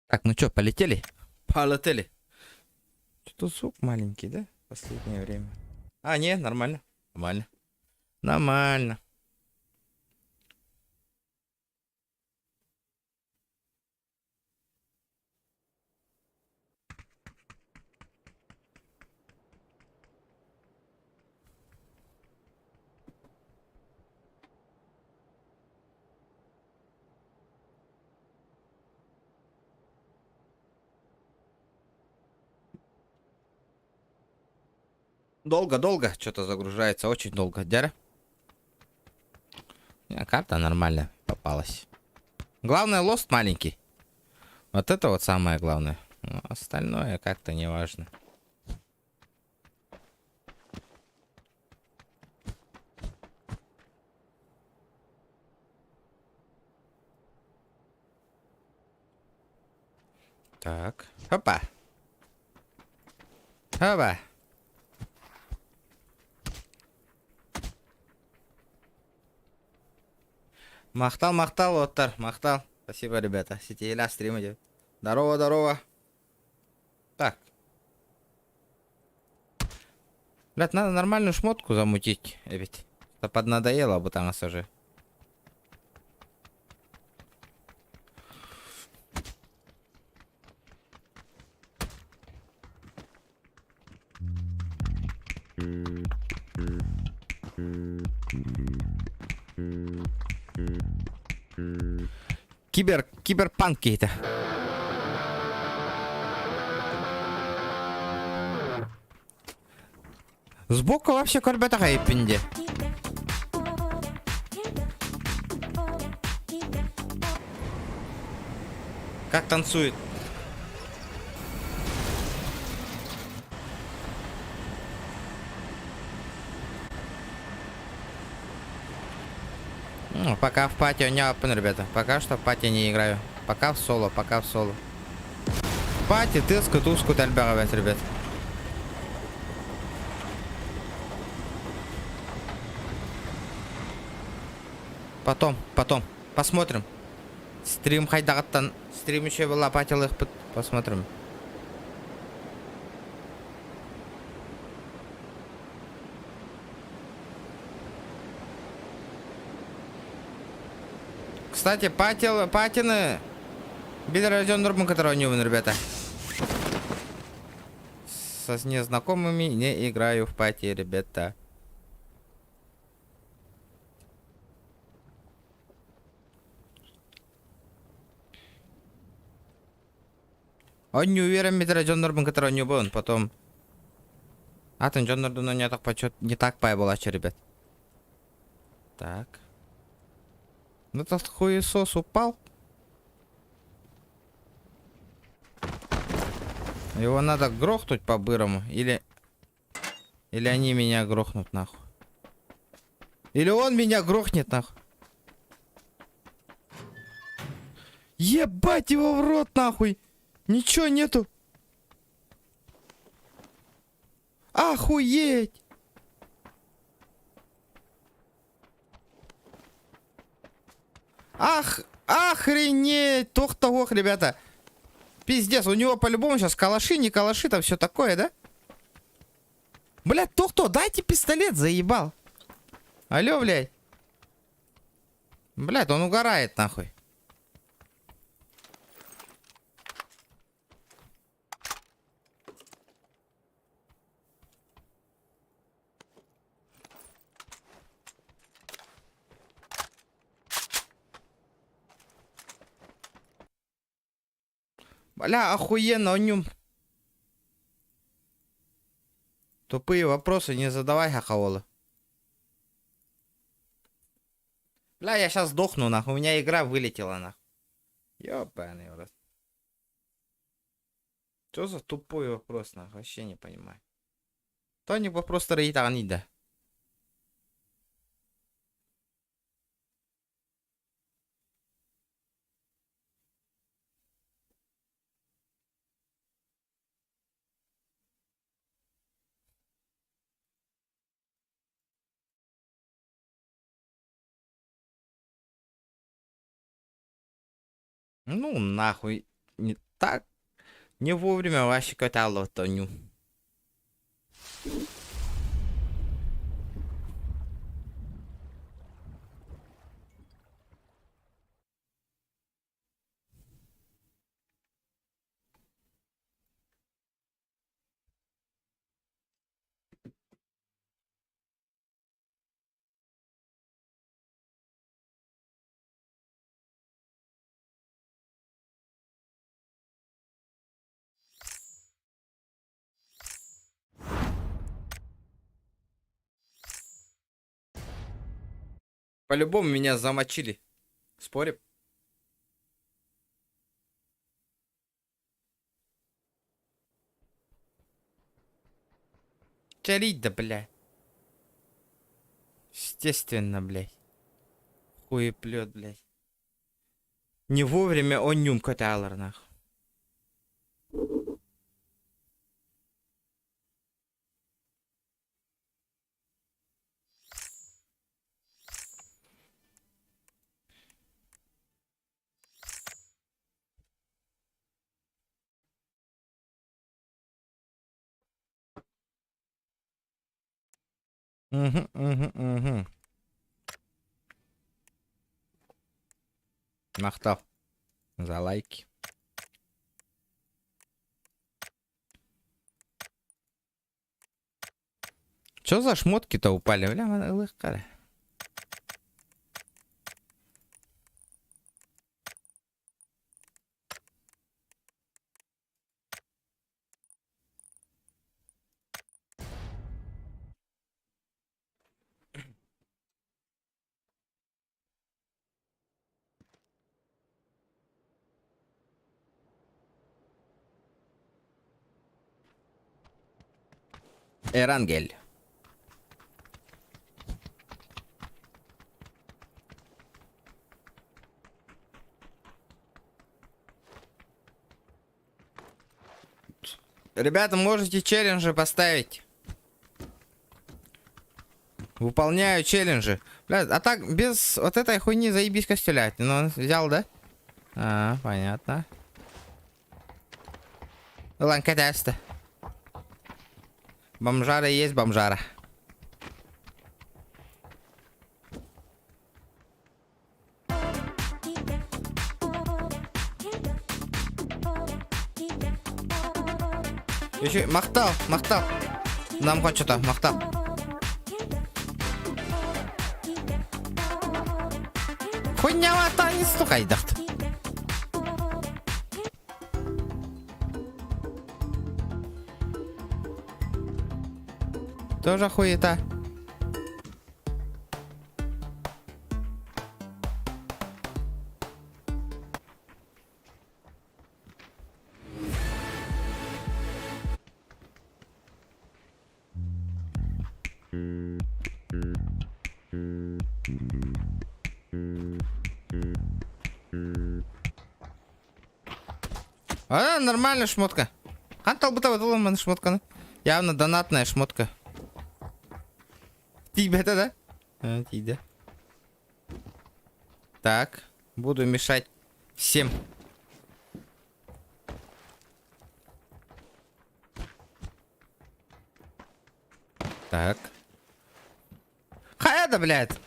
Так, ну чё, полетели? Полетели. Что-то звук маленький, да? В последнее время. А, не, нормально. Нормально. Нормально. Долго-долго что-то загружается, очень долго. Дяра? Не, карта нормальная попалась. Главное, лост маленький. Вот это вот самое главное. Ну, остальное как-то не важно. Так. Опа. Опа. Махтал, махтал, Оттар, махтал. Спасибо, ребята. Сетеля стрим идет. Здорово, здорово. Так. Блядь, надо нормальную шмотку замутить, ведь. Да поднадоело бы там нас уже. Киберпанк какие-то. Сбоку вообще кольбета хайпинде. Как танцует. Ну, пока в пати не опен, ребята. Пока что в пати не играю. Пока в соло, пока в соло. В пати тыску-туску тальберовать, ребят. Потом. Посмотрим. Стрим хайдагаттан. Стрим еще была патилых. Посмотрим. Кстати, патины. Бедероден норман, которого не вон, ребята. Со незнакомыми не играю в пати, ребята. Он не уверен, Бедероден норман, которого не был, потом. А, там Джон Нордуна не так почет, не так пайбола, ребят. Так. Ну этот хуесос упал. Его надо грохнуть по-бырому. Или они меня грохнут нахуй. Или он меня грохнет нахуй. Ебать его в рот нахуй. Ничего нету. Охуеть. Охренеть. Тох-того, ребята. Пиздец, у него по-любому сейчас калаши, не калаши, там все такое, да? Блядь, тох-то, дайте пистолет, заебал. Алло, блядь. Блядь, он угорает нахуй. Бля, охуенно, он нем. Тупые вопросы не задавай, хахаола. Бля, я сейчас сдохну, нахуй. У меня игра вылетела, нахуй. Ёбаный в рот. Что за тупой вопрос, нахуй? Вообще не понимаю. Тони просто рейтанида. Ну, нахуй. Так, не вовремя вообще катало Тоню. По-любому меня замочили. Спорим? Чарить, да, бля. Естественно, блядь. Хуеплет, блядь. Не вовремя он нюм каталар, нахуй. Угу. Махтал. За лайки. Чё за шмотки-то упали? Бля, лыхкара. Эрангель. Ребята, можете челленджи поставить. Выполняю челленджи. Бля, а так, без вот этой хуйни заебись костелять. Ну, взял, да? А, понятно. Ланкатеста. Бомжара есть бомжара. Еще махтал. Нам хоть что-то, махтал. Хуйня не стукай, да. Тоже хуета. А, нормальная шмотка. Хантал бы того доллар шмотка. Явно донатная шмотка. Тебе-то, да? А, тебе. Так, буду мешать всем. Так. Хаяда, блядь.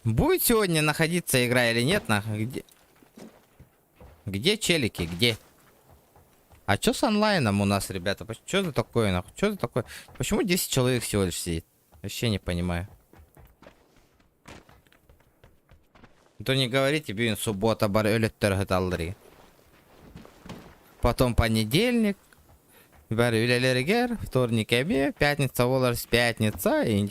Будет сегодня находиться игра или нет, нахуй? Где? Где челики? Где? А чё с онлайном у нас, ребята? Что за такое, нахуй? Что за такое? Почему 10 человек всего лишь сидит? Вообще не понимаю. То не говорите, бюн суббота бар өлөттөр. Потом понедельник. Бар өлелергер. Вторник эбе. Пятница олар пятница. И...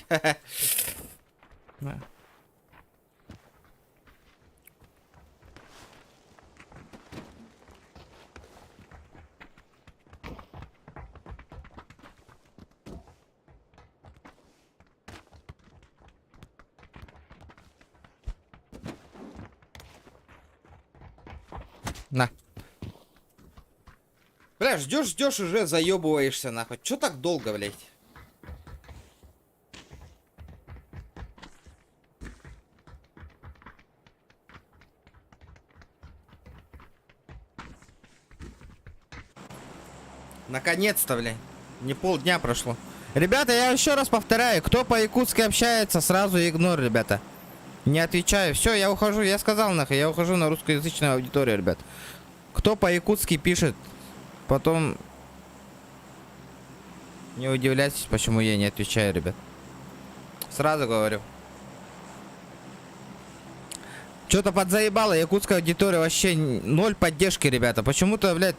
На. Бля, ждешь, уже заебываешься, нахуй. Чё так долго, блядь? Наконец-то, блядь. Не полдня прошло. Ребята, я еще раз повторяю, кто по-якутски общается, сразу игнор, ребята. Не отвечаю. Все, я ухожу. Я сказал нахуй, я ухожу на русскоязычную аудиторию, ребят. Кто по-якутски пишет, потом не удивляйтесь, почему я не отвечаю, ребят. Сразу говорю. Что-то подзаебало, якутская аудитория вообще ноль поддержки, ребята. Почему-то, блядь,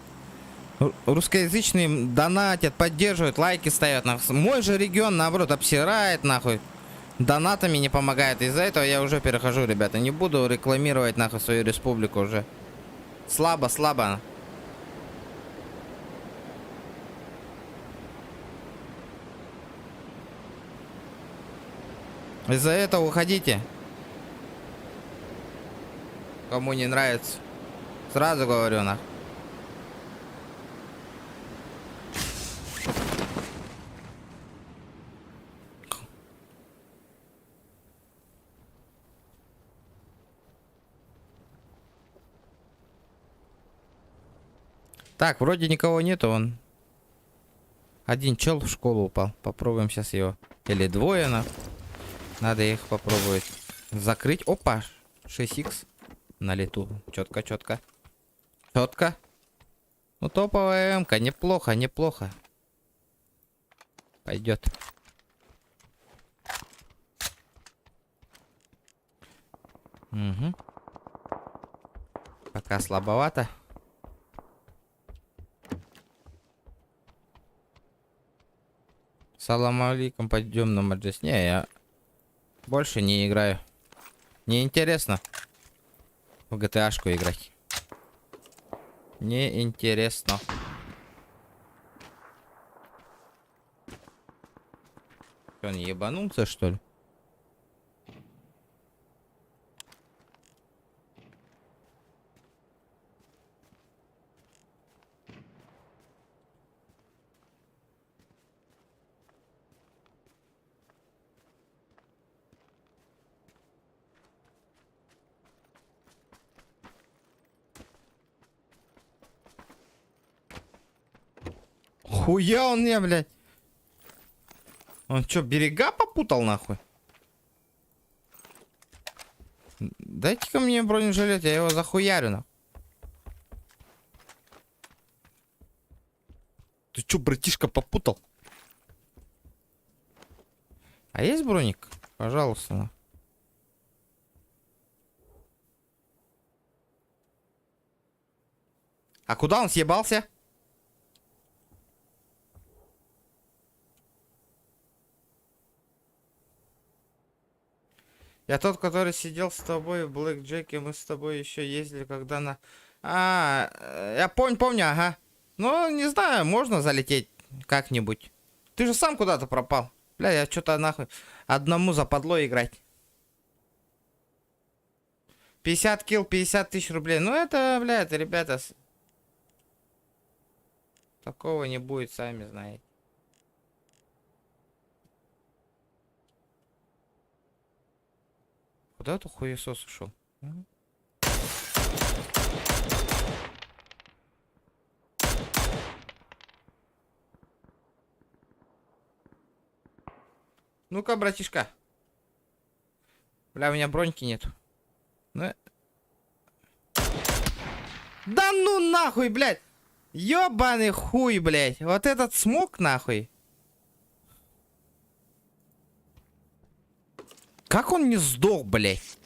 русскоязычные донатят, поддерживают, лайки ставят. Нахуй. Мой же регион, наоборот, обсирает, нахуй. Донатами не помогает. Из-за этого я уже перехожу, ребята. Не буду рекламировать, нахуй, свою республику уже. Слабо, слабо. Из-за этого уходите. Кому не нравится. Сразу говорю, нахуй. Так, вроде никого нету, он. Один чел в школу упал. Попробуем сейчас его. Или двое, нахуй. Надо их попробовать закрыть. Опа, 6х на лету. Четко, четко. Четко. Ну, топовая МК. Неплохо, неплохо. Пойдет. Угу. Пока слабовато. Салам алейкум, пойдем на маджес. Не, я больше не играю. Неинтересно в GTA-шку играть. Неинтересно. Он ебанулся, что ли? Хуя он мне, блядь. Он чё, берега попутал, нахуй? Дайте-ка мне бронежилет, я его захуярю, нахуй. Ты чё, братишка, попутал? А есть броник? Пожалуйста, нахуй. А куда он съебался? Я тот, который сидел с тобой в Блэк Джеке, мы с тобой еще ездили, когда на... Я помню, ага. Ну, не знаю, можно залететь как-нибудь. Ты же сам куда-то пропал. Бля, я что-то нахуй одному западло играть. 50 килл, 50 тысяч рублей. Ну, это, бля, это, ребята... Такого не будет, сами знаете. Куда ты хуесос ушел? Ну-ка, братишка. Бля, у меня броньки нет. Ну... Да ну нахуй, блядь! Ёбаный хуй, блядь! Вот этот смог нахуй! Как он не сдох, блядь?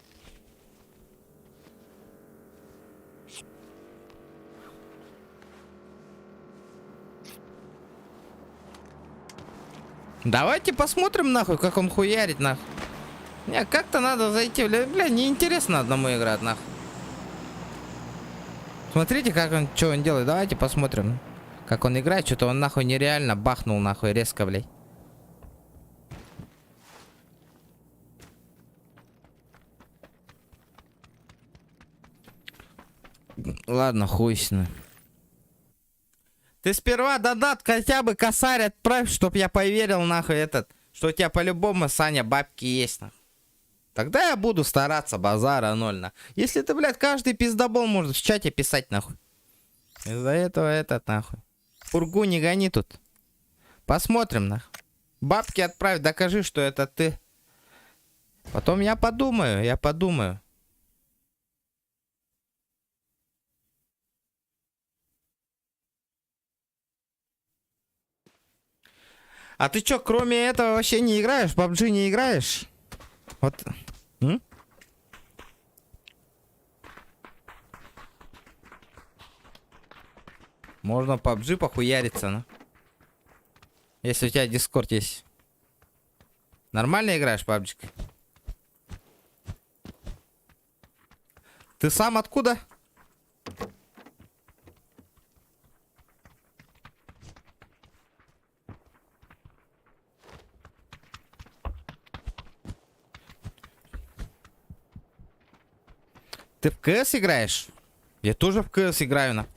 Давайте посмотрим, нахуй, как он хуярит, нахуй. Не, как-то надо зайти, бля, неинтересно одному играть, нахуй. Смотрите, как он, что он делает. Давайте посмотрим, как он играет. Что-то он, нахуй, нереально бахнул, нахуй, резко, блядь. Ладно, хуй с ним. Ты сперва донат хотя бы косарь отправь, чтоб я поверил, нахуй, что у тебя по-любому, Саня, бабки есть, нахуй. Тогда я буду стараться, базара ноль, нахуй. Если ты, блядь, каждый пиздобол может в чате писать, нахуй. Из-за этого нахуй. Пургу не гони тут. Посмотрим, нах. Бабки отправь, докажи, что это ты. Потом я подумаю, я подумаю. А ты чё, кроме этого вообще не играешь? В PUBG не играешь? Вот. М? Можно в PUBG похуяриться, ну. Если у тебя Discord есть. Нормально играешь в PUBG? Ты сам откуда? Ты в КС играешь? Я тоже в КС играю, на.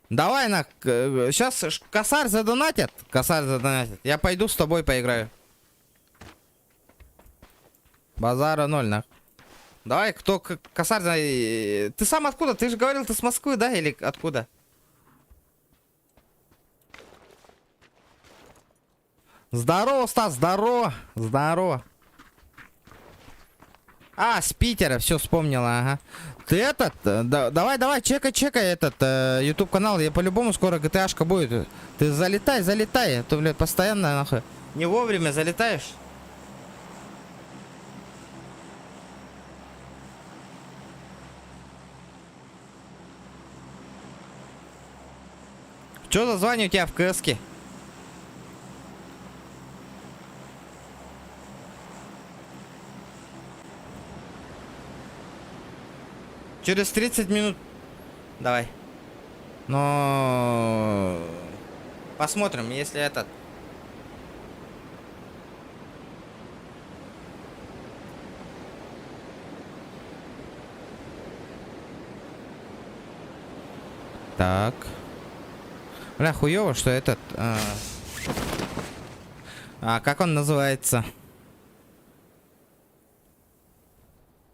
Давай, на. Сейчас косарь задонатят. Косарь задонатят. Я пойду с тобой поиграю. Базара 0, на. Давай, кто косарь... Ты сам откуда? Ты же говорил, ты с Москвы, да? Или откуда? Здорово, Стас, здорово. Здорово. А, с Питера, все вспомнила, ага. Ты этот, давай, чекай этот YouTube канал, я по-любому скоро GTA-шка будет. Ты залетай, а то, блядь, постоянно, нахуй. Не вовремя залетаешь. Что за звание у тебя в КС-ке? Через 30 минут. Давай. Но... Посмотрим, если этот... Так. Бля, хуёво, что этот... как он называется?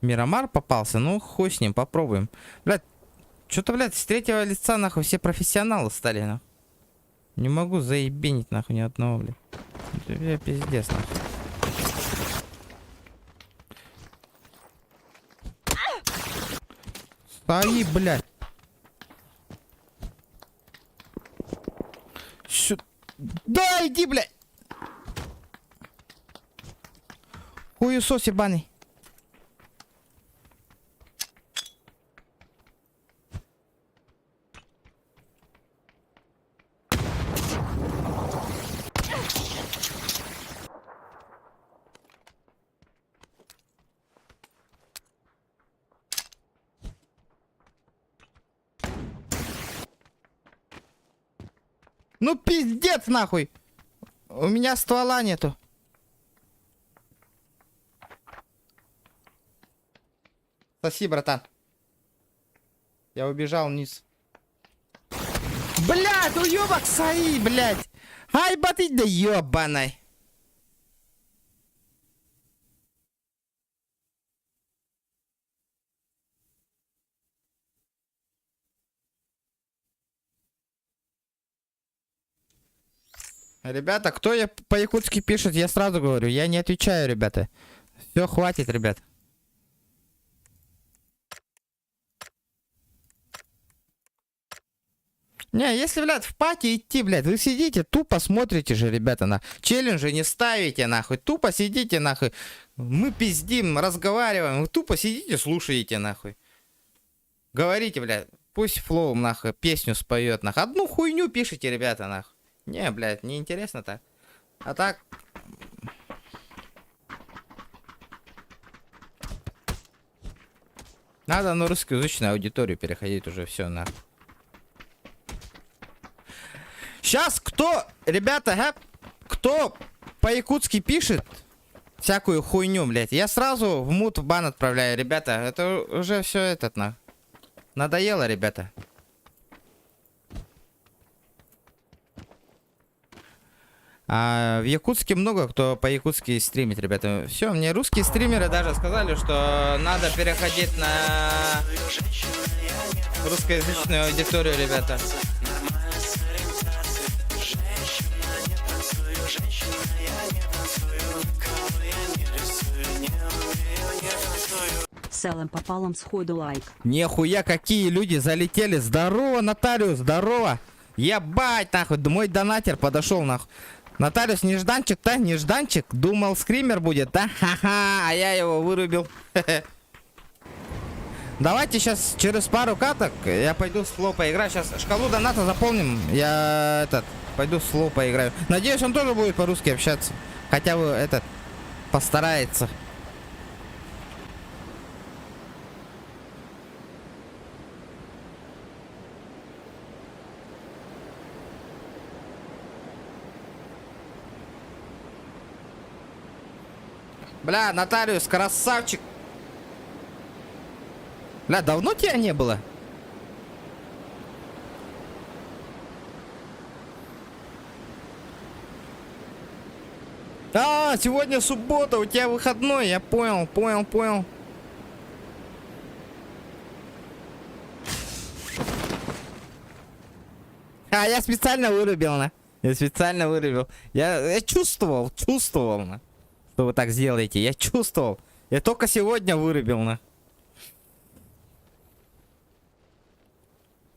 Мирамар попался? Ну, хуй с ним, попробуем. Блядь, что-то, блядь, с третьего лица, нахуй, все профессионалы стали, нахуй. Не могу заебенить, нахуй, ни одного, блядь. Это пиздец, нахуй. Стои, блядь. Да, иди, блядь. Хуесос ебаный. Ну пиздец, нахуй. У меня ствола нету. Спасибо, братан. Я убежал вниз. Блядь, уёбок саи, блядь. Ай, баты, да ёбаной. Ребята, кто я по-якутски пишет, я сразу говорю, я не отвечаю, ребята. Все, хватит, ребят. Не, если, блядь, в пати идти, блядь, вы сидите, тупо смотрите же, ребята, на челленджи не ставите, нахуй, тупо сидите, нахуй. Мы пиздим, разговариваем, вы тупо сидите, слушаете, нахуй. Говорите, блядь, пусть Флоу, нахуй, песню споет, нахуй. Одну хуйню пишите, ребята, нахуй. Не, блядь, не интересно так. А так... Надо на русскоязычную аудиторию переходить уже, все, нахуй. Сейчас кто, ребята, кто по-якутски пишет всякую хуйню, блядь, я сразу в мут в бан отправляю, ребята. Это уже все этот, нахуй. Надоело, ребята. А в Якутске много кто по-якутски стримит, ребята. Все, мне русские стримеры даже сказали, что надо переходить на русскоязычную аудиторию, ребята. целым пополам сходу лайк. Нихуя, какие люди залетели. Здорово, нотариус, здорово. Ебать, нахуй, мой донатер подошел, нахуй. Нотариус, нежданчик-то, нежданчик. Думал, скример будет, да? Ха-ха, а я его вырубил. Давайте сейчас через пару каток я пойду с Фло поиграю. Сейчас шкалу доната заполним. Я пойду с Фло поиграю. Надеюсь, он тоже будет по-русски общаться. Хотя бы постарается. Бля, нотариус, красавчик. Бля, давно тебя не было? А, сегодня суббота, у тебя выходной, я понял. А, я специально вырубил, на. Я специально вырубил. Я чувствовал, на. Что вы так сделаете, я чувствовал. Я только сегодня вырубил, на.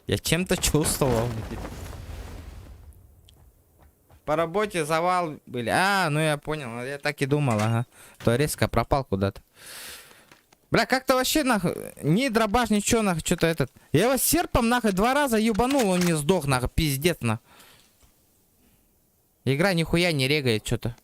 Я чем-то чувствовал. По работе завал были. А, ну я понял. Я так и думал, ага. То резко пропал куда-то. Бля, как-то вообще нахуй. Ни дробаш, ничего нахуй. Что-то этот. Я его серпом нахуй 2 раза ебанул, он не сдох нахуй. Пиздец нахуй. Игра нихуя не регает что-то.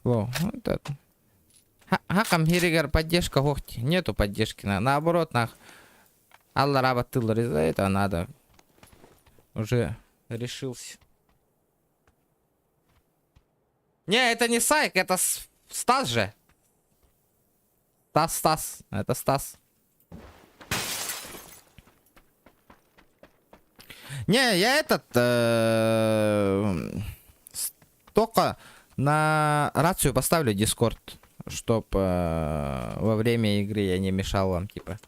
Во, вот это. Хакам Хиригар поддержка гохти. Нету поддержки. Наоборот, Алла работал, из-за этого надо. Уже решился. Не, это не Сайк, это Стас же. Стас. Это Стас. Не, я только на рацию поставлю Discord, чтоб во время игры я не мешал вам, типа.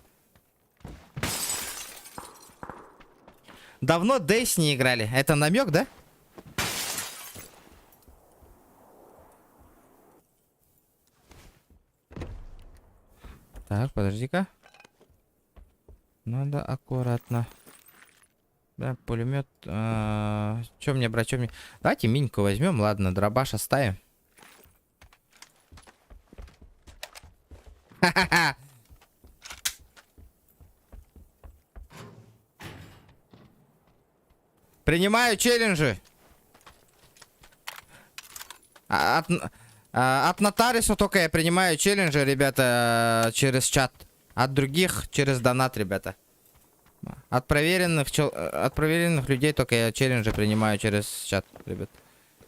Давно Дейс не играли. Это намек, да? Так, подожди-ка. Надо аккуратно. Да, пулемет. Чем мне брать? Давайте миньку возьмем. Ладно, дробаш оставим. Ха-ха-ха. Принимаю челленджи. От нотариуса только я принимаю челленджи, ребята, через чат. От других через донат, ребята. От проверенных людей только я челленджи принимаю через чат, ребят.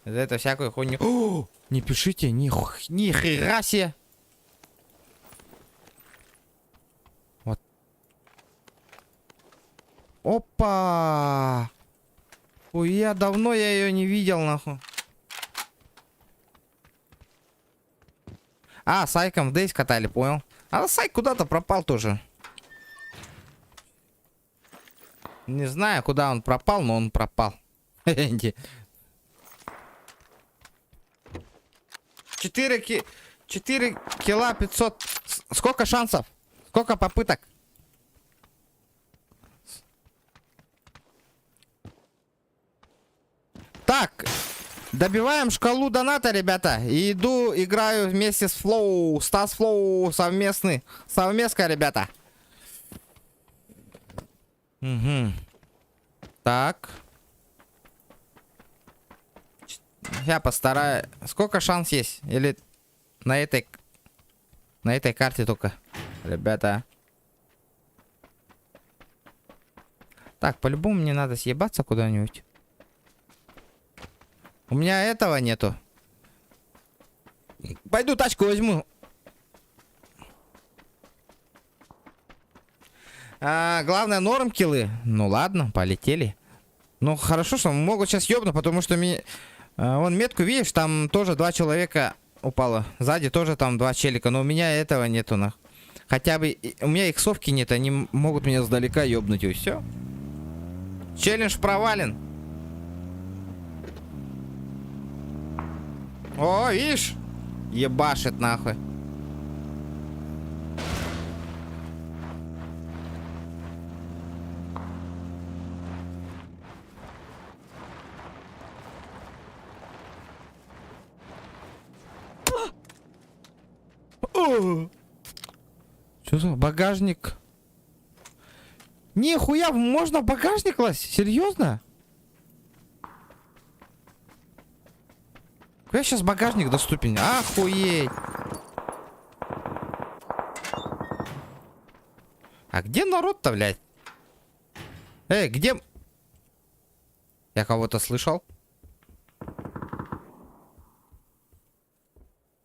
За это всякую хуйню. О, не пишите, ни хера себе. Вот. Опа! Ой, давно я ее не видел, нахуй. А, Сайком в Дейс катали, понял. А Сайк куда-то пропал тоже. Не знаю, куда он пропал, но он пропал. 4 кило 500. Сколько шансов? Сколько попыток? Так, добиваем шкалу доната, ребята. И иду, играю вместе с Флоу. Стас Флоу совместка, ребята. Угу. Так. Я постараюсь. Сколько шанс есть? Или на этой карте только, ребята. Так, по-любому мне надо съебаться куда-нибудь. У меня этого нету. Пойду тачку возьму. Главное, норм киллы. Ну ладно, полетели. Ну хорошо, что могут сейчас ёбнуть, потому что меня... Вон метку, видишь, там тоже 2 человека упало. Сзади тоже там 2 челика, но у меня этого нету, нах. Хотя бы... У меня иксовки нет, они могут меня сдалека ёбнуть, и все. Челлендж провален. О, видишь? Ебашит нахуй. Что за багажник? Нихуя, можно в багажник класть? Серьезно? Я сейчас багажник доступен. Охуеть. А где народ-то, блядь? Эй, где... Я кого-то слышал?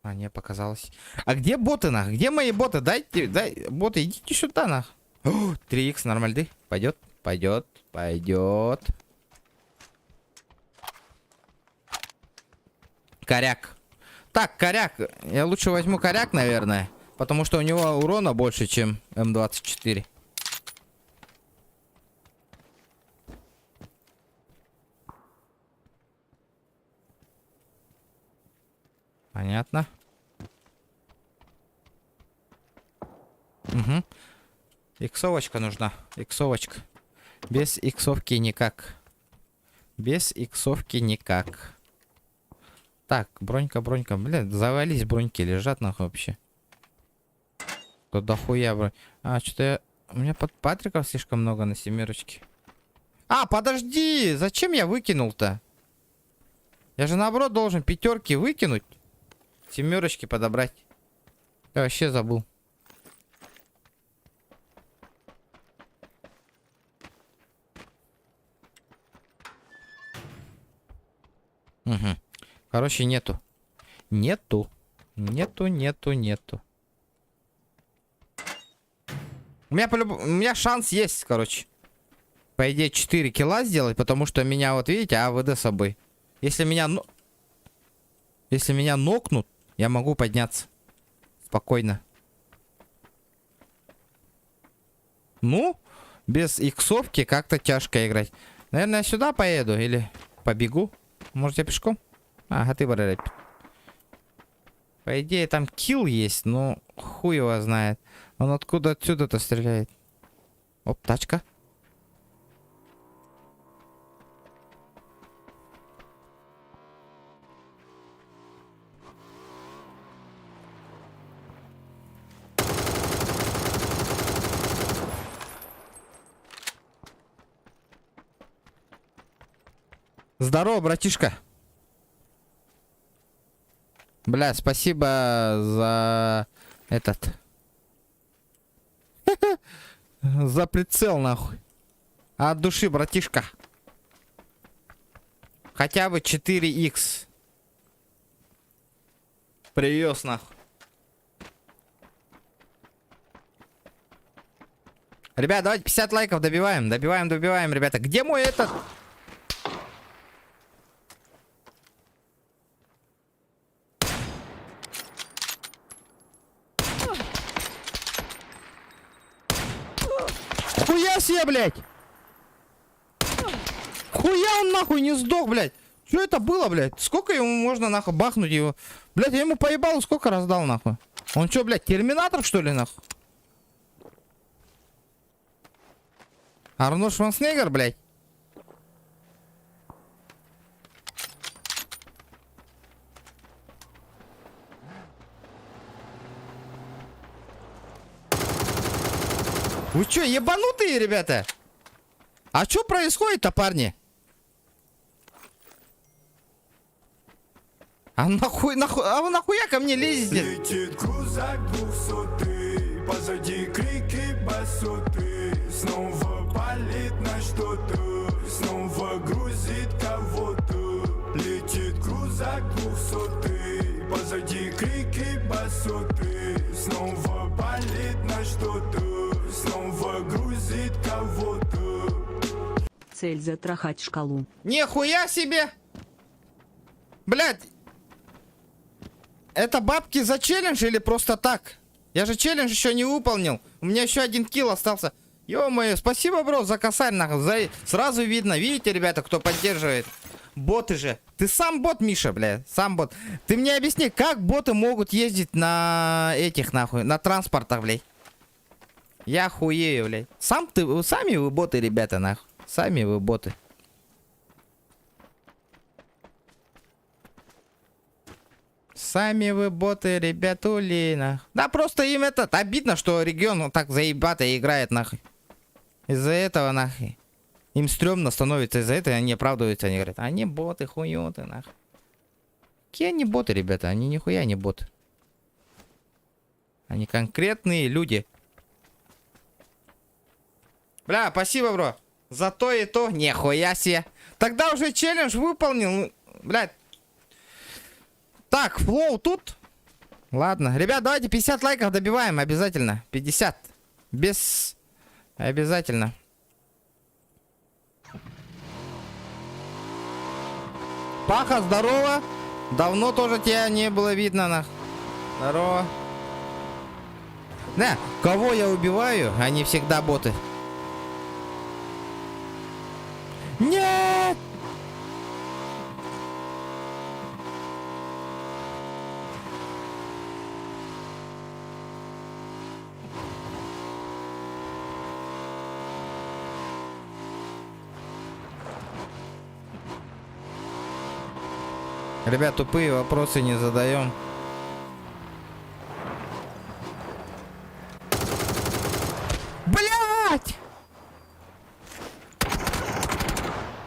А, не, показалось. А где боты, нах? Где мои боты? Дайте, боты, идите сюда, нах. 3х, нормальды. Пойдет, пойдет, пойдет. Коряк. Так, коряк. Я лучше возьму коряк, наверное. Потому что у него урона больше, чем М24. Понятно. Угу. Иксовочка нужна. Иксовочка. Без иксовки никак. Без иксовки никак. Так, бронька, бронька. Блин, завались броньки, лежат нахуй вообще. Тут дохуя бронь. А, что-то я... У меня под патриков слишком много на семерочке. А, подожди! Зачем я выкинул-то? Я же наоборот должен пятерки выкинуть. Семерочки подобрать. Я вообще забыл. Угу. Короче, нету. Нету. Нету, нету, нету. У меня шанс есть, короче. По идее, 4 килла сделать, потому что меня, вот видите, АВД с собой. Если меня нокнут, я могу подняться. Спокойно. Ну, без иксовки как-то тяжко играть. Наверное, я сюда поеду или побегу. Может, я пешком? Ага, ты барарай. По идее, там килл есть, но хуй его знает. Он откуда отсюда-то стреляет? Оп, тачка. Здорово, братишка. Бля, спасибо за этот. За прицел, нахуй. От души, братишка. Хотя бы 4х. Привез, нахуй. Ребят, давайте 50 лайков добиваем. Добиваем, ребята. Где мой этот... Хуя себе, блядь! Хуя он нахуй не сдох, блядь! Что это было, блядь? Сколько ему можно нахуй бахнуть его? Блядь, я ему поебал, сколько раздал нахуй? Он что, блядь, терминатор что ли нахуй? Арнольд Шварценеггер, блядь? Вы чё, ебанутые, ребята? А чё происходит-то, парни? А нахуй, а вы нахуя ко мне лезете? Летит крузак 200, позади крики басоты. Снова палит на что-то, снова грузит кого-то. Летит крузак 200, позади крики басоты. Снова палит на что-то, снова грузит кого-то. Цель затрахать шкалу. Нихуя себе! Блядь! Это бабки за челлендж или просто так? Я же челлендж еще не выполнил. У меня еще 1 килл остался. Ё-моё, спасибо, бро, за косарь, нахуй. Сразу видно. Видите, ребята, кто поддерживает? Боты же. Ты сам бот, Миша, бля. Сам бот. Ты мне объясни, как боты могут ездить на этих, нахуй, на транспортах, блядь. Я хуею, блядь. Сами вы боты, ребята, нахуй. Сами вы боты. Сами вы боты, ребятули, нахуй. Да просто им этот обидно, что регион вот так заебато играет, нахуй. Из-за этого, нахуй. Им стрёмно становится из-за этого, они оправдываются, они говорят, они боты, хуёты, нахуй. Какие они боты, ребята? Они нихуя не боты. Они конкретные люди. Бля, спасибо, бро. За то и то. Нихуя себе. Тогда уже челлендж выполнил. Блядь. Так, флоу тут. Ладно. Ребят, давайте 50 лайков добиваем обязательно. 50. Без... Обязательно. Паха, здорово. Давно тоже тебя не было видно, нах. Здорово. Да, кого я убиваю, они всегда боты. Нет! Ребят, тупые вопросы не задаем. Блять!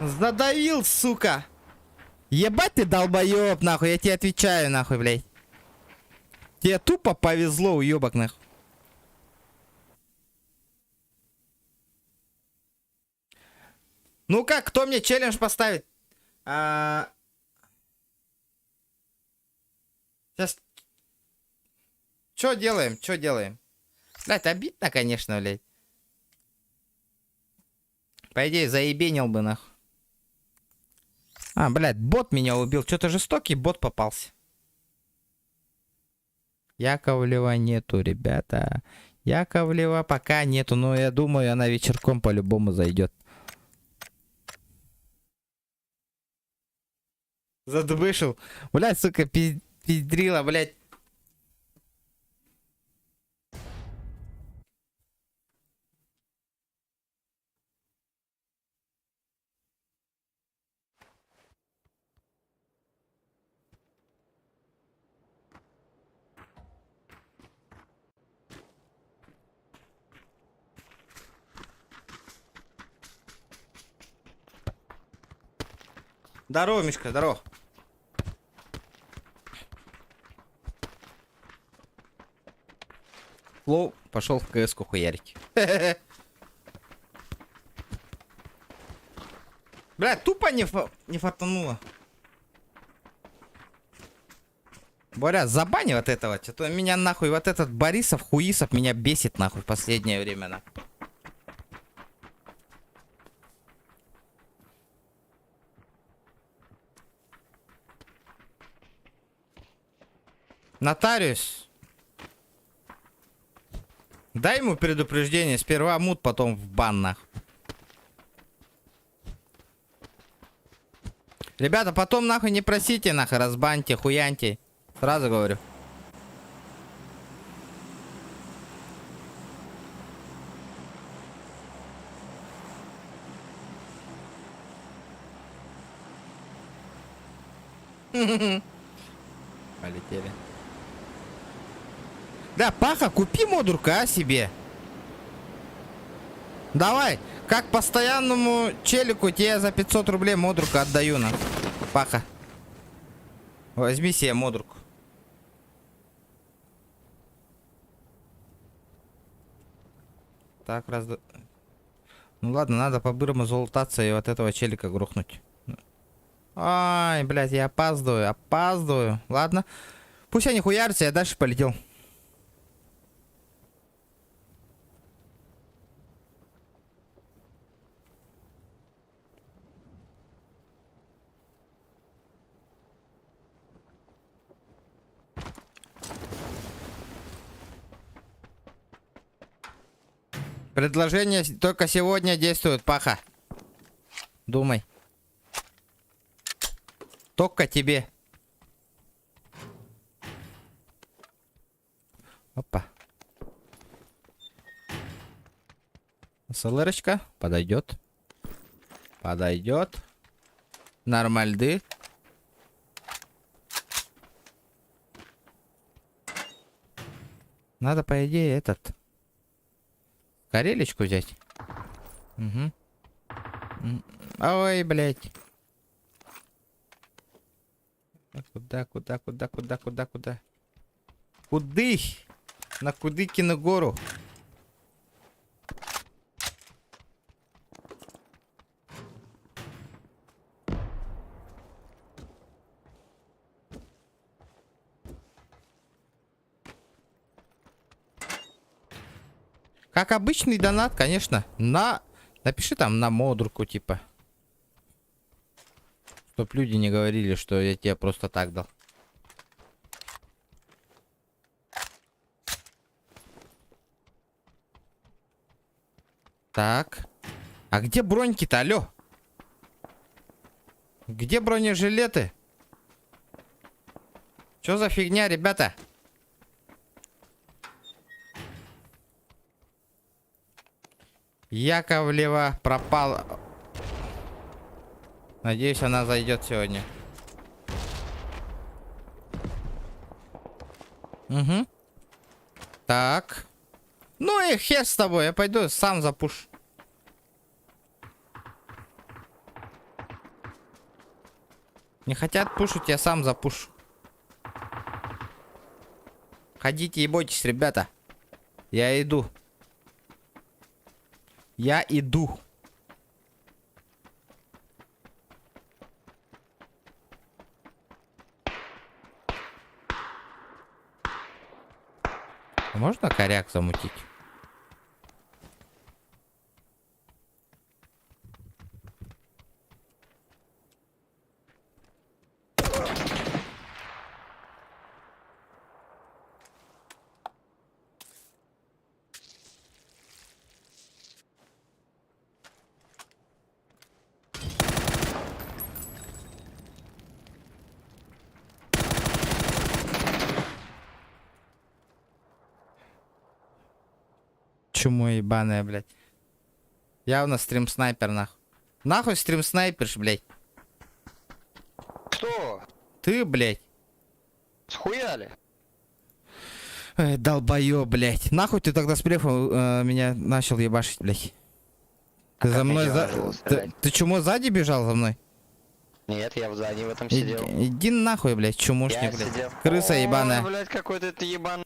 Задавил, сука! Ебать ты долбоеб, нахуй, я тебе отвечаю, нахуй, блядь. Тебе тупо повезло, уебок, нахуй. Ну как, кто мне челлендж поставит? Сейчас. Чё делаем? Чё делаем? Блядь, обидно, конечно, блядь. По идее, заебенил бы, нахуй. А, блядь, бот меня убил. Что-то жестокий бот попался. Яковлева нету, ребята. Яковлева пока нету, но я думаю, она вечерком по-любому зайдет. Задвышил. Блядь, сука, пиздрила, блядь. Здорово, Мишка, здорово. Флоу пошел в КС-ку хуярить. Бля, тупо не фартануло. Боря, забани вот этого. Что-то меня нахуй, вот этот Борисов, Хуисов меня бесит нахуй в последнее время. Нахуй. Нотариус. Дай ему предупреждение. Сперва мут, потом в бан, нахуй. Ребята, потом нахуй не просите, нахуй, разбаньте, хуяньте. Сразу говорю. Полетели. Да, Паха, купи модурка себе. Давай, как постоянному челику тебе за 500 рублей модурка отдаю на. Паха. Возьми себе модурку. Так, раз... Ну ладно, надо по-бырому залутаться и вот этого челика грохнуть. Ай, блядь, я опаздываю. Ладно. Пусть они хуярятся, я дальше полетел. Предложение только сегодня действует, Паха. Думай. Только тебе. Опа. СЛРочка подойдет. Подойдет. Нормальды. Надо, по идее, карелечку взять. Угу. Ой, блядь. Куда? Куды? На Кудыкину гору. Как обычный донат, конечно. Напиши там на модурку, типа. Чтоб люди не говорили, что я тебе просто так дал. Так. А где броньки-то, алё? Где бронежилеты? Чё за фигня, ребята? Яковлева пропала. Надеюсь, она зайдет сегодня. Угу. Так. Ну и хер с тобой, я пойду сам запушу. Не хотят пушить, я сам запушу. Ходите и бойтесь, ребята. Я иду. Я иду. А можно коряк замутить? Чему ебаная, блядь. Явно стрим-снайпер, нахуй. Нахуй стрим-снайперш, блядь. Кто? Ты, блядь. Схуяли? Долбоёб, блядь. Нахуй ты тогда с префа меня начал ебашить, блядь. Ты за как мной я должен стрелять? Ты чему сзади бежал за мной? Нет, я в здании в этом сидел. Иди нахуй, блядь, чумушник, Я блядь. сидел. Крыса Ой, ебаная. блядь, какой-то ты ебан.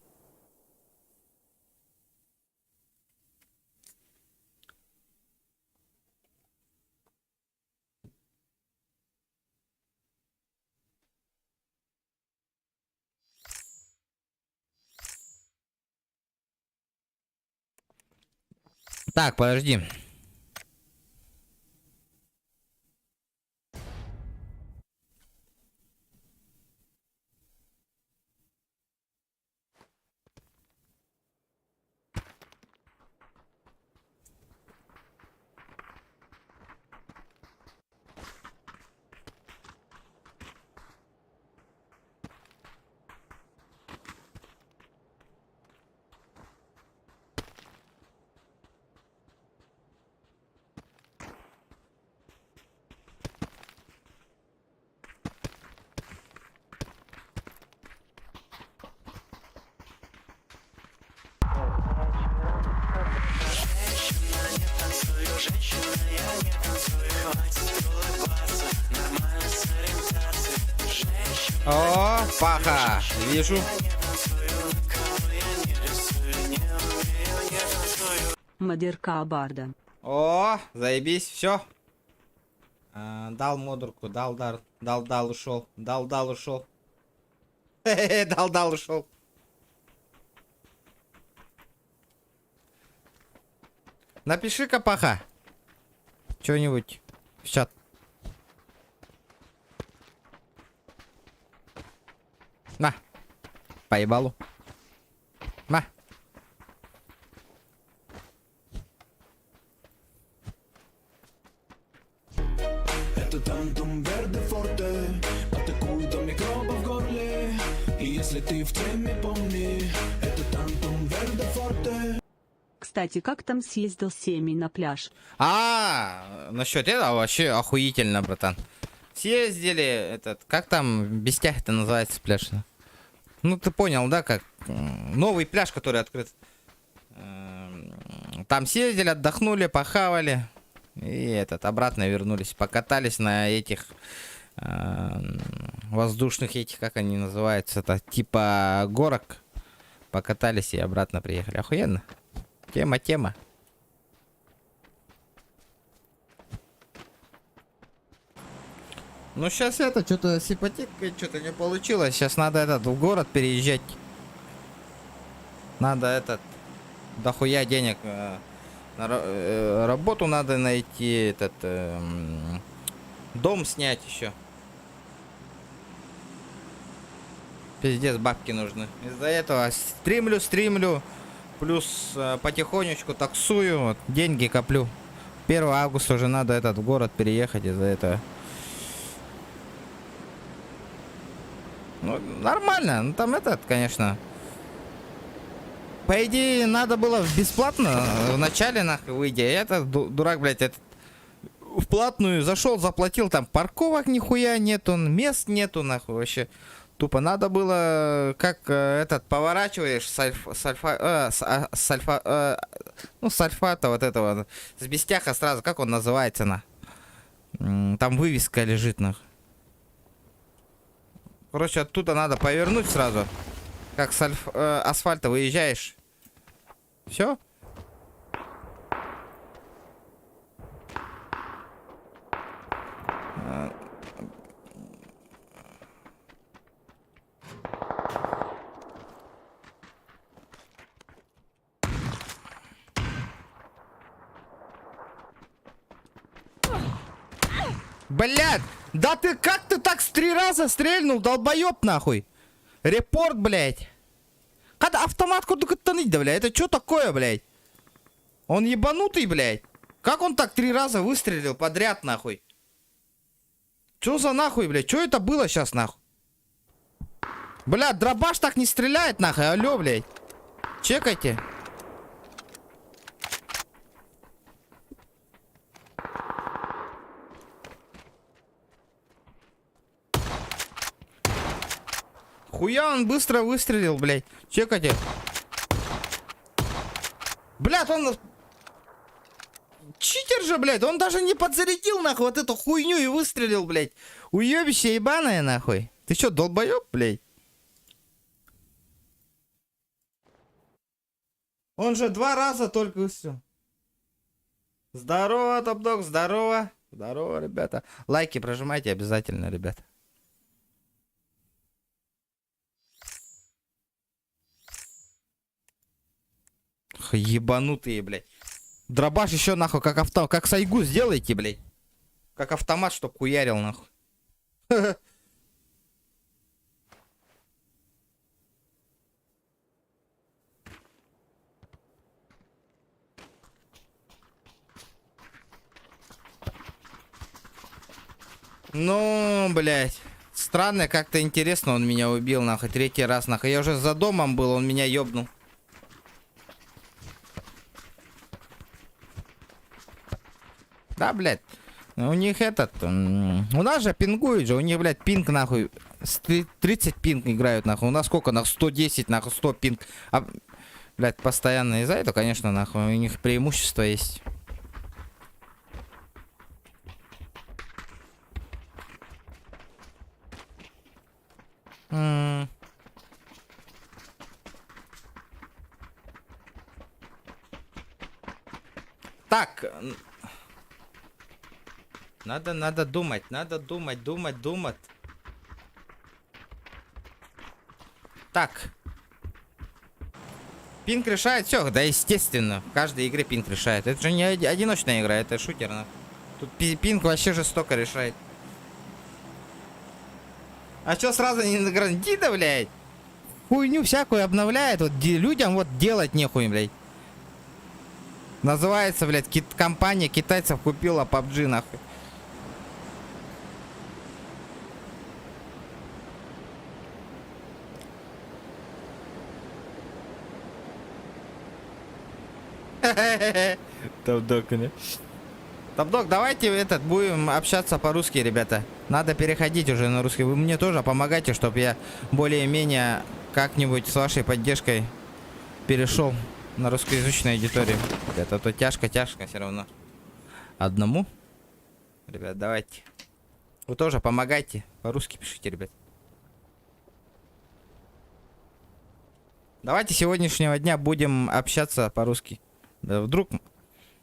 Так, подожди. О, паха, вижу. Мадерка Абарда. О, заебись, все. Дал модурку, дал, ушел, дал, ушел. Дал, ушел. Напиши-ка, паха, что-нибудь в чат. На, поебалу. На. Это там Верде Форте, Если ты в теме, помни, это Тантум Верде Форте. Кстати, как там съездил с семьей на пляж? Насчет этого вообще охуительно, братан. Съездили, как там, Бестях это называется пляж? Ну, ты понял, да, как? Новый пляж, который открыт. Там съездили, отдохнули, похавали. И обратно вернулись. Покатались на этих воздушных этих, как они называются, это типа горок. Покатались и обратно приехали. Охуенно. Тема. Ну, сейчас что-то с ипотекой что-то не получилось. Сейчас надо в город переезжать. Надо дохуя денег. Работу надо найти, дом снять еще. Пиздец, бабки нужны. Из-за этого стримлю. Плюс потихонечку таксую. Вот, деньги коплю. 1 августа уже надо в город переехать из-за этого. Ну, нормально. Ну, там конечно. По идее, надо было бесплатно в начале, нахуй, выйти. Я дурак, блядь, в платную зашел, заплатил, там парковок нихуя нету, мест нету, нахуй, вообще. Тупо надо было, как поворачиваешь с альфата вот этого, с Бестяха сразу, как он называется, там вывеска лежит, нахуй. Короче, оттуда надо повернуть сразу, как с асфальта выезжаешь. Все? Блядь! Да как ты так с 3 раза стрельнул, долбоёб, нахуй? Репорт, блядь. Когда автомат куда-то тонуть, да, блядь? Это что такое, блядь? Он ебанутый, блядь. Как он так 3 раза выстрелил подряд, нахуй? Что за нахуй, блядь? Что это было сейчас, нахуй? Блядь, дробаш так не стреляет, нахуй. Алло, блядь. Чекайте. Хуя он быстро выстрелил, блядь. Чекайте. Блядь, он... Читер же, блядь. Он даже не подзарядил, нахуй, вот эту хуйню и выстрелил, блядь. Уебище ебаное, нахуй. Ты что, долбоеб, блядь? Он же 2 раза только выстрелил. Здорово, Топ-Дог, здорово. Здорово, ребята. Лайки прожимайте обязательно, ребята. Ебанутые, блядь. Дробаш еще, нахуй, как сайгу сделайте, блядь. Как автомат, чтоб хуярил, нахуй. Ну, блядь. Странно, как-то интересно он меня убил, нахуй. 3-й раз, нахуй. Я уже за домом был, он меня ёбнул. Да, блядь. У них у нас же пингуют же. У них, блядь, пинг, нахуй. 30 пинг играют, нахуй. У нас сколько, нахуй? 110, нахуй, 100 пинг. А, блядь, постоянно из-за этого, конечно, нахуй. У них преимущество есть. Так. Надо думать, думать. Так. Пинг решает все, да, естественно. В каждой игре пинг решает. Это же не одиночная игра, это шутер. Тут пинг вообще жестоко решает. А чё сразу не на грандида, блядь? Хуйню всякую обновляет. Вот людям вот делать нехуй, блядь. Называется, блядь, компания китайцев купила PUBG, нахуй. Табдок, не? Табдок, давайте будем общаться по-русски, ребята. Надо переходить уже на русский. Вы мне тоже помогайте, чтобы я более-менее как-нибудь с вашей поддержкой перешел на русскоязычную аудиторию. Это то тяжко все равно. Одному. Ребят, давайте. Вы тоже помогайте. По-русски пишите, ребят. Давайте сегодняшнего дня будем общаться по-русски. Да, вдруг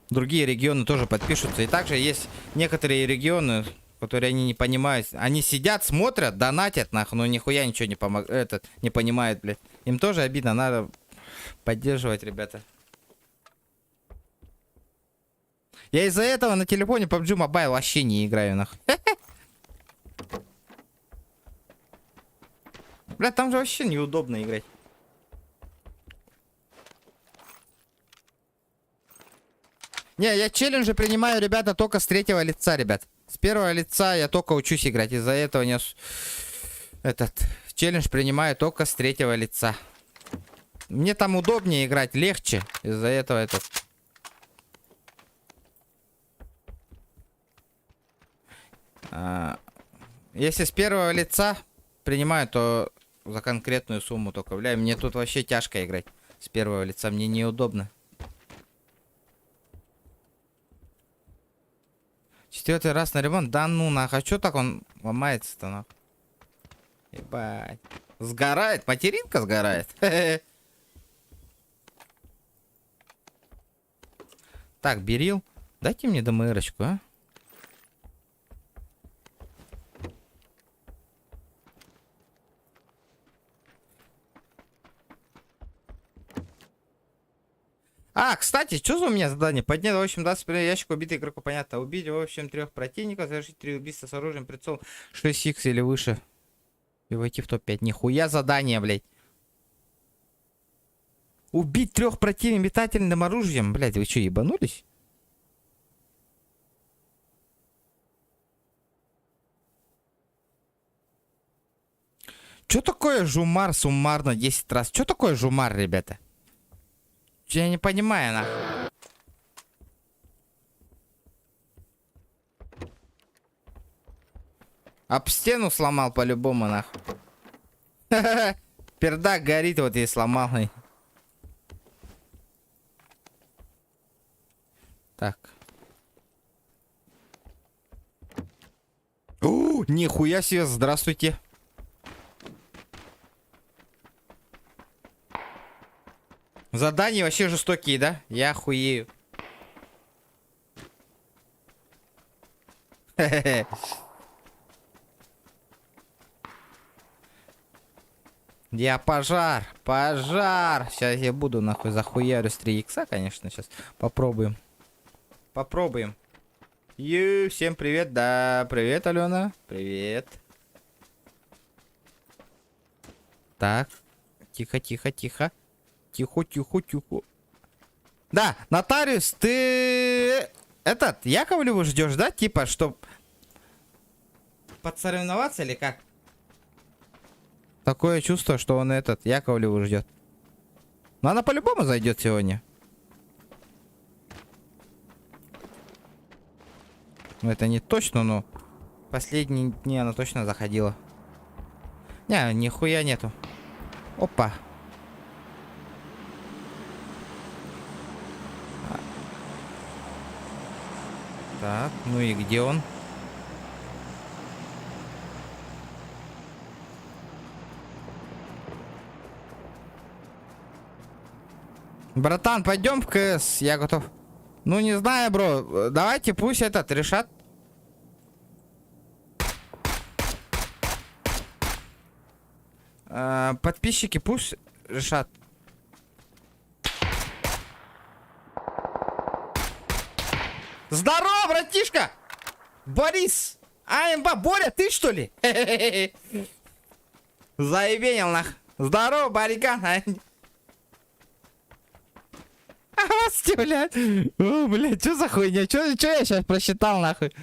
другие регионы тоже подпишутся. И также есть некоторые регионы, которые они не понимают. Они сидят, смотрят, донатят, нахуй, но нихуя ничего не понимают, блядь. Им тоже обидно, надо поддерживать, ребята. Я из-за этого на телефоне PUBG Mobile вообще не играю, нахуй. Бля, там же вообще неудобно играть. Не, я челленджи принимаю, ребята, только с третьего лица, ребят. С первого лица я только учусь играть. Из-за этого не... Этот челлендж принимаю только с третьего лица. Мне там удобнее играть, легче. Из-за этого этот... Если с первого лица принимаю, то за конкретную сумму только. Бля, мне тут вообще тяжко играть с первого лица. Мне неудобно. 4-й раз на ремонт? Да ну нахуй. А чё так он ломается-то нахуй? Ебать. Сгорает? Материнка сгорает? Так, Берил. Дайте мне ДМРочку, а? Кстати, что за у меня задание? Поднять, в общем, 20 ящик убитых игроку, понятно. Убить, в общем, 3 противников, совершить 3 убийства с оружием, прицел 6х или выше. И войти в топ-5. Нихуя задание, блядь. Убить 3 противников метательным оружием? Блядь, вы что, ебанулись? Что такое жумар суммарно 10 раз? Что такое жумар, ребята? Я не понимаю, нахуй. Об стену сломал по-любому, нахуй. Пердак горит, вот и сломал. Так. Нихуя себе, здравствуйте. Задания вообще жестокие, да? Я охуею. Я пожар. Сейчас я буду нахуй захуярю с 3 икса, конечно. Сейчас попробуем. Всем привет. Да, привет, Алена. Привет. Так. Тихо. Тихо. Да, нотариус, ты... Яковлеву ждешь, да? Типа, чтоб... Подсоревноваться или как? Такое чувство, что он Яковлеву ждет. Но она по-любому зайдет сегодня. Ну, это не точно, но... Последние дни она точно заходила. Не, нихуя нету. Опа. Так, ну и где он? Братан, пойдем в КС, я готов. Ну не знаю, бро. Давайте пусть решат. Подписчики пусть решат. Здорово, братишка! Борис! Боря, ты что ли? Заебенил нах. Здорово, барика. Господи, блядь. О, блядь, что за хуйня? Что я сейчас прочитал, нахуй?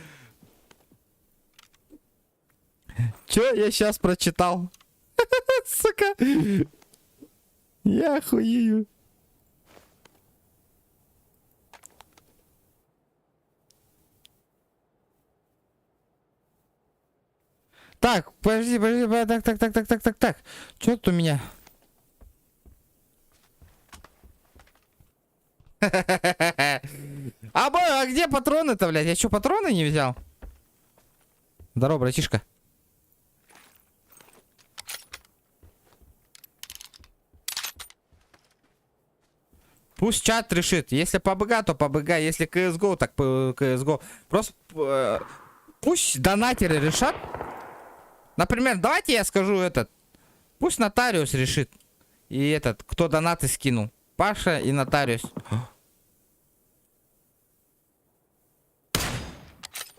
Что я сейчас прочитал? Сука. Я охуею. Так, подожди, так. Что тут у меня? А где патроны-то, блядь? Я что, патроны не взял? Здорово, братишка. Пусть чат решит. Если PUBG, то PUBG. Если CSGO, так CSGO. Просто пусть донатеры решат. Например, давайте я скажу этот. Пусть нотариус решит. И этот, кто донаты скинул. Паша и нотариус.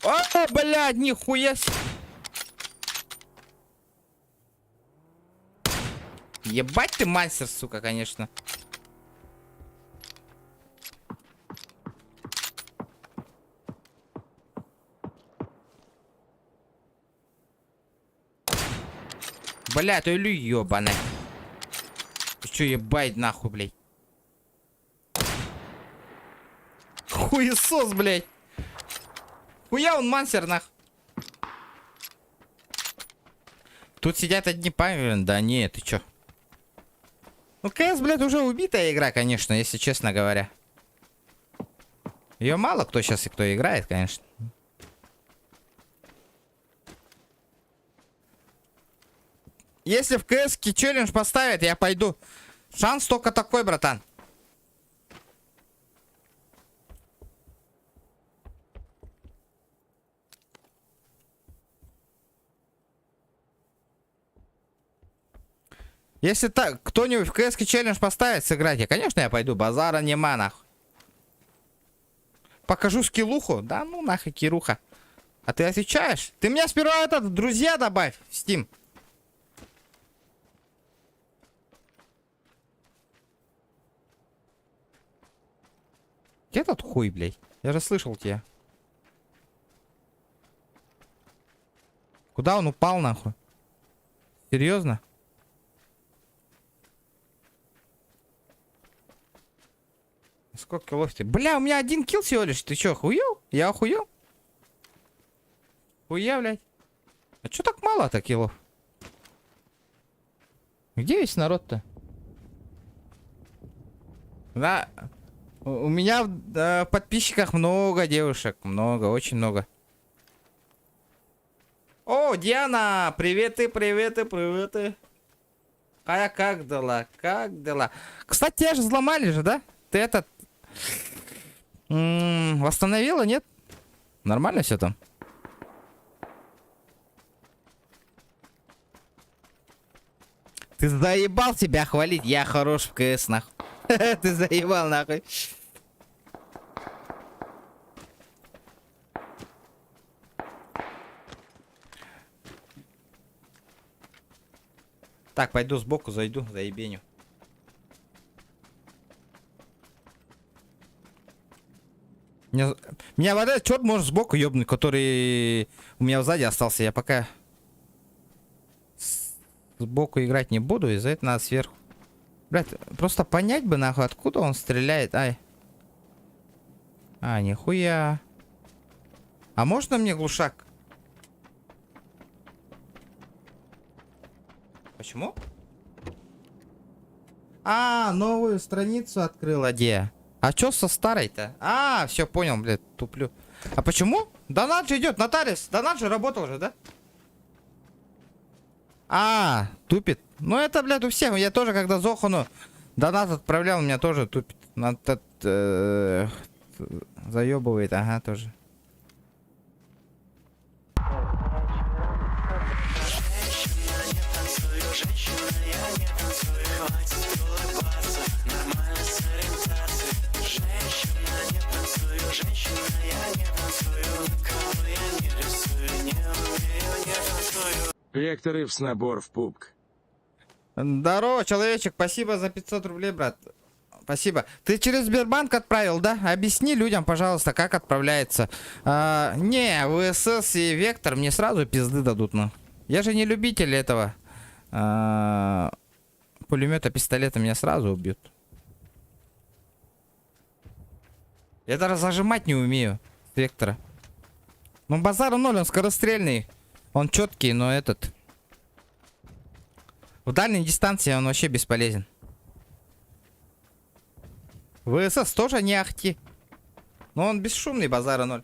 О, блядь, нихуя себе. Ебать ты мастер, сука, конечно. Блядь, ты ёбаный. Ты чё, ебать нахуй, блядь? Хуесос, блядь. Хуя он мансер, нах. Тут сидят одни павианы. Да не, ты чё? Ну, КС, блядь, уже убитая игра, конечно, если честно говоря. Ее мало кто сейчас и кто играет, конечно. Если в КС-ке челлендж поставят, я пойду. Шанс только такой, братан. Если так, кто-нибудь в КС-ке челлендж поставит, сыграть, я, конечно, я пойду. Базара нема, нахуй. Покажу скиллуху? Да ну нахуй, кируха. А ты отвечаешь? Ты меня сперва этот, друзья добавь в Steam. Где тот хуй, блядь? Я же слышал тебя. Куда он упал, нахуй? Серьезно? Сколько киллов ты? Бля, у меня один килл всего лишь. Ты чё, охуел? Я охуел? Хуя, блядь. А чё так мало-то киллов? Где весь народ-то? Да. У меня в подписчиках много девушек. Много, очень много. О, Диана! Приветы, приветы, приветы. А как дела? Как дела? Кстати, тебя же взломали же, да? Ты этот... восстановила, нет? Нормально все там? Ты заебал себя хвалить. Я хорош в КС, нахуй. Ты заебал, нахуй. Так, пойду сбоку зайду, заебеню. Меня вот этот черт может сбоку ёбнуть, который у меня сзади остался. Я пока сбоку играть не буду, из-за этого надо сверху. Блядь, просто понять бы нахуй, откуда он стреляет. Ай. А, нихуя. А можно мне глушак? Почему? А, новую страницу открыла, где? А чё со старой-то? А, все понял, блядь, туплю. А почему? Донат же идет, нотариус. Донат же работал же, да? А, тупит. Ну это, блядь, у всех. Я тоже, когда Зохану донат отправлял, у меня тоже тупит. Заебывает, ага, тоже. Вектор Ивс набор в пупк. Здорово, человечек, спасибо за 500 рублей, брат. Спасибо. Ты через Сбербанк отправил, да? Объясни людям, пожалуйста, как отправляется. Не, ВСС и Вектор мне сразу пизды дадут, ну. Я же не любитель этого. Пулемета, пистолета меня сразу убьют. Я даже зажимать не умею с Вектора. Ну, базару ноль, он скорострельный. Он четкий, но этот... В дальней дистанции он вообще бесполезен. ВСС тоже не ахти. Но он бесшумный, базара ноль.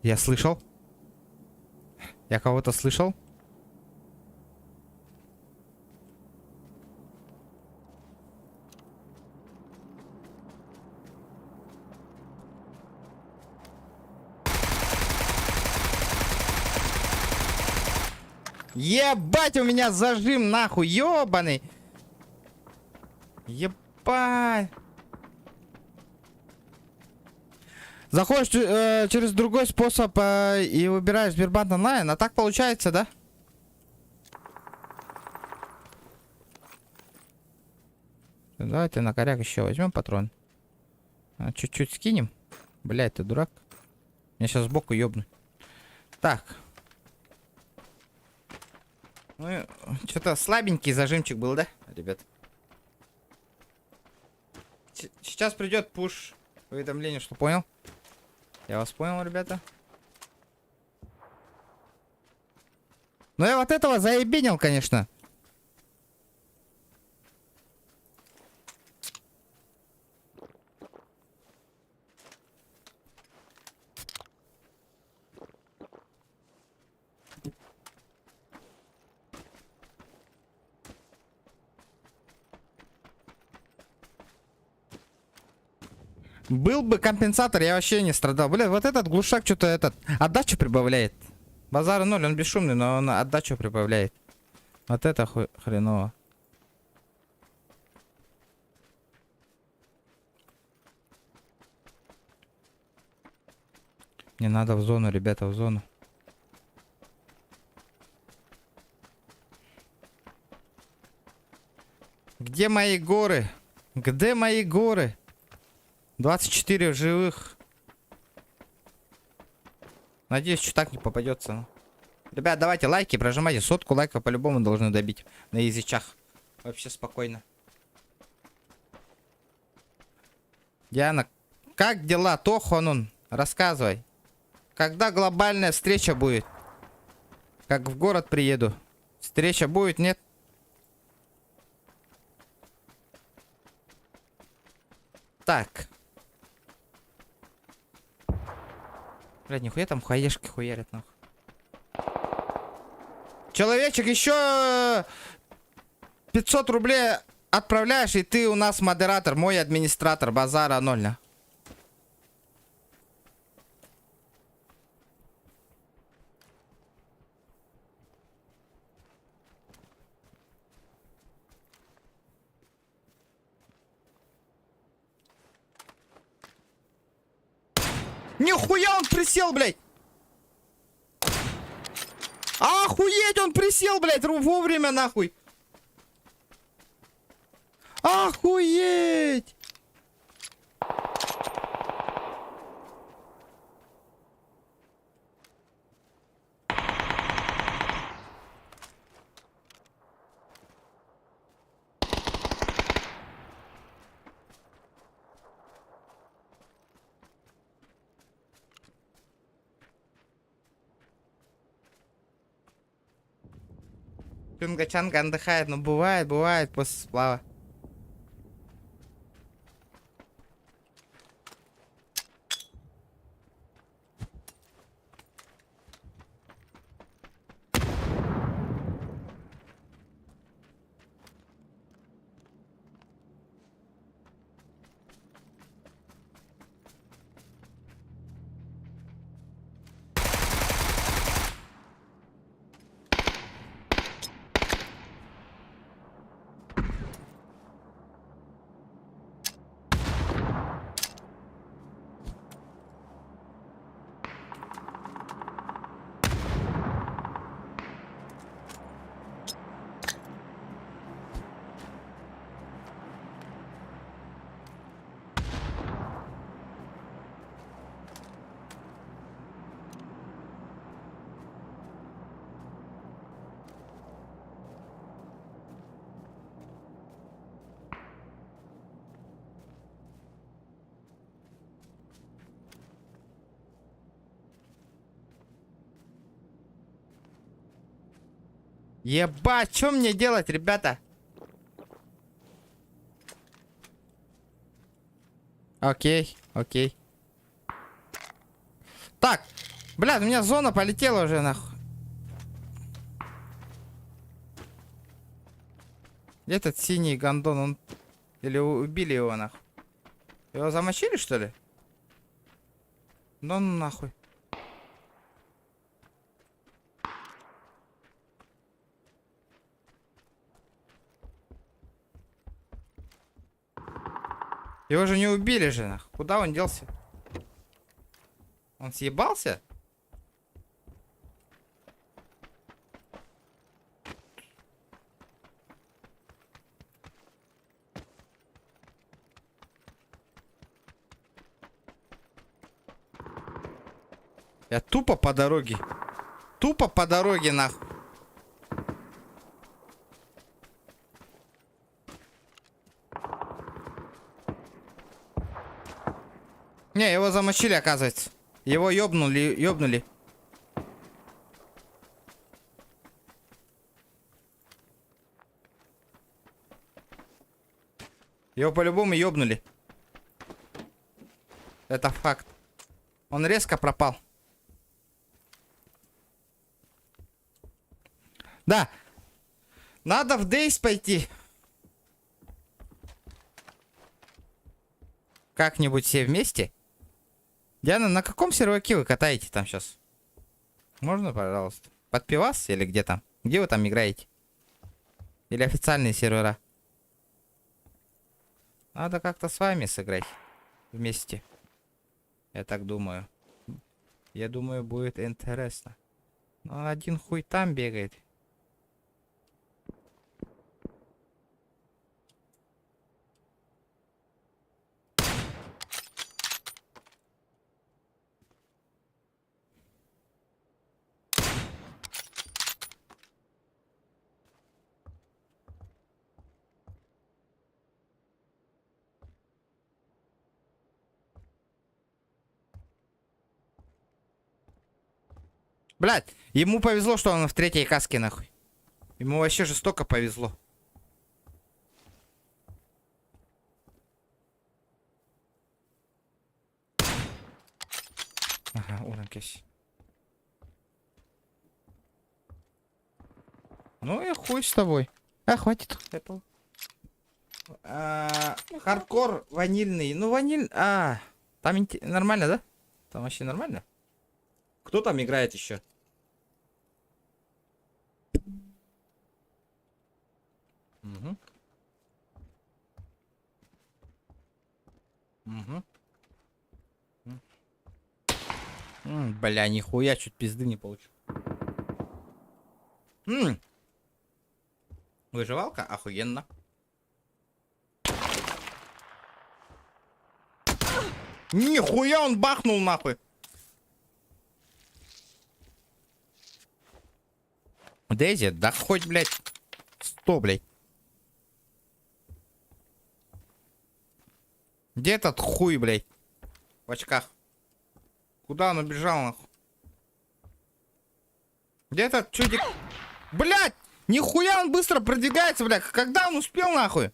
Я слышал. Я кого-то слышал. Ебать, у меня зажим нахуй, ёбаный. Ебать. Заходишь через другой способ и выбираешь Сбербанк онлайн, а так получается, да? Давайте на коряк еще возьмем патрон. Чуть-чуть скинем. Блядь, ты дурак. Меня сейчас сбоку ёбну. Так. Ну, что-то слабенький зажимчик был, да, ребят? Сейчас придет пуш уведомление, что понял. Я вас понял, ребята. Ну я вот этого заебенил, конечно. Был бы компенсатор, я вообще не страдал. Бля, вот этот глушак что-то этот отдачу прибавляет. Базара 0, он бесшумный, но он отдачу прибавляет. Вот это хреново. Не надо в зону, ребята, в зону. Где мои горы? Где мои горы? 24 живых. Надеюсь, что так не попадется. Ребят, давайте лайки, прожимайте. 100 лайков по-любому должны добить. На язычах. Вообще спокойно. Диана, как дела? Тохонун, рассказывай. Когда глобальная встреча будет? Как в город приеду. Встреча будет, нет? Так. Блядь, нихуя там хаешки хуярят, нахуй. Человечек, еще 500 рублей отправляешь, и ты у нас модератор, мой администратор, базара 0. Нихуя он присел, блядь! Охуеть, он присел, блядь, вовремя, нахуй! Охуеть! Пингачанка отдыхает, но бывает после сплава. Ебать, что мне делать, ребята? Окей, окей. Так, блядь, у меня зона полетела уже, нахуй. Где этот синий гондон? Он... Или убили его, нахуй? Его замочили, что ли? Ну нахуй. Его же не убили же, нахуй. Куда он делся? Он съебался? Я тупо по дороге. Тупо по дороге, нахуй. Не, его замочили, оказывается. Его ёбнули. Его по-любому ёбнули. Это факт. Он резко пропал. Да. Надо в Дейс пойти. Как-нибудь все вместе. Диана, на каком серваке вы катаете там сейчас? Можно, пожалуйста? Под пивас или где там? Где вы там играете? Или официальные сервера? Надо как-то с вами сыграть. Вместе. Я так думаю. Я думаю, будет интересно. Но один хуй там бегает. Блядь, ему повезло, что он в третьей каске, нахуй. Ему вообще жестоко повезло. Ага, урон кесь. Ну и хуй с тобой. А, хватит. Apple. Хардкор ванильный. Ну, ваниль... там нормально, да? Там вообще нормально? Кто там играет еще? Угу. Угу. Бля, нихуя, чуть пизды не получил. Выживалка? Охуенно. Нихуя он бахнул, нахуй. Дейзи, да хоть, блядь, 100, блядь. Где этот хуй, блядь? В очках. Куда он убежал, нахуй? Где этот чудик? Блядь! Нихуя он быстро продвигается, блядь. Когда он успел, нахуй?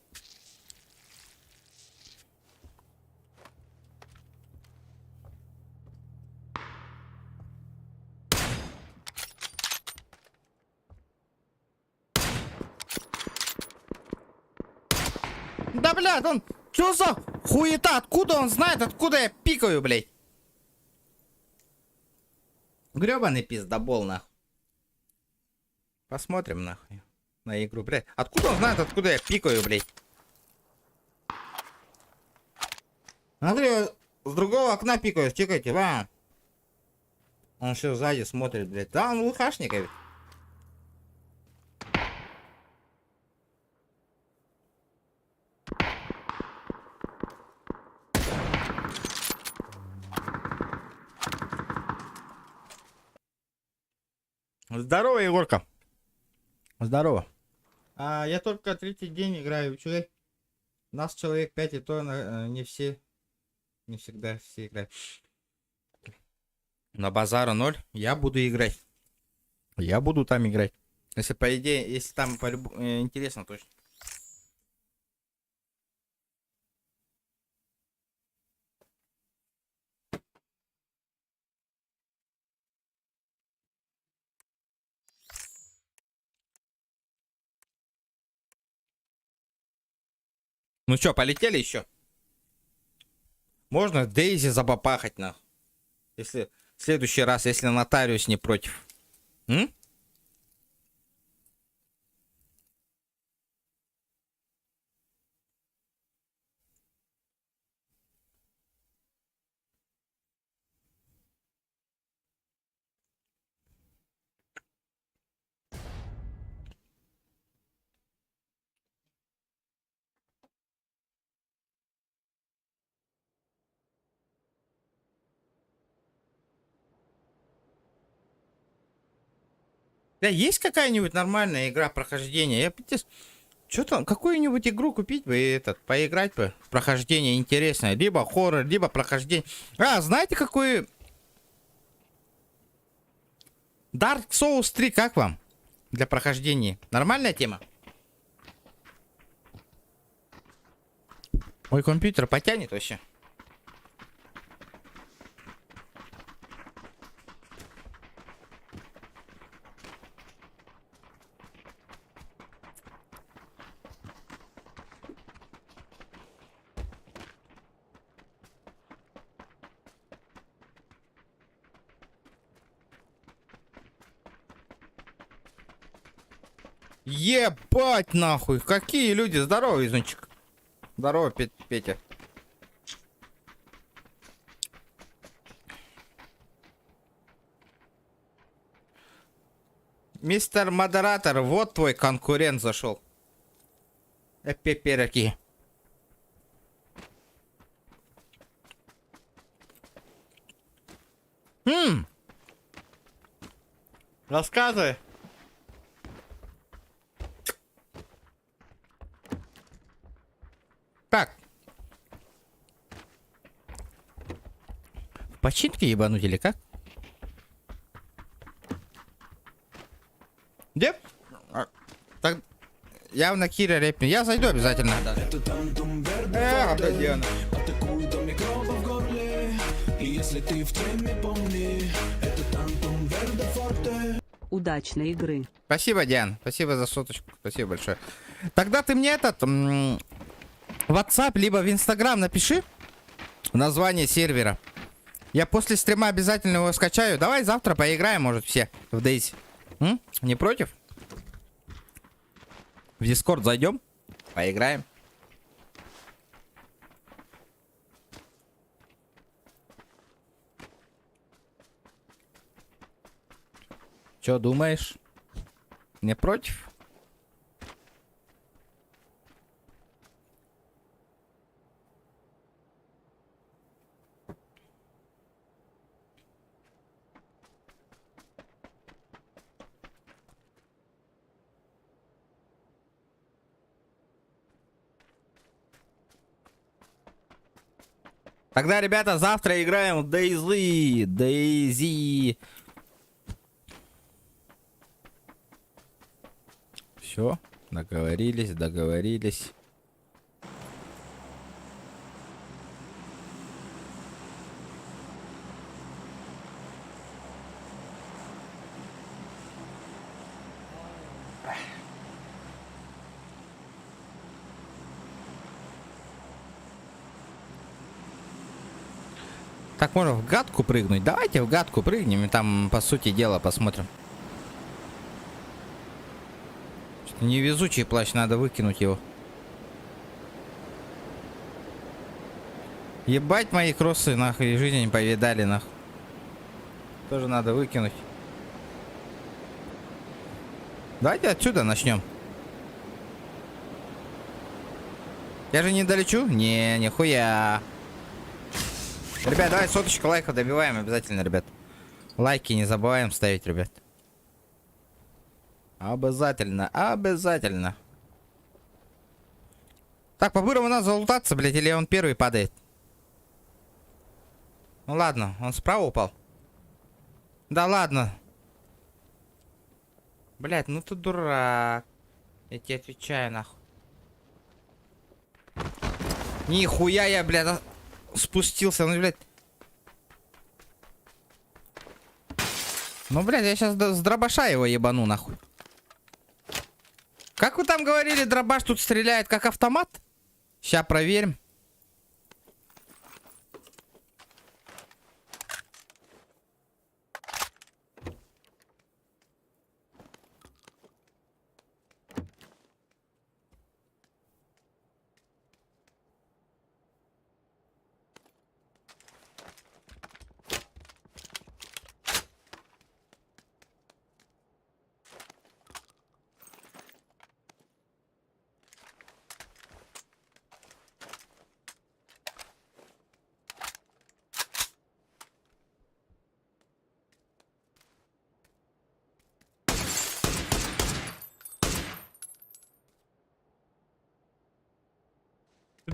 Да, блядь, он... Чё за хуета? Откуда он знает, откуда я пикаю, блядь? Грёбаный пиздобол, нахуй. Посмотрим, нахуй, на игру, блядь. Откуда он знает, откуда я пикаю, блядь? Смотри, с другого окна пикаю, тикайте, ва. Он все сзади смотрит, блядь. Да, он лухашник, ведь. Здорово, Егорка. Здорово. Я только третий день играю в ЧГ. Нас человек 5, и то не все. Не всегда все играют. На базару 0. Я буду играть. Я буду там играть. Если по идее, если там интересно, то... Ну что, полетели еще? Можно Дейзи забабахать, нахуй. Если в следующий раз, если нотариус не против. М? Да, есть какая-нибудь нормальная игра прохождения? Я что там, какую-нибудь игру купить бы и поиграть бы в прохождение интересное. Либо хоррор, либо прохождение. А, знаете, какой... Dark Souls 3, как вам? Для прохождения. Нормальная тема? Мой компьютер потянет вообще. Ебать нахуй, какие люди, здорово, Изунчик. Здорово, Петя. Мистер модератор, вот твой конкурент зашел. Пеперки. Рассказывай. Так. В починке ебануть или как? Где? Так, явно Кира рэпнет. Я зайду обязательно. Да. Это тантум верде обалденно. атакует до микроба в горле. И если ты в теме, помни, это тантум верде форте. Удачной игры. Спасибо, Диан. Спасибо за соточку. Спасибо большое. Тогда ты мне в WhatsApp, либо в Instagram напиши название сервера. Я после стрима обязательно его скачаю. Давай завтра поиграем, может, все в Daisy. Не против? В Discord зайдем, поиграем. Чё думаешь? Не против? Тогда, ребята, завтра играем в Дейзи. Дейзи. Все, договорились, договорились. Так, можно в гадку прыгнуть? Давайте в гадку прыгнем и там, по сути дела, посмотрим. Что-то невезучий плащ, надо выкинуть его. Ебать, мои кроссы, нахуй, жизни не повидали, нахуй. Тоже надо выкинуть. Давайте отсюда начнем. Я же не долечу? Не, нихуя. Ребят, давай соточку лайков добиваем обязательно, ребят. Лайки не забываем ставить, ребят. Обязательно, обязательно. Так, по-бырому надо залутаться, блядь, или он первый падает? Ну ладно, он справа упал. Да ладно. Блять, ну ты дурак. Я тебе отвечаю, нахуй. Нихуя я, блядь, спустился. Ну, блядь. Ну, блядь, я сейчас с дробаша его ебану, нахуй. Как вы там говорили, дробаш тут стреляет как автомат? Сейчас проверим.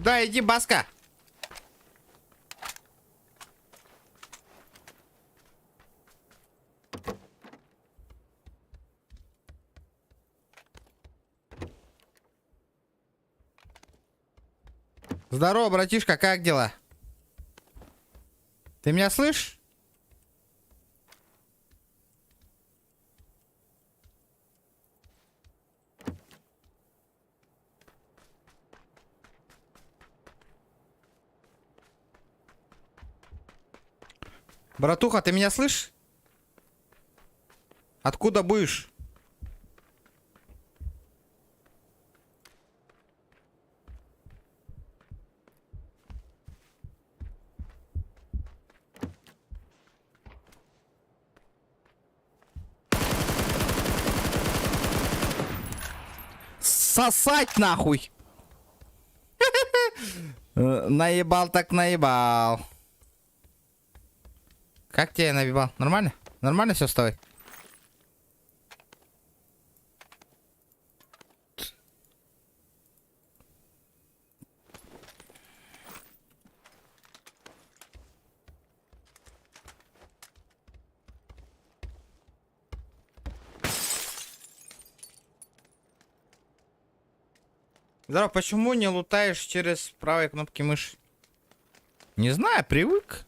Сюда иди, Баска. Здорово, братишка, как дела? Ты меня слышишь? Братуха, ты меня слышишь? Откуда будешь? Сосать нахуй! Наебал так наебал. Как тебе я наебал? Нормально? Нормально все с тобой? Здорово, почему не лутаешь через правой кнопки мыши? Не знаю, привык.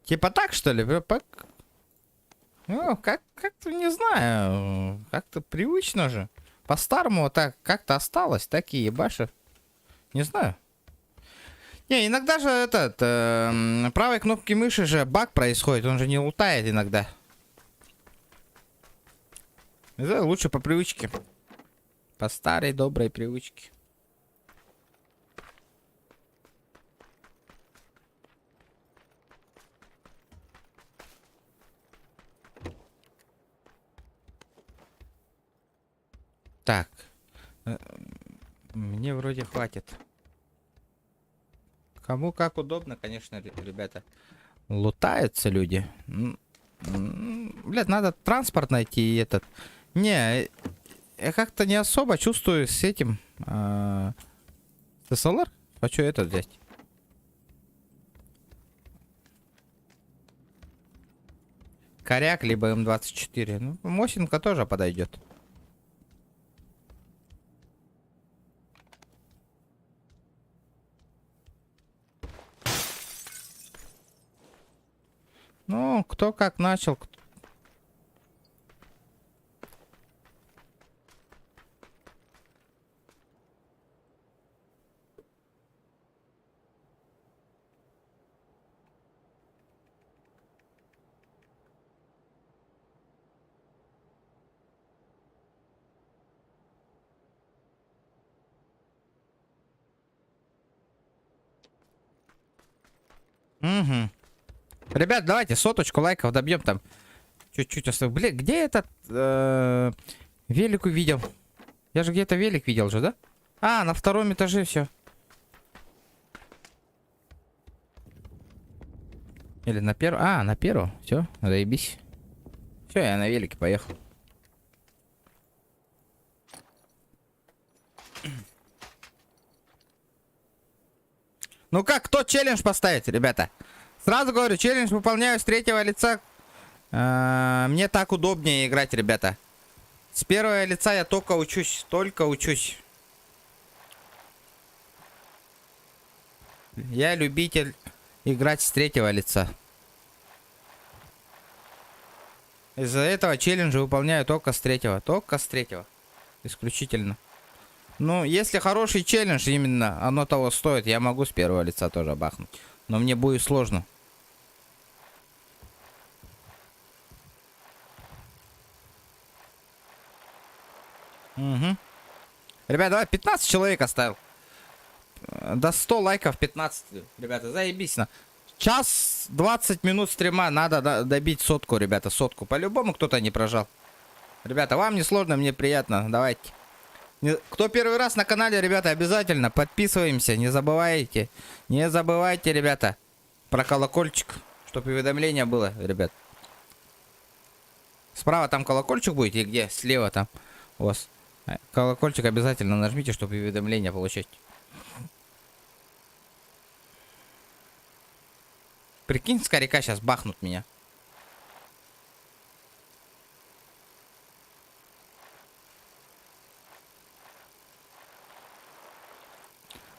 Типа так, что ли? Ну, как-то не знаю. Как-то привычно же. По-старому так как-то осталось. Такие ебаши. Не знаю. Не, иногда же правой кнопки мыши же баг происходит. Он же не лутает иногда. Это лучше по привычке. По старой доброй привычке. Так. Мне вроде хватит. Кому как удобно, конечно, ребята. Лутаются люди. Блядь, надо транспорт найти и этот. Не, я как-то не особо чувствую с этим. СЛР? Хочу этот взять. Коряк, либо М24. Ну, Мосинка тоже подойдет. Ну, кто как начал. Угу. Ребят, давайте соточку лайков добьем там. Чуть-чуть осталось. Блин, где этот велик увидел? Я же где-то велик видел же, да? А, на втором этаже все. Или на первом? А, на первом. Все, заебись. Все, я на велике поехал. Ну как, кто челлендж поставит, ребята? Сразу говорю, челлендж выполняю с третьего лица. Мне так удобнее играть, ребята. С первого лица я только учусь, Я любитель играть с третьего лица. Из-за этого челленджи выполняю только с третьего. Исключительно. Ну, если хороший челлендж, именно оно того стоит, я могу с первого лица тоже бахнуть. Но мне будет сложно. Угу. Ребят, давай 15 человек оставил. До 100 лайков 15. Ребята, заебись. Час 20 минут стрима. Надо добить сотку, ребята, сотку. По-любому кто-то не прожал. Ребята, вам не сложно, мне приятно. Давайте. Кто первый раз на канале, ребята, обязательно подписываемся. Не забывайте. Не забывайте, ребята, про колокольчик, чтобы уведомление было, ребят. Справа там колокольчик будет, и где? Слева там. У вас. Колокольчик обязательно нажмите, чтобы уведомления получать. Прикинь, скоряка сейчас бахнут меня.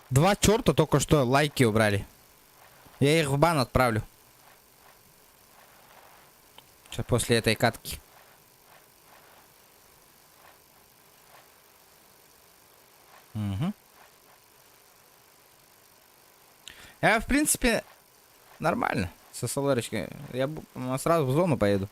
Два черта только что лайки убрали. Я их в бан отправлю. Сейчас после этой катки. Угу. Я, в принципе, нормально со СЛРочкой. Я сразу в зону поеду.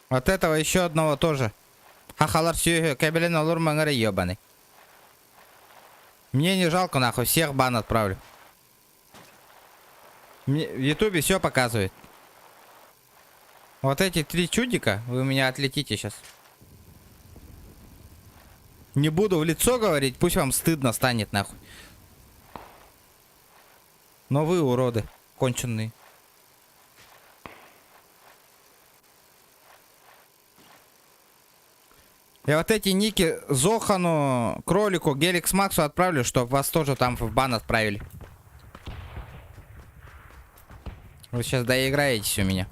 Вот этого еще одного тоже. Ахалар сюэ кабелен олур мангара ебаный. Мне не жалко, нахуй, всех бан отправлю. Мне в ютубе все показывает. Вот эти 3 чудика, вы у меня отлетите сейчас. Не буду в лицо говорить, пусть вам стыдно станет, нахуй. Но вы уроды, конченые. Я вот эти ники Зохану, Кролику, Геликс Максу отправлю, чтобы вас тоже там в бан отправили. Вы сейчас доиграетесь у меня.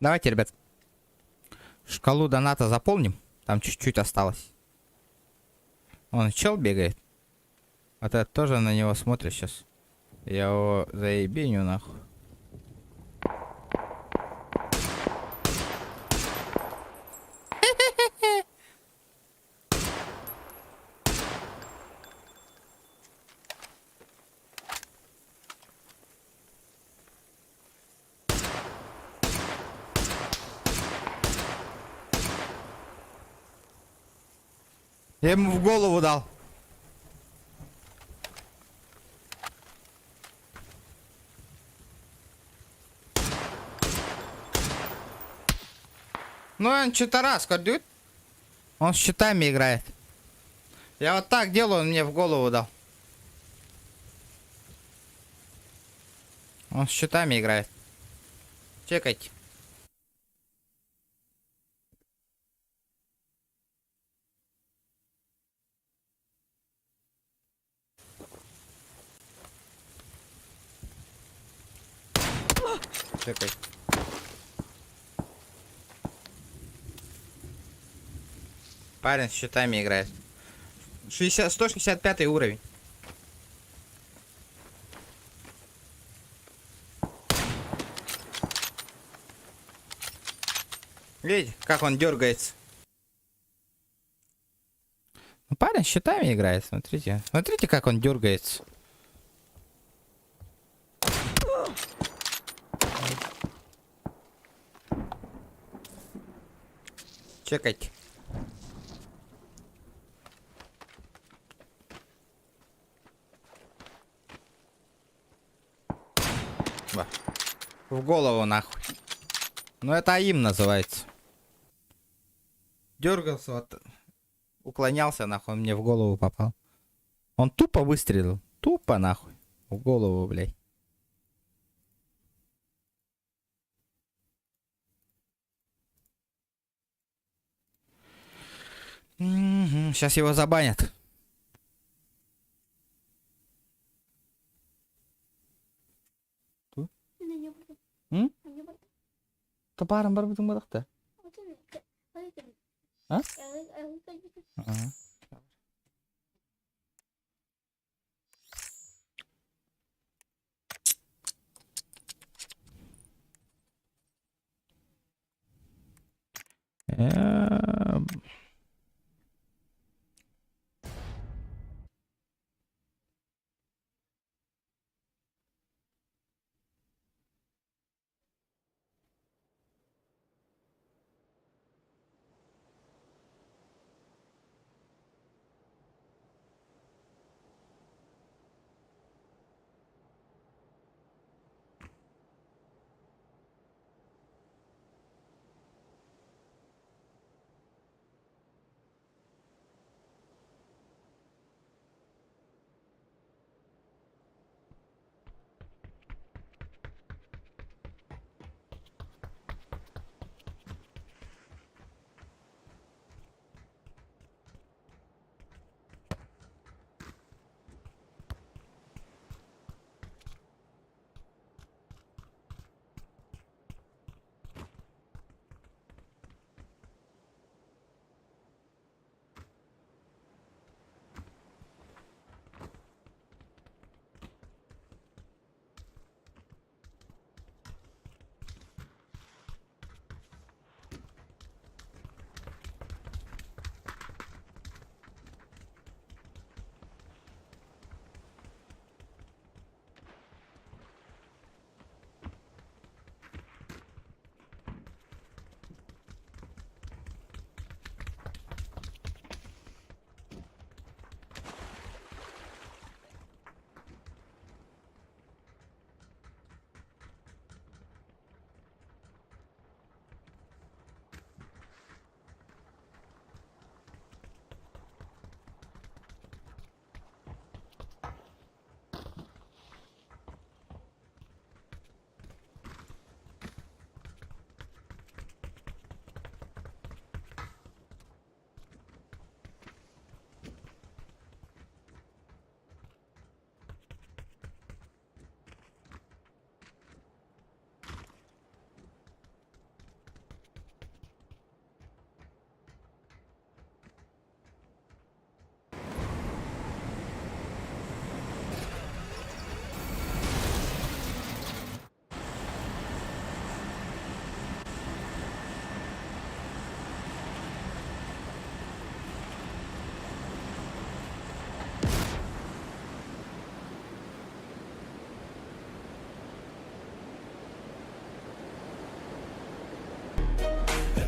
Давайте, ребят, шкалу доната заполним. Там чуть-чуть осталось. Он чел бегает. Вот это тоже на него смотрит сейчас. Я его заебеню нахуй. Я ему в голову дал. Ну он что-то раз, dude. Он с щитами играет. Я вот так делаю, он мне в голову дал. Он с щитами играет. Чекайте. Чекай. Парень с щитами играет. 165 уровень. Видите, как он дергается. Ну, парень с щитами играет, смотрите. Смотрите, как он дергается. Чекайте. Ба. В голову нахуй. Ну это АИМ называется. Дергался, вот, уклонялся нахуй, он мне в голову попал. Он тупо выстрелил. Тупо нахуй. В голову, блядь. Сейчас его забанят. Капарам барбытың бадақта. А? Ага.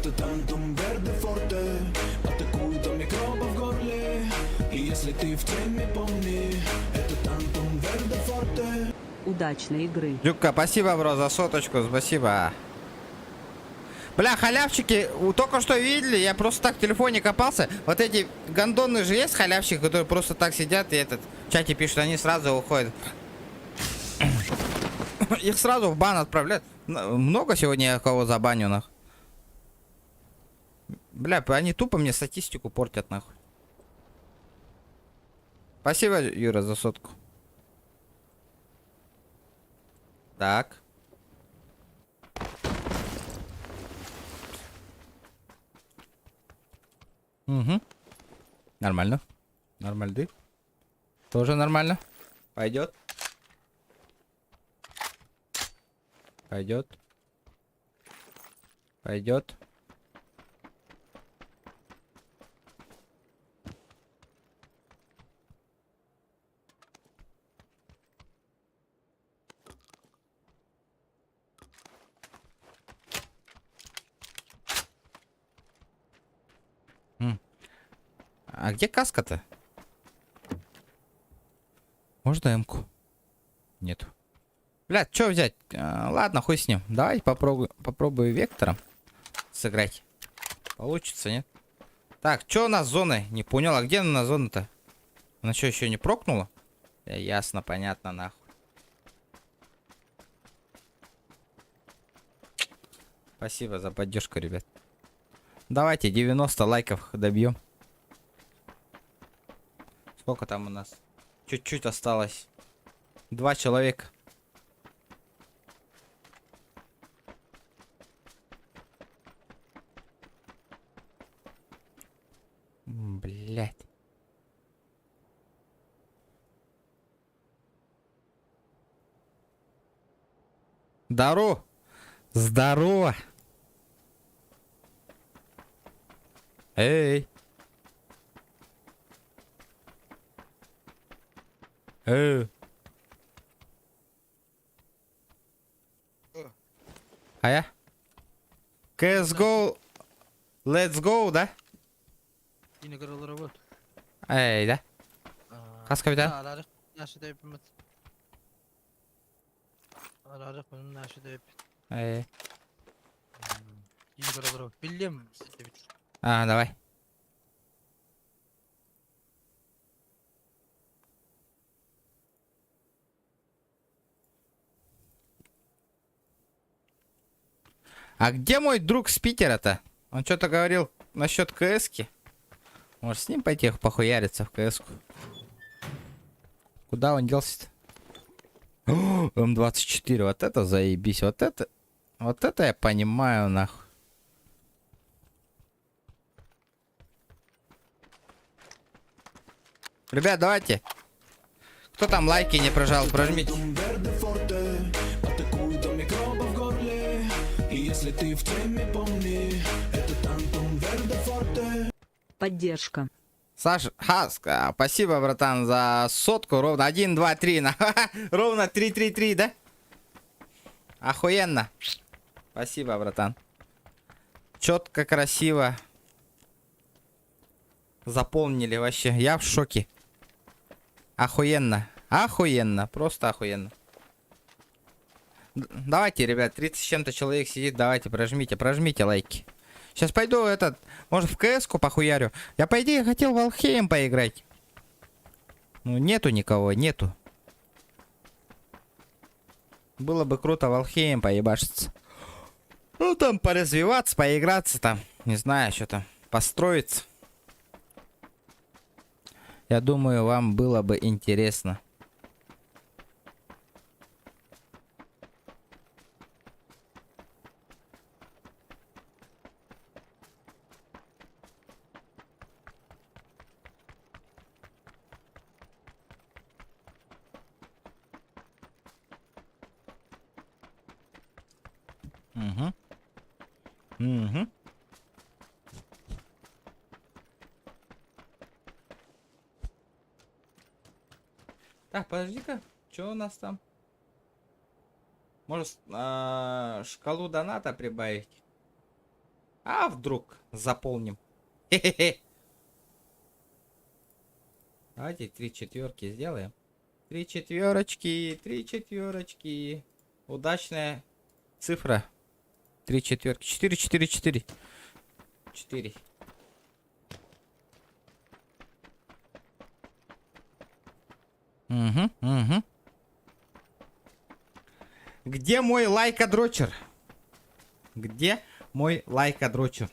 Это тантум верде форте, атакуют до микроба в горле. И если ты в теме, помни, это тантум верде форте. Удачной игры. Дюка, спасибо, бро, за соточку, спасибо. Бля, халявчики, только что видели, я просто так в телефоне копался. Вот эти гондоны же есть халявчики, которые просто так сидят и в чате пишут, они сразу уходят. Их сразу в бан отправляют. Много сегодня я кого забаню, нахуй. Бля, они тупо мне статистику портят, нахуй. Спасибо, Юра, за сотку. Так. Угу. Нормально. Нормально. Тоже нормально. Пойдет. Пойдет. Пойдет. А где каска-то? Можно М-ку? Нету. Блядь, что взять? Ладно, хуй с ним. Давайте попробую вектором сыграть. Получится, нет? Так, что у нас с зоной? Не понял, а где она зона-то? Она что, еще не прокнула? Ясно, понятно, нахуй. Спасибо за поддержку, ребят. Давайте 90 лайков добьем. Сколько там у нас? Чуть-чуть осталось. 2 человека. Блять. Здорово. Здорово. Эй. Эй. А я? CSGO. Let's go, да? Yine karalara bak. Ey, да? Kas kapitan? Ararak naşı da yapımız. Ararak bunun naşı da yap. Эй. Yine karalara bak. Biliyor musun? А, давай. А где мой друг с Питера-то? Он что-то говорил насчет КСки. Может, с ним пойти похуяриться в КСку? Куда он делся-то? М24, вот это заебись. Вот это я понимаю, нахуй. Ребят, давайте. Кто там лайки не прожал, прожмите. Verde forte, атакуют до микроба в горле. И если ты в теме, помни, это Антон Верде Форте. Поддержка. Саша, спасибо, братан, за сотку. Ровно 1, 2, 3. Ровно 3, 3, 3, да? Охуенно. Спасибо, братан. Четко, красиво. Заполнили вообще. Я в шоке. Охуенно. Охуенно. Просто охуенно. Давайте, ребят, 30 с чем-то человек сидит. Давайте, прожмите лайки. Сейчас пойду может в КС-ку похуярю. Я, по идее, хотел в Алхейм поиграть. Ну, нету никого, нету. Было бы круто в Алхейм поебашиться. Ну, там поразвиваться, поиграться там. Не знаю, что там. Построиться. Я думаю, вам было бы интересно. Угу. Угу. Так, подожди-ка. Что у нас там? Может, шкалу доната прибавить? А вдруг заполним? Хе-хе-хе. Давайте 3 четверки сделаем. 3 четверочки, 3 четверочки. Удачная цифра. 3 четверки. 4, 4, 4. 4. Угу, угу. Где мой лайкодрочер? Где мой лайкодрочер?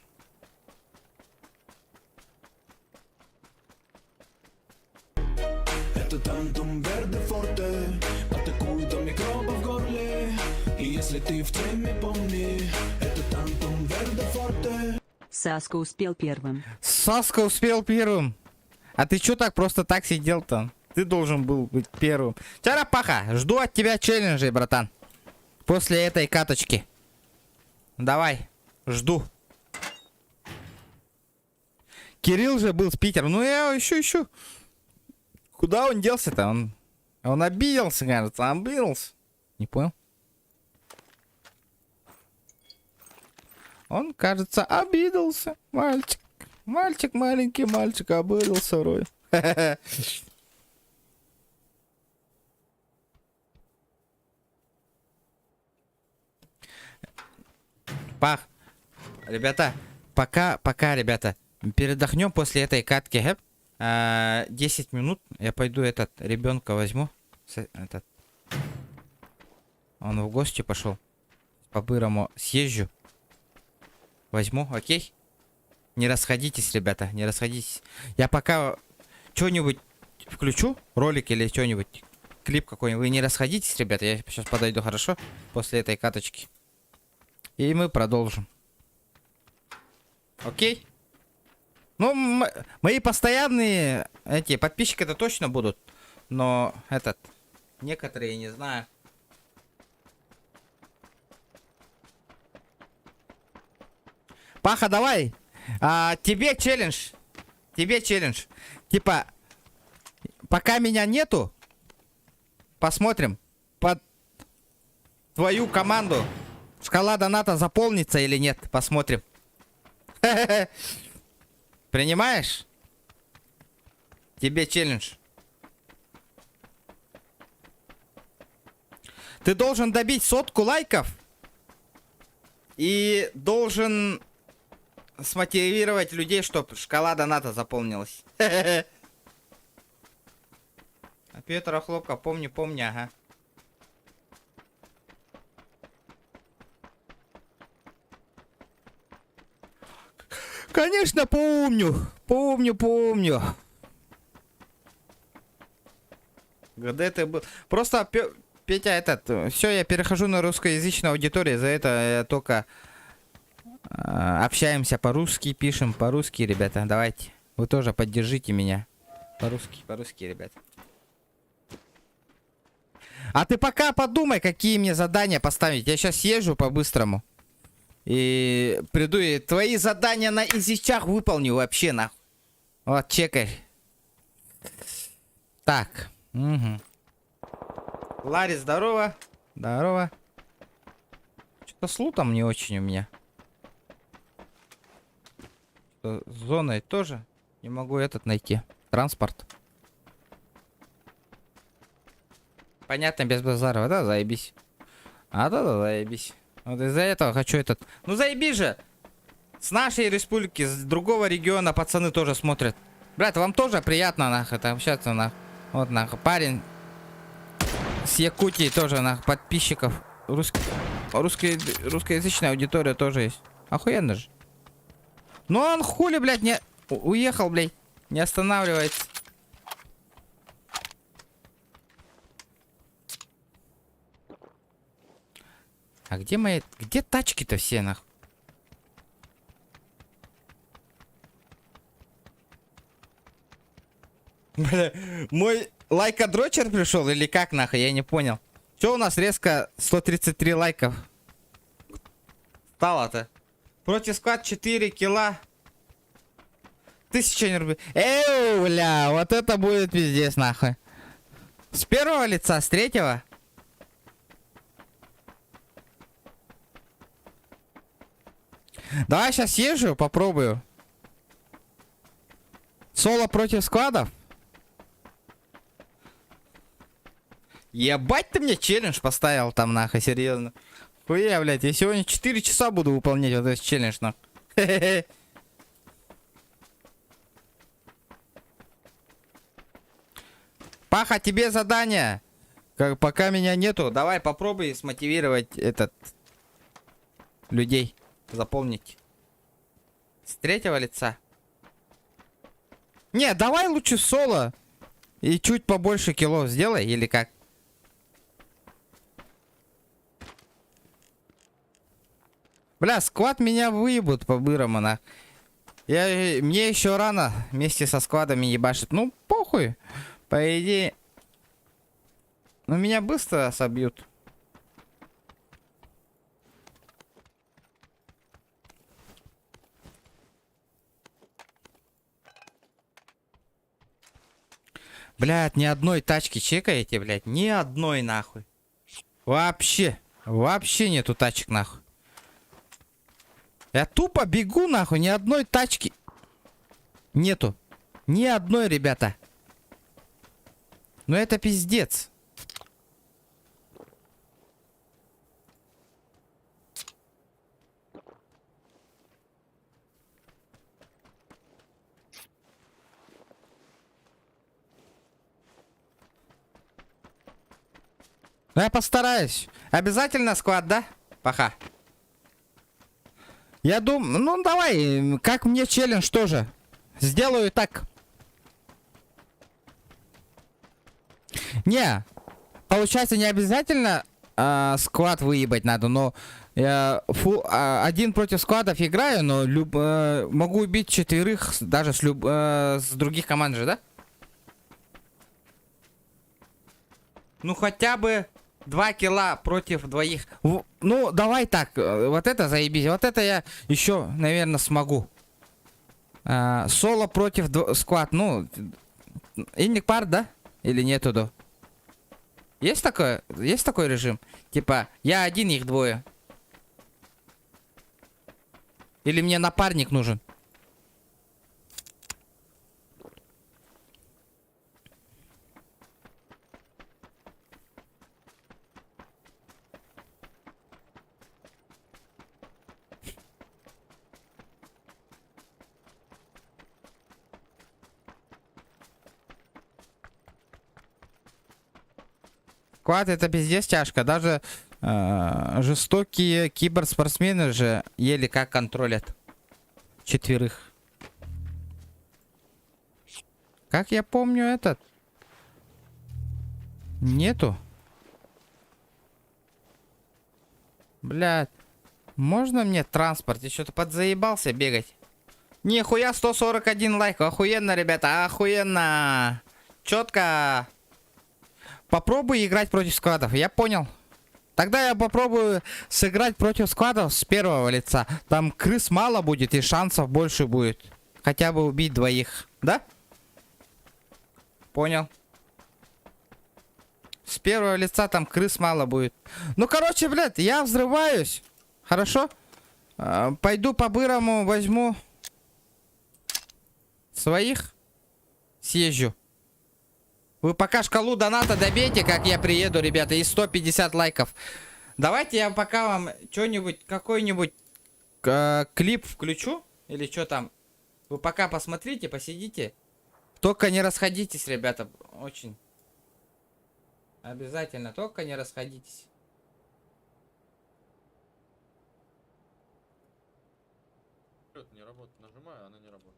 Это Антон Верде Форте, атакуют до микроба в горле. И если ты в теме, помни, это Антон Верде Форте. Саска успел первым. Саска успел первым. А ты чё так просто так сидел там? Ты должен был быть первым. Чарапаха, жду от тебя челленджей, братан. После этой каточки. Давай, жду. Кирилл же был с Питера. Ну я ищу. Куда он делся-то? Он обиделся, кажется, обиделся. Не понял? Он, кажется, обиделся. Мальчик. Мальчик, маленький мальчик, обиделся вроде. Пах. Ребята, пока, ребята. Передохнем после этой катки. 10 минут. Я пойду этот ребенка возьму. Этот. Он в гости пошел. По-бырому съезжу. Возьму, окей? Не расходитесь, ребята, не расходитесь. Я пока что-нибудь включу, ролик или что-нибудь, клип какой-нибудь. Вы не расходитесь, ребята, я сейчас подойду, хорошо? После этой каточки. И мы продолжим. Окей? Ну, мои постоянные эти подписчики это точно будут. Но некоторые, не знаю. Паха, давай. Тебе челлендж. Типа, пока меня нету, посмотрим под твою команду. Шкала доната заполнится или нет. Посмотрим. Принимаешь? Тебе челлендж. Ты должен добить 100 лайков. И должен смотивировать людей, чтобы шкала доната заполнилась. А Петра Хлопка, помню, ага. Конечно, помню. Где ты был? Просто, Петя, все, я перехожу на русскоязычную аудиторию, за это я только общаемся по-русски, пишем по-русски, ребята, давайте. Вы тоже поддержите меня. По-русски, ребята. А ты пока подумай, какие мне задания поставить. Я сейчас езжу по-быстрому. И приду, и твои задания на изичах выполню вообще, нахуй. Вот, чекай. Так. Угу. Ларри, здорово. Здорово. Что-то с лутом не очень у меня. С зоной тоже не могу найти. Транспорт. Понятно, без базара. Да, заебись. Да, заебись. Вот из-за этого хочу Ну заеби же! С нашей республики, с другого региона пацаны тоже смотрят. Брат, вам тоже приятно, нахуй, общаться, нахуй. Вот, нахуй, парень с Якутии тоже, нахуй, подписчиков. Русскоязычная аудитория тоже есть. Охуенно же. Ну он хули, блядь, не... Уехал, блядь. Не останавливается. А где мои... Где тачки-то все, нахуй? Бля, мой лайкодрочер пришел или как, нахуй? Я не понял. Че у нас резко 133 лайков стало-то? Против склад 4 килла. 1000 рублей. Эй, бля, вот это будет пиздец, нахуй. С первого лица, с третьего? Давай сейчас езжу, попробую. Соло против складов? Ебать ты мне челлендж поставил там, нахуй, серьезно. Хуя, блядь, я сегодня 4 часа буду выполнять вот этот челлендж, нахуй. Паха, тебе задание. Пока меня нету, давай попробуй смотивировать людей. Заполнить. С третьего лица. Не, давай лучше соло. И чуть побольше кило сделай, или как? Бля, сквад меня выебут по-бырому, на. Мне еще рано вместе со сквадами ебашит. Ну, похуй. По идее. Ну, меня быстро собьют. Блядь, ни одной тачки чекаете, блядь. Ни одной, нахуй. Вообще. Вообще нету тачек, нахуй. Я тупо бегу, нахуй. Ни одной тачки нету. Ни одной, ребята. Ну это пиздец. Ну я постараюсь. Обязательно сквад, да? Пока. Я думаю, ну давай, как мне челлендж тоже. Сделаю так. Не, получается не обязательно сквад выебать надо, но я один против сквадов играю, но могу убить 4 даже с других команд же, да? Ну хотя бы 2 килла против двоих. Ну давай так, вот это заебись, вот это я еще, наверное, смогу. Соло против сквад, ну, инник пар, да? Или нету, да? Есть такой режим? Типа, я один, их двое. Или мне напарник нужен? Сквад это пиздец тяжко. Даже жестокие киберспортсмены же еле как контролят 4. Как я помню этот? Нету. Блядь. Можно мне транспорт? Я что-то подзаебался бегать. Нихуя 141 лайк. Охуенно, ребята. Охуенно. Четко. Попробуй играть против сквадов. Я понял. Тогда я попробую сыграть против сквадов с первого лица. Там крыс мало будет и шансов больше будет. Хотя бы убить 2. Да? Понял. С первого лица там крыс мало будет. Ну, короче, блядь, я взрываюсь. Хорошо? Пойду по-бырому возьму своих. Съезжу. Вы пока шкалу доната добейте, как я приеду, ребята, и 150 лайков. Давайте я пока вам что-нибудь, какой-нибудь клип включу. Или что там. Вы пока посмотрите, посидите. Только не расходитесь, ребята. Очень. Обязательно, только не расходитесь. Не работает, нажимаю, она не работает.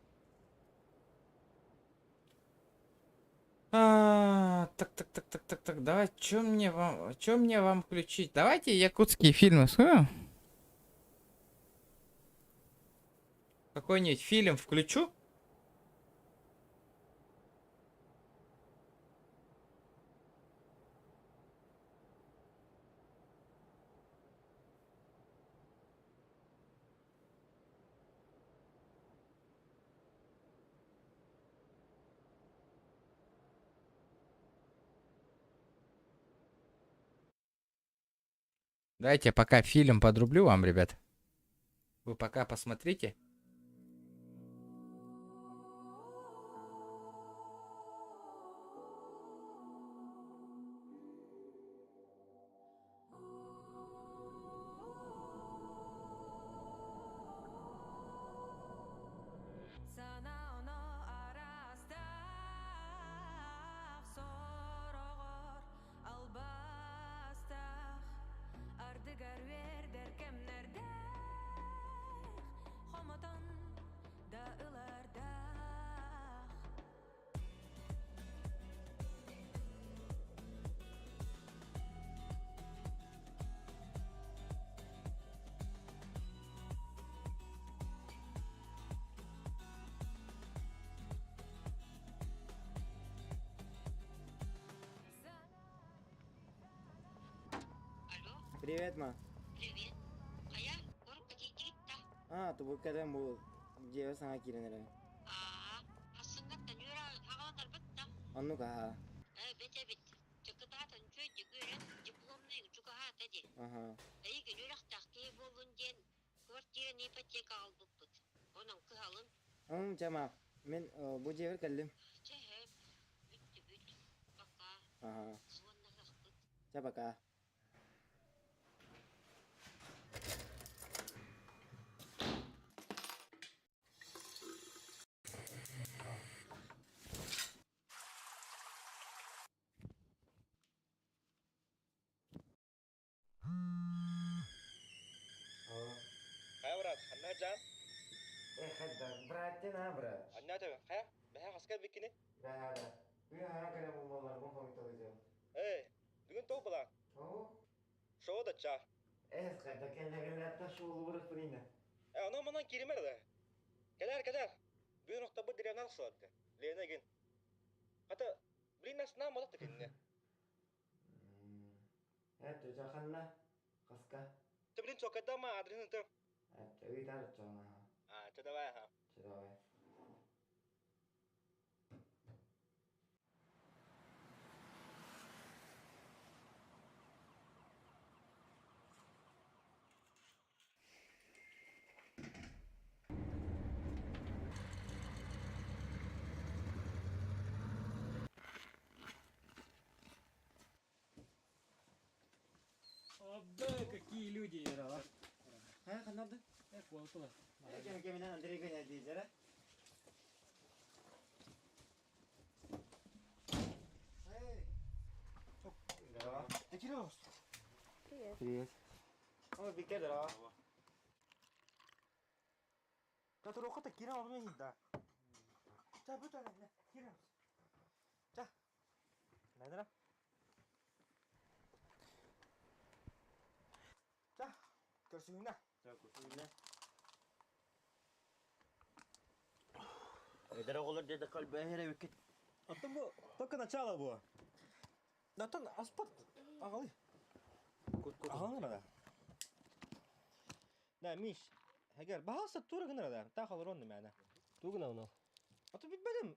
Так. Давай, что мне вам включить? Давайте якутские фильмы. Какой-нибудь фильм включу. Давайте я пока фильм подрублю вам, ребят. Вы пока посмотрите. Привет, ма. Привет. Кая? Горка тигитта. Тубуккадан бул. Жева саңа киренере. Хассыңгатта нюра хаган албатта. Онну каха. Бете бит. Чакытаатан чөй дегүрен дипломный чукаха тади. Ага. Эйги нюрахтахки болун ден квартира не ипотека албыппыт. Онан кыhalın. Чама. Мен бу жевер калдым. Чехе. Бүтті бүт. Пока. Ага. Звонна хахпыт. Чапака. Қая, брат, қанна жан? Хадда. Братина, брат. Анна тебе, қая? Бәһә қасқа бекіне? Бада. Уя хана кана бу малар бу фами тоҗо. Бүгін тоу бұлан. Шоу да ча. Хадда келлегенә ташул бурык биринә. Ана манан киремер да. Келер. Бүгін оқта бұл диревнан қысылады. Лена ген. Хата, білін насына малатты кенне. Жаханна. Каска. Ты, блин, цокайда ма адресін тым. Уйтар чона. Че давай, ха. Чыдавай. Абда, какие люди, Ира. Канады? Колтула. Кеминен Андрей гыня дейдер. Здорово. Ты Кирилл? Привет. Бекер, здорово. Который охота Кирилл обменит, да. Ча, будь он, Кирилл. Ча. Найдера. Ча. Көрсүңнө. Эдер оголор деде калбы эре бекет. Аттан бу только начало бу. Даттан аспат агалы. Агалы да. Да, Миш. Эгер баһасы тура гына да. Та халырон немәне. Тугна уну. Аты битбедим.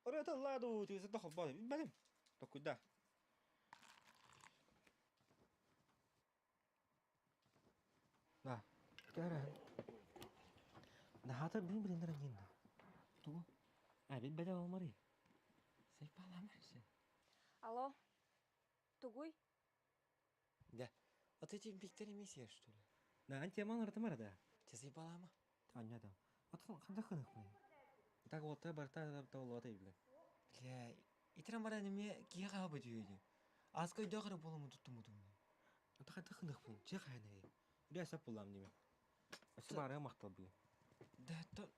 Ората ладу тисе тахыл бады. Битбедим. Токуйда. Да. Кара. Да хатыр бин рангин. Ту. Битбеде алмари. Сейпаламашы. Алло, Тугуй? Да. А ты тип Виктор Миссия, что ли? Да, антиаман ратамара, да. Ты заебалама? Таня, да. А ты когда хынық мы? Так вот, ты барта таулата ибля. Бля, итра мара неме кияға абы дүйеді. Аскай дағыры болымы тұттымы. А ты когда хынық мы? Че қайны? Бля, сап болам неме. Асы бары мақтал бүй. Да, то...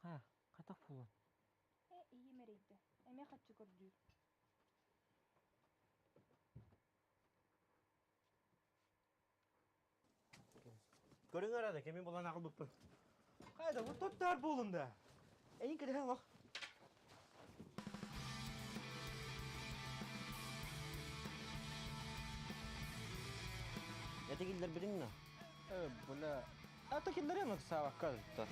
Ha, katak pulun. İyi mereydi. Eme kaçı gördü. Көрүң арада кемен болан акыл буппун. Кайда, bu тоттар болында. Эйин кеден лох. Этегилдер билиңна. Бля. А то киндерем на савак кажется.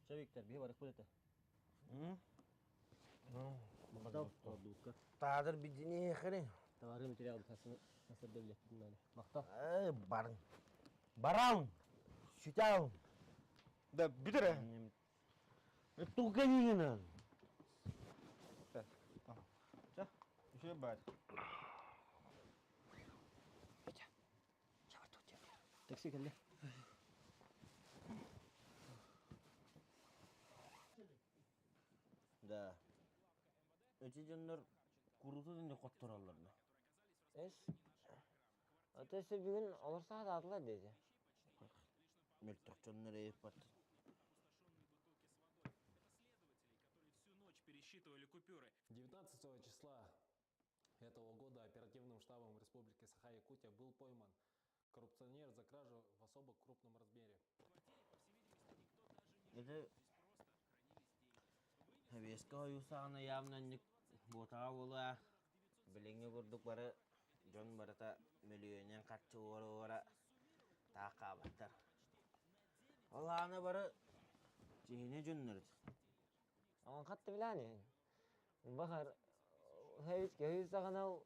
Виктор, бие барык булета. Тадыр бидине хере. Товары материалы насыр devletin yani. Makta. Барың. Барам. Sütağım. Да бидере. Туганинен. Ча. Еще бать. Такси geldi. Да. Эти жандар куруту динде коттураларына. Эш. Ötesi bir gün olursa da atla dedi. Мертвых чоннор ейп бат. 19 числа этого года оперативным штабом Республики Саха-Якутия был пойман коррупционер за кражу в особо крупном размере. Это... Веска юсағына ямнанник ботаға бола. Біліңе көрдік бары жон барыта миллионен қатшы ора таққа баттар. Allah'ına bari cihine cünnürüz. Ama kattı bilani. Bakar hevis sakana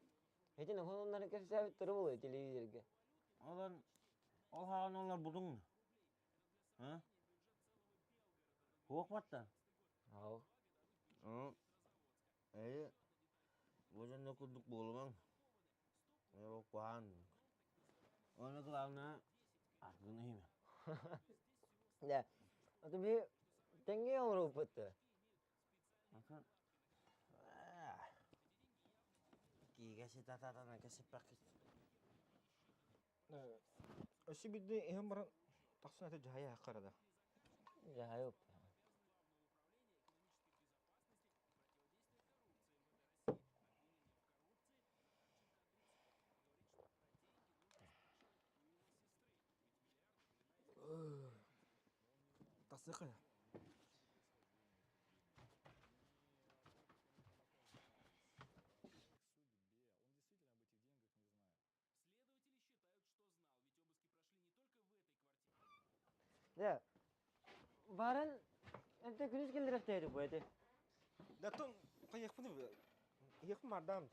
Hecine onların kesi sabit durumu oluyor televizörge. Ol hağın onlar budun mu? Ha? Hoğuk battan? Aw. Bu jönde kurduk bolman. Yok kuhan. Onu kılavna aklını hime. Ya, atı bir denge yavru pıttı. Bakın. Kikasi tatatana kasi pakis. Ösü bir de hem bana taksın ete cahaya hakkara da. Ya yok. Tasıkı. Ya, barın evde güneş geldirekteydi bu eti. Datun kayak pun bu. Yak madam.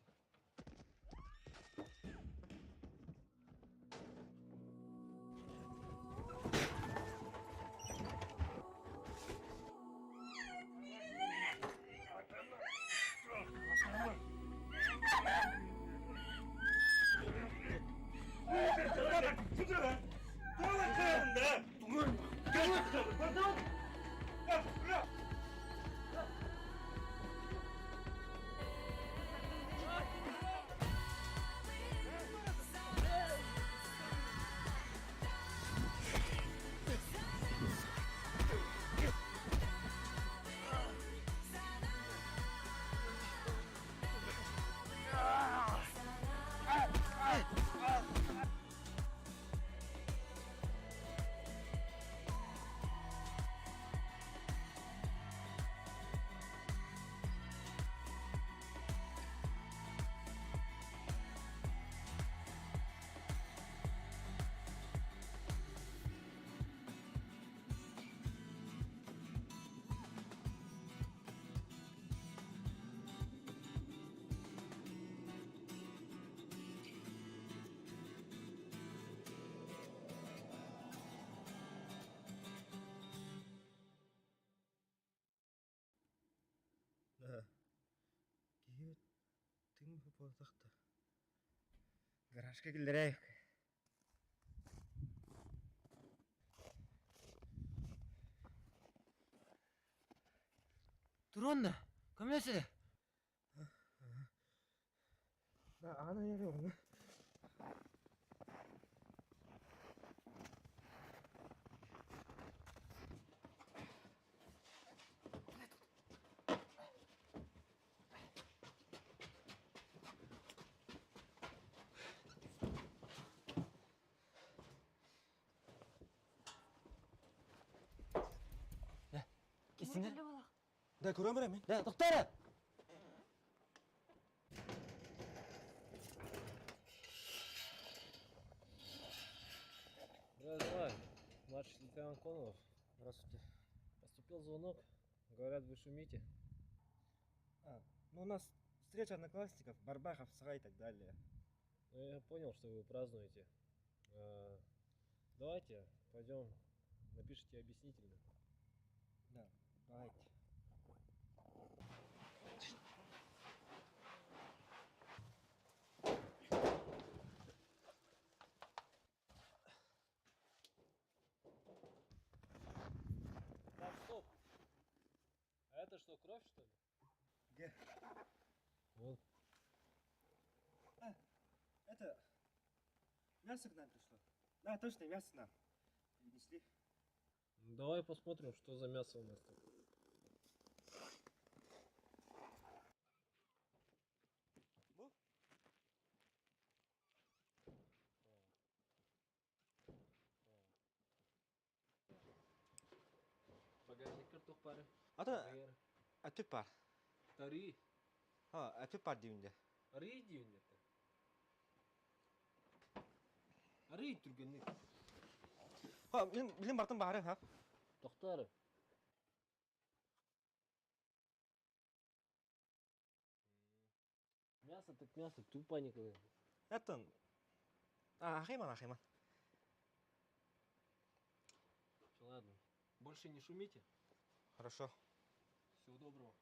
Киет тым болсақта. Гаражға келдірейік. Turonda, kömlesi. Ana yeri onu. Kesinler. Da көрөмөр мен. Da, doktora. Здравствуй, младший лейтенант Кононов. Здравствуйте. Поступил звонок. Говорят, вы шумите. Ну у нас встреча одноклассников, Барбахов, Сага и так далее. Ну, я понял, что вы празднуете. Давайте пойдем, напишите объяснительно. Да, давайте. Так, стоп. А это что, кровь, что ли? Где? Вот. Это Мясо к нам пришло. Да, точно, мясо нам принесли. Давай посмотрим, что за мясо у нас тут. Bu? Багажник картоп пары. Ата әтүп бар. Тари. Әтүп бар деймінде. Ари дейін. Ари түргенlik. Білім бартын бары, ха? Тоқтары. Мясо так мясо, тупо никогда. Әттін. Ахиман. Все, ладно. Больше не шумите. Хорошо. Всего доброго.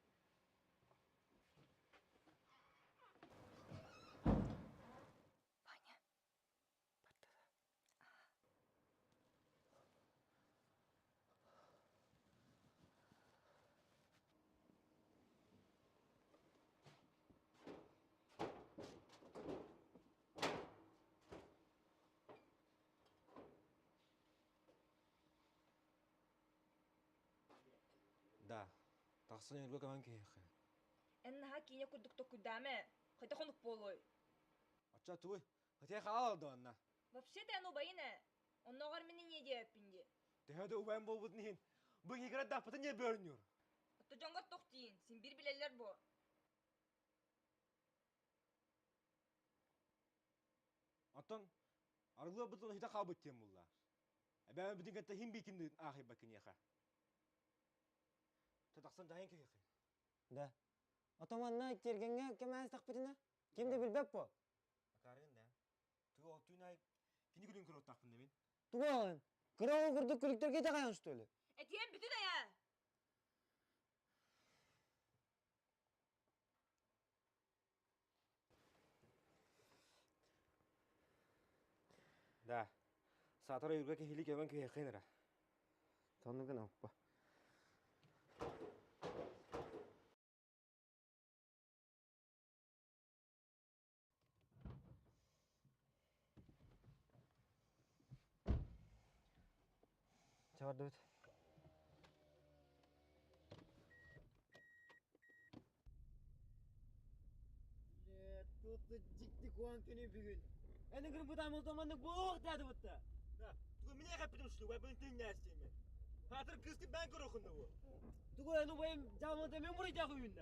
Да. Тақсын өргі көмін кейхі. إنها كي ياكل دكتور قدامه خد تخنق بولوي Атча туй. Хатия қалды онна. вообще-то оно باينه он ногар менен не деп пинди Тәһәді ұбайын бол бұдын ең. Бұл егірі дапыты не бөрінер? Отто жоңгар тоқтейін сен бир билелер бу Антон, арғылы бұдын хита қабыт тем бұлла. Әбәмі бұдын кәтті хим бейкінді ақи бәкін еқа. Тәтақсан дайын кейхі. Да. Отоманна тергенге кемәс тақпытына? Кемде білбеп по? Акарын да. Туй отуын айып. Кені күлін көрі оттақпын демен. Туғалын. Кырау кырды күліктерге тағайын что ли? Этиен бүтүн ая Да. Сатыры үрге кехилі кеуен кейхін әра. Сонығын ауқпа. Çağırdı öt. Тут дикти куан күні бүгін. Әні күн бұдан мұлтаманды бұқ дәді бұтта. Туй мене қапитым шылу, вай бұның тілін әстейме. Хатыр кызды бән көр оқынды бұл. Тугай ну bayım camında ben buraya takıyım.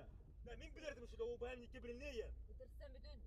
Мен білердім шылу, о баян неке біліне е. Битирсен бүтүн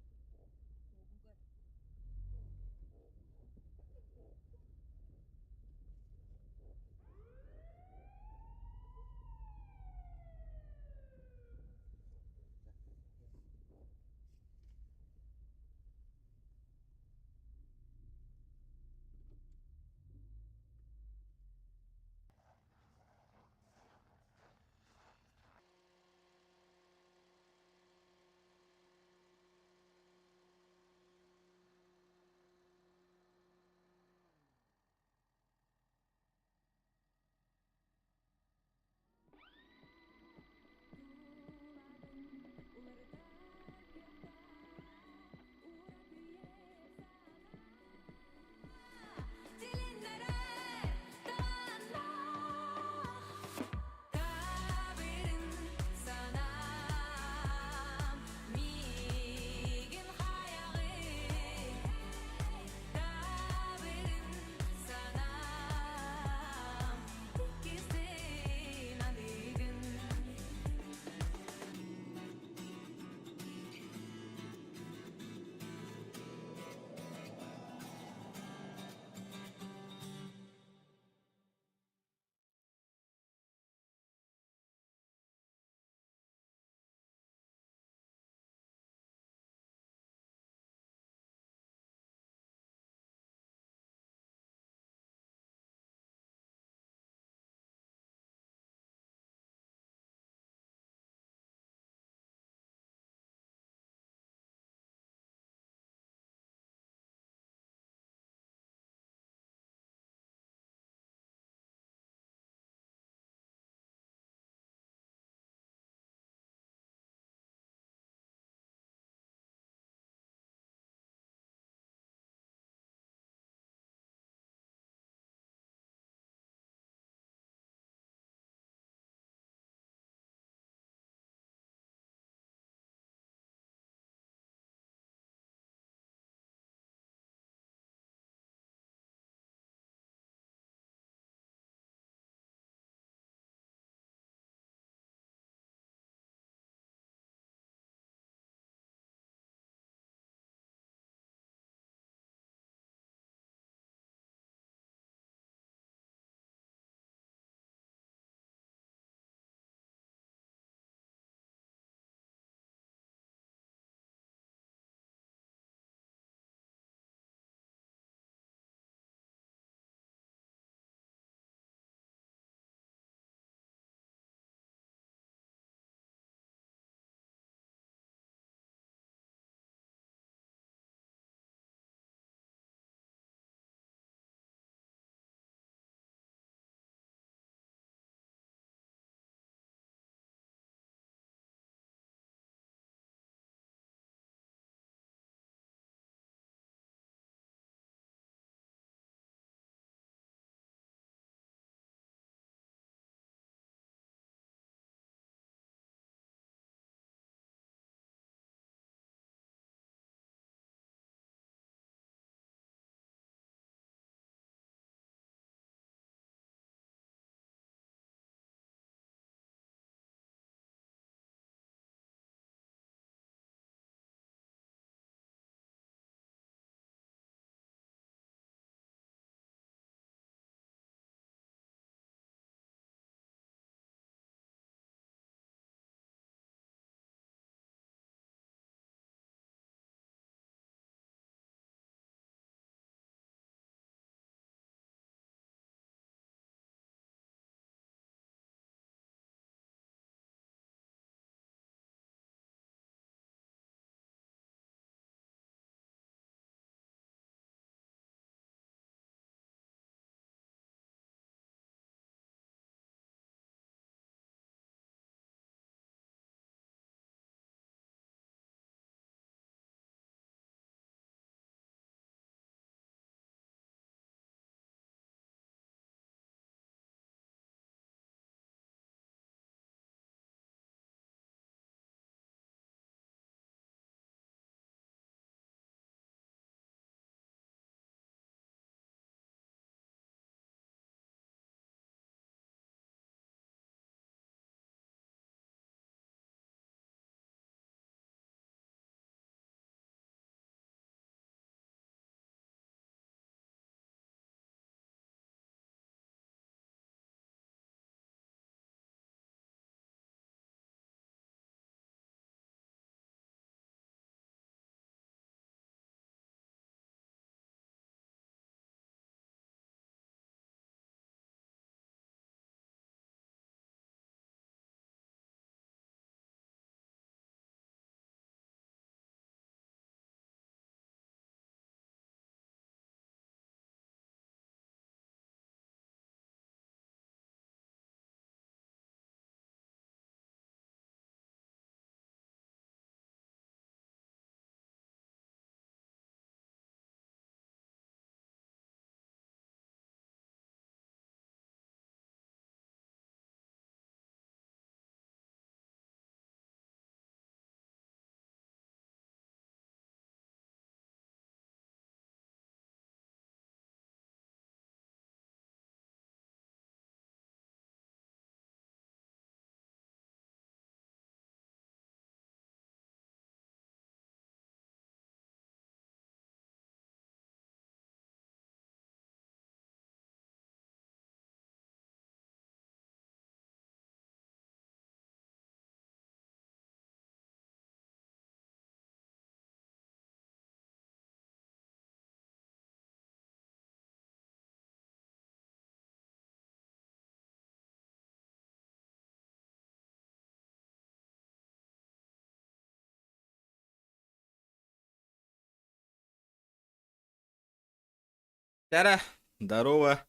Тяра, здорово.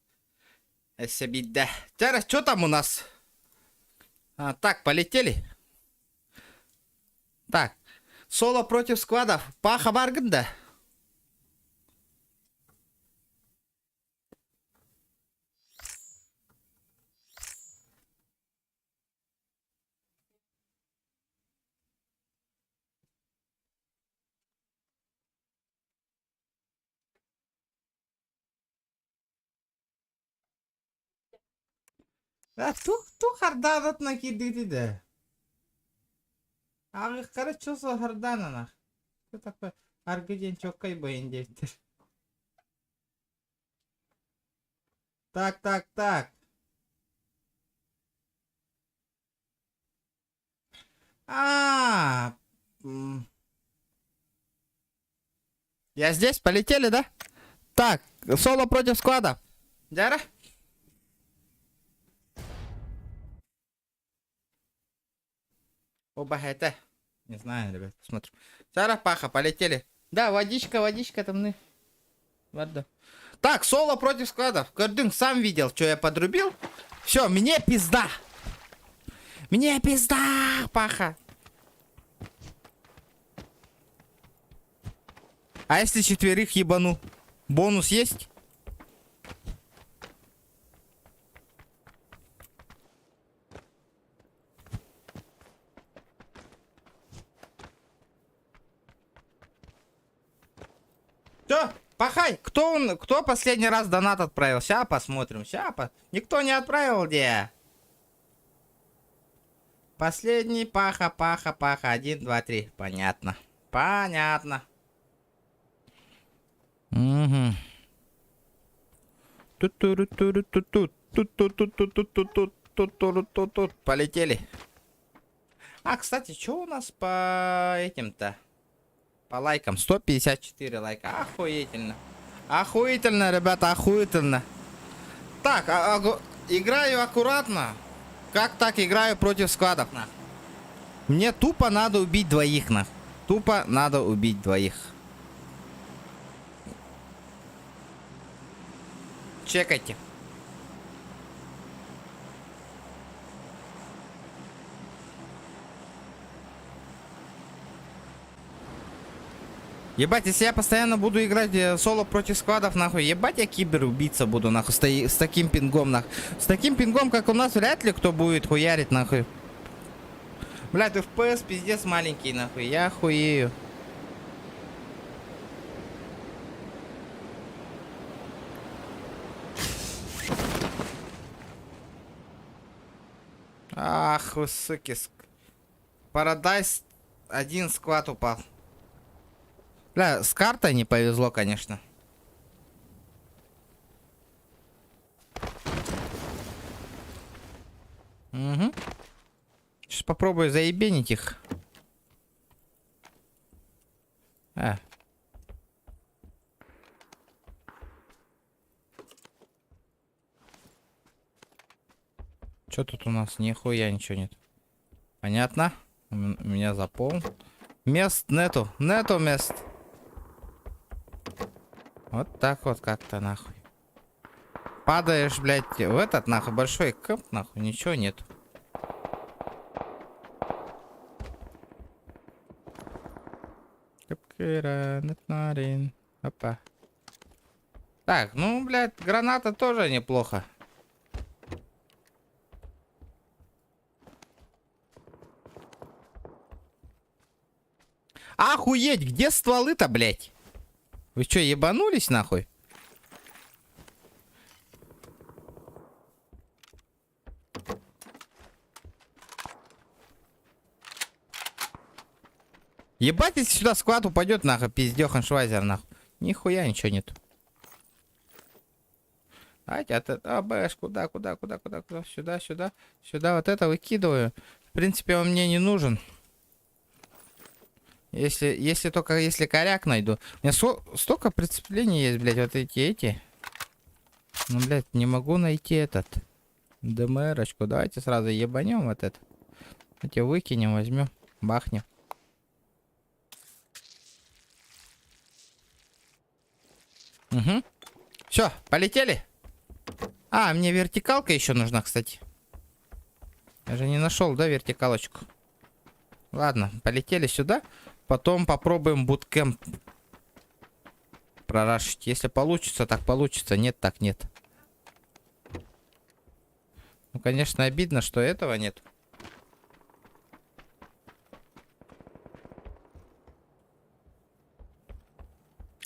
Эсебида. Тяра, что там у нас? Так, полетели. Так, соло против складов. Паха Барганда. Ту харданат накидыды да. Ағыққары чосы хардан ана. Что такое? Аргыден чоккай бойын дептер. Так. Я здесь, полетели, да? Так, соло против склада. Дяра? Оба это. Не знаю, ребят, посмотрим. Дяра, Паха, полетели. Да, водичка там. Ладно. Так, соло против складов. Гордын сам видел, что я подрубил. Все, мне пизда. Мне пизда, Паха. А если четверых ебану? Бонус есть? Все, пахай. Кто последний раз донат отправил? Сейчас посмотрим. Никто не отправил, где? Последний Паха. 1, 2, 3. Понятно. Угу. Полетели. Кстати, что у нас по этим-то? По лайкам. 154 лайка. Охуительно, ребята, охуительно. Так, играю аккуратно. Как так играю против складов, нахуй? Мне тупо надо убить двоих, нахуй. Чекайте. Ебать, если я постоянно буду играть соло против складов, нахуй, ебать, я киберубийца буду, нахуй, с таким пингом, нахуй. С таким пингом, как у нас, вряд ли кто будет хуярить, нахуй. Блядь, FPS пиздец маленький, нахуй, я хуею. Ах, вы суки. Парадайз, один склад упал. Бля, с картой не повезло, конечно. Угу. Сейчас попробую заебенить их. Что тут у нас? Нихуя ничего нет. Понятно. У меня запол. Мест нету. Нету мест. Вот так вот как-то нахуй. Падаешь, блядь, в этот нахуй большой кэмп, нахуй, ничего нет. Опа. Так, ну, блядь, граната тоже неплохо. Охуеть, где стволы-то, блядь? Вы что, ебанулись, нахуй? Ебать, если сюда склад упадет, нахуй, пиздёхан швайзер, нахуй. Нихуя ничего нет. Давайте от этого, бэш, куда? Сюда вот это выкидываю. В принципе, он мне не нужен. Если коряк найду. У меня столько прицеплений есть, блядь, вот эти. Ну, блядь, не могу найти этот. ДМРочку. Давайте сразу ебанем вот это. Эти выкинем, возьмем, бахнем. Угу. Все, полетели? А, мне вертикалка еще нужна, кстати. Я же не нашел, да, вертикалочку? Ладно, полетели сюда. Потом попробуем буткемп прорашить. Если получится, так получится. Нет, так нет. Ну, конечно, обидно, что этого нет.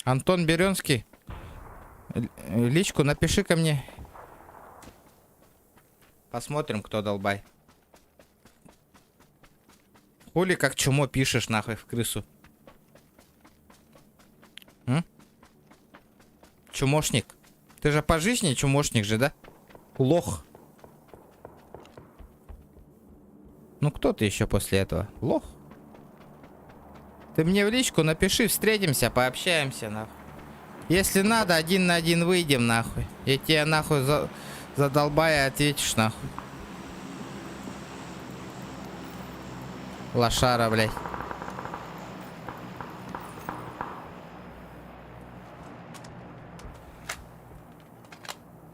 Антон Беренский, личку напиши ко мне. Посмотрим, кто долбай. Хули как чмо пишешь нахуй в крысу? М? Чумошник. Ты же по жизни чумошник же, да? Лох. Ну кто ты еще после этого? Лох. Ты мне в личку напиши, встретимся, пообщаемся, нахуй. Если надо, 1 на 1 выйдем, нахуй. Я тебе нахуй задолбая ответишь, нахуй. Лошара, блядь.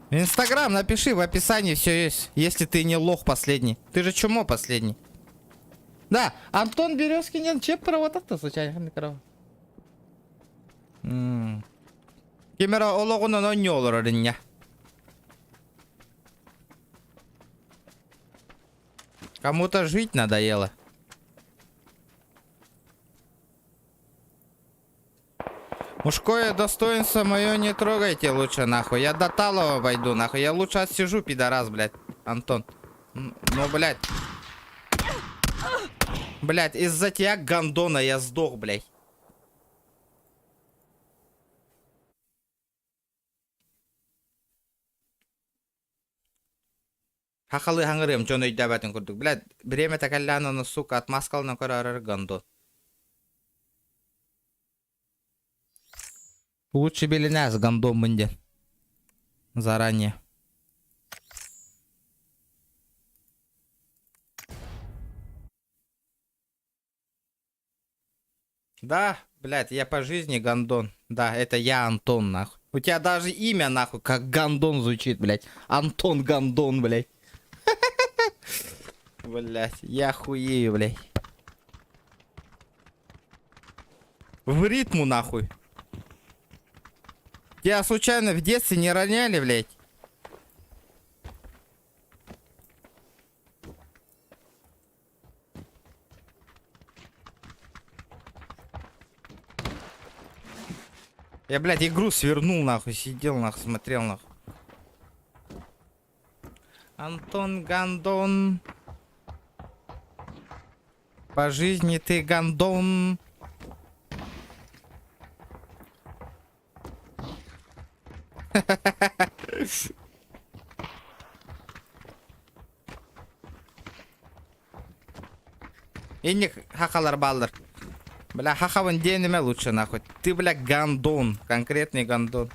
Инстаграм напиши, в описании все есть. Если ты не лох последний. Ты же чумо последний. Да, Антон Березкин, чеп проводатта случайно микро. Кемера ологуна но не олородня. Кому-то жить надоело. Мужское достоинство мое не трогайте лучше, нахуй. Я до Талова пойду, нахуй. Я лучше отсижу, пидорас, блядь. Антон. Ну, блядь. Блядь, из-за тебя, гандона, я сдох, блядь. Хахалы хаңырым, жон өйді әбәтін көрдік. Блядь, біреме тәкәлләноны, сука, отмаскалына көрі арыр гандон. Лучше беленәз гандон мінден. Заранее. Да, блядь, я по жизни гандон. Да, это я Антон, нахуй. У тебя даже имя, нахуй, как гандон звучит, блядь. Антон Гандон, блядь. Блядь, я хуею, блядь. В ритму, нахуй. Тебя случайно в детстве не роняли, блядь? Я, блядь, игру свернул, нахуй, сидел, нахуй, смотрел, нахуй. Антон Гандон. По жизни ты гандон. Инник хахалар балдар. Бля, хахавын денеме лучше, нахуй. Ты, бля, гандон. Конкретный гандон.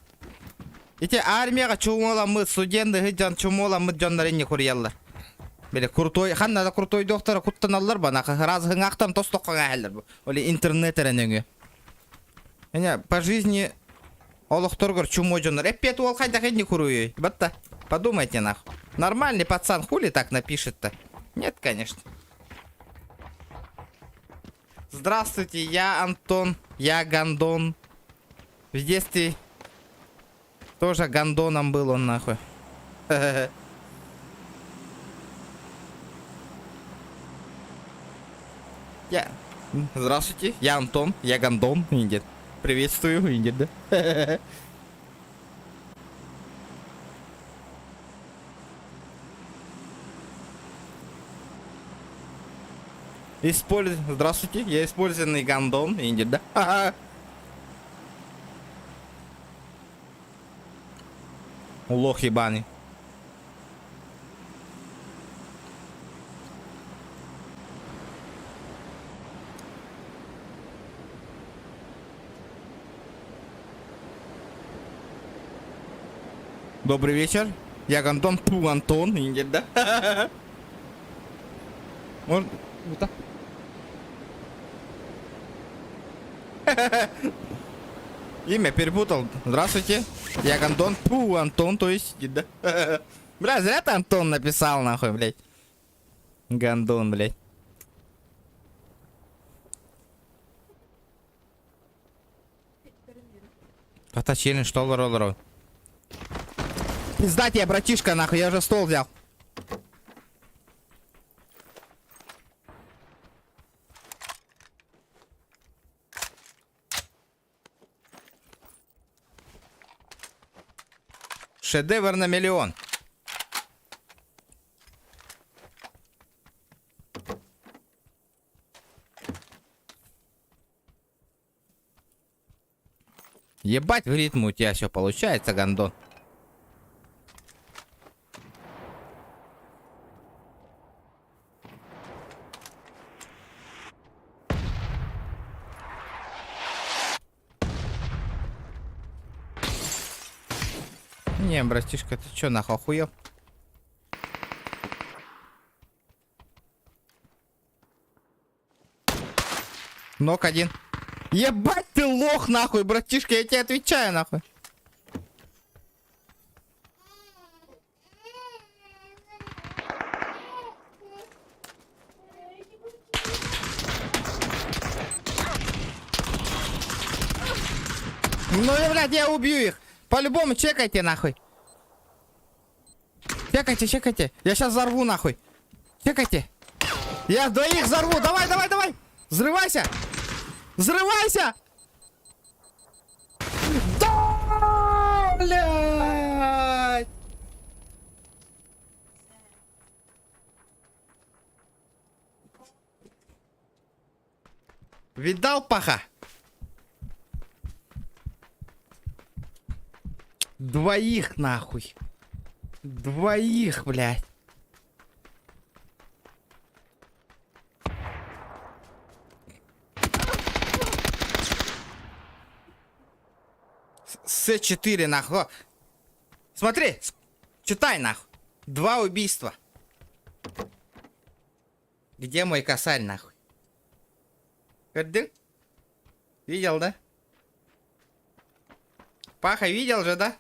Эти армияға чумоламы, студенты хыджан чумоламы жондар инни хурьяллар. Бля, крутой, ханна да крутой доктора куттаналлар ба, нахуй. Разы ақтам тостокқа әлдер бу. Оли интернет әренеңе. Эне, по жизни... Олухторгор чумо жондар. Эппет ол қайда инни хуруй. Батта, подумайте, нахуй. Нормальный пацан, хули так напишет-то? Нет, конечно. Здравствуйте, я Антон, я гандон. В детстве тоже гандоном был он, нахуй. Я... Здравствуйте, я Антон, я гандон. Индит. Приветствую, Индит, да? Здравствуйте, я использованный гандон, Индит, да? Ха-ха. Лох ебаный. Добрый вечер. Я гандон Пу Антон, Индит, да? Ха-ха-ха. Можно... Вот так. Имя перепутал. Здравствуйте. Я Гандон. Пу, Антон, то есть, да. Бля, зря ты Антон написал, нахуй, блядь. Гандон, блядь. Это челлендж, что лоролоро. Пизда тебе, братишка, нахуй, я уже стол взял. Шедевр на миллион. Ебать, в ритм у тебя все получается, Гандон. Не, братишка, ты чё, нахуй охуел? Нок один. Ебать ты лох, нахуй, братишка, я тебе отвечаю, нахуй. Ну, блядь, я убью их. По-любому чекайте, нахуй. Чекайте, чекайте. Я сейчас взорву, нахуй. Чекайте. Я двоих взорву. Давай, давай, давай. Взрывайся. Взрывайся. Да, блядь. Видал, паха? Двоих, нахуй. Двоих, блядь. С4, нахуй. Смотри, читай, нахуй. 2 убийства. Где мой косарь, нахуй? Видел, да? Паха, видел же, да?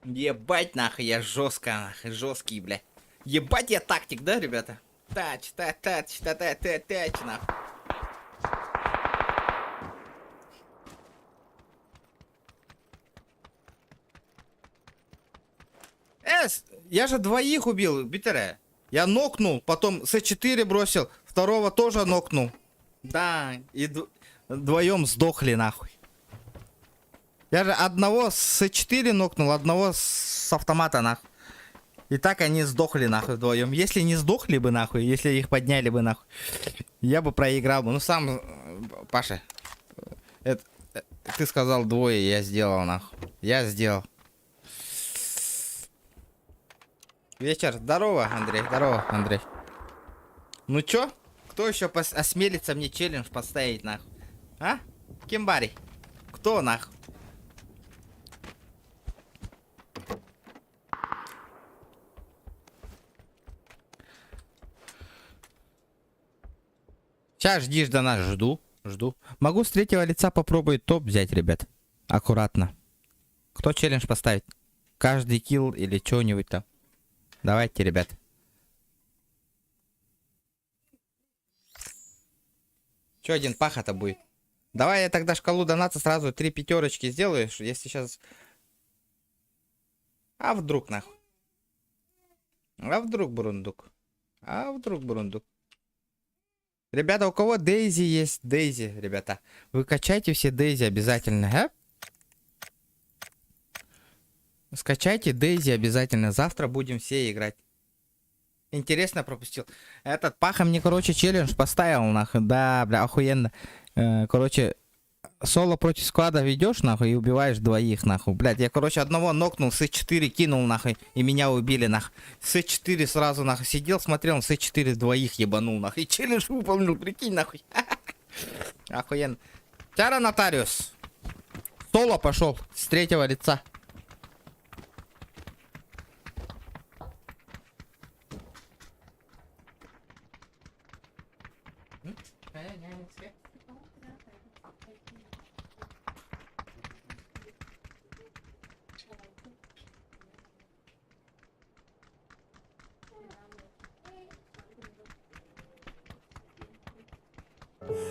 Ебать, нахуй, я жестко, нахуй, жесткий, бля. Ебать, я тактик, да, ребята? Тач, нахуй. Я же двоих убил, битере. Я нокнул, потом С4 бросил, второго тоже нокнул. Да, и вдвоем сдохли, нахуй. Я же одного с С4 нокнул, одного с автомата, нахуй. И так они сдохли, нахуй, вдвоем. Если не сдохли бы, нахуй, если их подняли бы, нахуй, я бы проиграл бы. Ну, сам, Паша, ты сказал двое, я сделал, нахуй. Я сделал. Вечер. Здорово, Андрей. Здорово, Андрей. Ну чё? Кто еще осмелится мне челлендж поставить, нахуй? А? Кимбари. Кто, нахуй? Сейчас жди, до нас. Жду. Могу с третьего лица попробовать топ взять, ребят. Аккуратно. Кто челлендж поставит? Каждый килл или что-нибудь там. Давайте, ребят. Че один паха-то будет? Давай я тогда шкалу доната сразу 3 пятерочки сделаешь, если сейчас... А вдруг, нахуй? А вдруг, бурундук? Ребята, у кого Дейзи есть? Дейзи, ребята. Вы качайте все Дейзи обязательно, а? Скачайте Дейзи обязательно. Завтра будем все играть. Интересно пропустил. Этот Паха мне, короче, челлендж поставил, нахуй. Да, бля, охуенно. Короче, соло против склада ведешь, нахуй, и убиваешь двоих, нахуй. Блядь, я, короче, одного нокнул, С4 кинул, нахуй, и меня убили, нахуй. С4 сразу, нахуй, сидел, смотрел, С4 двоих ебанул, нахуй. И челлендж выполнил, прикинь, нахуй. Охуенно. Тяра, нотариус. Соло пошел с третьего лица.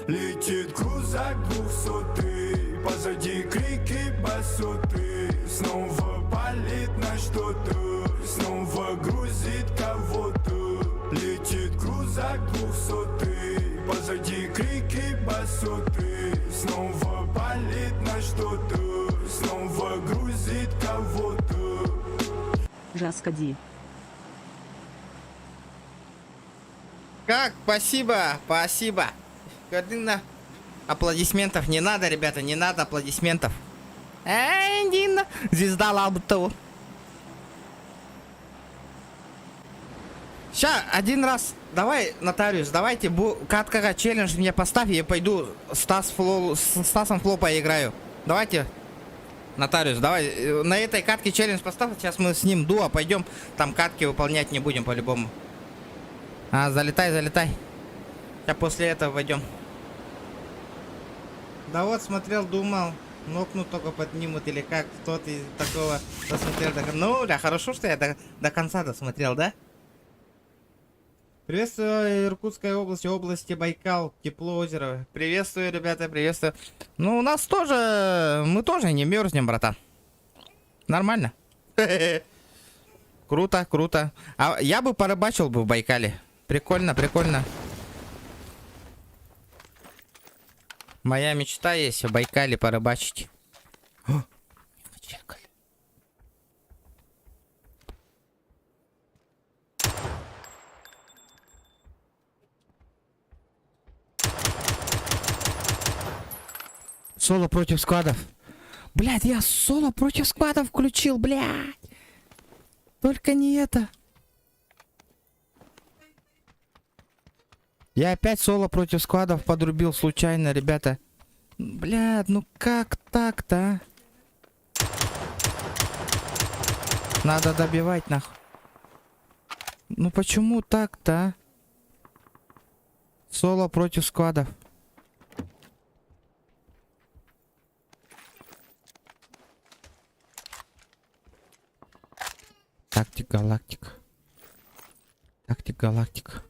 Летит крузак 200, позади крики басоты. Снова палит на что-то, снова грузит кого-то. Летит крузак 200, позади крики басоты. Снова палит на что-то, снова грузит кого-то. Жаскади. Как? Спасибо, спасибо. Гордына. Аплодисментов не надо, ребята, не надо аплодисментов. Дина, звезда Лабутова. Ща, один раз, давай, нотариус, давайте катка челлендж мне поставь, я пойду с Стасом Фло поиграю. Давайте, нотариус, давай, на этой катке челлендж поставь, сейчас мы с ним дуа пойдем, там катки выполнять не будем по-любому. Залетай, залетай. Сейчас после этого пойдем. Да вот, смотрел, думал, нокну только поднимут или как, кто ты такого досмотрел до конца. Ну, да, хорошо, что я до конца досмотрел, да? Приветствую Иркутской области, области Байкал, тепло озеро. Приветствую, ребята, приветствую. Ну, у нас тоже, мы тоже не мерзнем, братан. Нормально. Круто, круто. А я бы порыбачил бы в Байкале. Прикольно, прикольно. Моя мечта есть в Байкале порыбачить. О, зеркало. Соло против сквадов. Блядь, я соло против сквадов включил, блядь. Только не это. Я опять соло против сквадов подрубил случайно, ребята. Блядь, ну как так-то, а? Надо добивать, нахуй. Ну почему так-то, а? Соло против сквадов. Тактик галактик. Тактик галактик.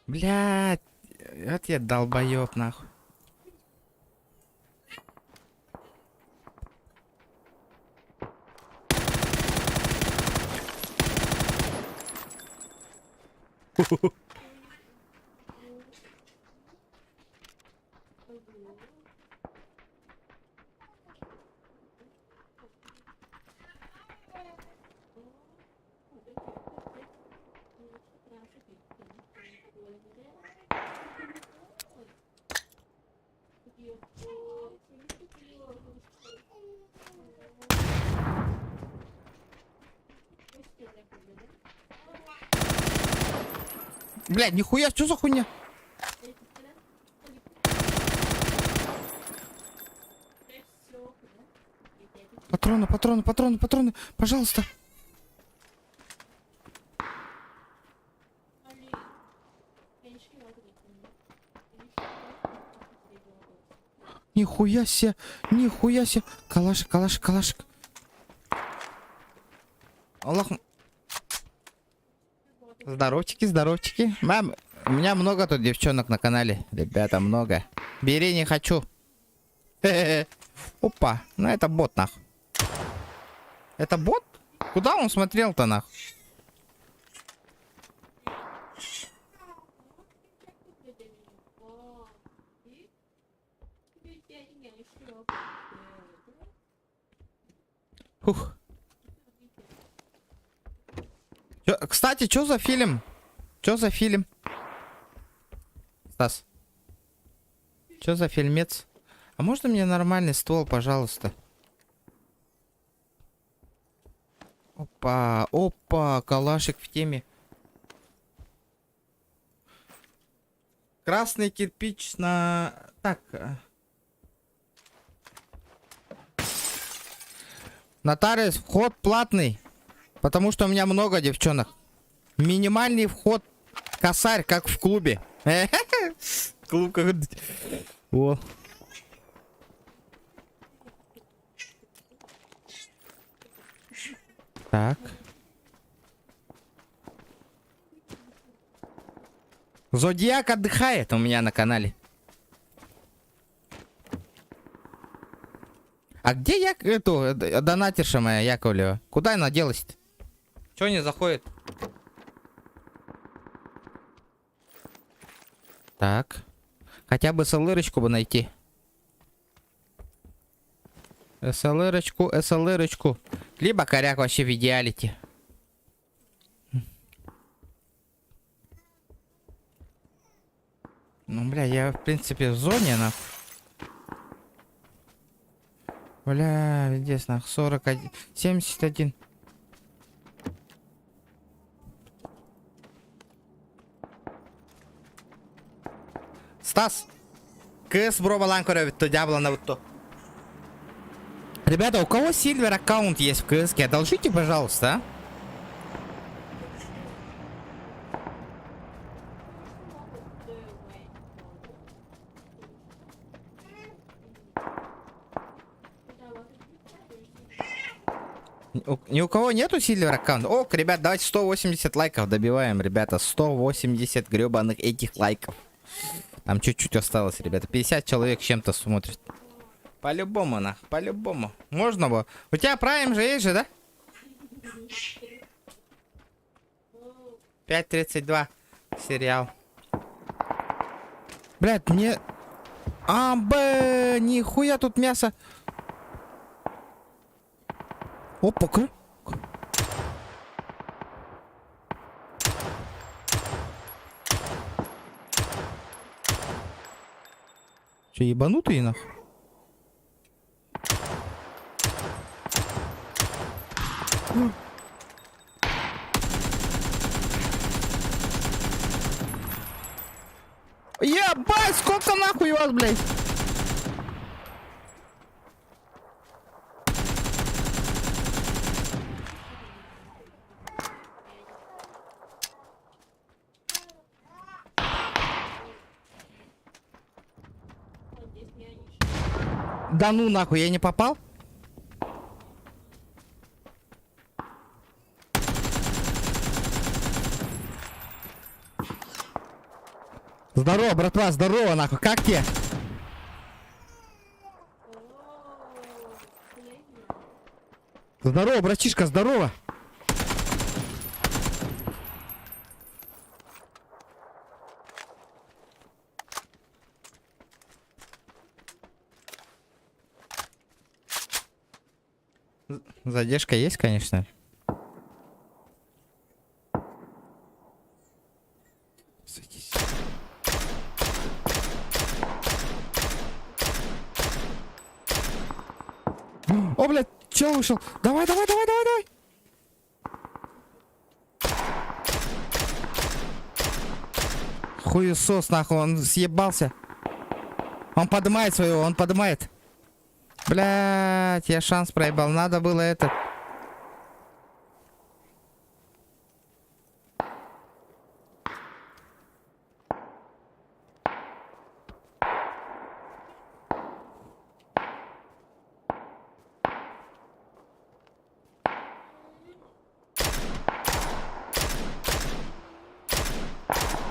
Блядь, вот я долбоёб, нахуй. Блядь, нихуя, что за хуйня? Патроны, патроны, патроны, патроны, пожалуйста. Нихуя себе, нихуя себе. Калашик, калашик, калашик. Аллах. Здоровчики, здоровчики. Мам, у меня много тут девчонок на канале. Ребята, много. Бери, не хочу. Опа, ну это бот, нах. Это бот? Куда он смотрел-то, нах? Фух. Кстати, что за фильм? Что за фильм? Стас. Что за фильмец? А можно мне нормальный ствол, пожалуйста? Опа, опа, калашик в теме. Красный кирпич на... Так. Нотариус, вход платный. Потому что у меня много девчонок. Минимальный вход косарь, как в клубе. Клуб как... О. Так. Зодиак отдыхает у меня на канале. А где донатерша моя Яковлева? Куда она делась-то? Чё не заходит? Так. Хотя бы СЛРочку бы найти. СЛРочку. Либо коряк вообще в идеалити. Ну, бля, я, в принципе, в зоне, нахуй. Бля, здесь, нахуй, 41, 71. Стас! КС бро баланкоре витто, дьявола на витто. Ребята, у кого сильвер аккаунт есть в КС? Одолжите, пожалуйста, а? Ни у кого нету сильвер аккаунта? О, ребят, давайте 180 лайков добиваем, ребята. 180 гребаных этих лайков. Там чуть-чуть осталось, ребята. 50 человек чем-то смотрит. По-любому, по-любому. Можно было. У тебя прайм же есть же, да? 5:32 сериал. Блядь, мне... Нихуя тут мясо. Опа, Че, ебанутые нахуй? Ебать, сколько нахуй вас, блядь? Да ну нахуй, я не попал? Здорово, братва, здорово, нахуй, как тебе? Здорово, братишка, здорово. Задержка есть, конечно. Садись. О, блядь, чел вышел. Давай. Хуесос, нахуй, он съебался. Он поднимает своего, он поднимает. Блять, я шанс проебал. Надо было это.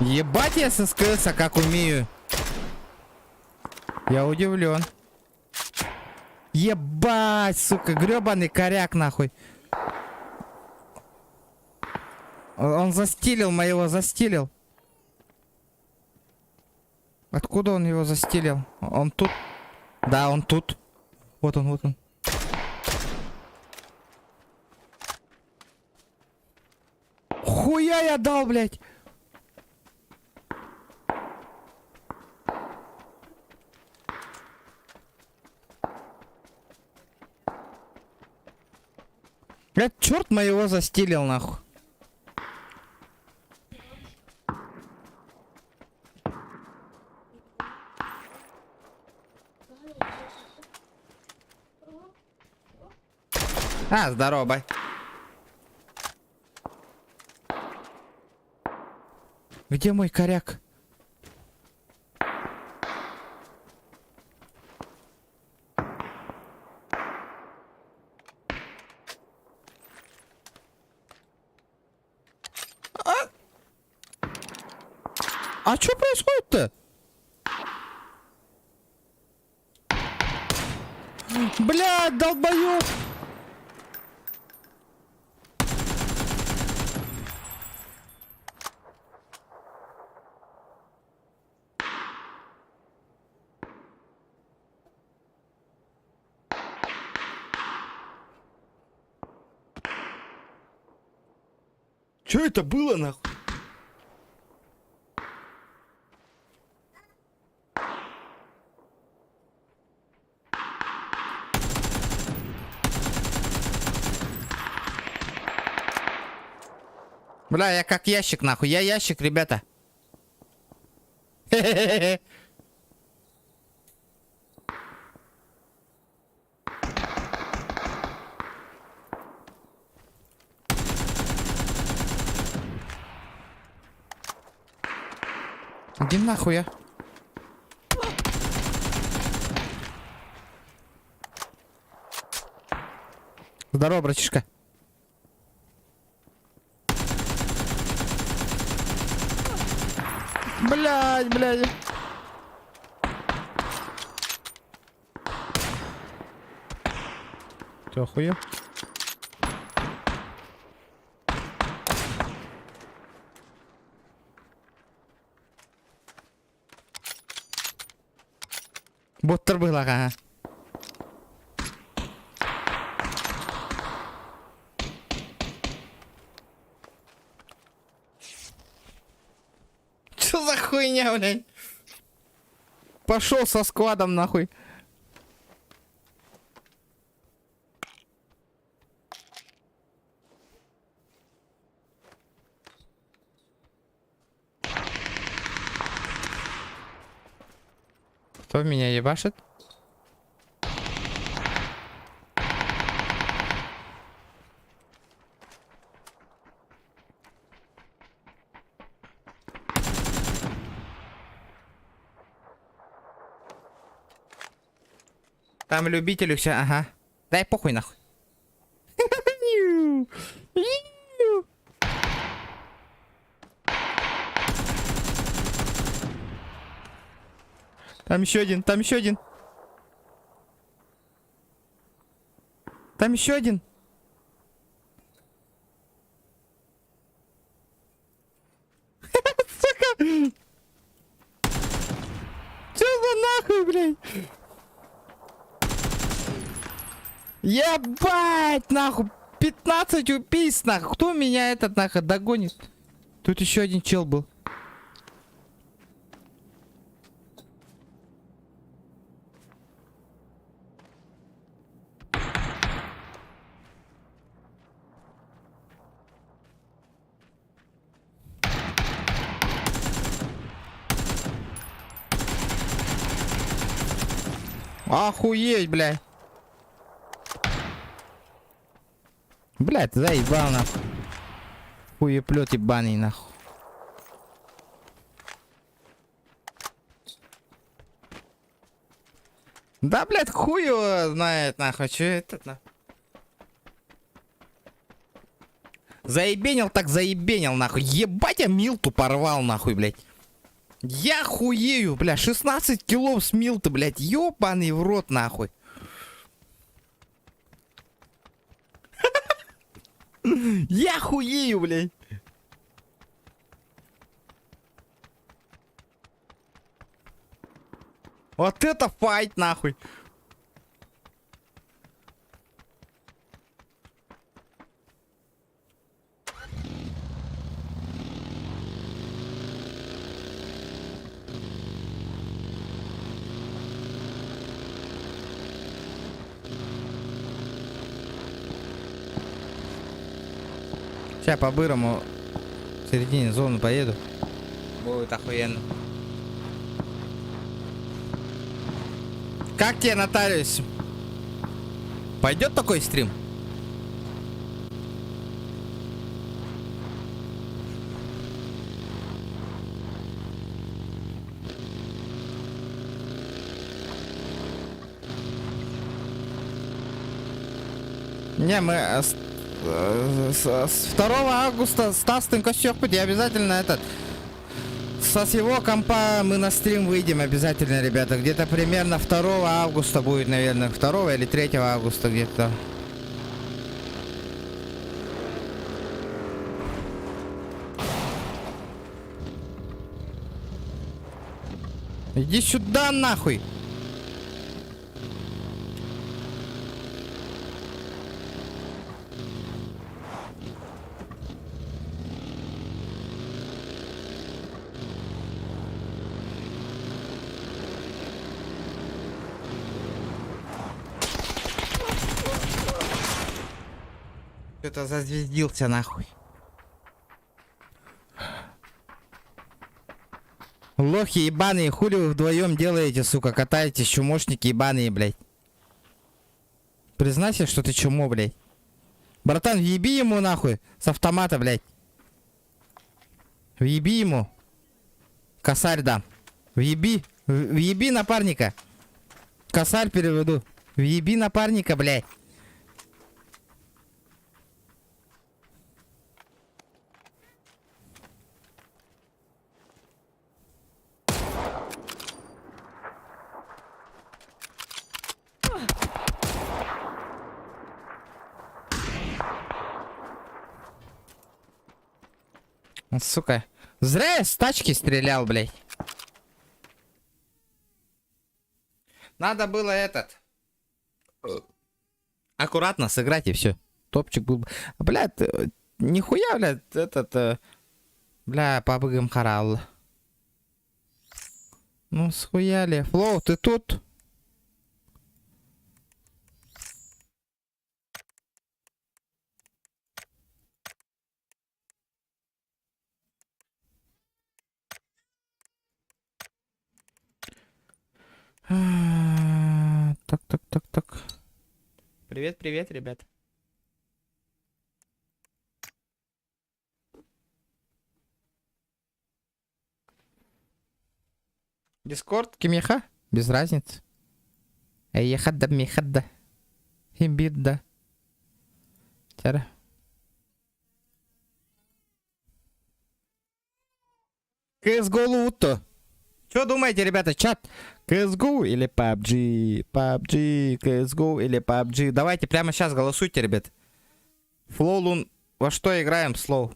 Ебать, я с СКС, как умею. Я удивлен. Ебать, сука, гребаный коряк, нахуй. Он застилил моего, застилил. Откуда он его застилил? Он тут? Да, он тут. Вот он. Хуя я дал, блядь. Блядь, черт моего застилил, нахуй. Здорово, бай. Где мой коряк? А что происходит-то? Блядь, долбоёб! Что это было, нахуй? Бля, я как ящик, нахуй. Я ящик, ребята. Хе-хе-хе. Иди нахуй, я. Здорово, братишка. Блядь, блядь. Ты охуел? Боттер был, ага. Что за хуйня, блядь? Пошел со складом, нахуй. Кто меня ебашит? Там любитель все, ага. Дай похуй нахуй. Там еще один, там еще один. Там еще один. Сука! Че за нахуй, блядь? Ебать, нахуй! 15 убийств, нахуй! Кто меня этот, нахуй, догонит? Тут еще один чел был. Охуеть, блядь. Блядь, ты заебал, нахуй. Хуеплет ебаный, нахуй. Да, блядь, хуй его знает, нахуй. Че это, нахуй? Заебенил так заебенил, нахуй. Ебать, я Милту порвал, нахуй, блядь. Я хуею, бля, 16 килов с Милты, блядь, ёбаный в рот, нахуй. Я хуею, блядь. Вот это файт, нахуй. Сейчас по-бырому в середине зоны поеду. Будет охуенно. Как тебе, нотариус? Пойдет такой стрим? Не, мы с 2 августа Стас Тынкосёк, я обязательно этот Со всего компа мы на стрим выйдем обязательно, ребята. Где-то примерно 2 августа будет, наверное. 2 или 3 августа где-то. Иди сюда, нахуй! Что-то зазвездился, нахуй. Лохи ебаные, хули вы вдвоем делаете, сука, катаетесь, чумошники ебаные, блядь. Признайся, что ты чумо, блядь. Братан, въеби ему нахуй с автомата, блядь. Въеби ему. Косарь дам. Въеби напарника. Косарь переведу. Въеби напарника, блядь. Сука. Зря я с тачки стрелял, блядь. Надо было аккуратно сыграть и все. Топчик был. Блядь, нихуя, блядь, бля, побыгам харал. Ну, схуяли. Флоу, ты тут? Так. Привет, ребят. Дискорд, кимеха? Без разницы. Эй, хадда, михадда. Химбидда. Тяра. CSGO луто. Что думаете, ребята, чат? CSGO или PUBG? PUBG, CSGO или PUBG? Давайте прямо сейчас голосуйте, ребят. Флоулун, во что играем? Слоу,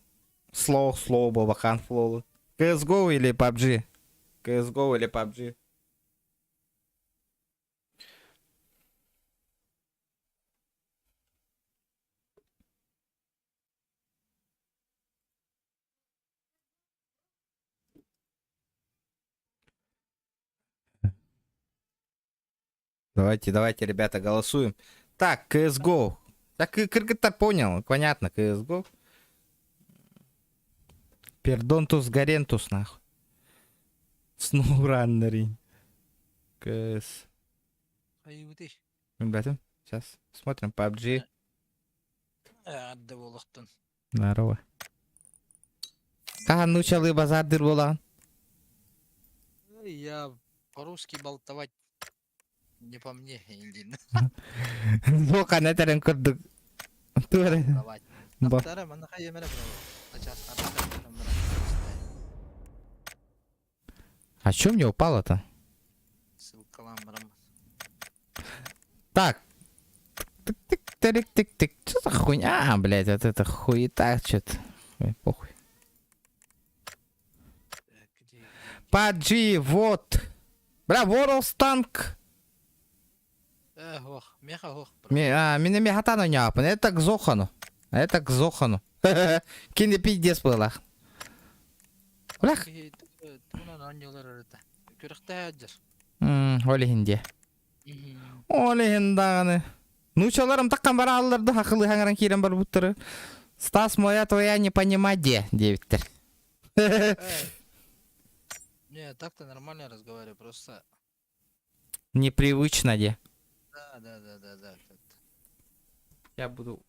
Бабахан, Флоулун. CSGO или PUBG? CSGO или PUBG? Давайте, ребята, голосуем. Так, CSGO. Так, Кыргыта понял, понятно, CSGO. Пердонтус Гарентус, нахуй. Сноураннери. КС. Ребята, сейчас смотрим PUBG. Здорово. Канучалы базардыр болан. Я по-русски болтовать не по мне, Индин. Зока нетерен кырдык. Туре. Ба. А чё мне упало-то? Так. Тык-тык-тык-тык. Что за хуйня, блядь, вот это хуета, что-то. Похуй. PUBG, вот. Бля, World Tank. Меня мехатану не апан. Это к Зохану. Кине пиздец было. Блях. Олихинде. Олихиндаганы. Нучаларым таккан бара алларды хакылы хаңаран кирен бар буттары. Стас, моя твоя не понимать де, девиттер. Не, так-то нормально разговариваю, просто... Непривычно де. Да. Я буду...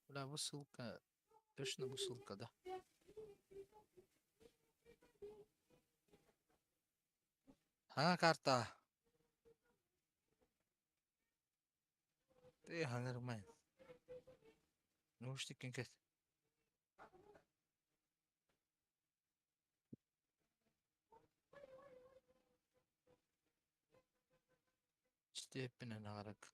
Бля, высылка. Точно высылка, да. Карта. Ты хангырмай. Наушник кенкет. Степенен агарак.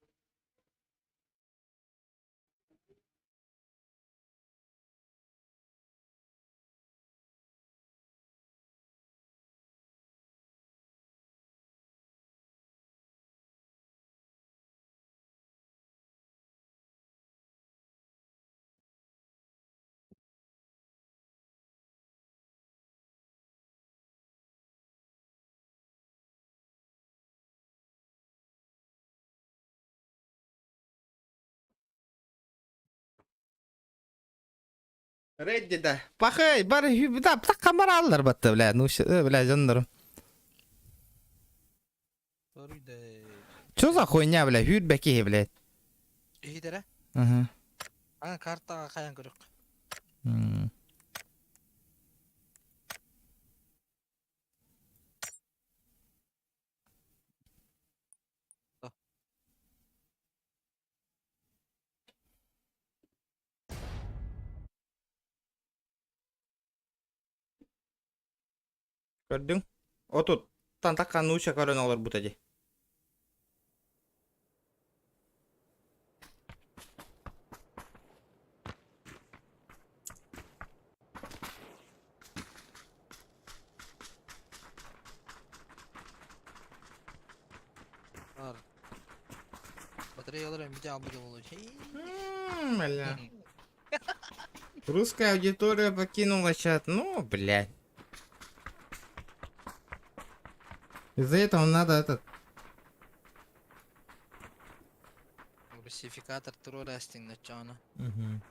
Редди да. Пахай, бар да, так камаралар батты, бля, ну, бля, жандарм. Соруйда. Чё за хуйня, бля, хюрбеки, блядь. Эйдере? Ага. Картага каян көрөк. М. Көрдің? Отут тантакка нуча көрөн алар бутади. Бар. Батареялар эмите албыды болот. Бля. Русская аудитория покинула чат. Ну, блядь. Из-за этого надо этот... Русификатор турорастинг начана. Мгм.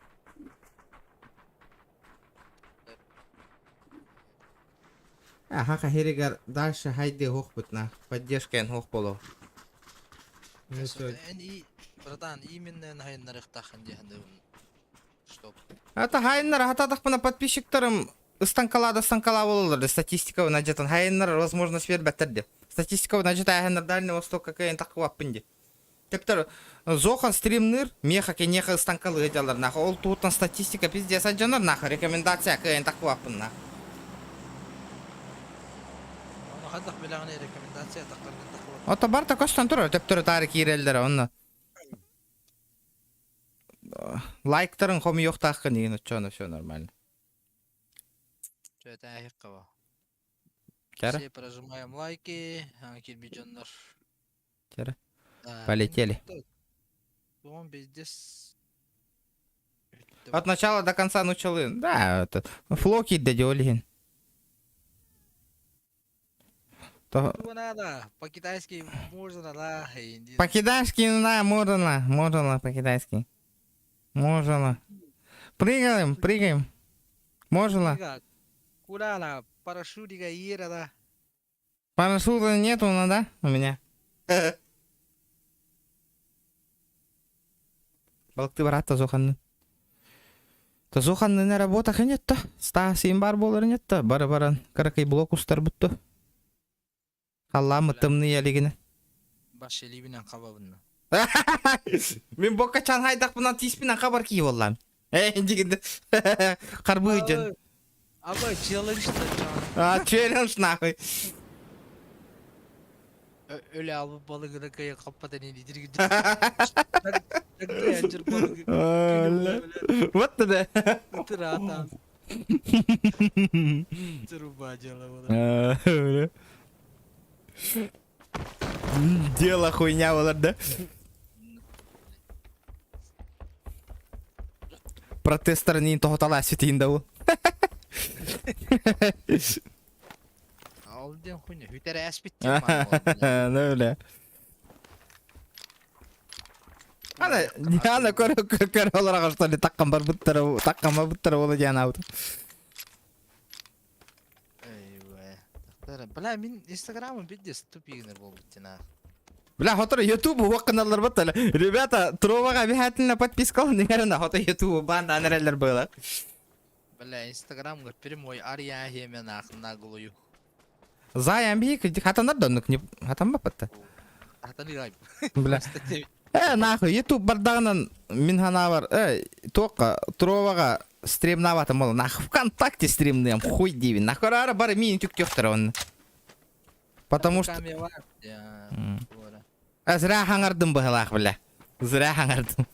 Хака херигар дальше хайде хохбутна. Поддержка хох боло. Братан, именно на хайнарыктахын деханды. Стоп. Это хайнар хататахпына подписчиктарым станкала бололар. Статистика наджатан хайнар возможность вербеттерди. Статистика наджата хайнар Дальний Восток какая такваппынди. Тектор зохан стримныр меха кенеха станкалы жалар нах. Ол туутан статистика пиздец аджанар нах. Рекомендация какая такваппын нах. Оны хаддах белаганы рекомендация тактарган таква. Ото бар такостан тур. Тектор тарик ирелдер онна. Лайктарын хоми yok такын деген очоно все нормально. Чөтө айыккаба. Кера? Все прожимаем лайки, кирбичондар. Кера? Полетели. Он бездес. От начала до конца начали. Да, это флоки дадёлин. То Надо, по-китайски можно, да. по-китайски, да, можно по-китайски. Можно. Прыгаем. Можно. Куда на парашютика ира, да. Парашюта нету, да, у меня. Балыкты баратта зоханны. Та зоханны не работа ханетта. Ста симбар болар нетта. Бара-баран каракай блок устар бутты. Халламы тымны ялигине. Баш элибинен кабабынна. Мен боккачан хайдак бунан тиспинен хабар кийип аллам. Дегенде карбы жөн. Аба челлендж да. Челлендж нахуй. Öyle alıp balığı kaya kapatan eli dirgin. Acır balığı. Вот да. Tıratan. Труба делала. Дело хуйня была, да? Протестернин тохотала сетинде бул. Aldın хуйня. Hüter aspit. Ну öyle. Ана көрө оларга что ли таккан бар буттары боло жана аут. Eyvah. Bla min Instagram'ın bir тупигнер болуп жана. Бля, хотор YouTube вакыналар баттала. Ребята, Тровага обязательно подписка, наверное, хото YouTube банда анерелер было. Бля, Instagram прямой ария хемен наглую. Заян бик, хатанар донук не хатан бапатта. Хатаны гайб. Бля. Нахуй, YouTube бардағынан мен хана бар. Тоққа, Троваға стримнаватым ол. Нахуй, ВКонтакте стримнуем, хуй дейбін. Нахуй, ары бары менің түк жоқтыр оны. Потому что... Зіра хаңардым бұғылақ, біля. Зіра хаңардым.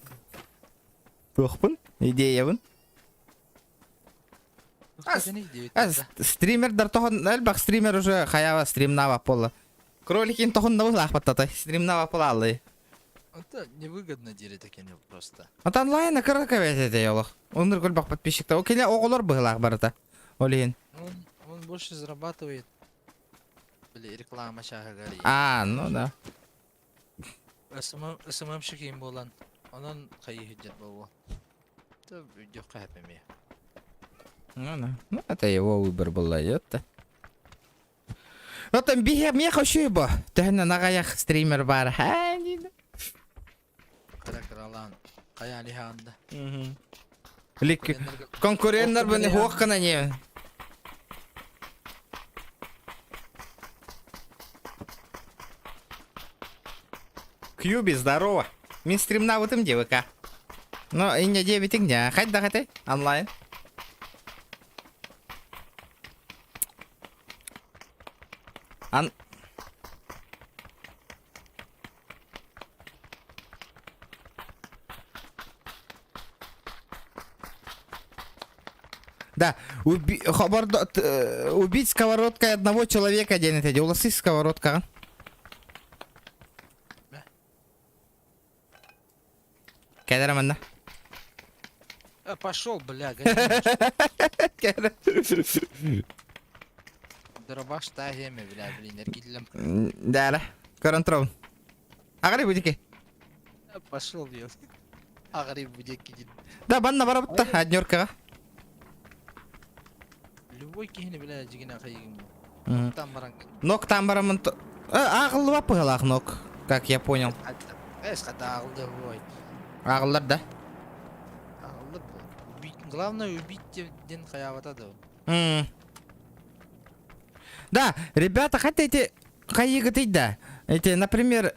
Тоқпын, идея бұн. Стримердар тохон, әлбақ стример уже хаява стримнава пола. Кроликин тохон да бұғылақ баттатай, стримнава пола аллай. Это невыгодно делать таким просто. Вот онлайна кыракавет это ёлох. Он регуль подписчик-то. Окей, оголор бұғылақ барыта. Олейін. Он больше зарабатывает. Или реклама шаха гори. Ну да. СММщик им болан. Онон кайы хиджат болу. Это видео кайпами. Ну, это его выбор был, это. Вот там бихе мне хочу бы. Ты на нагаях стример бар. Каракаралан. Кая лиханда. Лик конкуренттер бені хоққана не. Кьюби, здорово. Мен стримна вот им девка. Ну, и не 9 дня. Хоть да хоть онлайн. Да, убить сковородкой одного человека день это уласы сковородка. Кедраманна. Пошел, бля, Дробаш тагеме, бля, блин, эргидлем. Да. Коронтрон. Агри будики. Пошел, бля. Агри будики. Да, банна барабта, однёрка. Любой кихне, бля, жигина хайгим. Там баранг. Нок там бараман. Агыл вапылах нок, как я понял. Хата агылды бой. Агылдар, да? Агылды. Главное убить ден хаявата да. Да, ребята, хотите хаигатыть, да. Эти, например,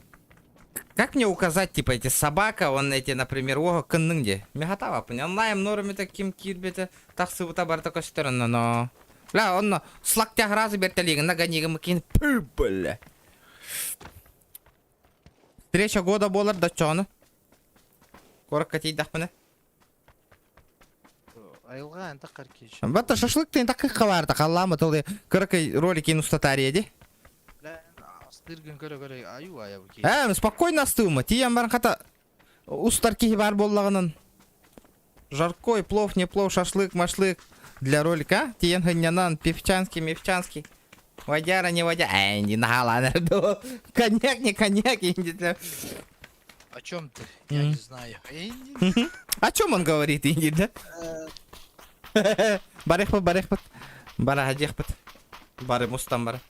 как мне указать, типа, эти собака, он эти, например, ого, кынныңде. Мехатава, понял? Онлайн норме таким кирбете, таксы бута бар такой стороны, но... Бля, он слактях разы бертелиген, наганигам кин бля. Встреча года болар, да чоны? Корок катей дахпаны? Айылга энта каркиш. Бата шашлыктын такы каварда, қаллама толы кыркай ролики устатария, ди? Стыргын көрө аю аябы ки. Спокойно остылма. Тиям бар хата устарки бар боллаганын. Жаркой, плов, не плов, шашлык, машлык для ролика. Тиен хынянан мевчанский. Водяра, не водяра. Не нахала. Коньяк, не коньяк. О чем ты? Я не знаю. О чем он говорит, Инди, да? Барехпат. Барахадехпат. Бары мустам бары.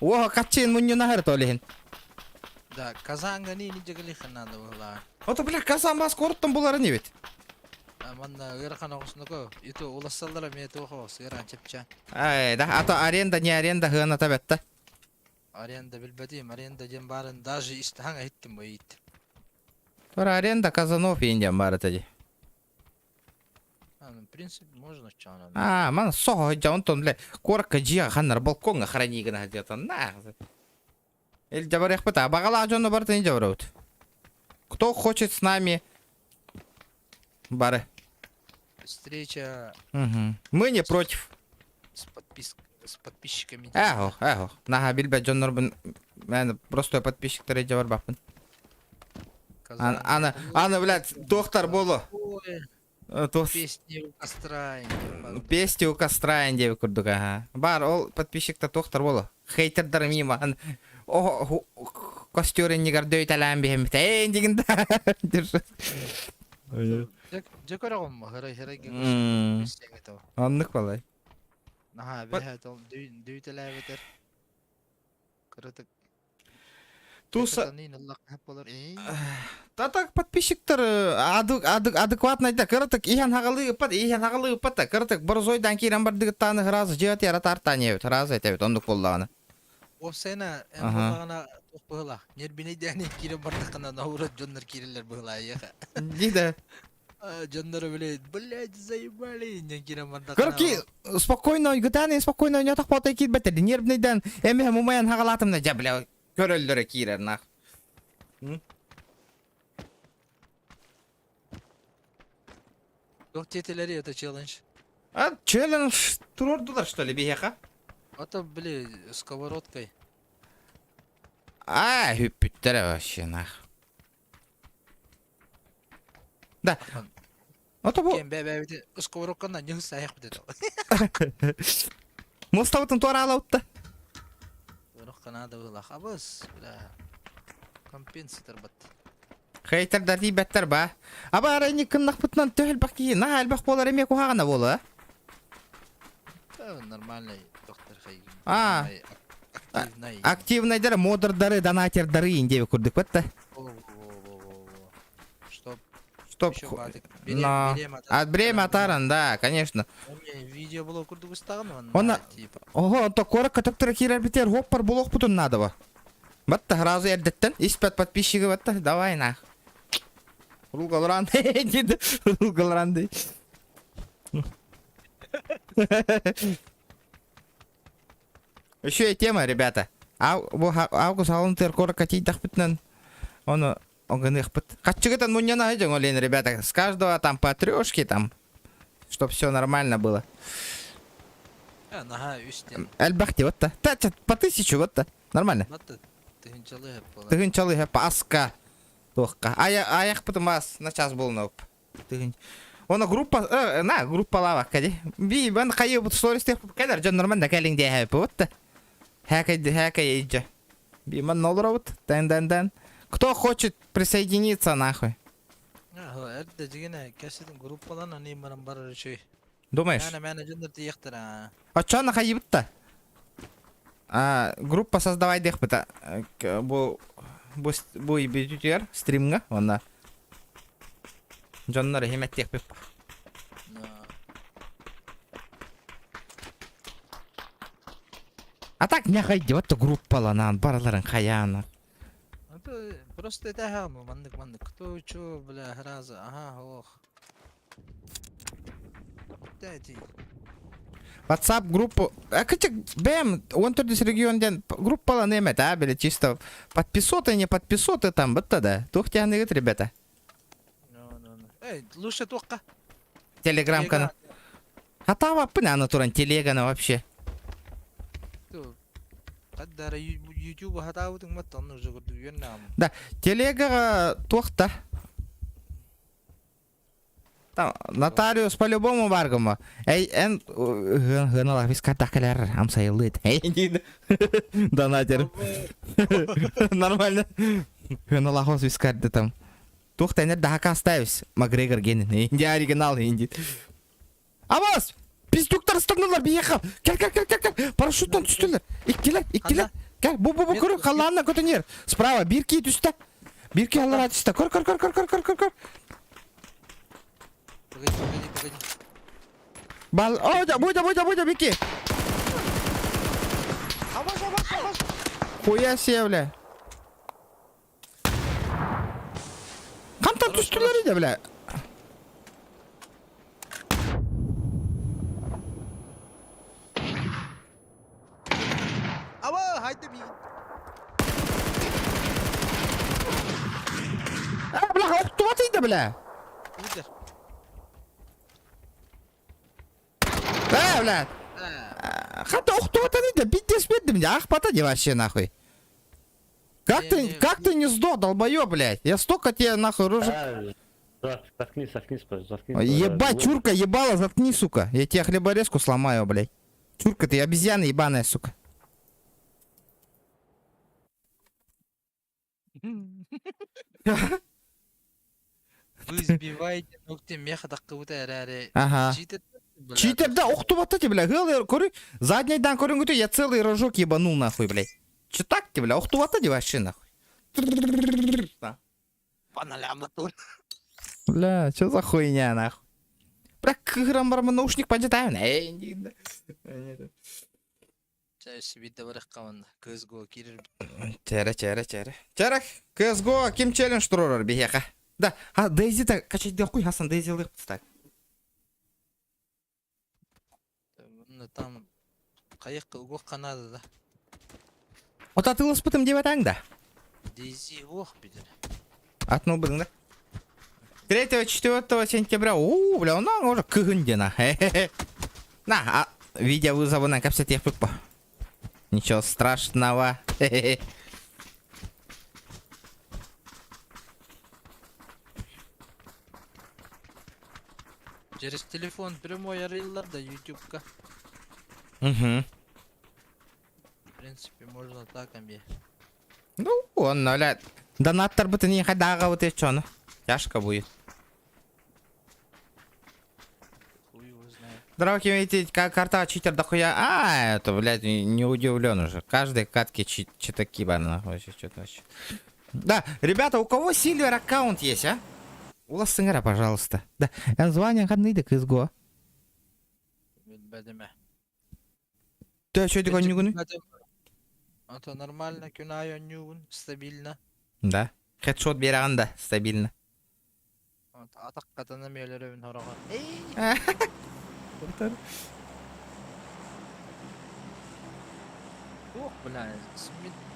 О, качен мунью нахар толихин. Да, казанга не жагалихан надо было. Ото, бля, казан бас корттан булары не ведь? Манна гырхан огуснуко. Ито улассалдара мето хос, гыран чепча. Да, а то аренда, не аренда, хына табетта. Аренда билбедим, аренда дем барын даже истаханга хиттим боит. Тора аренда казанов индиан бары тади. В принципе, можно чана. Мана сохо джаунтон, бля, корка джига ханнар балконга хранигана где-то. На. Или джабарях пыта, багала джонна барта не джабраут. Кто хочет с нами бары? Встреча. Мы не против. С подписчиками. Эго. Нага билбе джоннор бен просто подписчик тары джабар бапын. Ана, блядь, доктор боло. Песни у костра. Песни у костра инде курдуга. Бар ол подписчик-то доктор боло. Хейтердар мимо. О, костюры не гордой талам бихем. Дигинда. Жекорогом херай. Аннык балай. Наха, бехатол дүйтеләбетер. Кырытык. Туса. Так подписчиктер адекватно айта. Кырытык ихен хагалы ыппат. Кырытык борзойдан кирен бар дигиттаны разы жет яра тартан ебет. Разы айтабет ондук боллаганы. О сена эмбагана Тох быгыла. Нербине дәне кире бардакана наурат жоннор кирелер быгыла яха. Дейді. Жоннор блядь, заебали. Не кире бардакана. Короче, спокойно гытаны, спокойно нятак потай кит бетер. Нервныйдан эме мумаян хагалатымна жа бля көрөлдөрө кирер нах. Yok тетерleri это челлендж. А челлендж турдулар что ли бияка? Это, блядь, сковородкой. А, хүппүттер вообще нах. Да. Ото бу Кен бәбәбіде сковородканан не саяқ бітеді. Мустабытын туара алаутта. Сковородкана да бұлақ. Абыз, бля. Компенсатор бат. Хейтердер дейбеттер ба. Аба арайны кыннақ бұтынан төхіл бақи. На әлбақ болар еме кухағана болы. Нормальный доктор хай. А. Активный. Активнайдары, модердары, донатердары индеви күрдік бітті. Чтоб. Стоп. Но. От бремя атаран, да, конечно. Видео было курдук устаған. Она. Ого, то корак катактыра кирер битер. Хоппар булох бутун надо ба. Батта разу ердеттен. Испят подписчигі батта. Давай нах. Рулгалранды. Деді. Рулгалранды. Еще и тема, ребята. Август алынтыр корак катейдақ бітінен. Оны... Он их Качугатан муняна идем, Олен, ребята. С каждого там по трешке там. Чтоб все нормально было. Ага, үстен. Альбахти, вот-то. По 1000, вот-то. Нормально. Тыгынчалы хэп аска. Тохка. Аяқ потом ас на час был науп. Оны группа, на, группа лава, кади. Би, бан қайы бұт стористер кәдер, жон нормально кәлің де хэп, вот-то. Хэка ейджа. Би, ман нолыра вот. Дан. Кто хочет присоединиться, нахуй? Это дегене, кәсетін группалан аны марам бар решой. Думаешь? Мәне жондар тияқтыра. А чё она хаебыт-то? Группа создавай дэх быта. Бу битютер стримга, онна. Жоннары хемет тех беп. А так не хайди, вот-то группаланан, бараларын хаяна. Просто это хаму, мандык. Кто чё, бля, раза, ага, ох. Дайте. WhatsApp группу. Кычык, бэм, он турдис регионден группалан эмет, бля, чисто подписоты, не подписоты там, бытта да. Тух тягнегет, ребята. Эй, лучше только. Телеграм-канал. А там апына натуран телегана вообще. Каддара YouTube хатаудың маттан уже көрдү юннам. Да, телега тохта. Там нотариус по-любому баргама. Эй, гыналах вискатакалар амсайлыт. Эй, дейді. Донатер. Нормально. Гыналахос вискарды там. Тохта, нет, да хака оставись. Макгрегор генин. Инди оригинал, инди. Абас! Пиздюктар стагналар биехал. Кел. Парашюттан түстілер. Иккелер. Кел, бу көрі. Қалланна көтінер. Справа, бирки түсті. Бирки аллар атысты. Көр. Погоди. Бал, бойда, бирки. Абаш. Хуя себе, бля. Қамтан түстілер еді, бля. Haydi bir. Бля, оқту атыйды, бля. Видер. Бля. Хата оқту атыйды, биттес бедім, ах патади вообще, нахуй. Как ты не сдох, долбоёб, блядь? Я столько тебе, нахуй, рожу... Заткнись, Ебать, чурка ебала, заткни, сука. Я тебе хлеборезку сломаю, блядь. Чурка, ты обезьяна ебаная, сука. Вы сбиваете ногти меха таккыбыта әрі. Ага. Читерда оқту баттати, бля. Гылы, көрі, заднейдан көрінгіті, я целый рожок ебанул, нахуй, блядь. Че так ти, бля, оқту баттати вообще, нахуй. Паналяматур. Бля, что за хуйня, нахуй? Бля, к играм наушник подетаю. Чайсы виде барах каванда. CSGO кирер. Чәрі. Чәрі, CSGO ким челлендж тұрыр бейеқа. Да, Дейзи та качать дел қой, Хасан Дейзи лық тұстак. Там қайық қылғы қанады да. Ота тылыс бұтым деп атаң да. Дейзи оқ бидер. Атну бұдың да. 3-4 сентября, бля, он уже күгінде на. На, видео вызовы на капсет ехпік по. Ничего страшного. Через телефон прямой арилар да ютубка. Угу. В принципе, можно так амбе. Ну, он, бля, донаттар бұты не қайдағы вот это что, ну. Тяжко будет. Хуй его знает. Дорогие, видите, как карта читер дохуя. Это, блядь, не удивлен уже. Каждой катке читаки, нахуй, что-то вообще. Да, ребята, у кого Silver аккаунт есть, а? У вас сынгара, пожалуйста. Да, название ходные CSGO. Бәдеме. Ты что такое не гуны? Это нормально, кюнайо нюгун, стабильно. Да. Хедшот бераған да, стабильно. Атақ қатаны мейлері өн хораға. Ох, бля,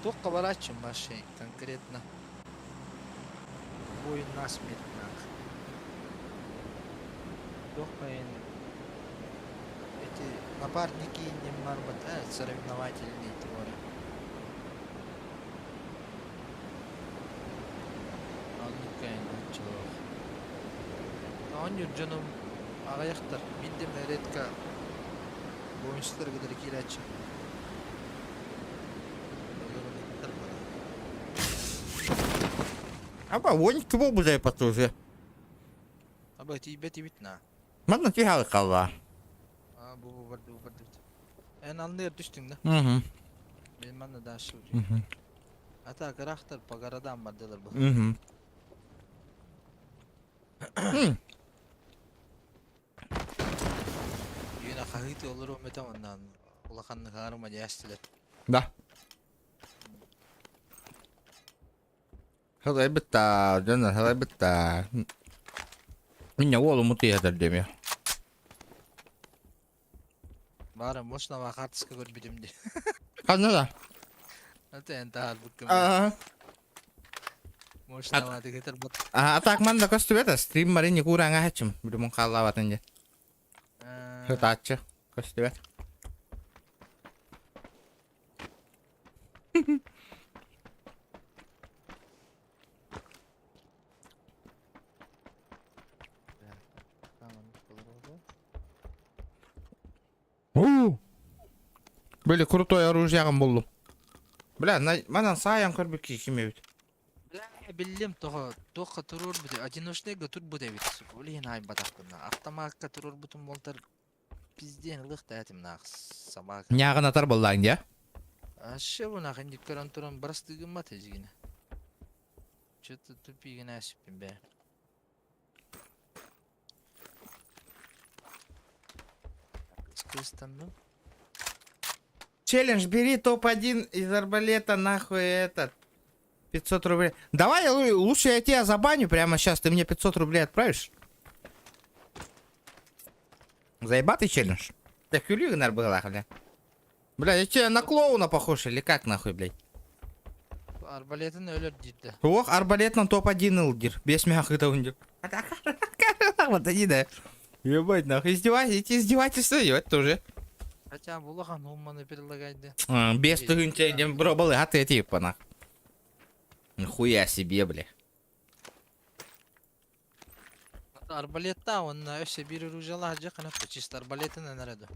только ворачиваем машин конкретно. Бой на смерть нах. Дохаин. Эти напарники не марботают, соревновательные творы. Он юрджаным ағаяқтар. Менде мәретка бойыншылар кедір келәтші. Аба, воньки бол бұзай патузы. Аба, тибет на. Мадна тихалы қалва. Бұл барды. Ән алыныр түштің да. Угу. Мен маңна да ашы өте. Угу. Ата қарақтар пағарадан бардылар бұл. Угу. Үйіне қағыты олар өмет аманнан. Улақанны қағарыма жәстілер. Да. Хылай бітта, жана, хылай бітта. Меня олы мұты ядыр деме. Барым, мощна вақартысқа көрбедім де. Қанна да? Ата әнтағар бүккім. Мощна ваты кетер бұт. Так манда көстіп еді, стрим марини кураңа хәчім. Білімін қаллаватын де. Хытатчы, көстіп еді. Böyle крутой оружие ағым болдым. Бля, манан саян көрбік кеме бит. Бля, білдім, тоққа тұрыр бұды. Одиночныйға тұр бұды бит. Олейін айым батақпына. Автоматқа тұрыр бұтын болтар. Пизден лықты әтім нақ собака. Няғын атар болдағын, де? Ашы бұна қандик көрін тұрын барыстығын ма тезгені. Чөті түпігін әсіппін бә. Скрыстандым. Челлендж, бери топ-1 из арбалета, нахуй этот. 500 рублей. Давай, лучше я тебя забаню прямо сейчас, ты мне 500 рублей отправишь. Заебатый челлендж. Ты хюлю, наверное, была, бля. Бля, я тебе на клоуна похож или как, нахуй, блядь? Арбалетін өлір дейді. Ох, арбалетнан топ-1 ылдир. 5 мягкых-то ундир. Вот они, да. Ебать, нахуй, издевательство, ебать, тоже. Хотя бұлаған уманы перелагайды. Без түгінче, бро, был, а ты типа, нах. Нихуя себе, бля. Арбалетта, он өсе бір ружалар жақын өпті. Чисто арбалетін әнәреді.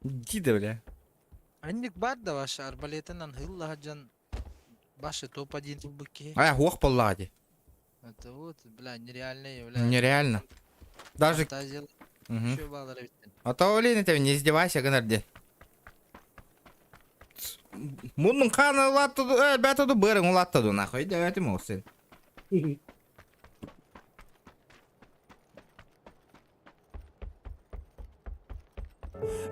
Дида, бля. Әндік бар да ваша арбалетінен хылла жан башы топ-1 бұкке. Ох, поллади. Это вот, бля, нереально, бля. Нереально. Даже... А то, блин, это не издевайся, гонорде. Мунның қаны ұлаттыды, әлбәтіді бөрің ұлаттыды, нахуй, дәуәтім олсын.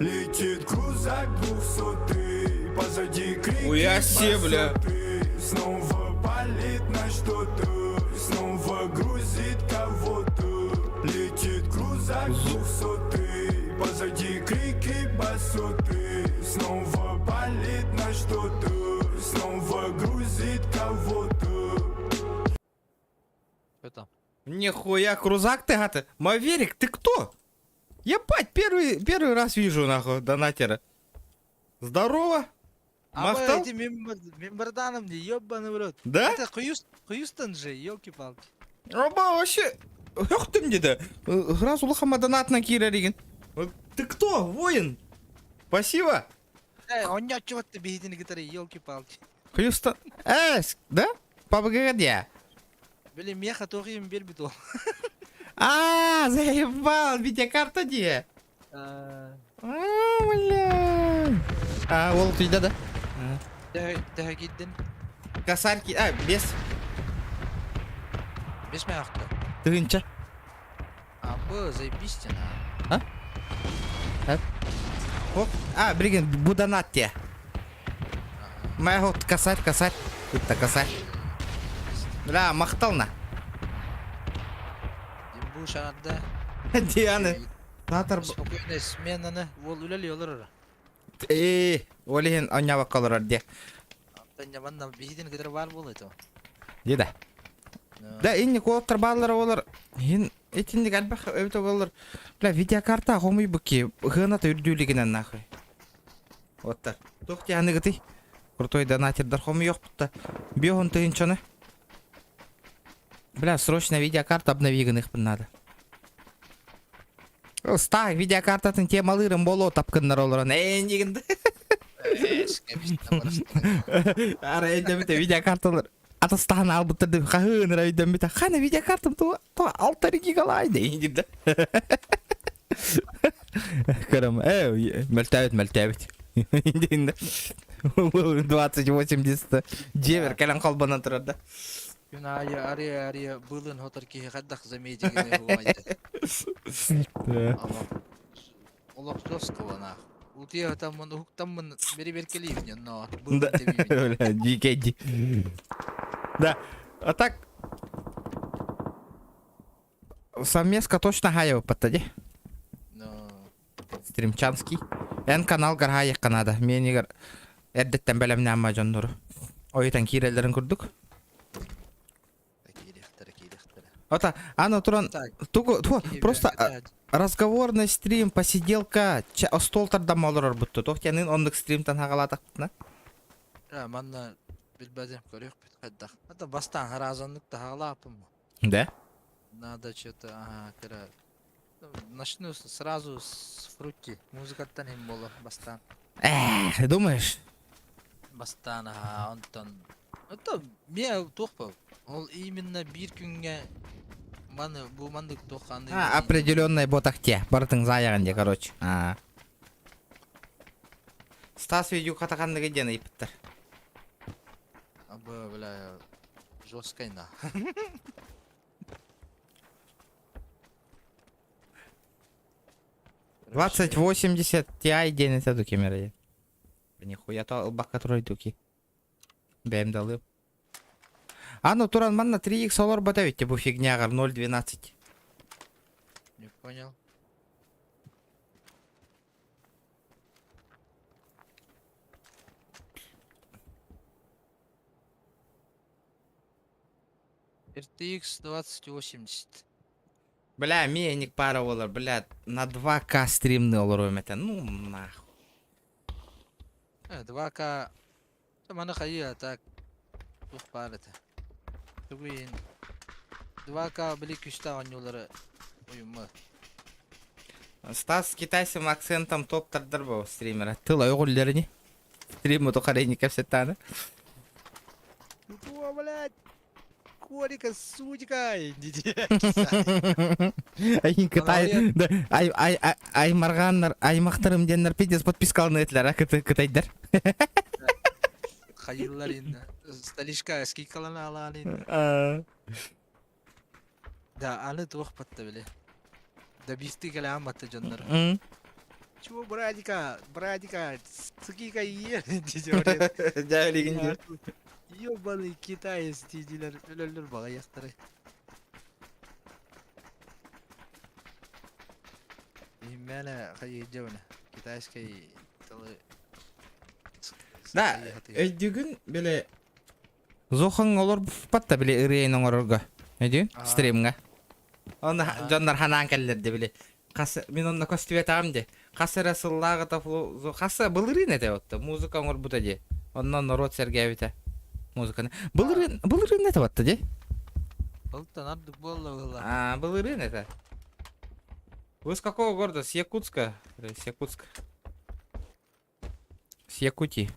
Летит крузак 200, позади крики Уяси, бля. басоты. Снова палит на что-то, снова грузит кого-то. Летит крузак 200, позади крики басоты. Снова палит на что-то, снова грузит кого-то. Что там? Нихуя, крузак ты, гата. Маверик, ты кто? Ебать, первый раз вижу, нахуй, донатера. Здорово. Аба Мақтал? эти мембарданом не ёбаный в рот. Да? Это Хьюстон же, ёлки-палки. Оба, вообще... Эх ты мне, да. Раз улахама донатна кира деген. Ты кто, воин? Спасибо. Он не чего-то бегит на гитаре, ёлки-палки. Хьюстон. Да? Погодя. Блин, меха тоже им бербит ол. Заебал, видеокарта где? Бля. Ол түйді да? Тәһә киттен. Косарки, без. Без мяхта. Тыгынча. Абы, заебись ты, Оп. Бригин, буданат те. Моя вот косарь. Это косарь. Бля, мақтал на. Бұл шанатта. Диана. Натар. Спокойно сменаны. Ол үләли олар. Олеген онява қалырар де. Тәнне манна бегитен гитаре бар бол это. Деда. Да, инни колоптар баллары олар. Ин этинник албах өтө олар. Бля, видеокарта хомуй буки. Гынаты үрдүүлигинен нахуй. Оттар. Тохти аныгыты. Крутой донатердар хомуй yok бутта. Бион тыгынчаны. Бля, срочно видеокарта обновиган их надо. Стаг видеокартатын темалырым боло тапкындар оларын. Дегенде. Ара эдемите видеокарталар. Атастан албыттырды. Хагыныр эдемите. Хана видеокартам то 6 гигалай дейди. Карам, мөлтәбит. Индинде. 2080 жевер калан калбанан турарда. Юна ария былын хотар ки хаддах замедигине хуайда. Олох жосткова. Утия таммын уктаммын бери-беркелиевне, но былын тебивне. Бля, дикеди. Да. А так... Совместка точно гаяв паттади. Стримчанский. Канал гаргая Канада. Менигер эрдеттен белемне амма жондуру. Ойтан кирелерин курдук. Ота, туран... Просто разговорный стрим, посиделка, столтардан молорор бутты. Тохтянын ондык стримтан хагалатак бутна. Манна билбедем көрөк бит кайдах. Это бастан харазанлыкта хагалапым. Да? Надо что-то, начну сразу с фрукти. Музыкаттан им было бастан. Думаешь? Бастан, Антон. Это мне тухпа. Он именно бир күнгө бу мандык туханы. Определенной ботахте. Бартың заяган короче. Стас видео катакандыгы дена иптер. Абы, бля, жесткайна. Двадцать 80 Ti ден это дуки мере. Нихуя то албак который дуки. Бэм далы. Туран манна 3x олар батавите бу фигнягар 0.12. Не понял. RTX 2080. Бля, меник пара олар, бля, на 2К стримный олар это. Ну нахуй. 2К. Мана хая так. Тух парата. Тугин. 2К били күшта анюлары уймы. Стас с китайским акцентом топ-тардыр бұл стримера. Тылай оғылдеріне. Стриму тұқарайны кәпсеттаны. О, блядь. Корика, сучка. Айын Кытай. Ай марғаннар, ай мақтырым деннер педес подпискалны етлер, Кытайдар. Хайыллар енді. Сталишка скикаланы алан енді. Да, аны туық патты біле. Да бисті кәлі аматты жондар. Чего, братика, сколько ел, дежурит. Жайлигин. Ёбаный китаец дейдилер, өлөлөр бага яктары. Имена кайы жабына, китайский тылы. Да, өйдүгүн беле зохан олор патта беле ырыйын оңорорго. Өйдүгүн стримга. Оны жандар ханан келлерди беле. Касы мен онна костюм атам де. Касы расыллага тафлу зо касы былырын эте отто. Музыка оңор бута де. Оннан народ сергевите. Музыканы. Былырын эте отто де. Алтан ардык болла. Былырын эте. Вы с какого города? С Якутска. С Якутска. С Якутии.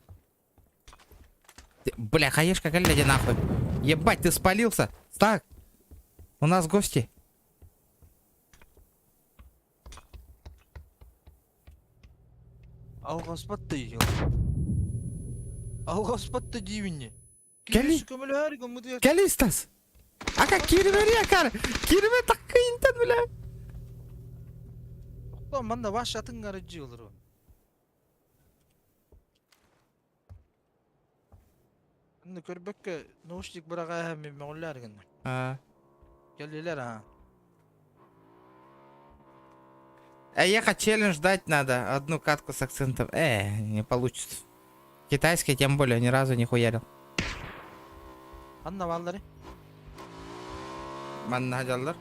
Бля, хаешка, гляди нахуй. Ебать, ты спалился. Так. У нас гости. Алгаспатты ел. Алгаспатты дейміне. Кели? Кели стас? Ака кирме рекар. Кирме такка интен бля. Lan manda baş atın garıcı olur o. Şimdi körbekke noşlik bırağa hem meğuller gönde. Geldiler ha. Ехать челлендж дать надо. Одну катку с акцентом. Не получится. Китайский тем более ни разу не хуярил. Anna valları. Manna hacallar.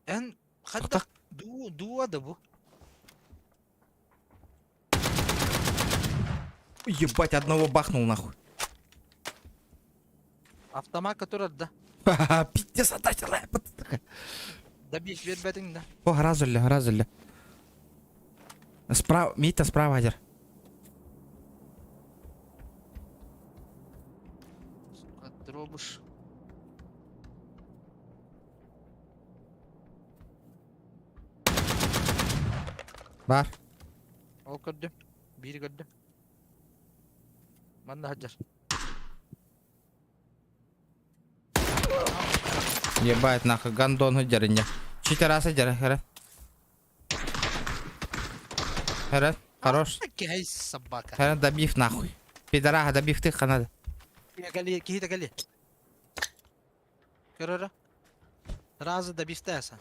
En hatta dua da bu. Ебать, одного бахнул нахуй. Автомат который да. Пиздец, отдать. Да бич вербетин да. О, разулля. Справа, Мита справа один. Дробуш. Бар. O gördüm. Bir gördüm. Ben de hacer. Ебать, нахуй, гандон хыджарыня. 4 раза жара, Хера, хорош. Ай собака. Хера, добив нахуй. Пидораха, добив ты, надо. Гали, кихита гали. Görür. Razı da bisteysen.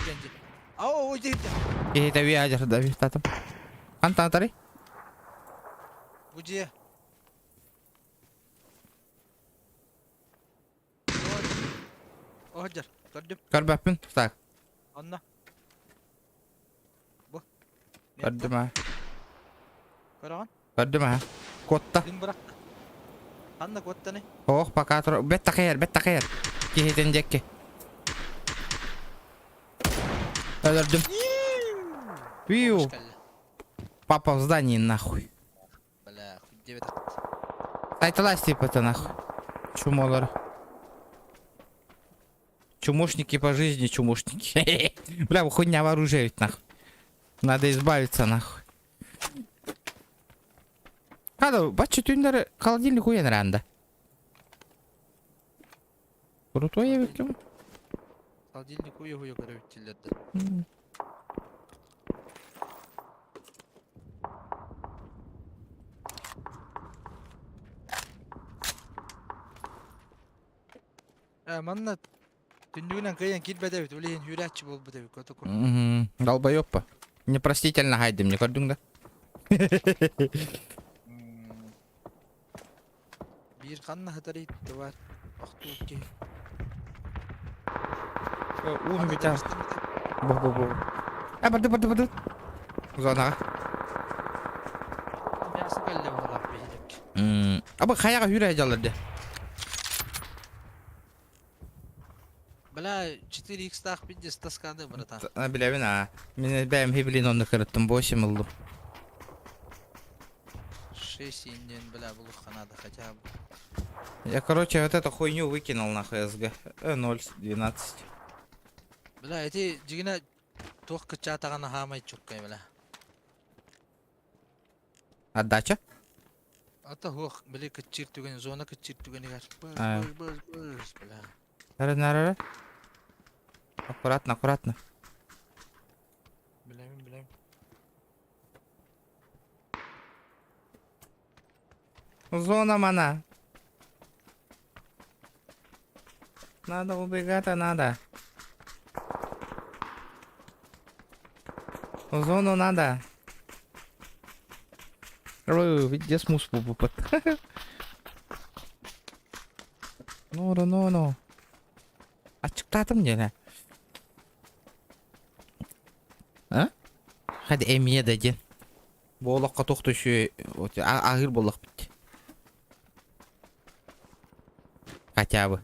Genci. Aa o ciddi. Кихита виадер, добив татам. Антан тари? Bucuya. O hacer. Gördüm. Körбөппүн, так. Anla. Bu. Көрдүм а. Көраған. Көрдүм а. Котта. Din bıraktı. Anla kotta ne? Ох, пока тур. Бетта кайер. Кихитен жекке. Өлөрдүм. Виу. Папа в здании нахуй. Бля, хуй девять. Айталась типа это нахуй. Чумолар. Чумушники по жизни, чумушники. Бля, хуйня вооружает нахуй. Надо избавиться нахуй. Када, бачу тюндер холодильник уен ранда. Крутой я виктим. Холодильник уйо görevlilerdi. Manna tündüğünden kıyın gitme David. Uleyin hüratçı bol bu David. Kötü konu. Долбоёб па. Непростительно хайдым, не көрдүң да? Bir kanna hatari itti var. Aktu ki. Ун битә. Бу. Барды. Зонага. Yası geldi valla beylik. Аба хаяга хүрә жаларды. Бля 4x так 50 тасканды братан. Билебин а. Мен бәм хиблин онны кырыттым 8 булды. 6 инден бля бұл қанады хотя бы. Я, короче, вот эту хуйню выкинул на ХСГ. 0.12. Бля эти жигина тоқ кычатағаны хамай чуккай бля. Отдача? Ата хоқ бля кычиртуген зона кычиртуген игар. Быз бля. Нара. Аккуратно, аккуратно. Білемін. Зона мана. Надо убегать, надо. В зону надо. Видите, смус пупут. Ну. Açıkladım gene. Ha? Hadi emiye de gel. Boğulakka toxtu şu ağır boğulak bitti. Хотя бы.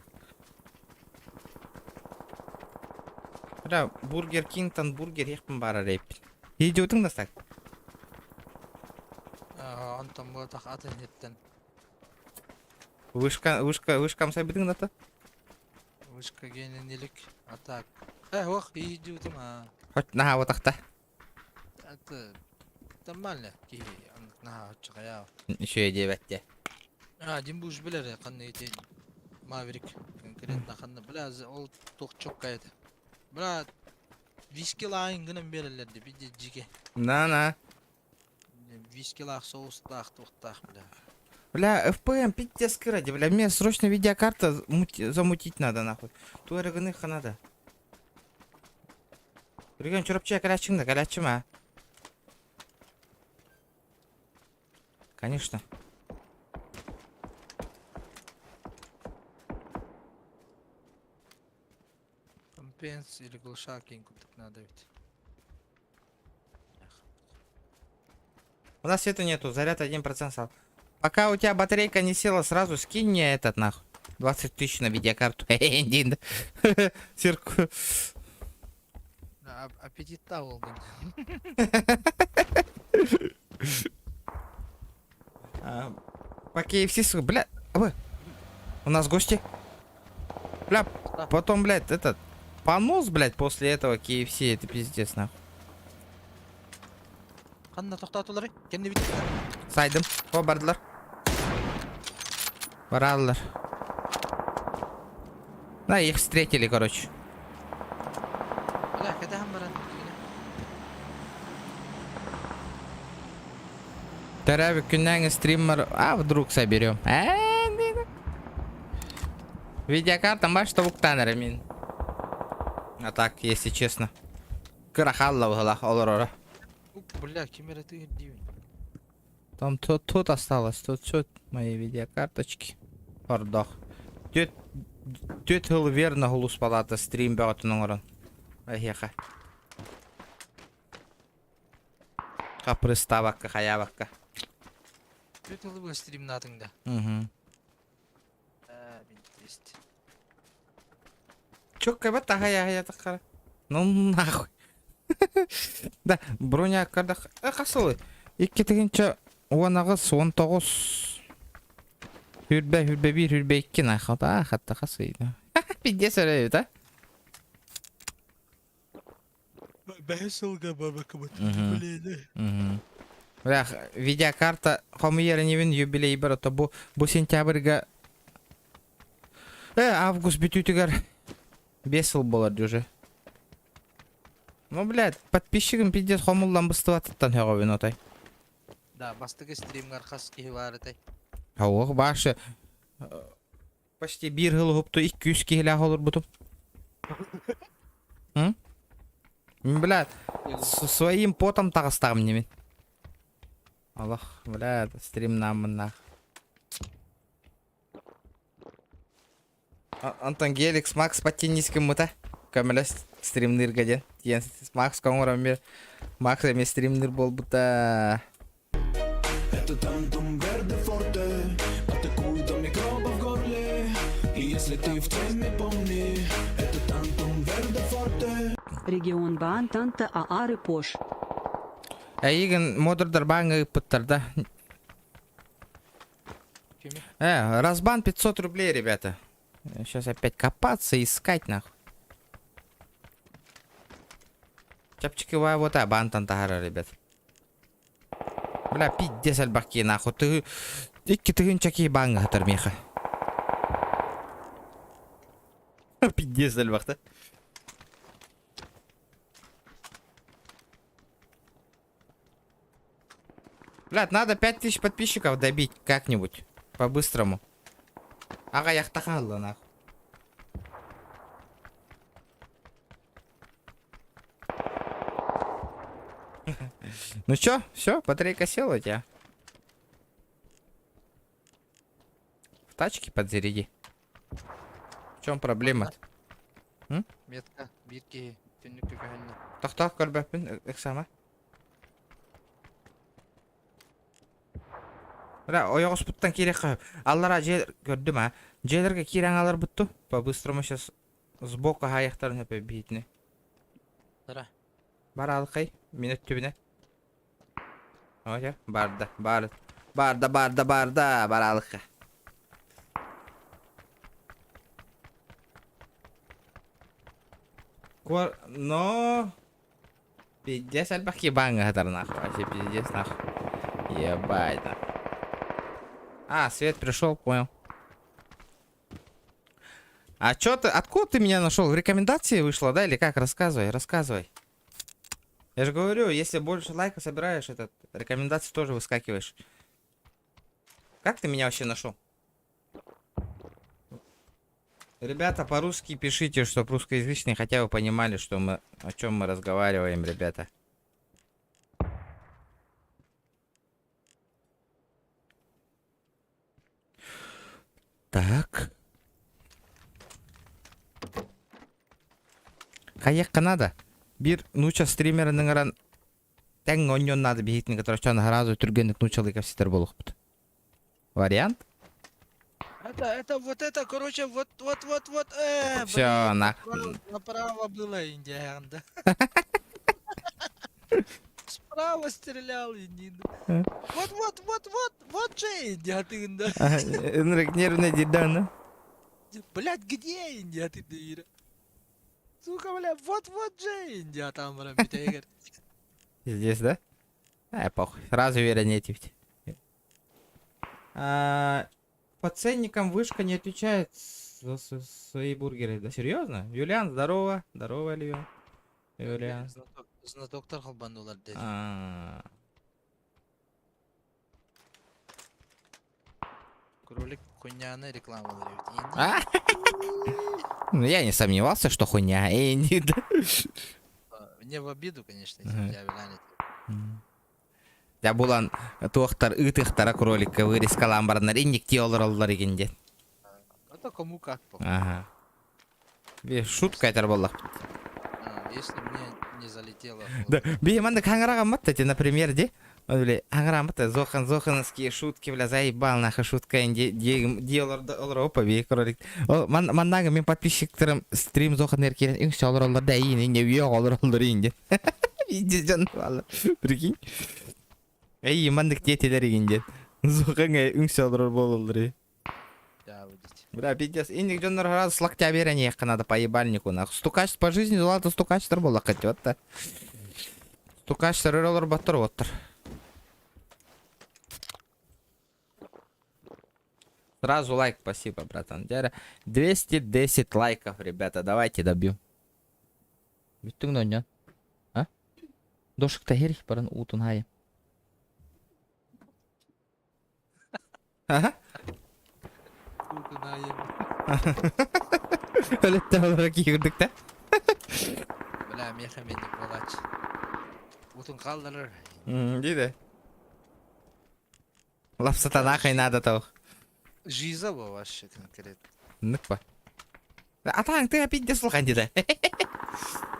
Бля, Бургер Кингтон, бургер екпін бара рейп. Еде өтің дастак? Антон бұлатақ атын еттен. Вышкам сайбытың даты? Вышка гененелік атак. Оқ, еде өтім. Хоть наға отақта. Это нормально. Наға отчыға яу. Еще еде бәтте. Димбуш білер, қанны ете. Маверик. Конкретно қанны. Бля, ол тоқ чоқ қайды. Бля, виски лайын гынан берілерді. Биде жеге. На. Виски лақ соустақ, тоқтақ, бля. Бля, FPM пиздец ради, бля, мне срочно видеокарта замутить надо, нахуй. Туарыгыныха надо. Пригон, чурапчая калячыңда, калячыма. Конечно. Компенс или глушак инкуток надо ведь. У нас света нету, заряд 1% стал. Пока у тебя батарейка не села, сразу скинь мне этот нахуй. 20 тысяч на видеокарту. Дин. Цирку. Аппетит Волган. По KFC, бля. У нас гости. Бля, потом, блядь, этот понос, блядь, после этого KFC, это пиздец, нахуй. Қанна тоқтатулары? Кенне бит. Сайдым. О, бардылар. Бараллар. Да, их встретили, короче. Бля, когда хам баран? Тарабик күннәңі стример. А, вдруг соберем. Видеокарта башта буктанер мин. А так, если честно. Крахалла вгалах олорора. Бля, камера ты дивен. Там тут осталось. Тут мои видеокарточки. Ордох. Төт хыл верно голос палата стрим бәгатының орын. Ахеха. Приставакка, хаябакка. Төт ылы бұл стрим натыңда. Бинтест. Чё, кайбат хая таққара? Ну нахуй. Да, броня кардах. Қасылы. Икке тегенче 19 Хүрбе 1 хүрбе 2 нахата хатта қасыйды. Пиздец өрейді, да? Бәс ылға баба кабат. Біледі. Бля, видеокарта хомиер невин юбилей бір ото bu сентябрьга август бүтүтүгөр 5 жыл болар уже. Ну, блядь, подписчигим пиздец хомулдан быстываттан хеговин отай. Да, бастығы стримгар қас кейі бар етай. Ох, башы. Почти 1 жыл хупту 200 кейлях olur бутум. Блядь, своим потом тағыстағым немен. Аллах, блядь, стрим намын Антон Геликс, Макс по тенниским мыта. Көмілес стримнер гаден. Макс коңырам бер. Макс әме стримнер бол бұта. Это тантум верде форте, атакует до микроба в горле. И если ты в теме, помни, это тантум верде форте. Регион Баантанта Аары Пош. Егін модердар баңы пыттарда. Разбан 500 рублей, ребята. Сейчас опять копаться, искать нахуй. Чапчики вот бантан тахара, ребят. Бля, пиздец альбаки нахуй. Ты чаки банга хатармеха. Пиздец альбахта. Блядь, надо 5000 подписчиков добить как-нибудь. По-быстрому. Ага, яхтахалла, нахуй. Ну чё, все, батарейка села у тебя. В тачке подзаряди. В чем проблема? Метка, битки, түннүккө кәһәлле. Тохтах көрбөппүн, эксама. Бля, оёгус буттан керек кылып. Аллара жер көрдүм, а. Жерлерге кирең алар бутту. По-быстрому сейчас сбоку аяктарын өпө битине. Тара. Бар алкай, минут түбүнө. Оя, барда, бар алка. Но... Пиздец, альбахи банга хатар нахуй. Вообще пиздец нахуй. Ебать нахуй. А, свет пришел, понял. А чё ты, откуда ты меня нашел? В рекомендации вышло, да, или как? Рассказывай. Я же говорю, если больше лайков собираешь, этот рекомендации тоже выскакиваешь. Как ты меня вообще нашел? Ребята, по-русски пишите, чтобы русскоязычные хотя бы понимали, что мы, о чем мы разговариваем, ребята. Так. Каяққа надо? Бир нуча стримерінің аран тәң оньон надо бейітін, который чаны разу түргенік нучалы капситер болуқпыд. Вариант? Это вот это, короче, вот. Всё, Направо было Индианда. Справа стрелял Индиан. Вот же Индия ты, да. Нервная деда, ну. Блядь, где Индия ты, Дира? Сука, бля, вот же Индия там, бля, Игорь. Здесь, да? Похуй. Сразу увереннее ведь. По ценникам вышка не отвечает за свои бургеры. Да серьезно? Юлиан, здорово. Здорово, Ливиан. Юлиан. Знатоктар халбандулар dedi. Кролик хуйняны рекламалар. Ну, я не сомневался, что хуйня. Мне в обиду, конечно, эти явления. Я булан туохтар ытыхтара кролика вырез каламбарнар иннекти олар егенде. Это кому как. Ага. Шутка айтар боллак. Если мне не залетело. Да, бейманды хаңырагаммат, например, де. Öyle hangramata зохановские шутки, бля, заебал нахуй шутка инде олар опа бей кролик. Маннага мен подписчиктарым стрим зоханер керен иншалла олар да ин не виё олар инде. Иди жан валла. Прикинь. Эй, мандык детелер инде. Зоханга иншалла бололдыр. Да, видите. Бля, пиздец. Индик жоннор раз слактя берение надо по ебальнику нахуй. Стукач по жизни, золото стукачтар болла хотёт-то. Стукачтар олар баттыр оттыр. Сразу лайк, спасибо, братан. 210 лайков, ребята, давайте добьем. Биттің нөне? А? Дошықта херих барын утын хайым. Ага? Утын хайым. Өлетті оларға кейгірдік та? Бля, мехаменник болач. Утын қалдырыр. Дейді. Лапсатан ақай надо тауқ. Жиза была вообще конкретно. Ныкпа. Атаң, ты опять где слухань, деда?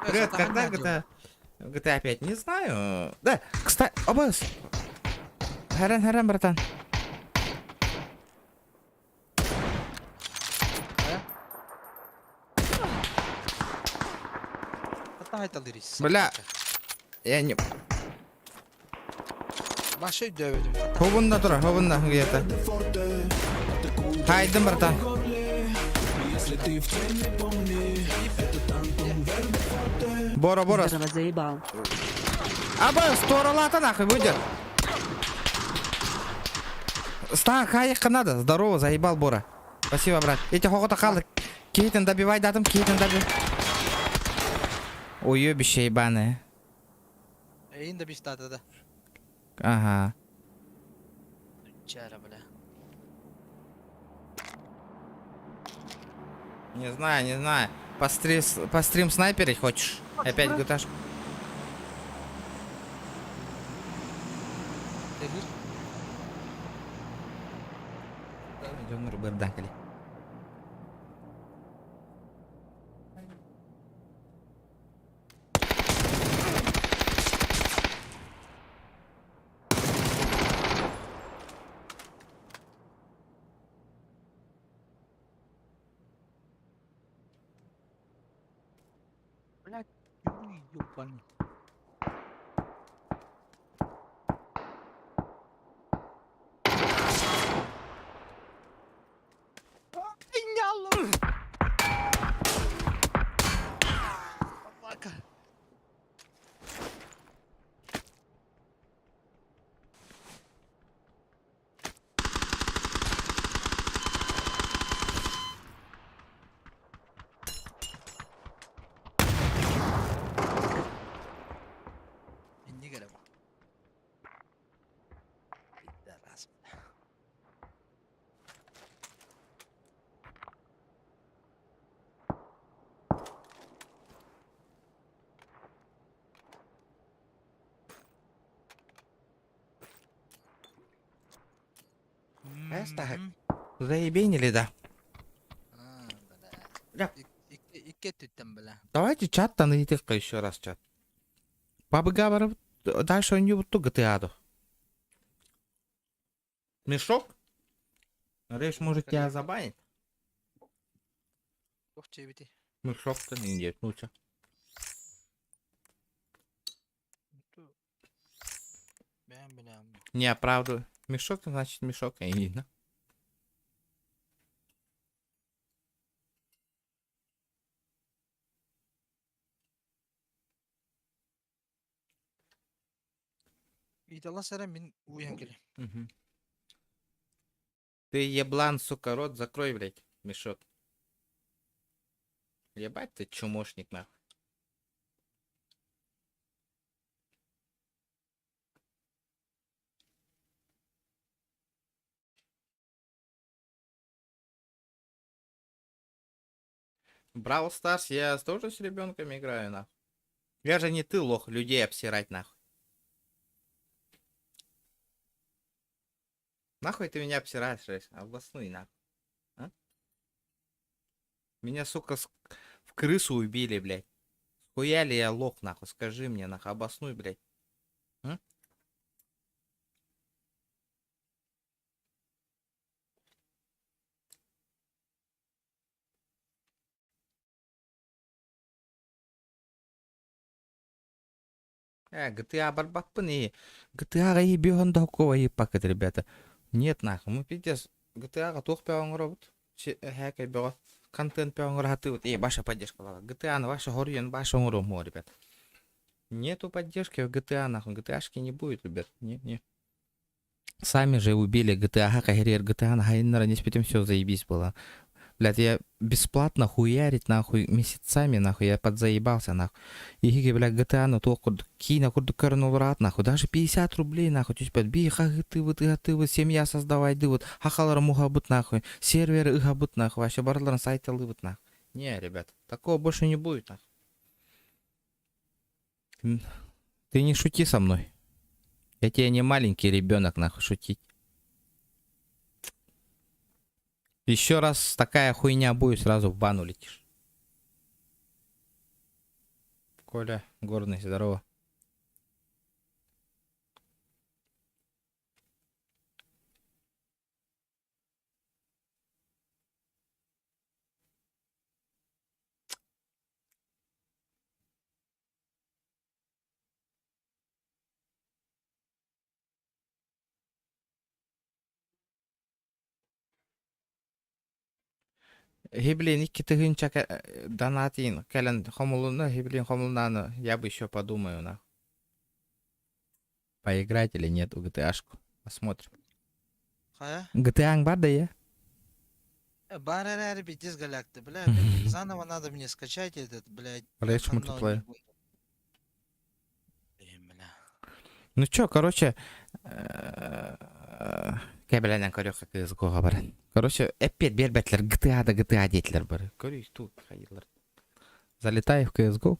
Привет, когда GTA 5? Не знаю. Да, кстати, обос. Харан, братан. Бля, я не... Башой дövdüm. Хобунда тұр, хобунда где-то. Хайдым, братан. Бора. Здорово заебал. Абы, сторалата нахуй, выйдет. Ста, каяққа надо. Здорово, заебал, Бора. Спасибо, брат. Эти хохота қалды. Кейтін добивай, дадым, кейтін добивай. Уебище ебаное. Eğin de bir stada da. Ага. Чара, бля. Не знаю, не знаю. Пострим снайперить хочешь? Опять GTA? Дегир. Жонур бырдакали. Блядь, ёбаный. Собака. Не гора. Пидорас. Так. Заебенили, да. Да. Икке түттен, бля. Давайте чаттан идите еще раз чат. Побыгаваров дальше не вот ту GTA. Мешок? Рейш может тебя забанить? Yok çeviti. Мешок-то не идет, ну чё. Ben bilmem. Не оправдываю. Мешок, значит мешок, а не видно. İdala seren min uyan gele. Мгм. Ты еблан, сука, рот закрой, блядь, мешок. Ебать ты чумошник, нахуй. Бравл Старс, я тоже с ребенком играю, нахуй. Я же не ты, лох, людей обсирать, нахуй. Нахуй ты меня обсираешь, Рейс? Областной, нахуй. А? Меня, сука, в крысу убили, блядь. Хуяли я лох, нахуй, скажи мне, нахуй, обоснуй, блядь. А? GTA барбаппын и GTA-га ебён такого ебакет, ребята. Нет, нахуй, мы пиздец. GTA-га тох пяван робот. Хэкай бёга. Контент пяван рахаты вот. Ваша поддержка лава. GTA-ны ваша горьен, ваша урому, ребят. Нету поддержки в GTA, нахуй. GTA-шки не будет, ребят. Не. Сами же убили GTA, кагерер GTA, нахуй, не спитим, все заебись было. Блядь, я бесплатно хуярить, нахуй, месяцами, нахуй, я подзаебался, нахуй. И, блядь, GTA, ну, то, кина, курдукарну рад, нахуй, даже 50 рублей, нахуй, чуть подби, ты вот, семья создавай, ты вот, хахалар мухабут, нахуй, серверы ихабут, нахуй, вообще барлар сайты лыбут, нахуй. Не, ребят, такого больше не будет, нахуй. Ты не шути со мной. Я тебе не маленький ребенок, нахуй, шутить. Еще раз такая хуйня будет, сразу в бану летишь. Коля, горный, здорово. Гиблин, iki тыгынча донатин, кэлен хомулуна, гиблин хомулуна, я бы еще подумаю, на. Поиграть или нет в GTA-шку. Посмотрим. Kaya? GTA бар да я? Бар әрі битіз галакты, бля. Заново надо мне скачать этот, блядь. Рейдж ханно мультиплеер. не буду. Бля. Ну чё, короче, Кебелenen көрөкө кызгоға баран. Короче, эппет бербетлер GTA дейтілер бар. Көрейік тут хайылар. Залетаю в CSGO.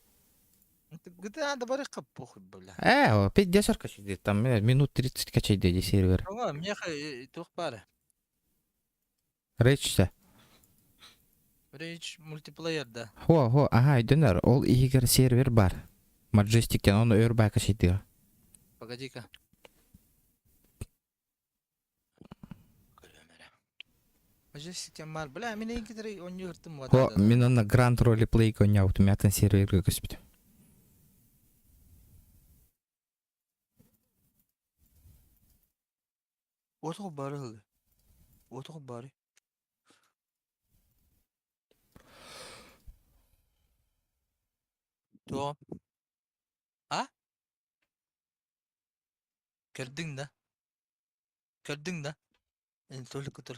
GTA да барык кап похуй, бля. О, 50 качайды. Там минут 30 качайды де сервер. Ага, меха тух бары. Речься. Рейдж мультиплеерда. Хо, ага, өйдөнөр. Ол игер сервер бар. Majestic'ten onu örбай качайды. Погоди-ка. Majestic бар. Бля, мен энгидер ойнuyurttum Хо, вада. мен оны Grand Roleplay көняутым. Ятын серверге көспүт. Отох бары хылы. Отох бары. То. А? Кірдің да. Кірдің да. Енді толық күтір.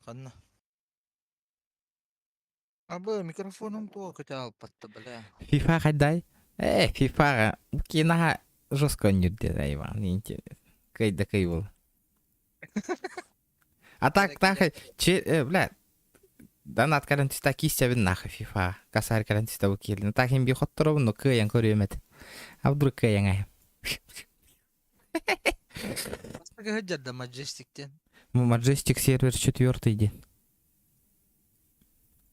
Қанна. Абы, микрофоным то көте алып батты, бля. FIFA қайдай? FIFA кинаға жестко ойнайды, Иван. Интересно. Кайда кай бол. А так, бля, донат карантиста кистябин нахуй FIFA. Касар карантиста выкели. Ну так им би хоттыру, но каян көрөмет. А вдруг каян ай. Басқа хөджерді Majestic'тен. Majestic сервер 4-й ден.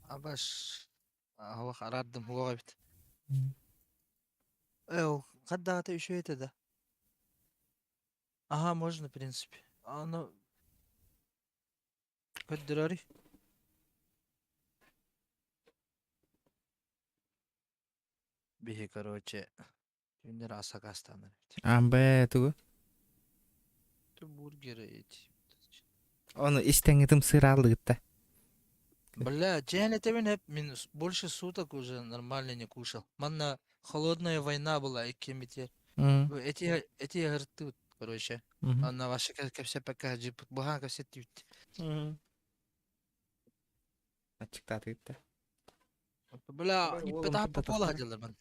Абаш. Ава қарардым, оға бит. Қаддағата үші етеді. Ага, можно, в принципе. Ну... Көддір әрі. Бихи, короче. Күндер аса кастаныр. Амбе, тугу. Ту бургеры ети. Оны истеңетім сыр алды гытта. Бля, чайнетевен хеп, мен больше суток уже нормально не кушал. Манна холодная война была, и кемитер. Эти гырты, короче. Анна ваша кепсе пока джипут. Бухан кепсе тют. Ачыкта тыгытта. Бля, и петаха по пола ходил, ман.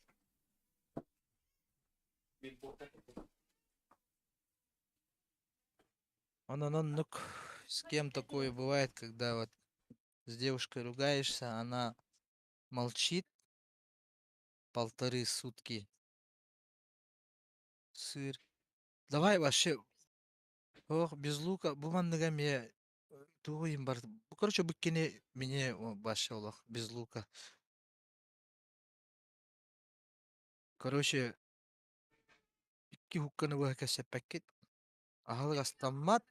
Нук. С кем такое бывает, когда вот с девушкой ругаешься, она молчит 1,5 сутки. Сыр. Давай вообще. Ох, без лука. Буманныгам я тугуйым бар. Короче, быккене мне вообще олох без лука. Короче, 2 хукканы бұға кәсеппәккет. Ағалық астаммат.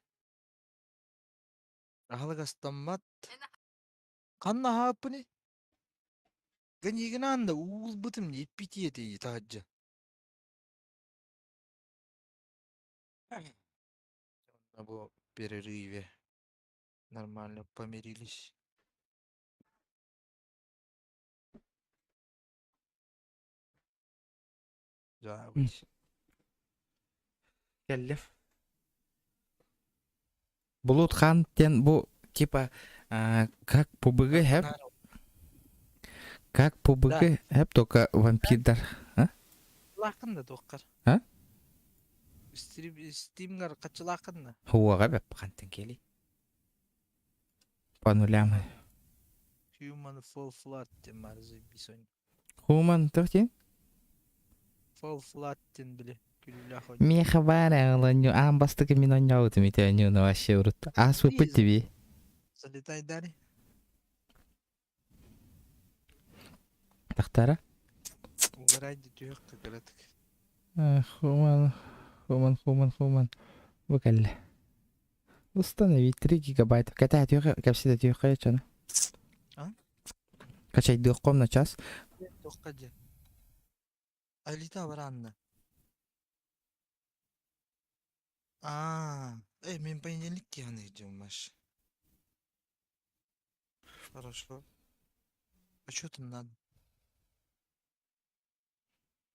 Қанна хапыны? Гәнеген анда уыл бұтым етпеті еті тағаджа. На перерыве нормально помирились. Да, вот. Келлев. Булут хан тен бу типа как пубыгы хэп. Как пубыгы хэп только вампирдар. Лақында тоққар. А? Стимгар қачы лақында. Хуаға бәп қантын кели. По нулям. Human fall flat тен марзы бисонь. Human төхтен? Fall flat тен біле. Меха бара, ланю амбастыгы мен ойнаудым итәню на вообще урут. Асу пытви. Залетай дали. Тахтара? Угорайди түйек кагаратык. Хуман. Букалле. Установить 3 гигабайта. Ката түйек капсида түйек каячана. Качай дүйек на час. Тоққаде. Айлита баранна. Мен понедельник яны идем, Маш. Хорошо. А что там надо?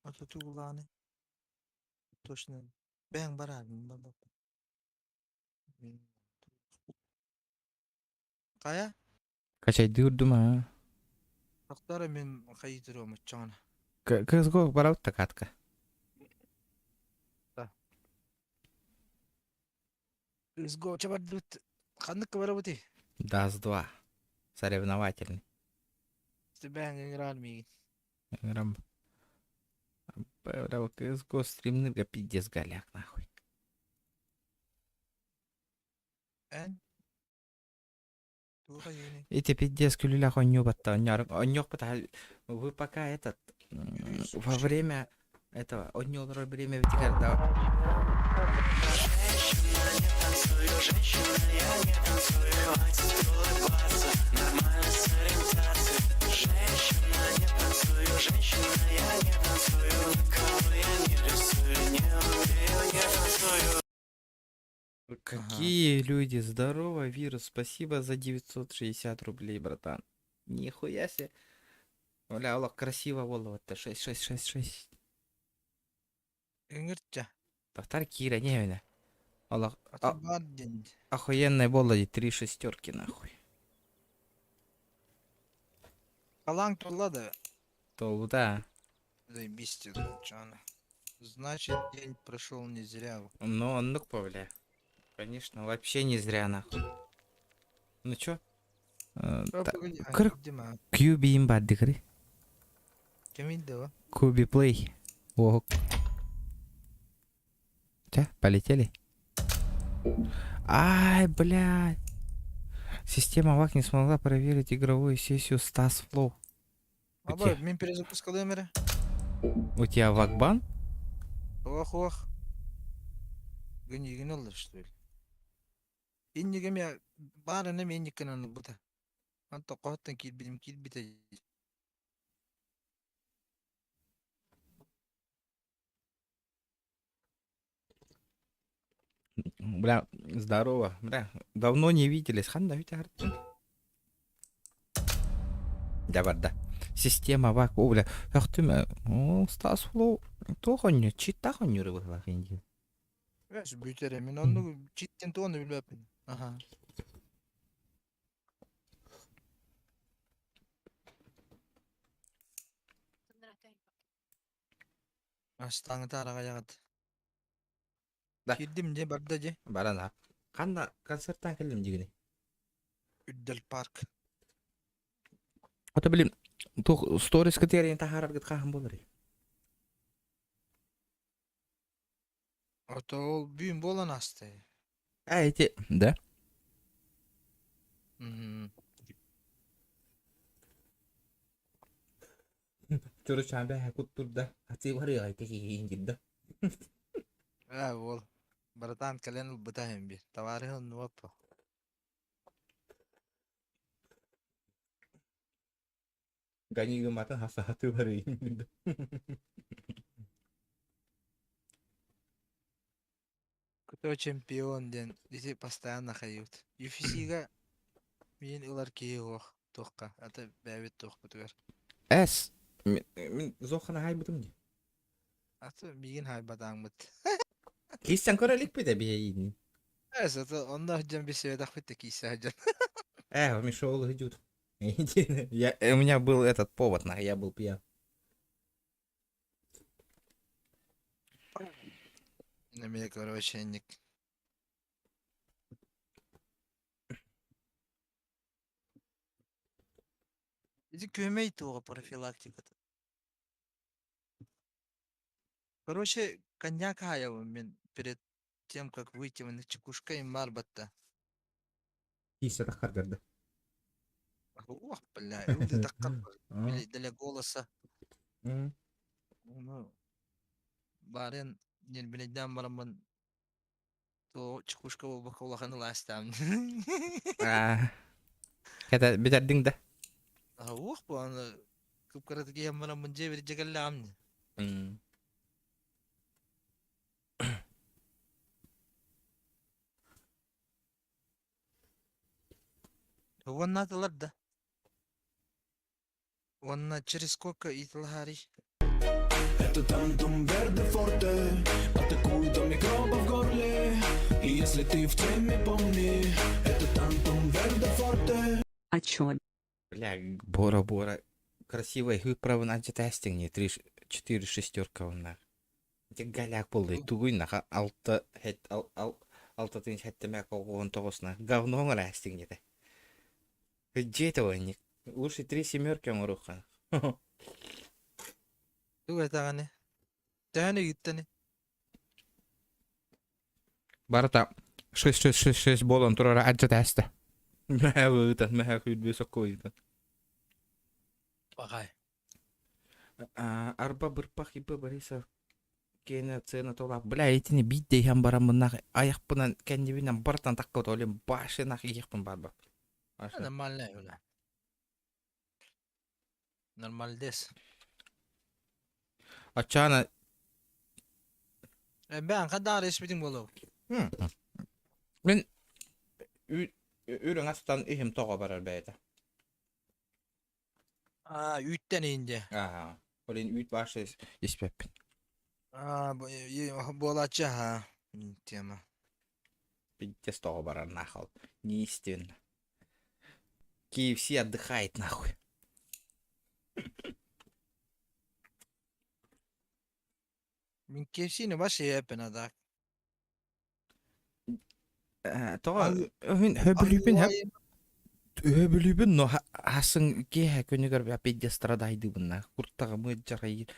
А тут угланы. Точно. Бәң барар. Қая? Качай дүйірдім а. Тақтары мен қайытыр өмір чағына. CSGO барабытта катка. CSGO чабардут. Ханнык барабыты. Dust 2. Соревновательный. Стебен играл миги. Играм. Бля, CSGO стримнырга пиздец голяк, нахуй. Эн? Туха юни. Эти пиздец кюлюлях он ёбатта, он ёбатта. Вы пока этот... Во время этого... Он ёбатта время вытекает, да. Какие люди, здорово, вирус, спасибо за 960 рублей, братан. Нихуя себе. Бля, Аллах, красиво волова-то, 6666. Ингирча. Повтор Кира, не видно. Аллах, Атабаддин. охуенная володи, 3 шестерки, нахуй. Каланг турлады. То, да. Заебись ты, Чана. Значит, день прошел не зря. Ну, ну, бля. Конечно, вообще не зря, нахуй. Ну чё? Дима. Кьюби имбат дикри. Кемидо. Куби плей. О. Чё, полетели? Ай, блядь. Система ВАК не смогла проверить игровую сессию Stars Flow. Абай, мен перезапускал эмери. У тебя ВАК-бан? Ох. Гни олды, что ли? Иннигем я барына мен никенен бута. Анта коттан кит бите. Бля, здорово. Бля, давно не виделись. Ханда ведь артын. Да, да. Система ВАК, о, бля. Ах ты, Stars Flow. Тохоню, читахоню рыбы инди. Веш bütere мен onu читтен тоны билбепин. Ага. Астаңы тарага ягат. Да. Кирдим же барда же. Барана. Канда концерттан келдим дегене. Үддел парк. Ото билим. Тох сторис катерин тахарар гит кахам болар. Ото ол бүйүн болан асты. Эти, да? Чуру чамбе хакут турда. Хати вари айти инжидда. Ол. Братан кален бутахем би. Таварихын нуаппа. Ганига мата хаса хати вари инжидда. Кто чемпион ден, десе постоянно ходят. UFC-га мен улар кейох тоққа, ата бәбет тоқ бутугар. Эс, мен зохана хай бутум ди. Ата миген хай батаң бут. Кистен көрелик биде бейин. Эс, ата онда хыджан бесеведақ бітті кейсе хыджан. У меня шоу идут. У меня был этот повод, я был пьян. На меня, короче, ник. Иди көмей туға профилактиката. Короче, коньяк хаял мен перед тем, как выйти в чекушка и марбата. Киса тахар гарды. Ох, бля, люди тахар. Для голоса. Ну, барен нен биледен барамын. То чекушка ол бақылағаны ластам. Кәді бетердің да? Ох, bu аны кыпкараты кием барамын же бир жегалламны. Ванна тыларда. Ванна через сколько и тылари. Это тантум верде форте, атакуй до микроба в горле. И если ты в теме, помни, это тантум верде форте. Отчет. Бля, Бора. Красивый, вы право на антитестинг, не 3 4 шестерка онна. Те галяк болды. Тугуйна алты хет алты тын хеттемек огон тогосна. Говно оңра астигнеде. Жеті ойник. Лучше 3 семерки оңруха. Ту этаганы. Тәне гиттени. Барта 6 болон турара аджа тәсті. Мәхә выгытан, мәхә хүлбе сокойды. Багай. Арба бырпах ипы бариса кені цена тола. Бля, етіне бит дейхен барамыннақ аяқпынан кәндебінен бартан таққыт олем башынақ ияқпын барба. Нормально öyle. Normaldes. Açana Ben kadar resmitim bolu. мен үйрің астан ихим тоға барар бәйді. Üytten ince. Олен үйт башы еспеппін. Bu olacak ha. Tema. Пиздец тоға барар нахал. Не истин. KFC отдыхает нахуй. Min kefsini başı yapın adak. Тоға höbülübün но хасын кеха көнігір бәпедде страдайды бұнна. Құрттағы мұджарай.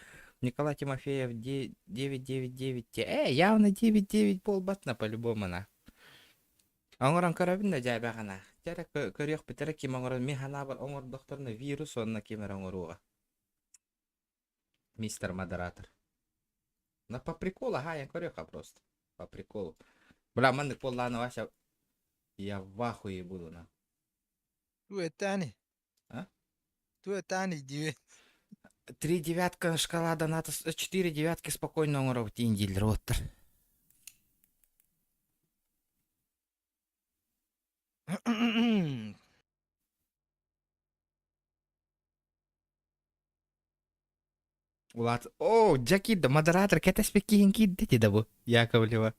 Николай Тимофеев 999. Явно 99 бол батна по-любому на. Оңыран көрәбін да жай бәғана. Жәрі көрек бітірі кем оңыран механа бар оңыр докторны вирус онына кемер оңыруға. Мистер модератор. На по приколу, я корека просто. По приколу. Бля, манны полланы ваша. Я в ахуе буду на. Tu etani. Tu etani diye. 3 девятка шкала доната, 4 девятки спокойно оңырау тиіндейлер оттыр. Улат, Джакида, модератор, кәтәспек кейін кейді деді бұл, Яковлева.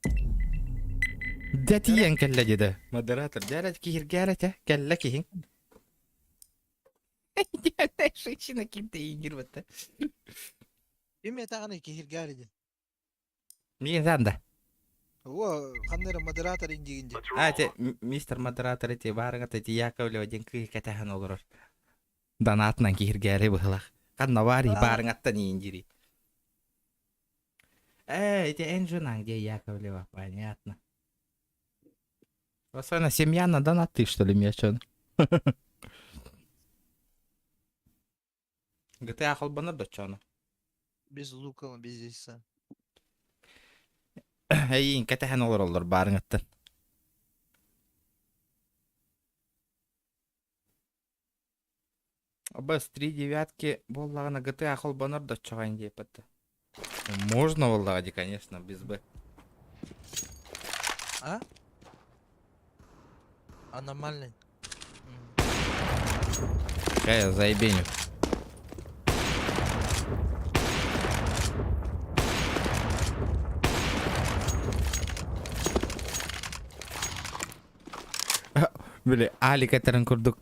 Дәтиен кәлі деді, модератор, дәрәт кейір кәрәт, кәлі кейін. Дәрәт шықшына кейді еңгір бәтті. Kim etağını kehir geldi. Мен занда. O kanları moderator ince. Мистер модератор, эти барыңа тәті Яковлева ден күй кәтәхін олырыр. Донатынан кейір кәрі бұғылақ. Қанна вари барыңаттан индири. Это Энджинан, где Яковлева, понятно. Особенно семья на донаты, что ли, мечен. GTA холбаныр да чоны. Без лука, без иса. Эйин кәтәхін олыр барыңаттан. Біз 3 девятки боллағына GTA холбаныр да чоғайын дейп бітті. Можно боллағади, конечно, без Б. А? А нормальный? Я заебеню. Böyle Ali Katar'ın kurduk.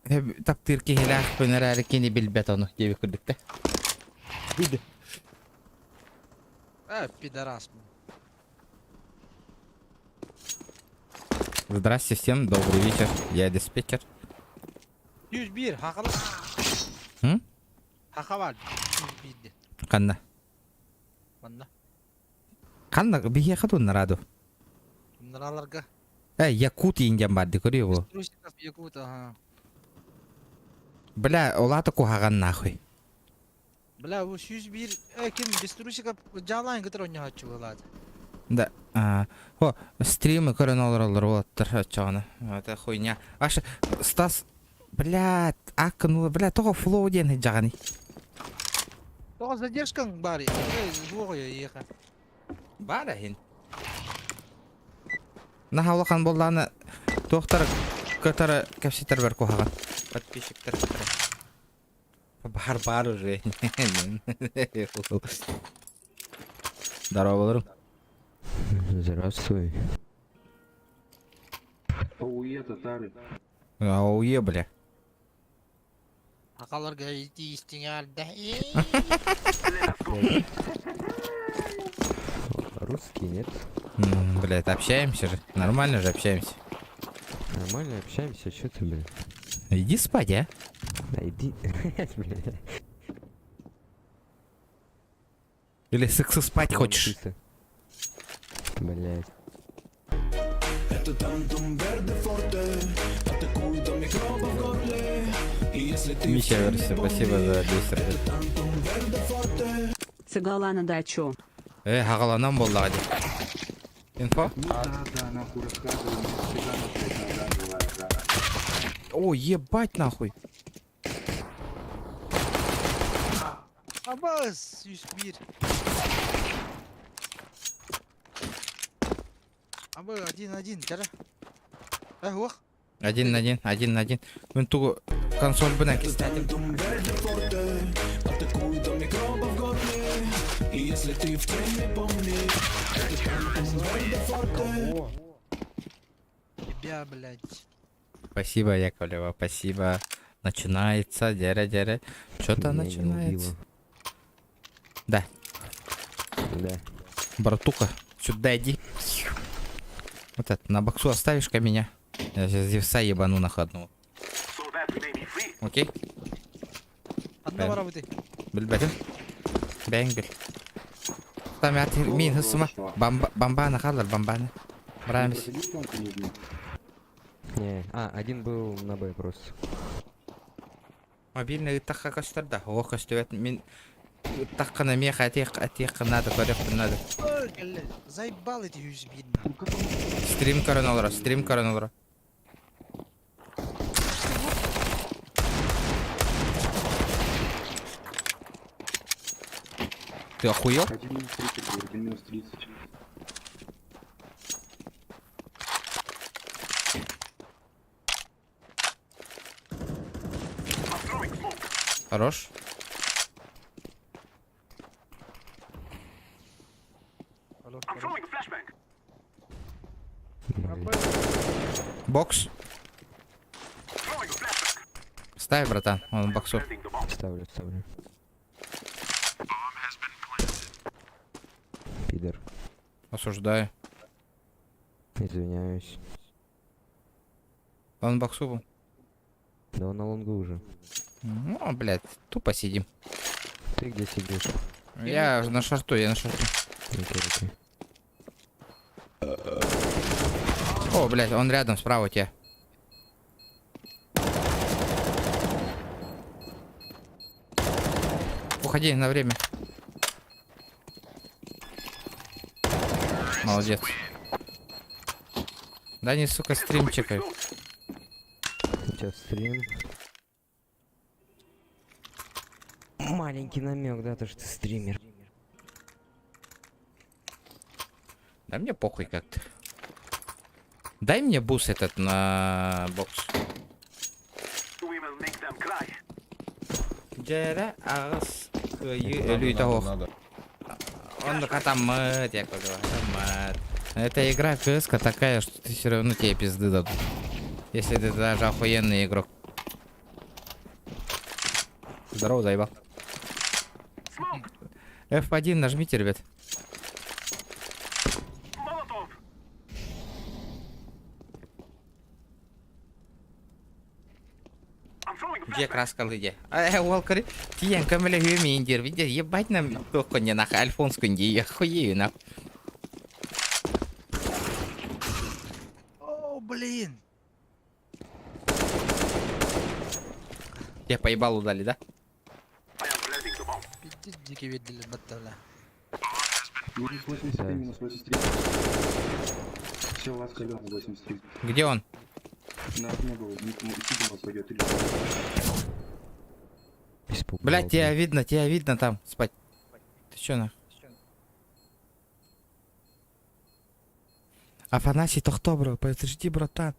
Hep takdir ki hilaf pöner kini bil betonu gibi kurduk da. Buydu. Пидорас. Здравствуйте всем, добрый вечер. Я диспетчер. 101 hakalı. Haka var. 101'di. Kanna. Banda. Kanna bir yakadın narado. Bunlarlarga. Якутия индиан бадди көрüyor bu. Струсиков Якут, ага. Бля, олаты кухаган нахуй. Бля, bu 101 kim Беструсиков жалайн кытыр ойна хачу болады. Да. Стримы көрөн олар оттыр чаганы. Это хуйня. Аш Стас, блядь, акын, бля, того флоу ден жаганы. Того задержкаң бар. Жугой ека. Бар хин. Нахалақан болланы доктор көтөрө кепситер бер кухаган. Подписчиктер көтөрө. Бар уже. Здорово, болорум. Здравствуй. АУЕ татары. АУЕ, бля. Какаларга идти истиняр, да? Русский, нет? Блядь, общаемся же. Нормально же общаемся. Нормально общаемся, что ты, блин? Иди спать, а? Да иди. Блядь. Или сексу спать хочешь? Блять. Это тантум верде форте, атакуют до микроба в горле. И если ты Миша, версия, спасибо за 200 рублей. тантум верде форте. Цыгала на дачу. Хагаланам болды hadi. Инфо? О, ебать нахуй. Абас, 101. Абы, 1-1, тара. Ух. 1-1, 1-1. Мен тугу консоль бінен кестәдім. Тантум верде форте, атакуют до микроба в горле. И если ты в теме, помни, это тантум верде форте. Тебя, блядь. Спасибо, Яковлева, спасибо. Начинается, деря. Что-то Меня не начинается. убило. Да, Да. братуха, сюда иди. Вот это, на боксу оставишь-ка меня. Я сейчас зевса ебану на ходу. Окей? Одного работы. Білбәдім. Бәң біл. Там я мен хысыма. Бомбаны қалар, бомбаны. Брамыз. Не, один был на Б просто. Мобильный таққа көстірді. О, көстірді. Мен таққына мех атеқ надо, көрек надо. Заебал эти 101. Стрим коронолра, стрим коронолра. Ты охуел? 1-30. Хорош. Бокс. Ставь, братан, он боксу. Ставлю. Пидор. Осуждаю. Извиняюсь. Он боксу был. Да он на лонгу уже. Ну, блядь, тупо сидим. Ты где сидишь? Я на шорту, Окей. О, блядь, он рядом, справа у тебя. Уходи на время. Молодец. Да не, сука, стримчикай. Сейчас стрим. Маленький намек, да, то что ты стример. Да мне похуй как-то. Дай мне бус этот на бокс. Джера, ас, он катамат, я говорю, катамат. Эта игра КСК такая, что ты все равно тебе пизды дадут. Если ты даже охуенный игрок. Здорово, заебал. F1 нажмите, ребят. Где краска лыде? Уолкер, тиен камеля гюминдер, видите, ебать нам только не нахуй, Альфонс кунди, я хуею нахуй. О, блин. Тебя поебал удали, да? Пиздец, дикий вид для баттала. Минус 83, минус 83. Все, у вас колен 83. Где он? На окне был, сидим вас пойдет или... Блять, тебя видно там, спать. Ты чё нахуй? Афанасий, то кто, бро? Подожди, братан.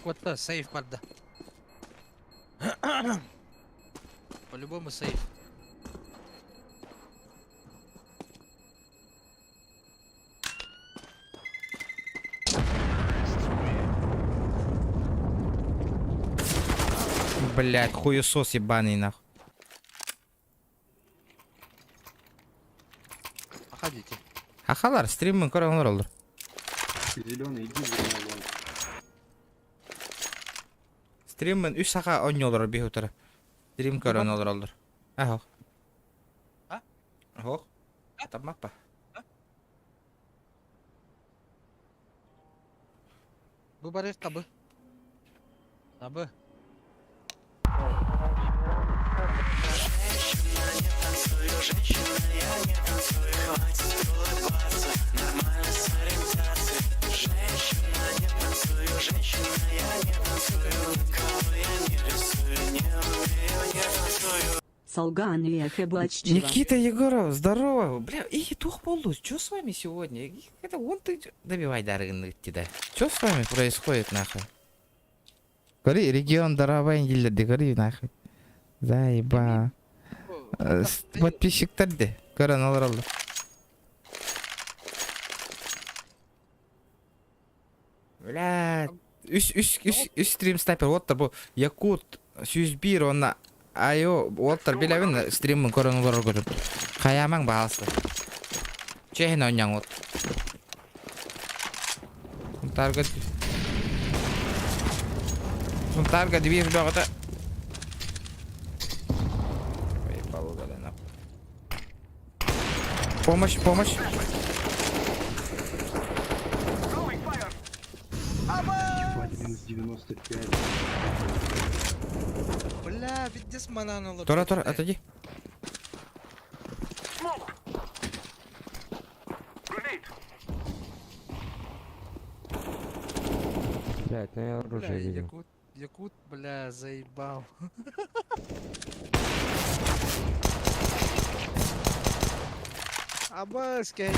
Вот так, сейф, парда. По-любому сейф. блядь, хуесос ебаный, нахуй. Походите. Ахалар, стриммен көрөңөр олдур. Зеленый, иди зеленый. Стриммен 3 сака ойнолор бихутары. Стрим көрөңөр олдур. Ахо. А? Ахо. Тамакпа. Бы барык табы. Табы. Солган и Хэбаччева. Никита Егоров, здорово. Бля, и тух болду. Чё с вами сегодня? Это вон ты добивай дарыгын тебя. Чё с вами происходит, нахуй? Говори, регион дарабай келди, говори, нахуй. Заеба. Подписчиктер де. Көрөн алар алды. Бля, үс стрим снайпер. Оттар бу Якут 101 онна айо оттар билебин стримин көрөн алар көрүп. Каямаң баасы. Чехин ойнang от. Таргет. Таргет движ бөгөтө. Помощь, помощь. Минус 95. Бля, видишь манан. Тора, отойди. Блядь, ну я оружие видел. Якут, бля, заебал. Абаски,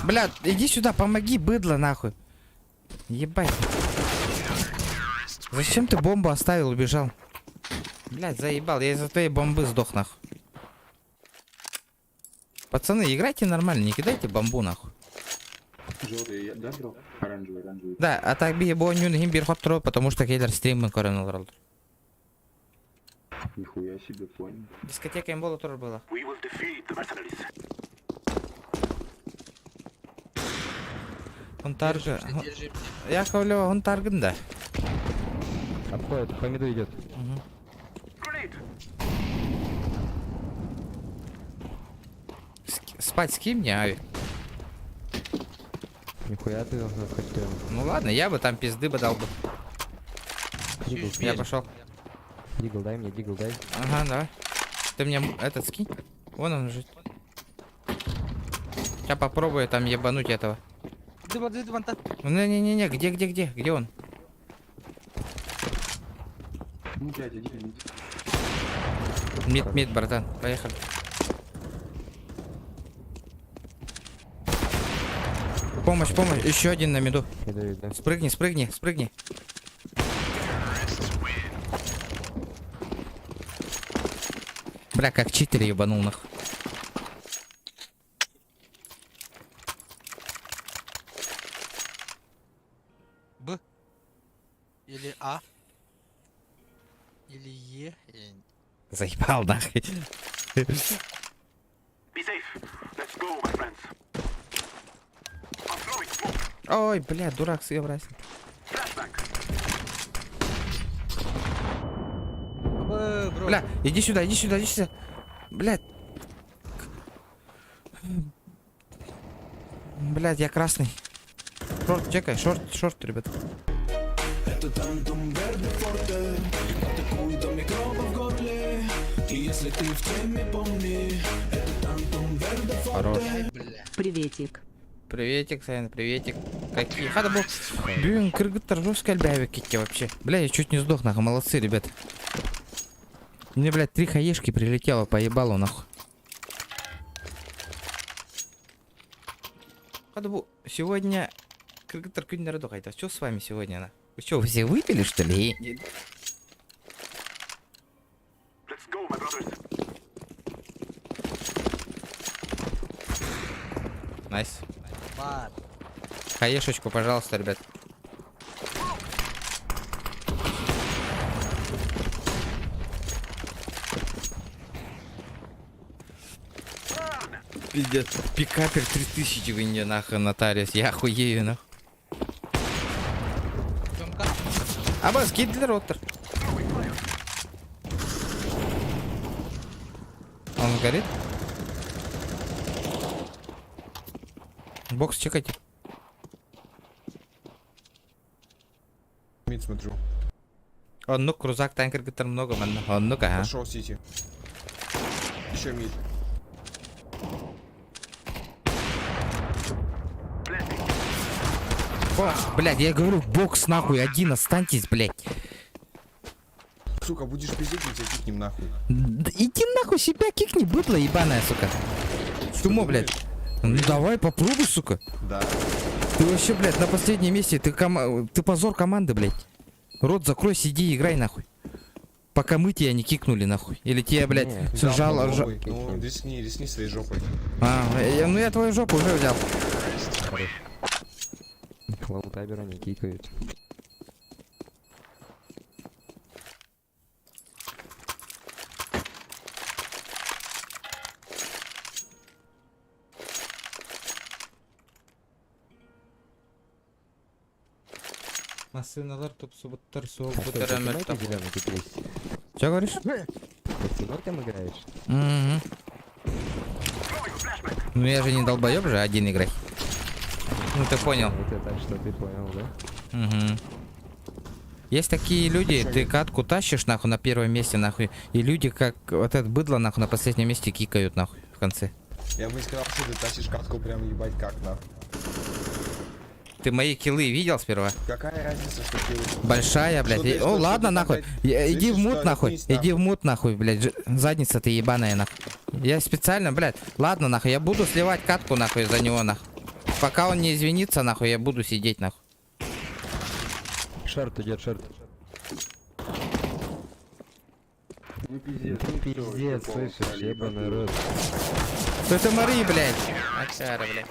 Бля, иди сюда, помоги, быдло, нахуй. Ебать. Зачем ты бомбу оставил, убежал? Блядь, заебал, я из-за твоей бомбы сдох, нахуй. Пацаны, играйте нормально, не кидайте бомбу, нахуй. Желтый, да, бро? Оранжевый, оранжевый. Да, а так би бонюн хим бир хоттро, потому что кейдер стриммен көрөн алар. Нихуя себе, понял. Дискотека имбола тоже была. Он тарга. Я ковлю, он таргында. Обходит, по миду идет. Спать с кем мне, Ави? Нихуя ты хотел. Ну ладно, я бы там пизды бы дал бы. Дигл, Я пошел. Дигл, дай мне, дигл, дай. Ага, давай. Ты мне этот скинь. Вон он лежит. Я попробую там ебануть этого. Не-не-не, где он? Ну, блядь, иди, иди. Мид, братан, поехали. Помощь, еще один на миду. Иду. Спрыгни. Бля, как читер ебанул нах. Б. Или А. Или Е. Заебал нахуй. Ой, бля, дурак съебрался. Бля, иди сюда. Блядь. Блядь, я красный. Шорт, чекай, шорт, ребят. Это тантум верде форте, атакуй до микроба в горле. И если ты в теме, помни, это тантум верде форте. Приветик. Приветик, Сайн, приветик. Какие? Хада был. Блин, кыргыттар жестко альбявик китти вообще. Бля, я чуть не сдох, нахуй, молодцы, ребят. Мне, блядь, 3 хаешки прилетело, поебало, нахуй. Хада был. Сегодня кыргыттар күндері дохайта. Что с вами сегодня, на? Вы что, вы все выпили, что ли? Найс. Хаешечку, пожалуйста, ребят. Пиздец. Пикапер 3000 в Индии, нахуй, нотариус. Я охуею, нахуй. Тёмка. А бас, Гитлер, Оттер. Он горит? Бокс чекайте. Мид смотрю. Он ну крузак танкер гитар много, man. Он ну-ка, а. Пошел Сити. Еще мид. Блядь, я говорю, бокс нахуй, один, останьтесь, блядь. Сука, будешь пиздеть, мы тебя кикнем нахуй. Иди нахуй себя кикни, быдло ебаная, сука. Чумо, блядь. Ну давай, попробуй, сука. Да. Ты вообще, блядь, на последнем месте, ты позор команды, блядь. Рот закрой, сиди, играй, нахуй. Пока мы тебя не кикнули, нахуй. Или тебя, блядь, сжал. Ну, рискни своей жопой. Ну я твою жопу уже взял. Лаутабера не кикают. Машиналар топ-субуттар, Че Че говоришь? там играешь? Ну я же не долбоеб же, один играй. Ну ты понял. Это так, что ты понял, да? Угу. Есть такие люди, ты катку тащишь нахуй на первом месте нахуй, и люди как вот это быдло нахуй на последнем месте кикают нахуй в конце. Я бы сказал, что ты тащишь катку прям ебать как нахуй. Ты мои киллы видел сперва? Какая разница, что ты... Большая, блядь. Что ты, О, что ладно, ты, нахуй. блядь, Иди в слышишь, мут, что нахуй. вниз, Иди в мут, нахуй, блядь. Задница ты ебаная, нахуй. Я специально, блядь. Ладно, нахуй. Я буду сливать катку, нахуй, за него, нахуй. Пока он не извинится, нахуй, я буду сидеть, нахуй. Шарт идет, шарт. Ну пиздец. Пиздец, слышишь, ебаный рот. Что это Мари, блядь? Аксара, блядь.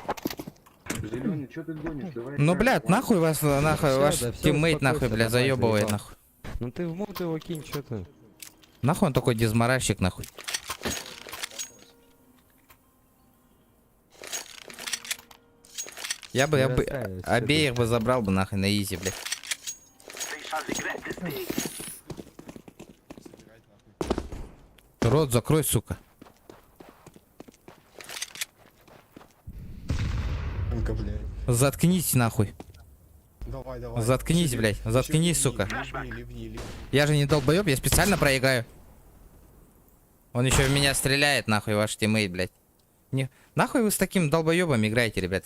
Зеленый, что ты гонишь? Давай. Ну, блядь, нахуй вас, нахуй, Всё, ваш да всё, тиммейт, нахуй, успокойся, блядь, давай, заебывает, заебал. нахуй. Ну ты в мут его кинь, что ты? Нахуй он такой дизморальщик, нахуй. Я бы Не расстраивайся, обеих бы забрал бы, нахуй, на изи, блядь. Рот закрой, сука. Ну-ка, блядь. Заткнись, нахуй. Давай, давай. Заткнись, блядь. Заткнись, Ливни, сука. ливни. Я же не долбоеб, я специально проиграю. Он еще в меня стреляет, нахуй, ваш тиммейт, блядь. Не... Нахуй вы с таким долбоебом играете, ребят?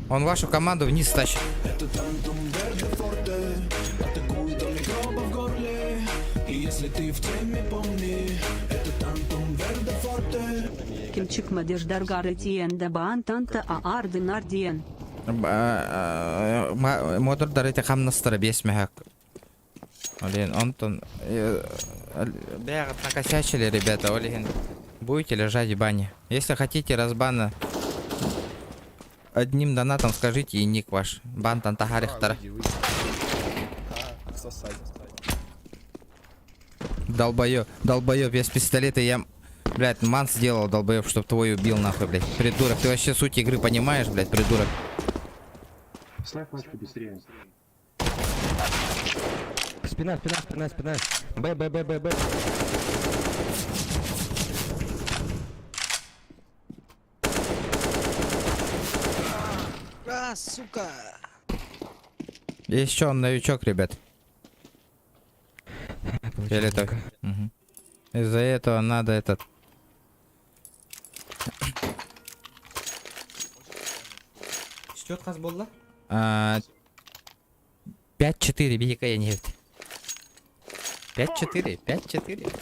Он вашу команду вниз тащит. Это тантум верде форте, атакуй до микроба в горле. И если ты в теме, помни, это тантум верде форте. Кимчик Мадеждаргар Этиен Дабаан Танта Аарден Ардиен. Модер дарите хамнастыры бесмехак. Олен, Антон... Бегат накосячили, ребята, Олен. Будете лежать в бане. Если хотите разбана одним донатом, скажите и ник ваш. Бан Тантахарихтара. Сосать. Долбоёб, я с пистолета, я... Блядь, ман сделал, долбоёб, чтоб твой убил, нахуй, блядь. Придурок, ты вообще суть игры понимаешь, блядь, придурок? Ставь пачку быстрее. Спина. Б. Сука. Есть еще он новичок, ребят. Фиолетовый. Угу. Из-за этого надо этот... Что это было? 5-4, бейка я не... 5-4.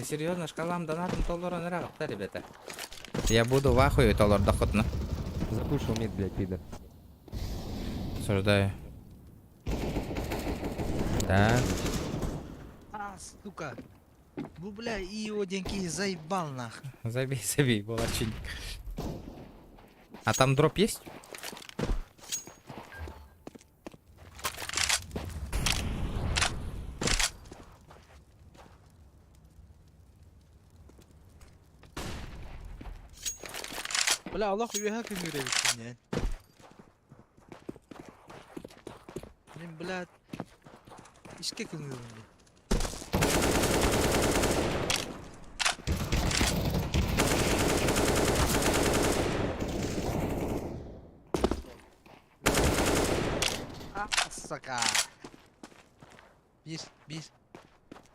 Серьезно, шкалам донатом $1 нравится, ребята. Я буду в ахуе $1 доход, ну. Запушил мид, блядь, пидор. Осуждаю. Так. Сука. Ну, бля, и оденький заебал, нах. Забей, балачинник. А там дроп есть? Бля, Аллах үйәһә кем йөрәй бит инде. Мин, блядь, ишке кем йөрәй. Сука. Бис.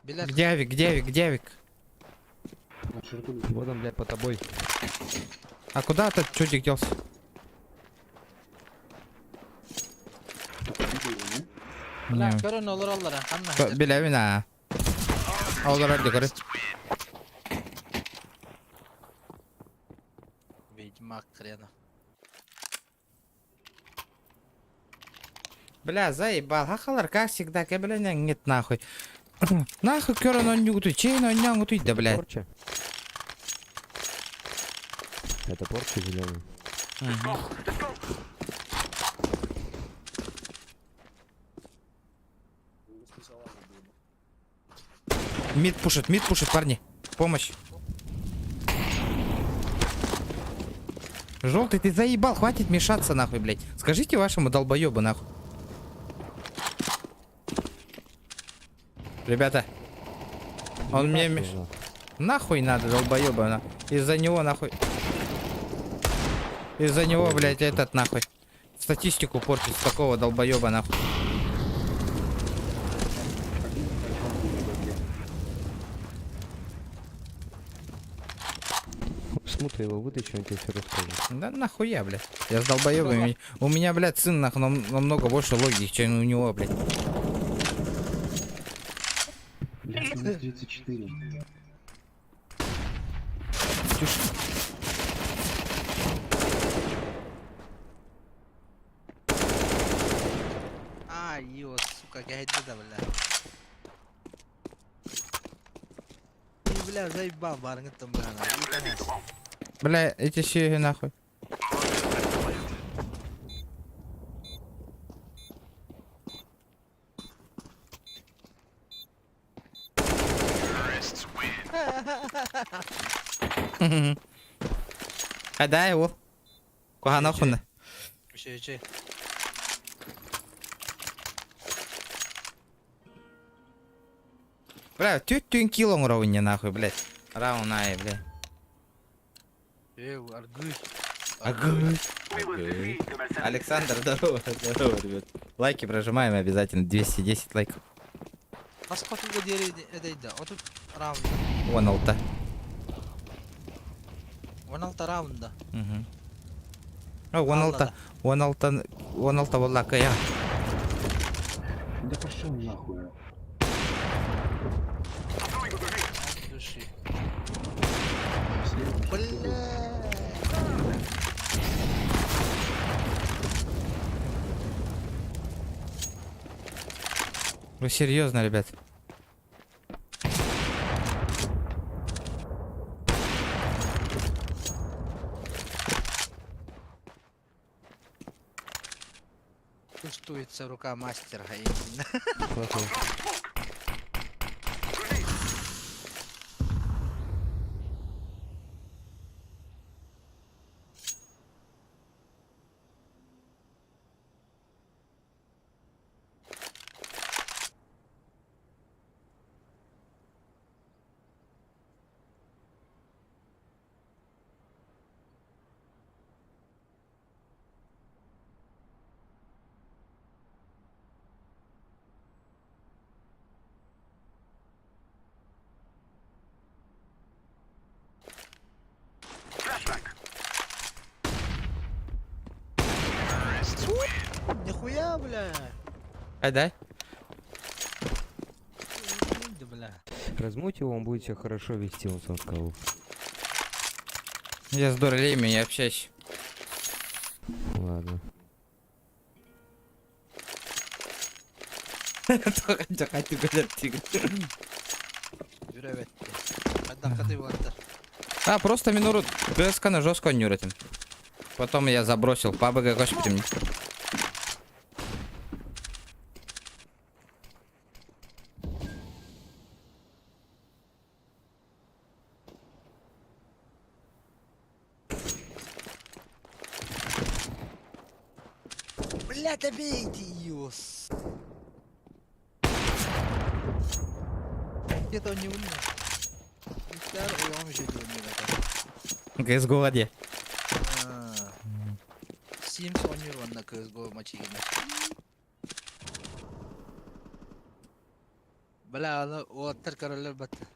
Блядь, Где авик, где авик, где авик? Вот он, блядь, по тобой. А куда этот чудик делся? бля, Не. көрін олар аллар, қанна. Білемін, а. Аулар әлде көрі. Ведьмак хрена. Бля, заебал. Хахалар, как всегда, кабеля нет нахуй. Нахуй кёрон он не гутуй, чейн он не гутуй, да, блядь. Порча. Это порча зеленый. Мид пушит, парни. Помощь. Желтый, ты заебал, хватит мешаться нахуй, блядь. Скажите вашему долбоебу нахуй. Ребята, он мне нахуй надо, долбоеба, на. Из-за него нахуй. Из-за него, блядь, этот нахуй. Статистику портить с такого долбоеба нахуй. Смута его вытащи, он тебе все расскажет. Да нахуя, блядь. Я с долбоебами. У меня, блядь, сын нахуй намного больше логики, чем у него, блядь. 34. Ё, сука, гайда, бля. Бля, заебал, барынга там, бля. Бля, эти все нахуй. Хай его. Куга нахуй. Че. Бля, тюн килом ровня нахуй, блядь. Рауна, блядь. Аргуй. Александр, здорово, ребят. Лайки прожимаем обязательно. 210 лайков. Басқа туға дері әдейді. Отут раунда. 16. 16 раунда. О, 16 валака, я. Да пошел нахуй. Души. Бля. Вы серьезно, ребят? Чувствуется рука мастера. Нихуя, бля. Да? Бля. Размуть его, он будет себя хорошо вести, он сам сказал. Я с дуралями не общаюсь. Ладно. А, просто минуру ГСК на жестко нюритим. Потом я забросил по АБГ кошпитим. Блядь, добейте ее. Где-то он не умер. CSGO где? Sims oynuyor onunla CSGO maçı gibi. Bela o atlar kararlar battı.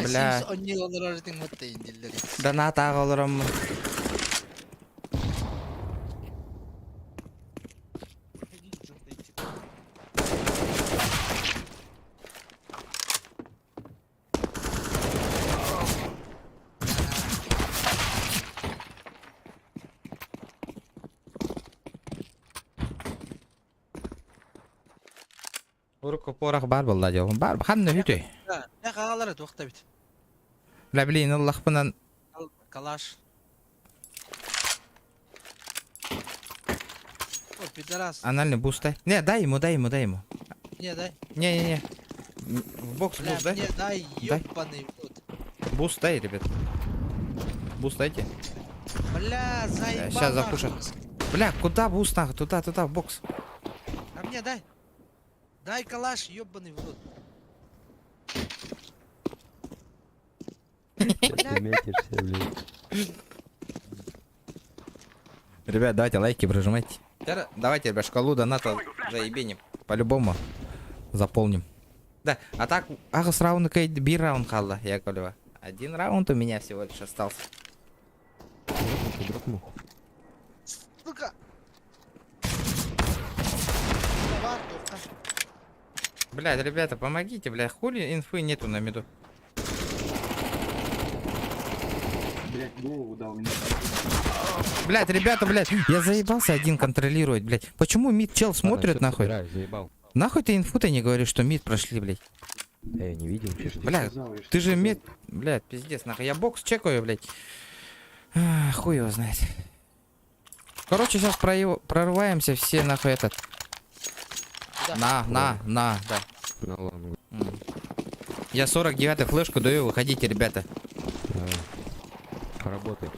Бля. Sims oynuyorlar artık battı indilleri. Донат ағаларым. Урық порах бар болда жоғын. Бар, қанны хүті. Ne kağaları tokta bit. Бля, блин, Аллах пынан. Kalaş. О, пидорас. Анальный буст дай. Не, дай ему. Не, дай. Не. В бокс Бля, буст дай. мне дай, ёбаный в рот. Буст дай, ребят. Буст дайте. Бля, заебал. Сейчас нахуй. запушат. Бля, куда буст нахуй? Туда, в бокс. А мне дай. Дай калаш, ёбаный в рот. Ребят, давайте лайки прожимайте. Давайте, ребят, шкалу доната заебеним. По-любому заполним. Да, а так, ағыс раунд кейді, бір раунд қалды, Яковлева. Один раунд у меня всего лишь остался. Сука. Давай, топка. Блядь, ребята, помогите, блядь, хули инфы нету на миду. Блять, голову дал мне. Блядь, ребята, блядь, я заебался один контролировать, блядь. Почему мид чел смотрит, нахуй? Нахуй ты инфу-то не говоришь, что мид прошли, блядь? Я не видел, Блядь, ты же мид... Блядь, пиздец, нахуй. Я бокс чекаю, блядь. Хуй его знает. Короче, сейчас прорываемся все, нахуй, этот. Да. На, да. Я 49-й флешку даю, выходите, ребята. Поработай.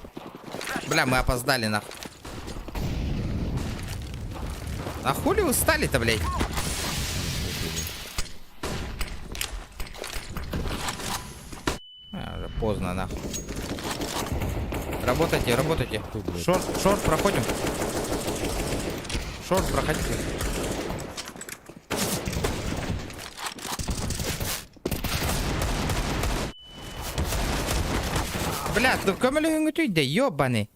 Бля, мы опоздали, нахуй. А хули вы стали-то, блядь? Уже поздно, нахуй. Работайте. Шорт, проходим. Шорт, проходите. Бля, ты в камеле ты ёбаный.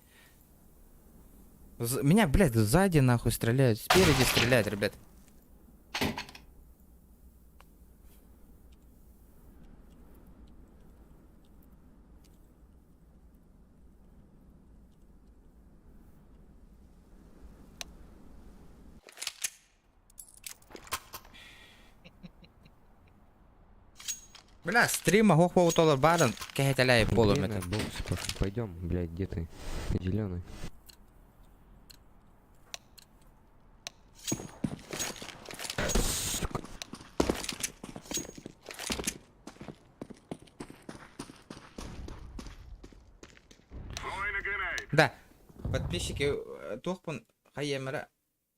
Меня, блядь, сзади нахуй стреляют. Спереди стреляют, ребят. Бля, стрима гохва утола бадан, кехеталяй полом это. Пойдем, блядь, где ты? Зеленый. Да, подписчики, тухпун хайемера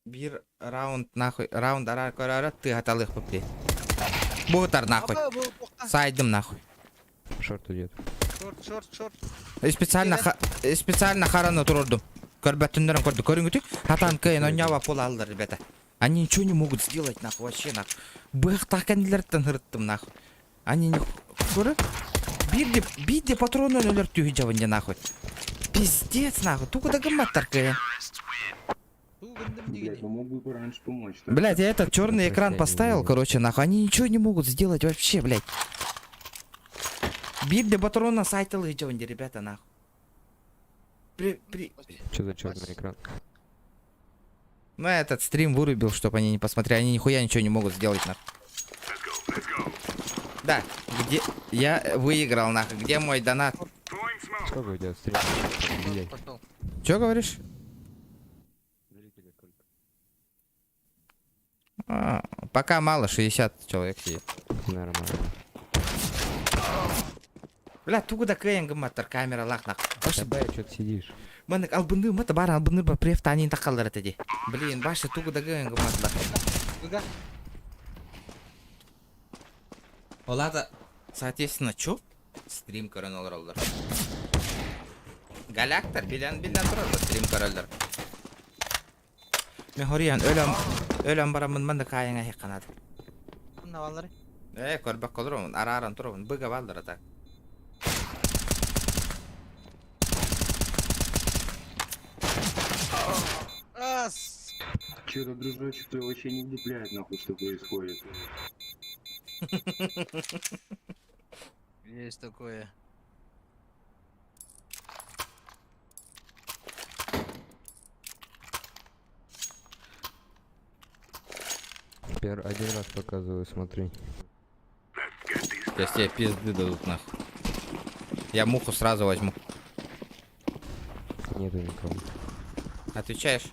бир раунд нахуй, раунд ара корара ты аталых попли. Бутар нахуй. Сайдым нахуй. Шорт идет. Шорт. Специально харану турдум. Көрбәттендерін көрді. Көріңгітік, хатан кайын ойнява пол алды, ребята. Они ничего не могут сделать, нахуй, вообще, нахуй. Бэх тақанділерден хырыттым, нахуй. Они не... Көрі? Бидде патроны өлер түйі жауынде, нахуй. Пиздец, нахуй. Тукуда гамматтар кайын. Блять, ну мог бы пораньше помочь. Блять, я этот черный экран поставил, короче, нахуй. Они ничего не могут сделать вообще, блять. Бидде патрона сайтал и жауынде, ребята, нахуй. Что за черный экран? Ну, я этот стрим вырубил, чтобы они не посмотрели. Они нихуя ничего не могут сделать, нахуй. Да, где... Я выиграл, нахуй. Где мой донат? Сколько у тебя стрим? Блядь. Чё говоришь? Пока мало, 60 человек сидит. Нормально. Бля, тугуда кыйын гыматтар камера лахнак. Давай, что-то сидишь. Мынык албынды мата бар албынды ба префта анин такалдар эти. Блин, башы тугуда кыйын гыматтар. Гыга. Олада, соответственно, чё? Стрим көрөн олар. Галяктар, билен турар стрим көрөлөр. Мен хориян өлөм барамын мында кайыңа хекканат. Мына баллары. Көрбөк колормун, ара-аран турмун, быга балдар атак. Ас. Чё-то, дружочек, ты вообще не вдупляет, нахуй, что происходит. Есть такое. Один раз показываю, смотри. Сейчас тебе пизды дадут нахуй. Я муху сразу возьму. Нету никого. Отвечаешь?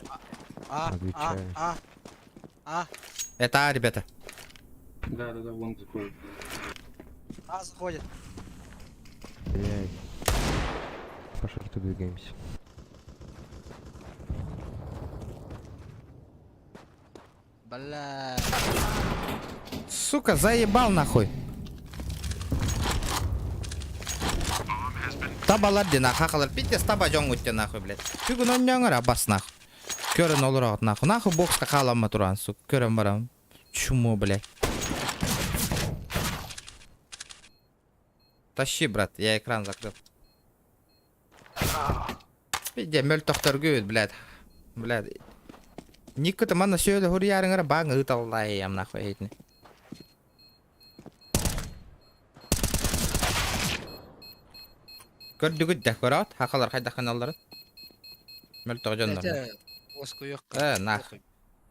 Отвечаю. Это ребята. Да, вон заходит. Заходит. Блядь. По шорту двигаемся. Бля. Сука, заебал нахуй. Табалар дина хакалар. Питте стаба жоңгутте нахуй, блядь. Бүгүн оннаңыр абас нахуй. Көрөн олурат нахуй. Нахуй бокста калама туран, сука. Көрөн барам. Чуму, блядь. Тащи, брат, я экран закрыл. Видите, мөлтөктөр көйт, блядь. Блядь. Никто мана сөйлө хурьярыңара баг ыталлай ям нахуй эйтни. Көрдүгүт да көрөт, хакалар кайда каналлары. Мөлтөк жондар. Оско yok. Нахуй.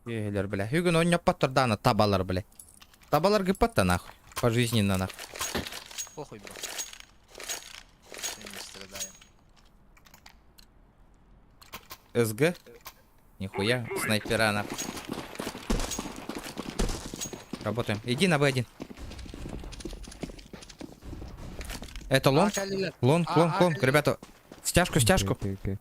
Елер, бля. Хүгүн ойнаппаттыр даны табалар, бля. Табалар гыппатта нахуй. Пожизненно нахуй. Похуй, бро. Я не страдаю. СГ? Нихуя, снайпера нахуй. Работаем. Иди на Б1. Это лонг? Лонг. Ребята, стяжку. Окей.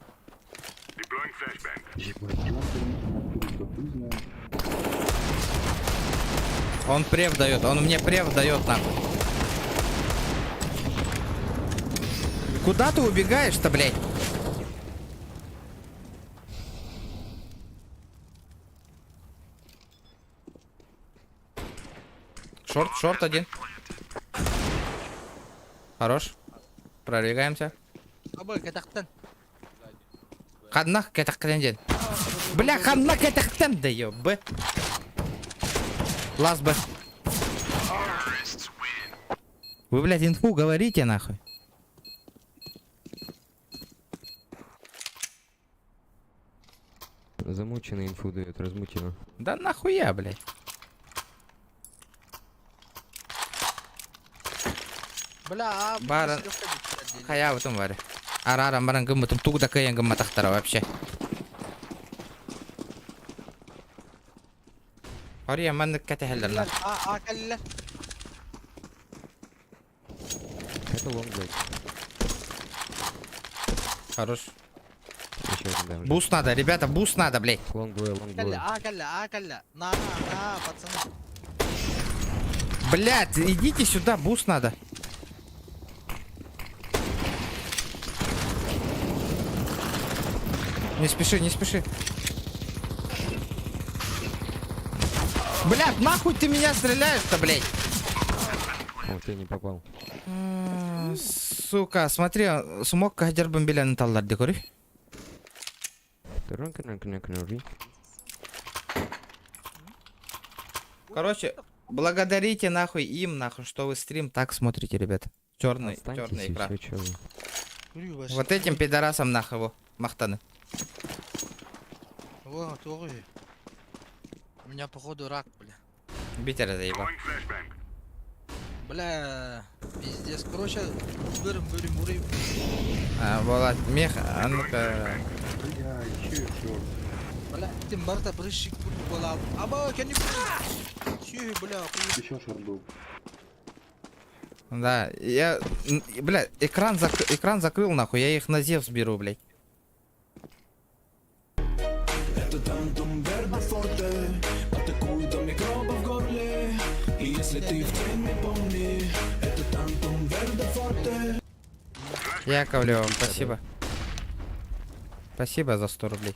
Он прев дает, он мне прев дает нахуй. Куда ты убегаешь-то, блядь? Шорт один. Хорош. Продвигаемся. Ханнах кетахтен. Бля, ханнах кетахтен, да ёбы. Лаз Б. Вы, блядь, инфу говорите нахуй. Замученный инфу дает, размучено. Да нахуя, блядь. Бля, Баран. Хая в этом варе. Арарам баран гымытым тугда каян гыматахтара вообще. Ория маннык катахеллерна. Калла. Это лонг, блядь. Хорош. Еще один, да, уже. Буст надо, ребята, буст надо, блядь. Лонг двое. Калла. На, пацаны. Блядь, идите сюда, буст надо. Не спеши. Блядь, нахуй ты меня стреляешь-то, блядь? О, ты не попал. Сука, смотри, смог кахдер бомбиляны талларды көрү. Благодарите нахуй им, нахуй, что вы стрим так смотрите, ребята. Черный экран. Вот этим пидорасам нахуй его махтаны. О, тоже. У меня походу рак, бля. Битер заебал. Бля, пиздец. Короче, бырым, урым. Влад, мех, а ну-ка. Бля, тем барта прыщик была. Аба, я не бля, Еще шорт был. Да, я... Бля, экран закрыл, нахуй, я их на Зевс беру, блядь. Это тантум верде форте, атакуй до микроба в горле. И если ты в теме, помни, это тантум верде форте. Яковлев, спасибо. Спасибо за 100 рублей.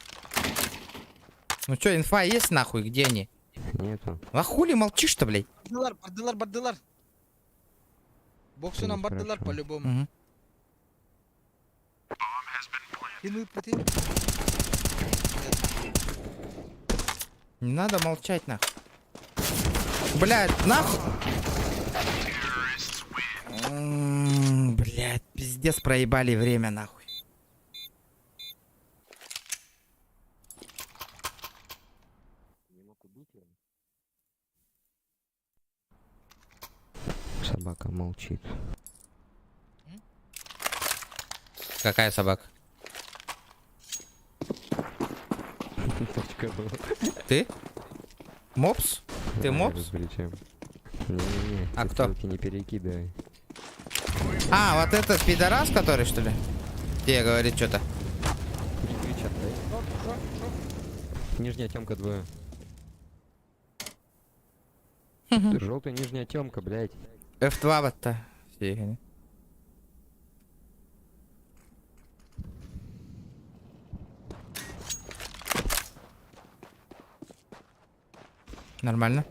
Ну чё, инфа есть нахуй? Где они? Нету. А хули молчишь-то, блядь? Бардылар. Боксу нам бардылар по-любому. Мгм. Не надо молчать, нахуй. Блядь, нахуй. Блядь, пиздец, проебали время, нахуй. Собака молчит. Какая собака? Ты? Мопс? Ты мопс? Не-не-не. А ты кто? ссылки не перекидывай. А, вот этот пидорас, который, что ли? Где говорит что-то? Кричат, да? Нижняя темка двое. Желтая нижняя темка, блядь. F2 вот-то. Фигня. Нормально.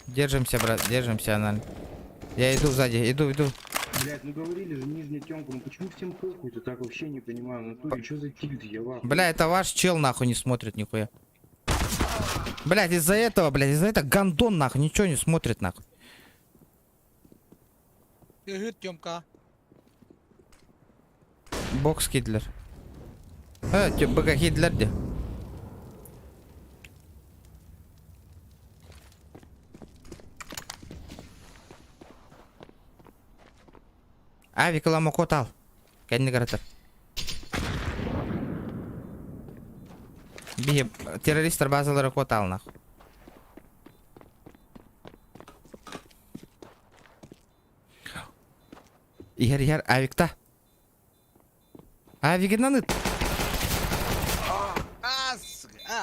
Держимся, брат, держимся, нормально. Я иду сзади, иду. Блядь, ну говорили же, нижняя темка, ну почему всем похуй-то, так вообще не понимаю, в натуре, что за тильт, я вахуй. Бля, это ваш чел нахуй не смотрит нихуя. Блядь, из-за этого гандон нахуй ничего не смотрит нахуй. Тёмка. Бокс Хитлер. БК Хитлер где? Авик ламокот ал. Кәдімгі қаратар. Террористер базалары кот ал нахуй. Игорь, авикта. Авигін аныт.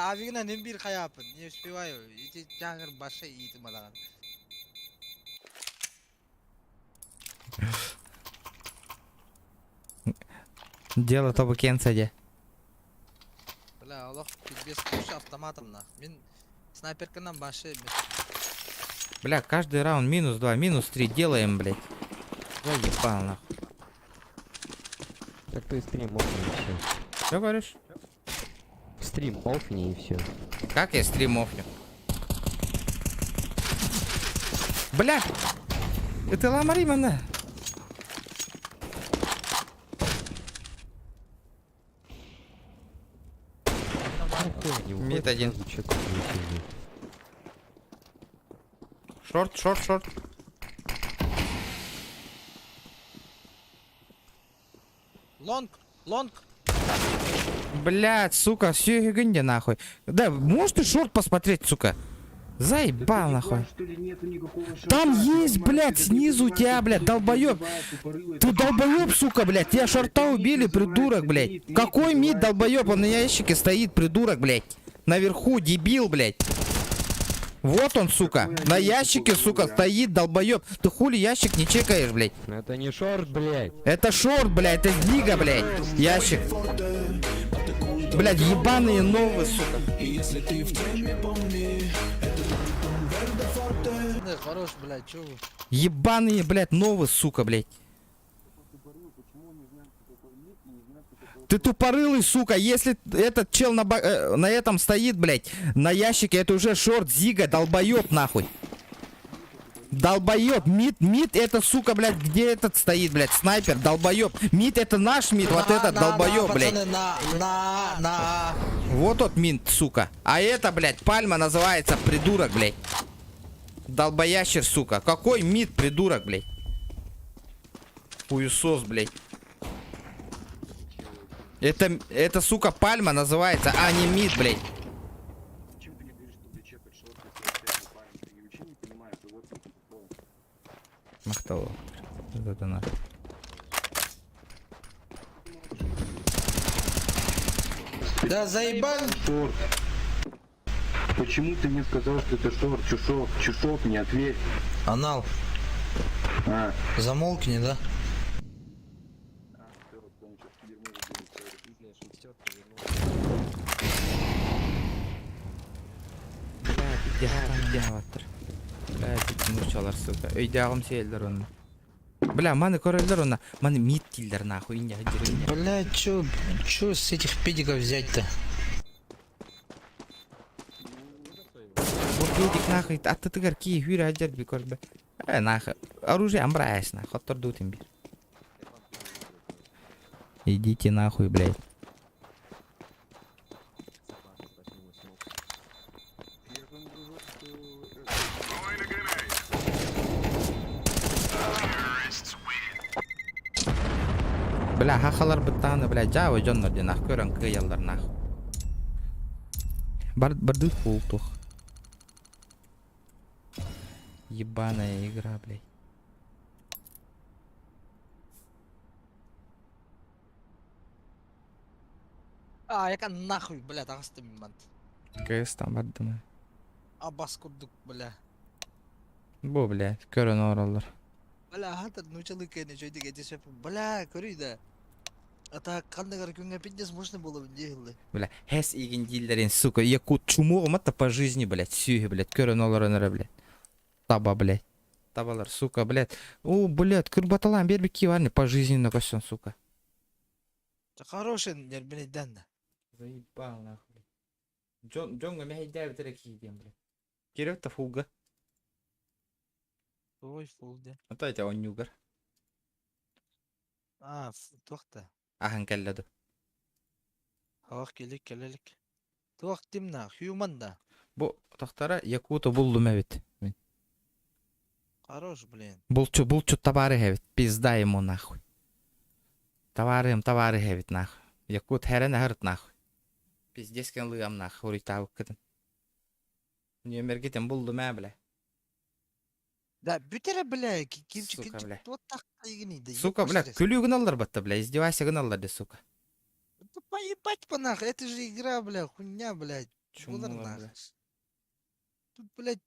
Авигна не бир хаяпын. Не успеваю. Эти тягыр башы иеті малаған. Дело тобы кенсаде. Бля, Аллах, без куша автоматом нах. Мен снайперканан башы. Бля, каждый раунд минус 2, минус 3 делаем, блядь. Я ебал нахуй. Так ты стрим офни и все. Что говоришь? Стрим офни и все. Как я стрим офню? Бля! Это ламаримана. Мид один. Шорт. Лонг. Блядь, сука, все где нахуй. Да, можешь ты шорт посмотреть, сука? Заебал нахуй. Там есть, блядь, снизу у тебя, блядь, долбоеб. Ты долбоеб, сука, блядь. Тебя шорта убили, придурок, блядь. Какой мид долбоеб? Он на ящике стоит, придурок, блядь. Наверху, дебил, блядь. Вот он, сука. На ящике, сука, стоит, долбоеб. Ты хули ящик не чекаешь, блядь? Это не шорт, блядь. Это шорт, блядь, это лига, блядь. Ящик. Блядь, ебаные новые, сука. Хорош, блядь, чё вы? Ебаные, блядь, новые, сука, блядь. Ты тупорылый, сука, если этот чел на этом стоит, блядь, на ящике, это уже шорт, зига, долбоеб, нахуй. Долбоеб, мид это, сука, блядь, где этот стоит, блядь, снайпер, долбоеб. Мид это наш мид, вот этот долбоеб, блядь. Вот тот мид, сука. А это, блядь, пальма называется, придурок, блядь. Долбоящер, сука. Какой мид, придурок, блядь. Хуесос, блядь. Это, сука, пальма называется, а не мид, блядь. Махтово. Да заебал! Шорт. Почему ты мне сказал, что это шорт? Чушок, чушок, не ответь. Анал, А. замолкни, да? Яттыр. Мурчалар, сука. Өйдәгым сейлдер оны. Бля, маны көрелдер оны. Маны мид килдер нахуй. Инде хидер. Бля, чё с этих педиков взять-то? Педик нахуй. Аттыгар ки хүйрә хаджар би көрбе. Нахуй. Оружие амбраяс нахуй. Хоттор дутим бир. Идите нахуй, блядь. Бля, хахалар быттаны, бля, жабы жоннор де нах, көрөн кыялдар нах. Бардык болтух. Ебаная игра, блядь. Яка нахуй, бля, тағысты мен банд. КС там бардымы. Бас курдук, бля. Бу, бля, көрөн оралдар. Бля, хатыр нучалы кәне жойдық әдесеп, бля, көрүй да. Ата қандағар күнге пендес мощный болу дейілді. Бля, хэс игин дилдерин, сука, якут чумоғыматта по жизни, блядь, сүйі, блядь, көрөн оларынары, блядь. Таба, блядь. Табалар, сука, блядь. О, блядь, күрбаталан бербек киварни по жизни на косен, сука. Хороший нербенеден да. Заебал, нахуй. Джонга мяхайдай бітірі кейден, блядь. Керек-то фулга. Ой, фулде. Атайте он нюгар. Тоқта. Ахан кәлләді. Халық келек. Тоқ демна, хюман да. Бу тоқтара якута булдум әбет. Хорош, блин. Булчу табары әбет. Пизда ему, нахуй. Табары әбет, нахуй. Якут хәрән әхірт, нахуй. Пиздескен лыгам, нахуй. Урик табық кітін. Нөмергетен булдум әбілі. Да, бүтере, бля, Сука, бля. вот так игнида. Сука, бля, күлігін алдар батта, бля. Издевайся алдар де, сука. Да поебать по нахуй, это же игра, бля, хуйня, блядь. Чумор, Удар бля. нахуй. Тут, блядь,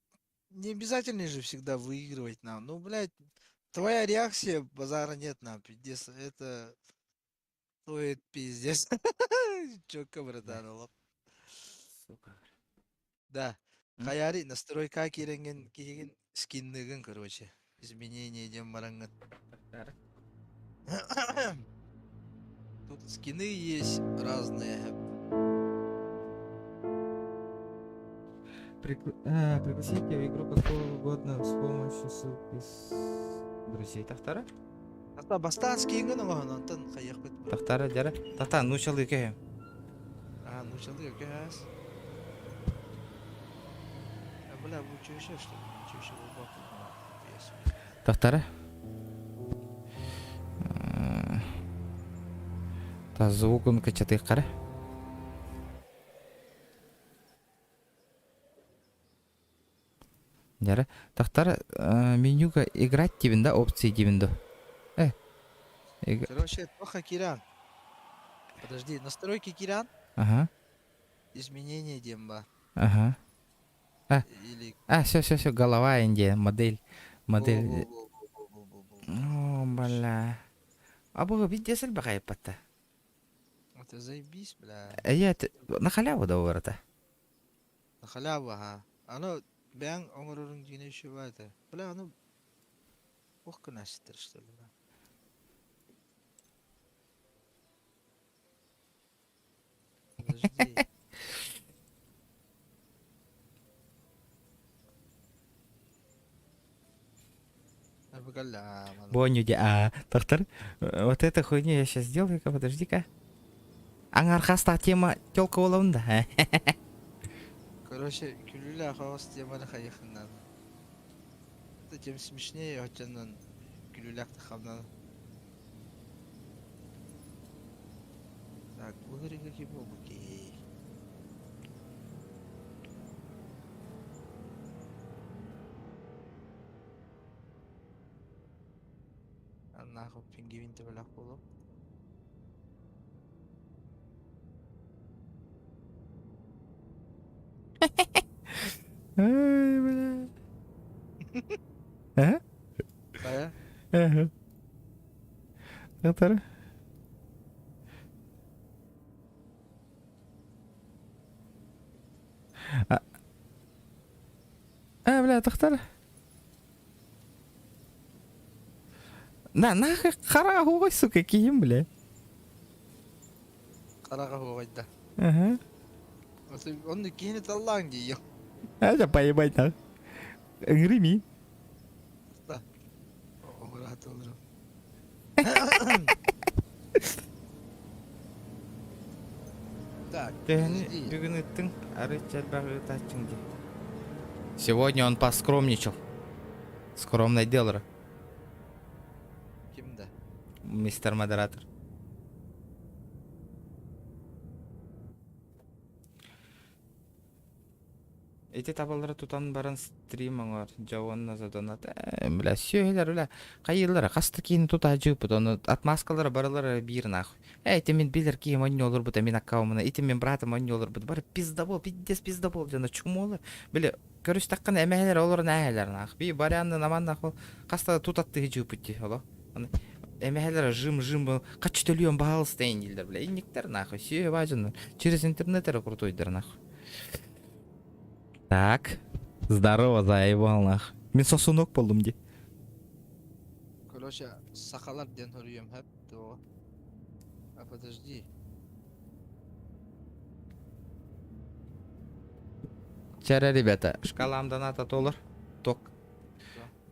не обязательно же всегда выигрывать нам. Ну, блядь, твоя реакция, базара нет нам, пиздец, это стоит пиздец. Чётко, братан, лоб. Сука. Да, хаяри, настройка керенген скинныгын, короче. Изменение идем марангат. Тут скины есть разные. Пригласите в игру какого угодно с помощью ссылки с друзей. Тахтара? Бастан скингын оған, антон қаяқ бет. Тахтара, дәрі? Тахта, нучалы кәйім. Нучалы кәйіс. Бля, бұл чөйші, что ли? Чөйші бұл бақы. Тахтара? Та звукын качаты қара. Дәрі? Тахтара, менюға играть дебінде, опции дебінде. Короче, тоха Киран. Подожди, настройки Киран? Ага. Изменение демба. Ага. Или... Все, голова инде, модель. О, бля. А бұл видео сәл бақай патта. Это заебись, бля. На халяву да ората. На халяву, ага. Оно, бәң оңырырың дегені үші байды. Бля, оно... Ох, кінәсітір, что ли, бля. Подожди. Бонюди, Тахтар, вот эта хуйня я сейчас сделаю-ка, подожди-ка. Аңархаста тема тёлка олавында. Короче, күлілі ақауыз теманы қайықынан. Это тем смешнее, хотянан күлілі ақты қамнан. Так, бұғыры көке бол бұке. Нахуй пингвин тебе лах болу. Ай, бля. А? Кая? Ага. Доктор. Бля, доктор. Нахуй қара ғой, сука, киім, бля. Қараға қойда. Ага. Оны кейіні таллаң дейі. Аja поебать, нахуй. Грими. Да. Рад olurum. Так, Бүгін үттің, ары чәрбағы тачың де. Сегодня он поскромничал. Скромный дело. кімді? Мистер модератор. Эти табалары тутан баран стрим аңар. Жауанна заданат. Бля, сөйлер, бля. Қайылары, қасты кейін тута жүпіт. Оны отмаскалары баралары бир нахуй. Эти мен билер киім он олар бұта мен аккаумына. Эти мен братым он олар бұта. Бары пизда бол, пиздес пизда бол. Жана чум олар. Бля, көріш таққан әмәлер оларын әәлер нахуй. Би барянны наман нахуй. Қаста тутатты жүпіт. Эмелер жим кач төлөйөн баал стейн дилдер, бля. Инниктер нахуй. Сүйө бажын. Через интернеттер крутойдер нахуй. Так. Здорово, заебал нахуй. Мен сосунок болдум де. Короче, сақалар ден ұрыйым хәп, то. А подожди. Чара, ребята, шкаламдан ата толыр. Ток.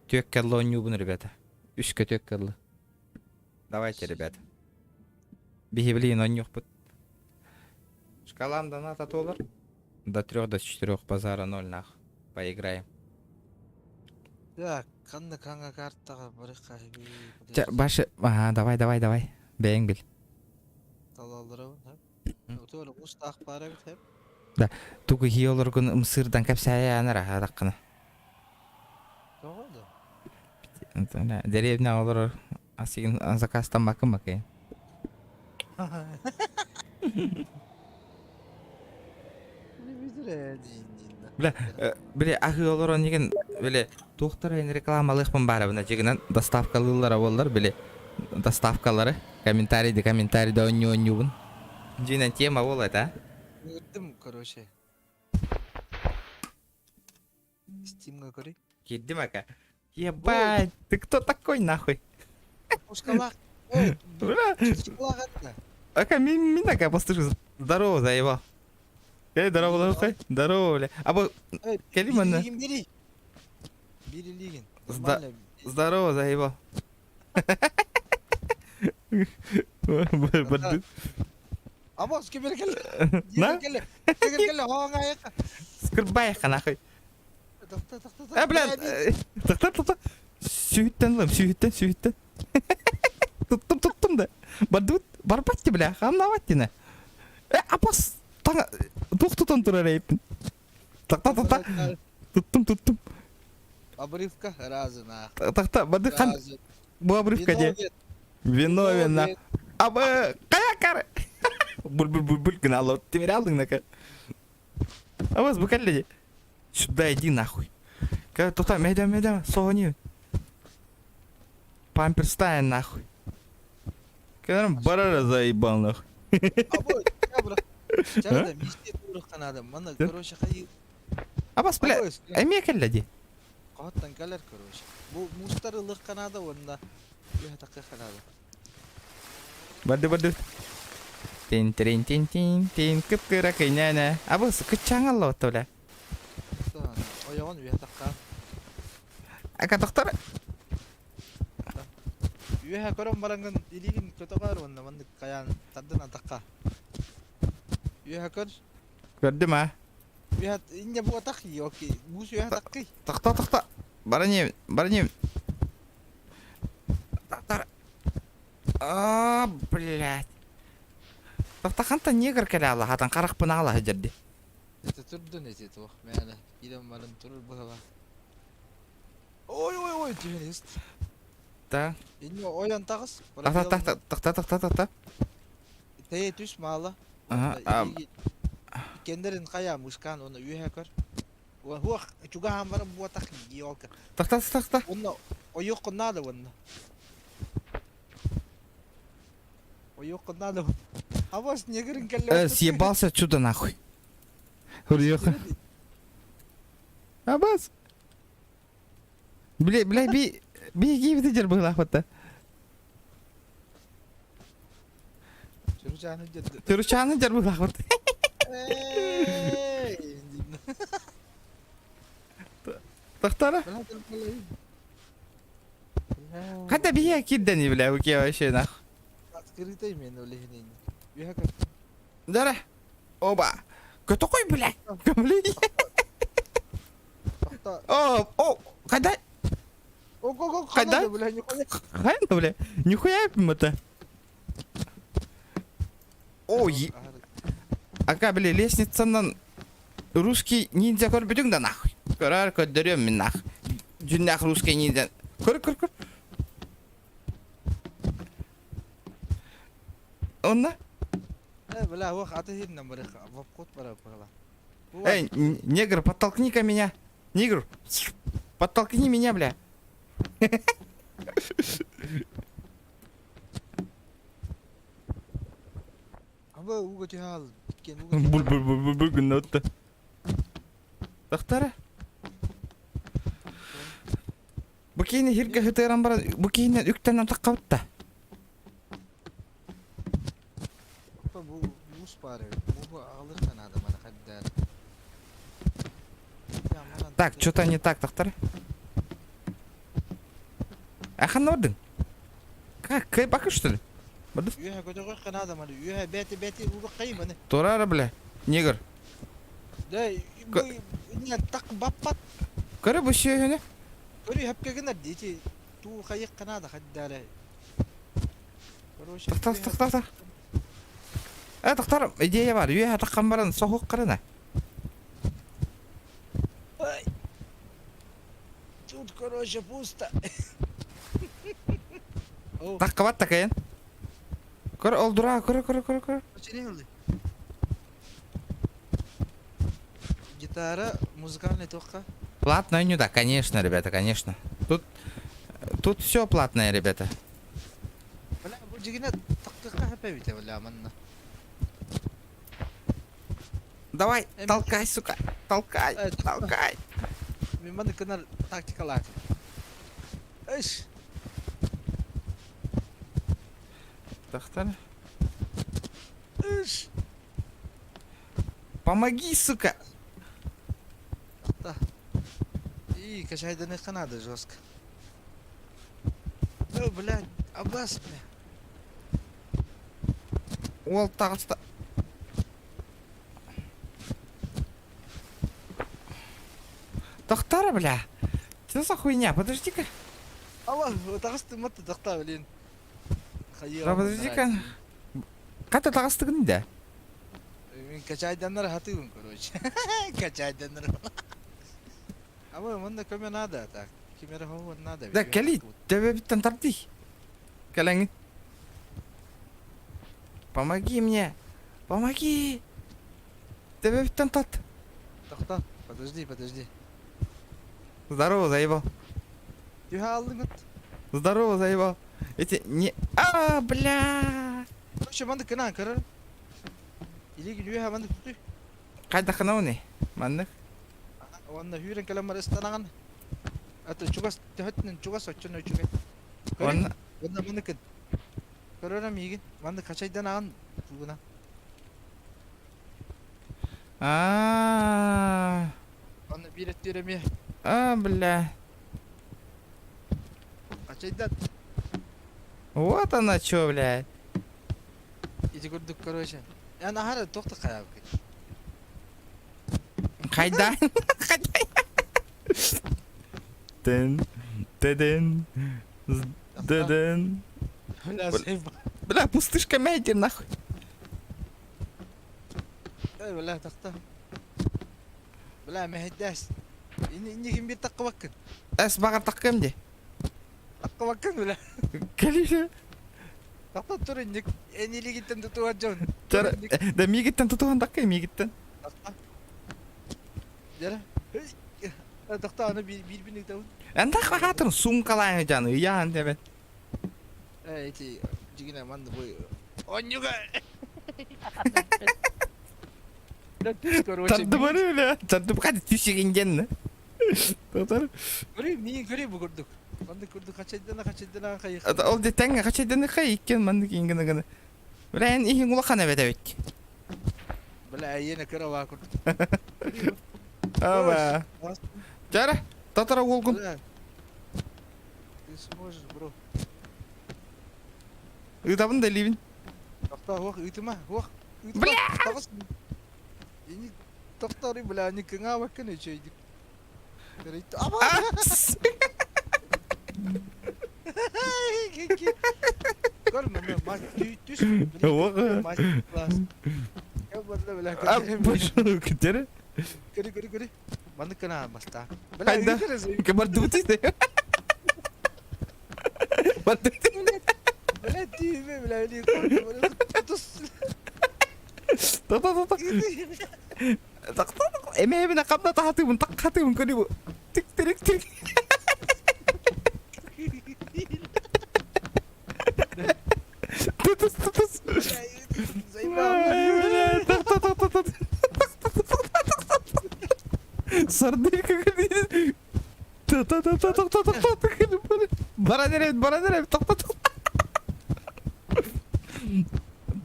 Тök кәрлі ойнюбын, ребята. Үшке тök кәрлі. Давайте, ребята. Бихиблин ойнюк бұд. Шкаламдан ата толыр. До 3 до 4 базара 0 нахуй. Поиграем. Так, қанды қанға карттаға бірі қайбей. Башы... Ага, давай. Бәйін біл. Талалыры бұн, хәп. Өтөлі ұстақ бары бұд, хәп. Да, тугу хиолор күн мысырдан кәпсәйә анара адаққына. Тоғады? Деревня олар асигин закастан бакын бакайын. Біле, ағы олар онеген, біле, тоқтарайын рекламалықпын бары бұна жегінен доставкалылар олар, біле, доставкалары, комментарийді оню бұн. Жинен тема олайды, а? Кірдім, короче. Стимға көрей. Кирдим, ака. Ебать, ты кто такой, нахуй? Ушкалақ. Ой, шкалақ атты. Ака, мен ака, послушай, здорово, заебал. Здорово, лохай. Здорово, бля. Або, келима на... Берилигин. Здорово, заебал. Барды. Або, скебер келі. На? Келі, хоңа аяққа. Скырбайыққа, нахуй. Бля, тоқта. Сүйіттен. Туттым да. Барбатти, бля, хамнаваттина. Апас, таңа, тоқтутан тұрар әйіппін. Тоқта. Туттым. Обрывка разы, на. Тоқта, барды қан... Бұл обрывка де. Виновен, на. Абы, қая кары. Буль, гына алла, темер алдың, нака. Абас, бұл кәлі де. Сюда иди, нахуй. Тоқта, медям, соғыны. Памперстайн, нахуй. Кәдерім барара заебал, нахуй. Абой, ябра. Чарада, меште турық қанадым. Мана, короче, қайы. Абас, бля, әме кәлі де. Қауаттан кәлер, короче. Бұл мұштары лық қанады, онда. Үйе тақы қанады. Барды. Тин, кіп-кіра кайнана. Абас, күтчаң алла отты, бля. Ояғын үйе таққа. Ака, тоқтар. Үйе көрім бараңын илигін көті қар, онда манды қаян таддына таққа. Үйе көр. Көрді ма? Үйе инде бұға тақи, окей. Бұс үйе таққи. Тоқта. Баранем. Тоқтар. Блядь. Тоқта қанта негір кәлі алла, хатан қарақпын ала жерде. Это тұрдын ете тоқ, мәлі. Идем барын тұрыр бұға. Ой, түйен ест. Да. Инде ойан тағыз. Тоқта. Тәйе түш малы. иккендерин кая мышкан оны үйе көр. Хуах чуга хамбара буатак гиолка. Тахта. Оны ойук надо оны. Ойук надо. А вас негрин келле. Съебался отсюда нахуй. Хуриёха. Абас. Бля, беги в дидер была охота. Чурчаны дедди. Тырчаны дер была охота. Тахтара. Когда бия киддани, бля, уке вообще нахуй. Открытай мен олехнен. Үйе көр. Дара. Оба. Кто такой, бля? Блин. О, когда? Ого, Когда? бля, нихуя. Хай, бля. Нихуя это. Ой. Ака, бля, лестницанан русский ниндзя көрбүдүң да нахуй. Көрөр көддөрөм мен нах. Жүннах русский ниндзя. Көр. Онна? Бля, ох, а ты видно, барыха. Вопкот пора. Эй, негр, подтолкни-ка меня. Негр, подтолкни меня, бля. Аба уга тихал. Буль, гнотта. Тахтара? Букейни хирге хытыран бара, букейни үктен атаккабытта. Bu pare. Bu alırsan adamına kadar. Так, что-то не так, Тахтара. Ахан ордын? Как, кай бакы что ли? Үйе көтөгө кана адамы. Үйе бети уга кайбаны. Турара, бля, негр. Да, не так баппат. Көрө бу шөйөнө. Көрү хапкегенер дичи. Ту кайык канада хаддары. Короче. Тах. Тахтар, идея бар. Үйе атаккан баран сохук карана. Тут, короче, пусто. Так кабат такайын. Көр, ол дура, көр. Гитара, музыкальный тока. Платное нюда, конечно, ребята, конечно. Тут все платное, ребята. Бля, бу жигине тактыкка хапебите, бля, манна. Давай, толкай, сука, толкай. Мен маны кынар тактикалар. Эш. Тахтар. Эш. Помоги, сука. Да. И качайданы канады жестко. Ну, блядь, Аббас, бля. Ол тағыста. Тахтара, бля. Что за хуйня? Подожди-ка. Алла, тағысты маты тақта, блин. Да подожди-ка. Ката тағыстығын да? Мен качайдандар хатыгын, короче. Качайдандар. Ама мында көме надо, так. Кемері хау надо. Да, кәли, тебе биттен тарты. Кәләңі. Помоги мне. Помоги. Тебе биттен тат. Тақта, подожди. Здорово, заебал. Юха алдың от. Здорово, заебал. Эти не... бля. Короче, мында кынан кырыр. Илиги юха мында туты. Қайда қынауыны? Мандық? Ванна хүйрен кәлеммар ыстанаған. Аты чугас, төхөттін чугас очын өчүгай. Ванна... Ванна мында кын. Көрөрім егін. Мында качайдан аған туғына. Ванна бирет дүйреме. Бля. Качайдан. Вот она чё, бля. Иди көрдік, короче. Я нахары тоқты қаяу кет. Қайда? Дын. Бля, пустышка мяйдер, нахуй. Бля, тақта. Бля, мәхеддәс. Инде кім бір таққа баққын? Әс бағар таққым де. Таққа баққын, бля. Кәлеші. Тақта тұр, әнелі кеттен тұтуға жон. Да, мигеттен тұтуған таққы, мигеттен. Тақта. Jara. Dokta ana bir binlik tavun. Anda hatırın sumkalayın canı yan debet. Eti jigina manda boy. Onyuga. Tadı var öyle. Tadı bu kadar tüşük ne? Tadı. Göreyim bu kurduk. Manda kurduk kaçedana kayık. Ol detenge kaç edene kayıkken mandık ingene gene. Ulan iyi ulakan evet evet. Bala yine kara var kurduk. Aba. Jara, tatara olgun. Ты сможешь, bro. Ытабын да ливин. Dokta wah itma. Бля! Ini doktor bela ni kengawa kan cuy. Dari itu apa? Kor mana mas düş. Mas kelas. Ya bela bela. Apa kejar? Keri. Mana kena mas ta. Ada. Kebar duti deh. Berduti. Bela tiba bela ni kor terus. Tak. Eme bina kapna tahati mun tak hati mun kodi bu. Tik. Tutus. Sardir kagak. Bara nereye? Tak.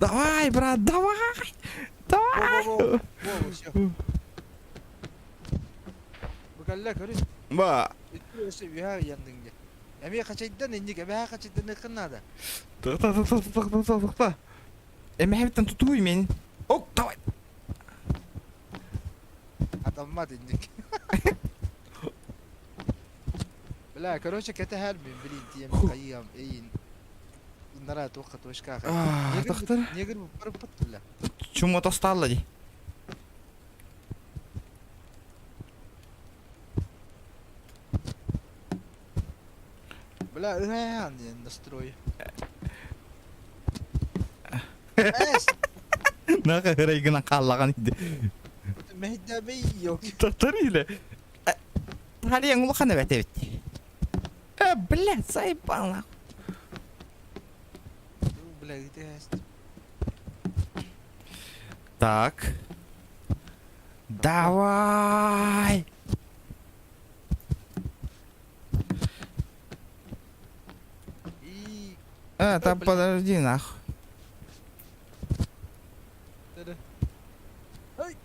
Давай, брат, давай! Wow, siap. Bakalla kori. Ba. Itu sebiha yang tinggi. Emi kaçaydan indik, emi kaçaydan kena da. Так. Eme hepten tutuyor beni. Oh, давай. Adammat indik. Bela короче كتا هالبين بلين تيم قيم اين. Нара توقت وش كاخ. Доктор. Негр بربط ولا. Чему то стало ди? Бля, я настрой. Эс. Naka hıray gına kallagan idi. Mehdabi yok. Доктор ile. Hadi yang ulakan evet. Блядь, заебал нахуй. Бля, где есть? Так. Давай. И... Там подожди нахуй. Ай!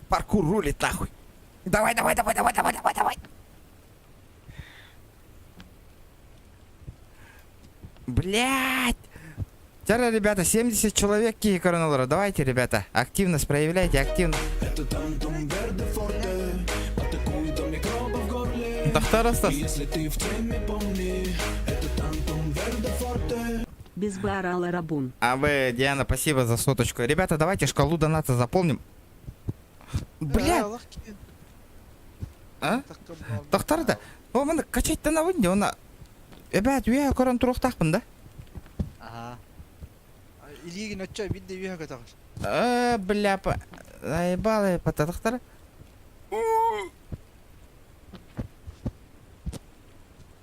Паркур рулит нахуй. Давай. Блять! Тара, ребята, 70 человек кии коронолора. Давайте, ребята, активность проявляйте, активно. Доктор Остас. Без барала рабун. А вы, Диана, спасибо за соточку. Ребята, давайте шкалу доната заполним. Блядь! А? Доктор да? О, мына качать-то на вынде, она... Ребят, я корон турухтахпын, да? Ага. Илиги ночой бидде виха катагыр. Бля, заебал я по доктора.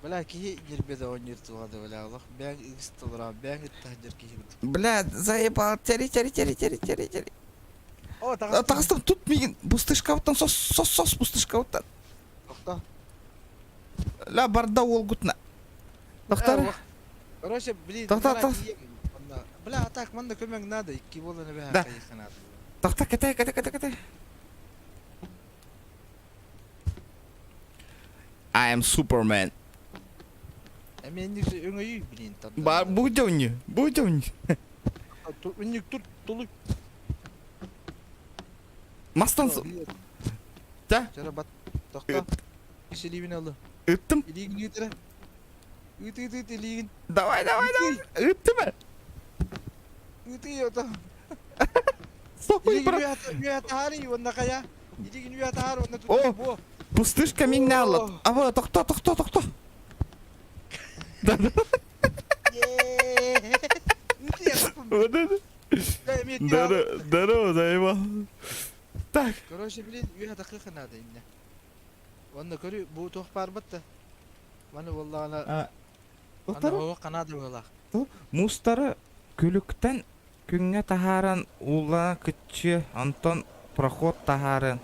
Бля, ки жербеде ойнер тугады бля Аллах. Бәң игстылра, бәң иттахжер ки. Бля, заебал, тери. О, тагыстым. Тагыстым, тут мигин, пустышкауттан, сос пустышкауттан. Токта. Ля, барда олгутна. Доктор? Короче, блин. Доктор. Бля, так, манда көмек надо, икки боланы бәң Да. кайықты надо. Доктор, катай. I am Superman. Мен ник өңөйү блин там. Будённи. Ник тур толу. Мастан. Да? Жара бат. Токта. Киселибин алды. Ыттым. Илигин ютера. Ут илигин. Давай. Ыттым. Ут йота. Сохуй, Илигин брат. юатари вонда кая. Илигин юатари вонда О. тут. Пустышка меня алды. А вот, токто. Да. Ут я. Здорово, заебал. Так. Короче, блин, уя дакыка надо инне. Онда көрү бу тох барбытты. Маны валла ана. Ана Тоқтар, хава канада болак. мустары күліктен күнге тахаран улана күтчі Антон проход тахарын.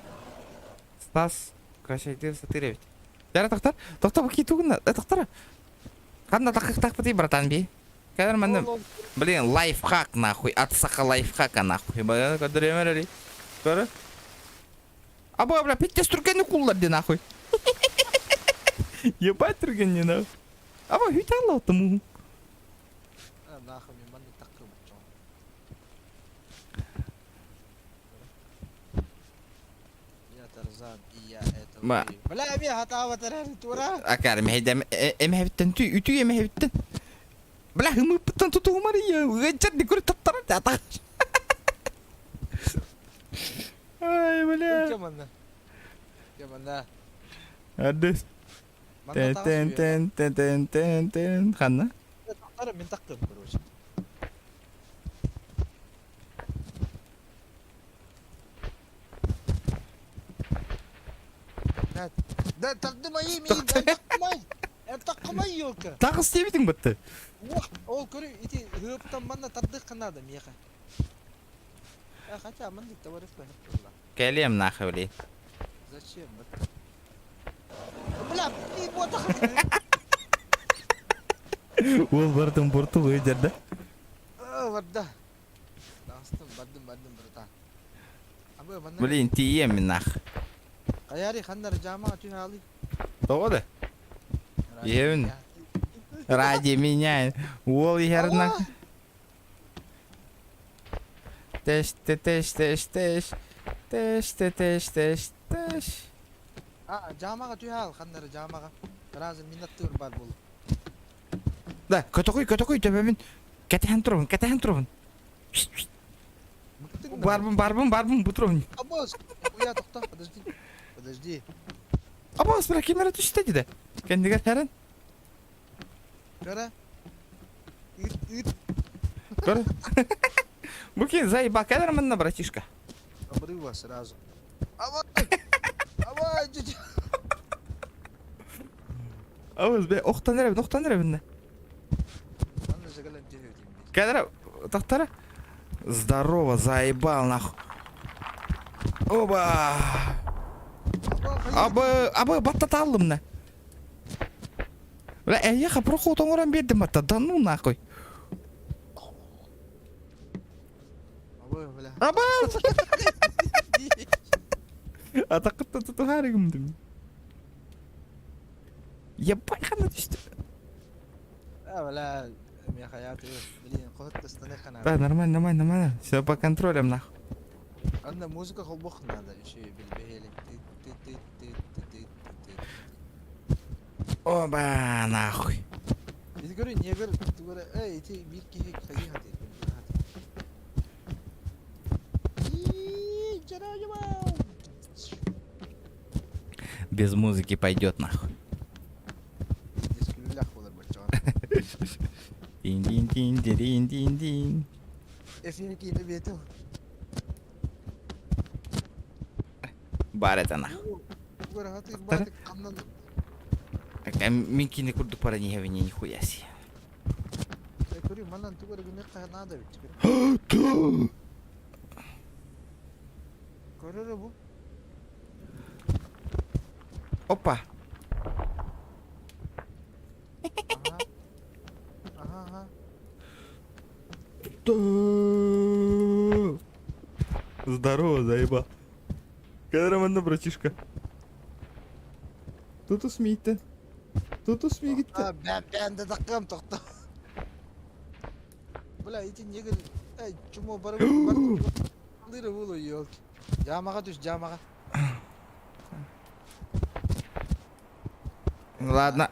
Стас кашайды сатыревит. Жара тоқтар, тоқтар бұл кетугін, тоқтар. Қанда тақық бітей, братан бей. Кәдір мәнді, блин, лайфхак нахуй, атсақа лайфхака нахуй. Бая кәдіремер әрі. Көрі? Аба, бля, петтес түргені құлларды нахуй. Ебать түргені нахуй. Аба, хүйт аллауты мұғын. Нахуй мен маны таккым чоң. Я Тарзан, и я это. Ма. Бля, мен хатава тарары тура. Акар, мехейдем, эмехевіттен түй, үтүй эмехевіттен. Бля, хымыппыттан тұту ғымары я, ғанчар не көрі таптары тата. Ай, бля. Кеманна. Кеманна. Адыс. Тен. Ханна? Тара мен таккым, короче. Да, тардымай, мен таққымай. Таққымай елка. Тағы істебедің бұтты? Ол көрі, ити ғыптан манна тардық қанады меха. Хотя мандик товарищ похотела. Кәлем нахы білей. Зачем? Бля, и вот так. Ол бардың бұрты ғой жерді. Варда. Дастым, бардым, братан. Абы, манна. Блин, тием мен нах. Қаяри қандар жама түйхали. Тоғыды? Ебін. Ради меня. Ол ернақ. Теш. Жамаға түйхал, қандар жамаға. Разы минатты бар болу. Да, көті қой, төбемен. Кәтіған тұрғын. Барбын, бұтырғын. Абос, уя, тоқта, подожди. Абос, бірақ кемері түсті деді. Кәндігер әрін? Кара? Кара? Бұкен, заеба, кәдір мұнна, братишка. Обрыва сразу. Авай, чуть-чуть. Абос, бе, оқтан әребін. Кәдір, тоқтары? Здорово, заебал, нахуй. Оба! Абы, баттата алдым, на. Бля, әйеха проход оңыран бердім, батта, да ну, нахуй. Аба! Атақытта тұту харығымдым. Ебай қана түсті. Бля, меня хаятı, блин, қоғыт тастаны қана. Да, нормально. Все по контролям, нахуй. Анда музыка холбох надо, еще и бельбегели. Оба, нахуй. Biz görün, niye görün? Duvara, eti bir kişi kayı hadi. Без музыки пойдет, нахуй. Дин. Эфирки бету. Бар это нахуй. Дувара хаты баты камнан. Минкини курду пара не хавини нихуя си. Көрү, манан дувара гүнек надо бит. Көрөрө бу. Опа. Ага. Здорово, заеба. Кадраманна, братишка. Тут усмейте. Ben de takım tokta. Bula için yegil. Çumo barı. Lira bulu yok. Jamaga düş, jamaga. Ладно.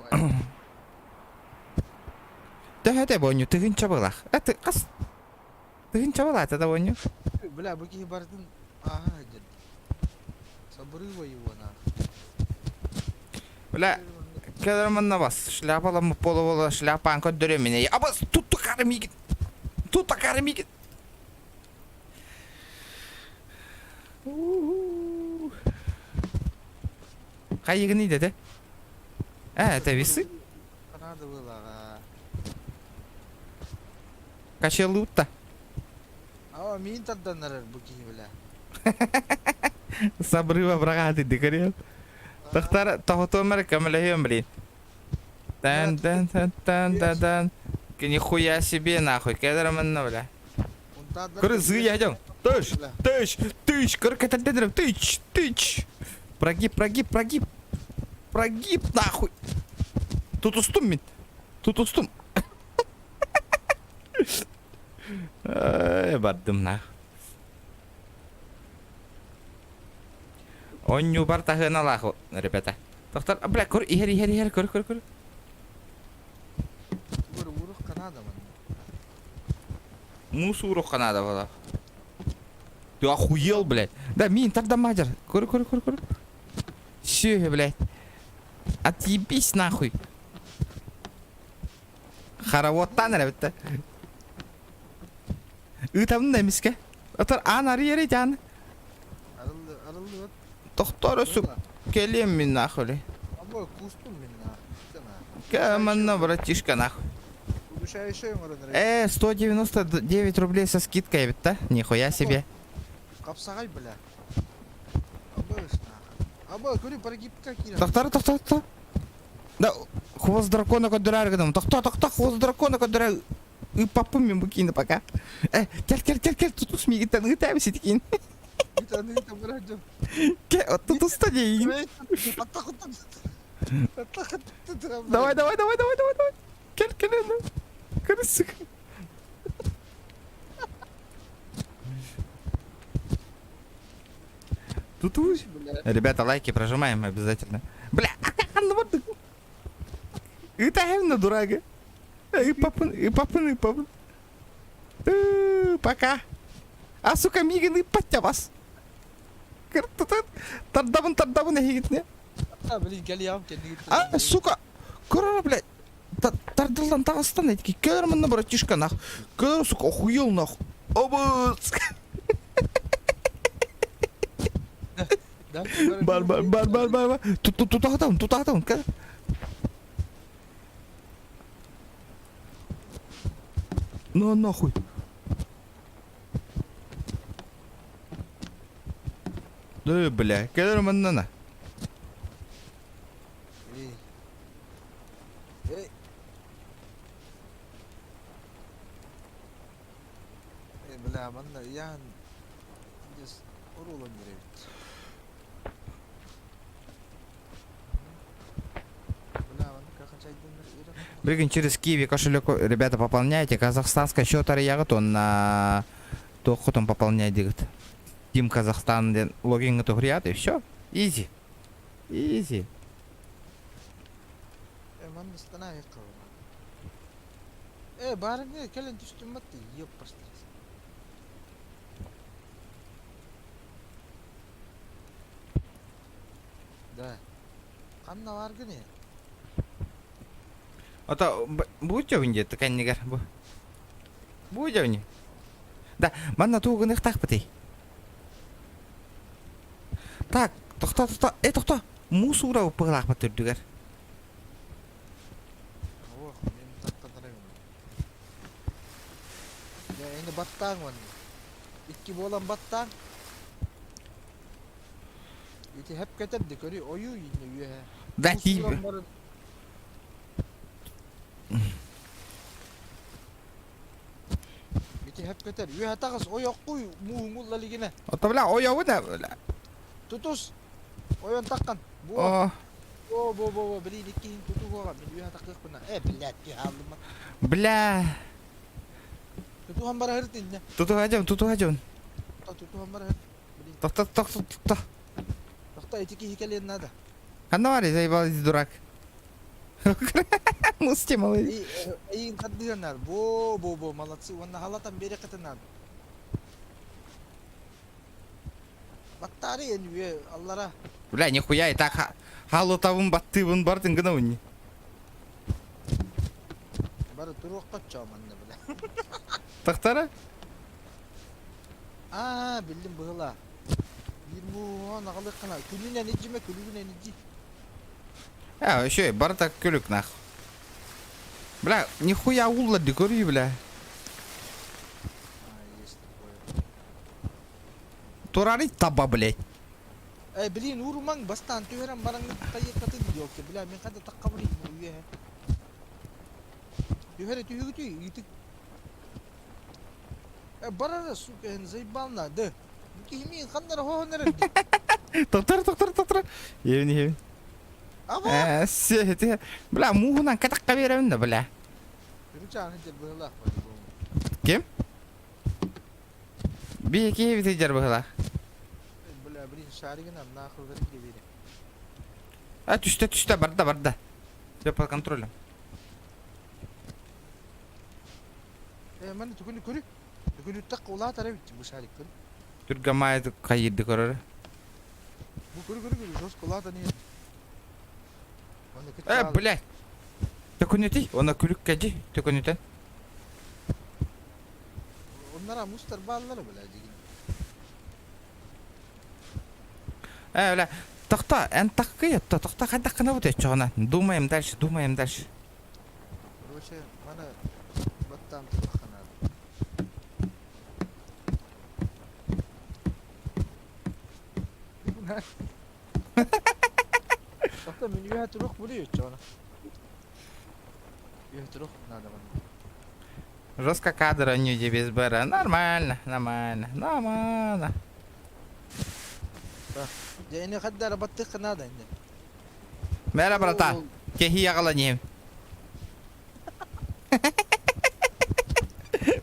Ты воню, ты гынча была. Ты кас. Ты гынча была, это воню. Бля, bu ki bardın. Aha jed. Sabırı его на. Бля, кадраманна бас. Шляпалам половала шляпан код дөрө мене. Аба тут такармигит. Кайыгын иде де. Это весы? Канада была. Качелут-то. А мин тарданар буки бля. С обрыва брагады декорел. Тахтар тахотомер камлеем, блин. Тан. Нихуя себе нахуй, кедраманна, бля. Крызы ядем. Тыч, как это бедром, тыч. Прогиб, нахуй. Тут устум. Бардым нахуй. Онню бар тахын алаху, ребята. Тахтар, бля, көр, ихер, көр. Урух Канада ман. Мусуру Канада была. Ты охуел, блядь. Да, мин, тогда мадер. Кур. Все, блядь. Отъебись нахуй. Харавоттан, ребята. Там немиска. Отар анары ере жан. Арылды. Тохтору сук. Келем мин нахуй. Або кустум мин на. Каманна, братишка, нахуй. Удушающий морон. 199 рублей со скидкой, ведь, да? Нихуя себе. Капсагай, бля. Або, говорю, прогиб какие. Тохтар. Да, хвост дракона кодырар гадам. Тохта, хвост дракона кодырар. И папуми букина пока. Кер, тут смигитан, гитаем ситкин. Гитаны там радио. Вот тут стадии. Давай. Кер, крысик. Тут ребята, лайки прожимаем обязательно. Бля, ну вот. Это именно дурага. И папаны. Пока. А сука, миганы подтя вас. Тардабын егитне. Блин, галиям. А, сука, корона, блядь. Тардылдан тағыстан әйтке. Кәрмінні братишка, нах. Кәр, сука, охуел, нах. Обыз. Бар. Тутағатауын, кәр. На, нахуй. Да, бля, кәрмінні, на. Бля, манда ян здесь урулан берет. Бля, манда как хотя Бригин через Киви кошелек, ребята, пополняйте. Казахстанская счет арияғыт, он на тоқытын пополняй дегіт. Тим Казахстан ден логингі тұғрият, и все. Изи. Манда стана яқы. Барыңа келен түстім бәтті, еп бастырыз. Да. Қанна бар күні? Ата, будь өңде, тұқан негер, бұ. Будь өңде. Да, манна туғын иқтақ бітей. Так, тоқта. Мусура ұпығылақ бітірдігер. Ох, мен тақтандырайым. Енді баттаң он. Икки болан баттаң. Ити hep кетерді көрі ойу енді үйе. Да, тиіп. Ити hep кетер. Үйе тағыз ойық қой мұңғыл лалигіне. Ата, бля, ойауы да, бля. Тұтыс. Ойын таққан. О. Бо, білейін еккейін тұту қоған. Мен үйе тақық бұна. Біләт, алдым ма. Бля. Тұтуған бара хыртын, не? Тұтуға жауын. Тұтуған бара хырт. Тоқта. Тоқта, етеке хекелен нада. Қанда бар, заебалась, дурак. Мусти, малый. Эйин каддыганар. Бо, молодцы. Онна халатан бере катынар. Баттары енді аллара. Бля, нихуя, и так халутавын баттыбын бардың гына өнне. Бары туруқ қатчау манна, бля. Тақтара? Білдім бұғыла. 20 ағалық қана. Күлінен еджіме, күлінен еджі. А, еще и бардак кюлюк нахуй. Бля, нихуя улады, говори, бля. Есть такое. Турары таба, блядь. Блин, урман бастан тюрем барang кайыкаты диyor ki. Бля, мен када таккабри уе. Юхере тюгүтү итик. Барара сука заебална, да. Кими кандара хонерен. Тоқтар. Евни. Ага. Сете. Бля, муhundan катакка беремін да, бля. Ручан хетер была. Кем? Беке битежер была. Бля, блин, шаригина нахуй верги бери. А, түшті, барда. Все под контролем. Мен түгүнү көрү. Түгүнү так ула тарабы бу шарик көрү. Түргамайды кайырды көрөрі. Бу көрү жос кулата не. Блядь. Төкөнети, она күлік кәжі, төкөнетен. Onlara mustar balları bile digin. Бля, тоқта, ән таққы етті, тоқта қайда қына өте чоғына. Думаем дальше. Короче, mana battам тахана. Тоқта мен үйе тұруқ бұлы чоғына. Үйе тұруқ надо бана. Жестко кадр, не без бэра. Нормально. Я не хаддара баттық надо инде. Мэра, брата, кехи яғала нем.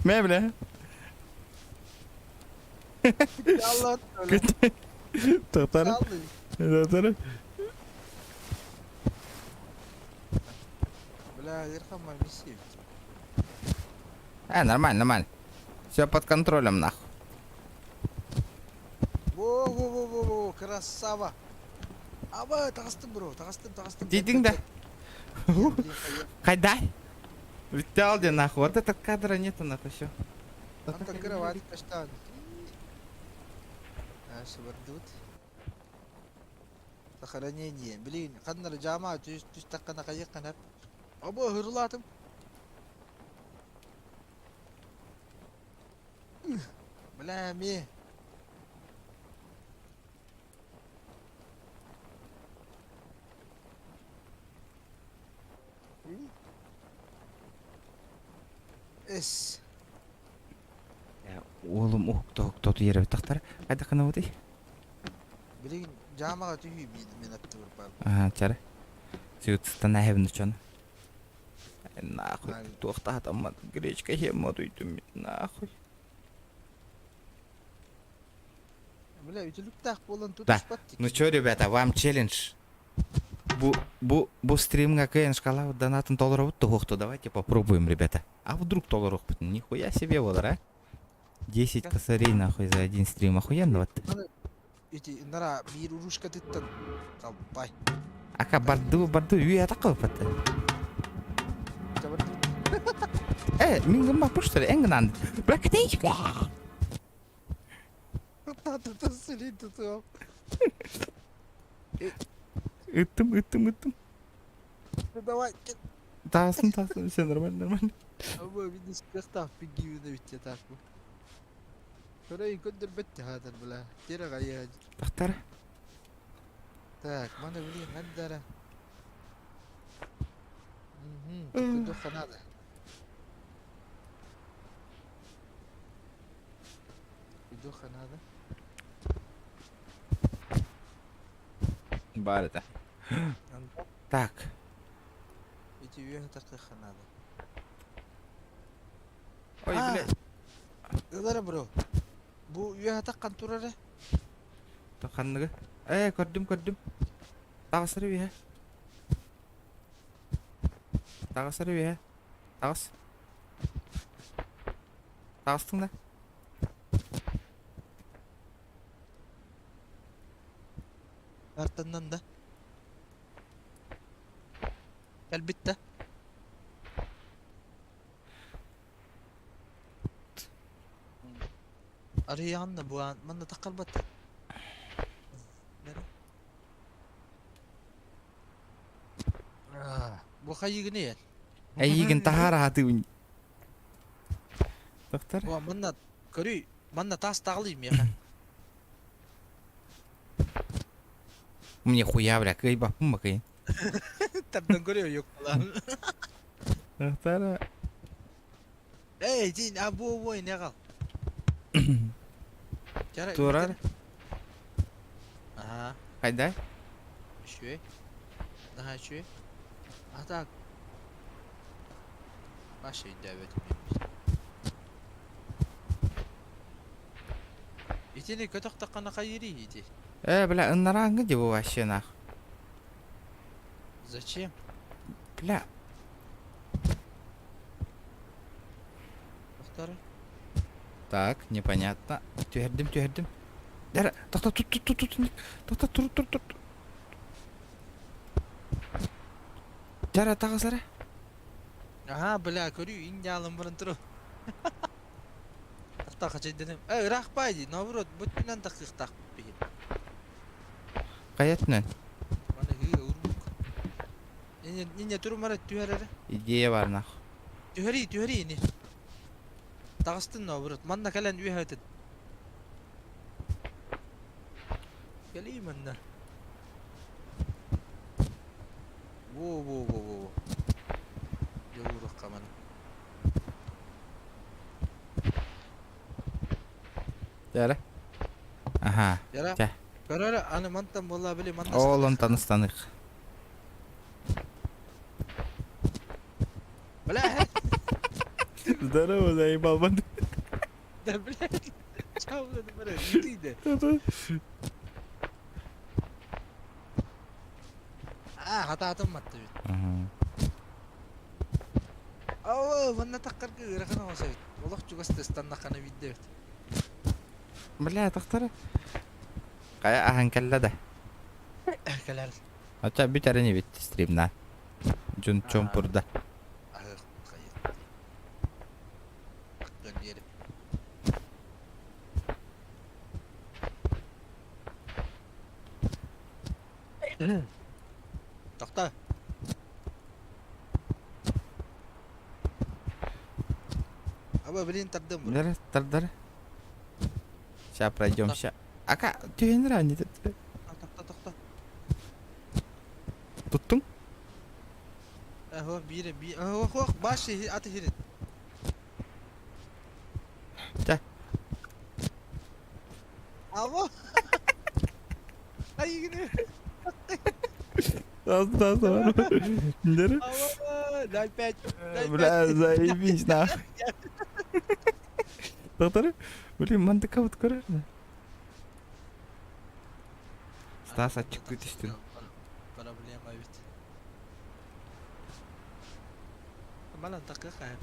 Мэ, бля. Allah Тоқтары. Бля, ерхам миссия. Нормально. Все под контролем, нахуй. Во, красава. Аба, тағыстым, бро, тағыстым. Дейдің да? Қайда? Витал, где нахуй? Вот этот кадра нету, нахуй, все. Анта кровать каштан. Шыбырдут. Сохранение. Блин, қандар жама түс таққана қайық қанап. Аба, хырлатым. Бля, ме. Эс. Oğlum totu yere bir taktara. Hadi kana ödey. Блин, жамаға түйі бейді мен атты бір бар. Ага, чары. Сүйетсістен әйбін үшаны. Нахуй, тоқта атамад. Гречка ем өйтім. Нахуй. Бля, ütülük так болан тут Да, спаттик. ну чё, ребята, вам челлендж. Бу стримга кайын шкала донатын толыры бұтты хоқты. Давайте попробуем, ребята. А вдруг толыры бұтты? Нихуя себе болар, а? 10 косарей, нахуй, за один стрим. Охуенно, вот. Эти, нара, бир урушка тыттан. Қалбай. Ака, барду, үйе атақы бұпатты. Мингім бақ бұш, что ли? Энгінанды. Бля, кәтейші, бля. Таты сөйлей тұтуам. Үттім. Давай, кет. Тасын, все нормально. Аба, видно, спектак пигивіне бітте так бұл. Көрейін көндір бітті хадыр бұла. Тері ғайы. Тақтары. Так, мана білейін, әндәрі. Көндір қанады. Көндір қанады. Бар это. Так. Эти үйені тақы қанады. Ой, блядь. Ыдары, бро. Бұл үйені таққан тұрары. Таққанығы. Көрдім. Тағысыры бейе. Тағыс. Тағыстың да. Артынан да. Әлбетті. Арыяғанна бұған, манда таққар бәтті. хайыгыны ел. Әйігін тағар аты. Доктор? О, манна көрүй, манна тас тағылайым еқа. Мне хуя, бля, кай бапым бакай. Тардан көрей yok lan. Доктор? Ey, din abu ne kal? Турар? Aha, Қайда? şöyle. Daha şöyle. Hatta başa davet etmiş. İtini kötü takana kayırı idi. Бля, ыннаран где вы вообще нах? Зачем? Бля, Доктор. так, непонятно. Тюрдім. Дара, доктор, тут. Доктор, тур. Дара, тағысары. Aha, bela körüyor ince alın burun turu. Tak kaçay dedim. Irak baydı. Navrut bütünden takık tak bir. Қаятынан? Bana hıya urmuk. Ninja turu mara tüherere. Идея бар нах. Tüheri ini. Takıstın navrut. Manna kalen üyehetin. Geleyim anna. Wo. Yavru kaman. Дара. Аха. Yara. Тя. Karara anı mantan bolla bile manna. Оолон таныстанык. Bela. Здорово, заебал банду. Да блядь. Чау да бара. Иди. Hata mattı. Manna takkar ki rakana wasayt. Wallah juga testan nakana video. Бля, доктор. Қая ахан келледі. Kelal. Ача битәрі не битті стримна. Жүн чомпурда. Doktor. Apa beliin terdem bro? Дара. Ща пройдем, ща. Ака, түйен ранее. Doktor. Туттың? Bir. Başı atı hirit. Тя. Avo. Ay yine. Аз var. Дара. Avo. Дай 5. Бля, заебись нахуй. Доктор? Блин, мантыка вот көрерді. Стас açık күтістің. Проблема бит. Malan takı kayıp.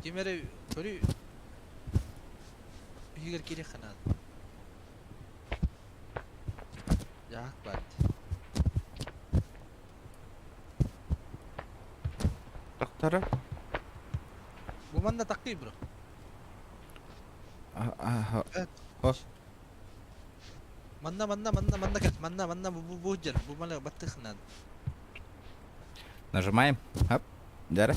Kimere körü Higir kiri kanal. Yak bad. Doktora? Bu manda takı bro. Манда bu bujar bu malah batıknan. Нажимаем. Оп. Дара.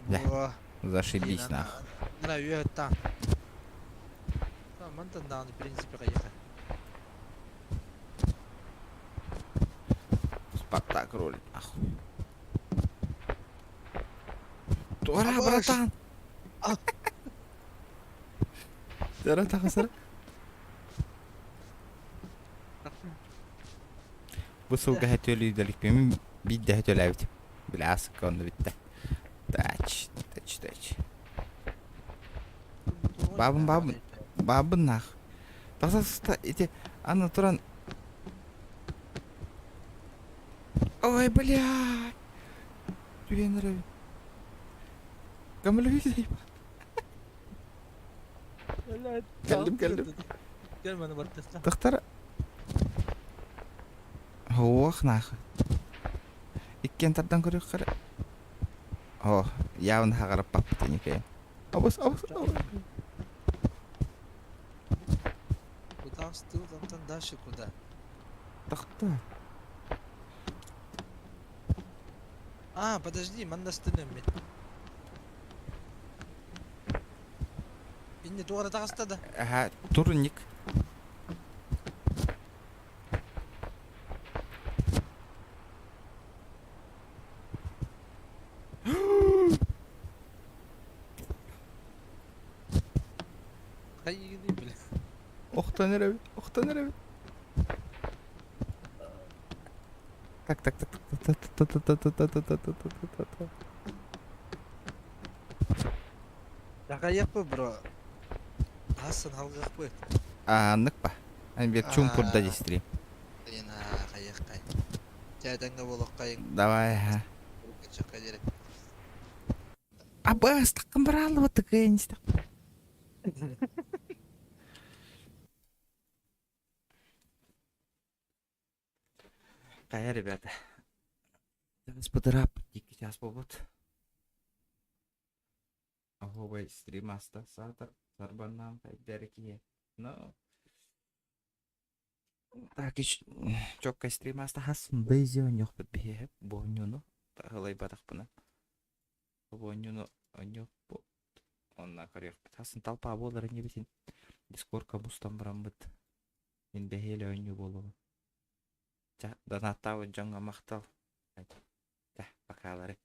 Да. Зашибись нахуй. Да, я там. Там манда да, в принципе, конечно. Спартак рулит нахуй. Тура, братан. Дара тағысыр. Bu soğuğa hötölüydülük benim bir de hötölüydüm. Bilasık onu bitti. Taç. Babın naq. Taqsa iti ana turan. Ой, блядь. Тюенеры. Камылы гидейм. Geldim. Gel bana batıklan. Доктор. Ох, нахуй. Иккен тардан көрек қара. О, явно хағарып бапты некеем. Абыс. Куда встыл, там дальше куда? Доктор. А, подожди, манна стынем мен. Инне туара тағыстады. Ага, турник. Қай егені біле. Охтан эребит, охтан эребит. Так. Яқа еппі, бро. Асын халғақ бөт. Аннык па? Бет чумпурда дестри. Ена қайық қай. Жайдаңға болық қайың. Давай, ага. Жаққа дерек. Абас, такым брал вот такая не стак. Кая, ребята? Сейчас подырап, дикий час побуд. Ого, стрим аста, сатыр, сарбаннам, береки. Ну. Так, чокка стрим аста хасын, бейзион yok бе, бонюну. Тағылай батақ бұна. Бонюну, yok bu. Ondan karıyor. Hasan talpa aboları ne bitin. Discord'a bustan baran bit. Min behele önü bolu. Donatava jonga maqtal. Bakalım.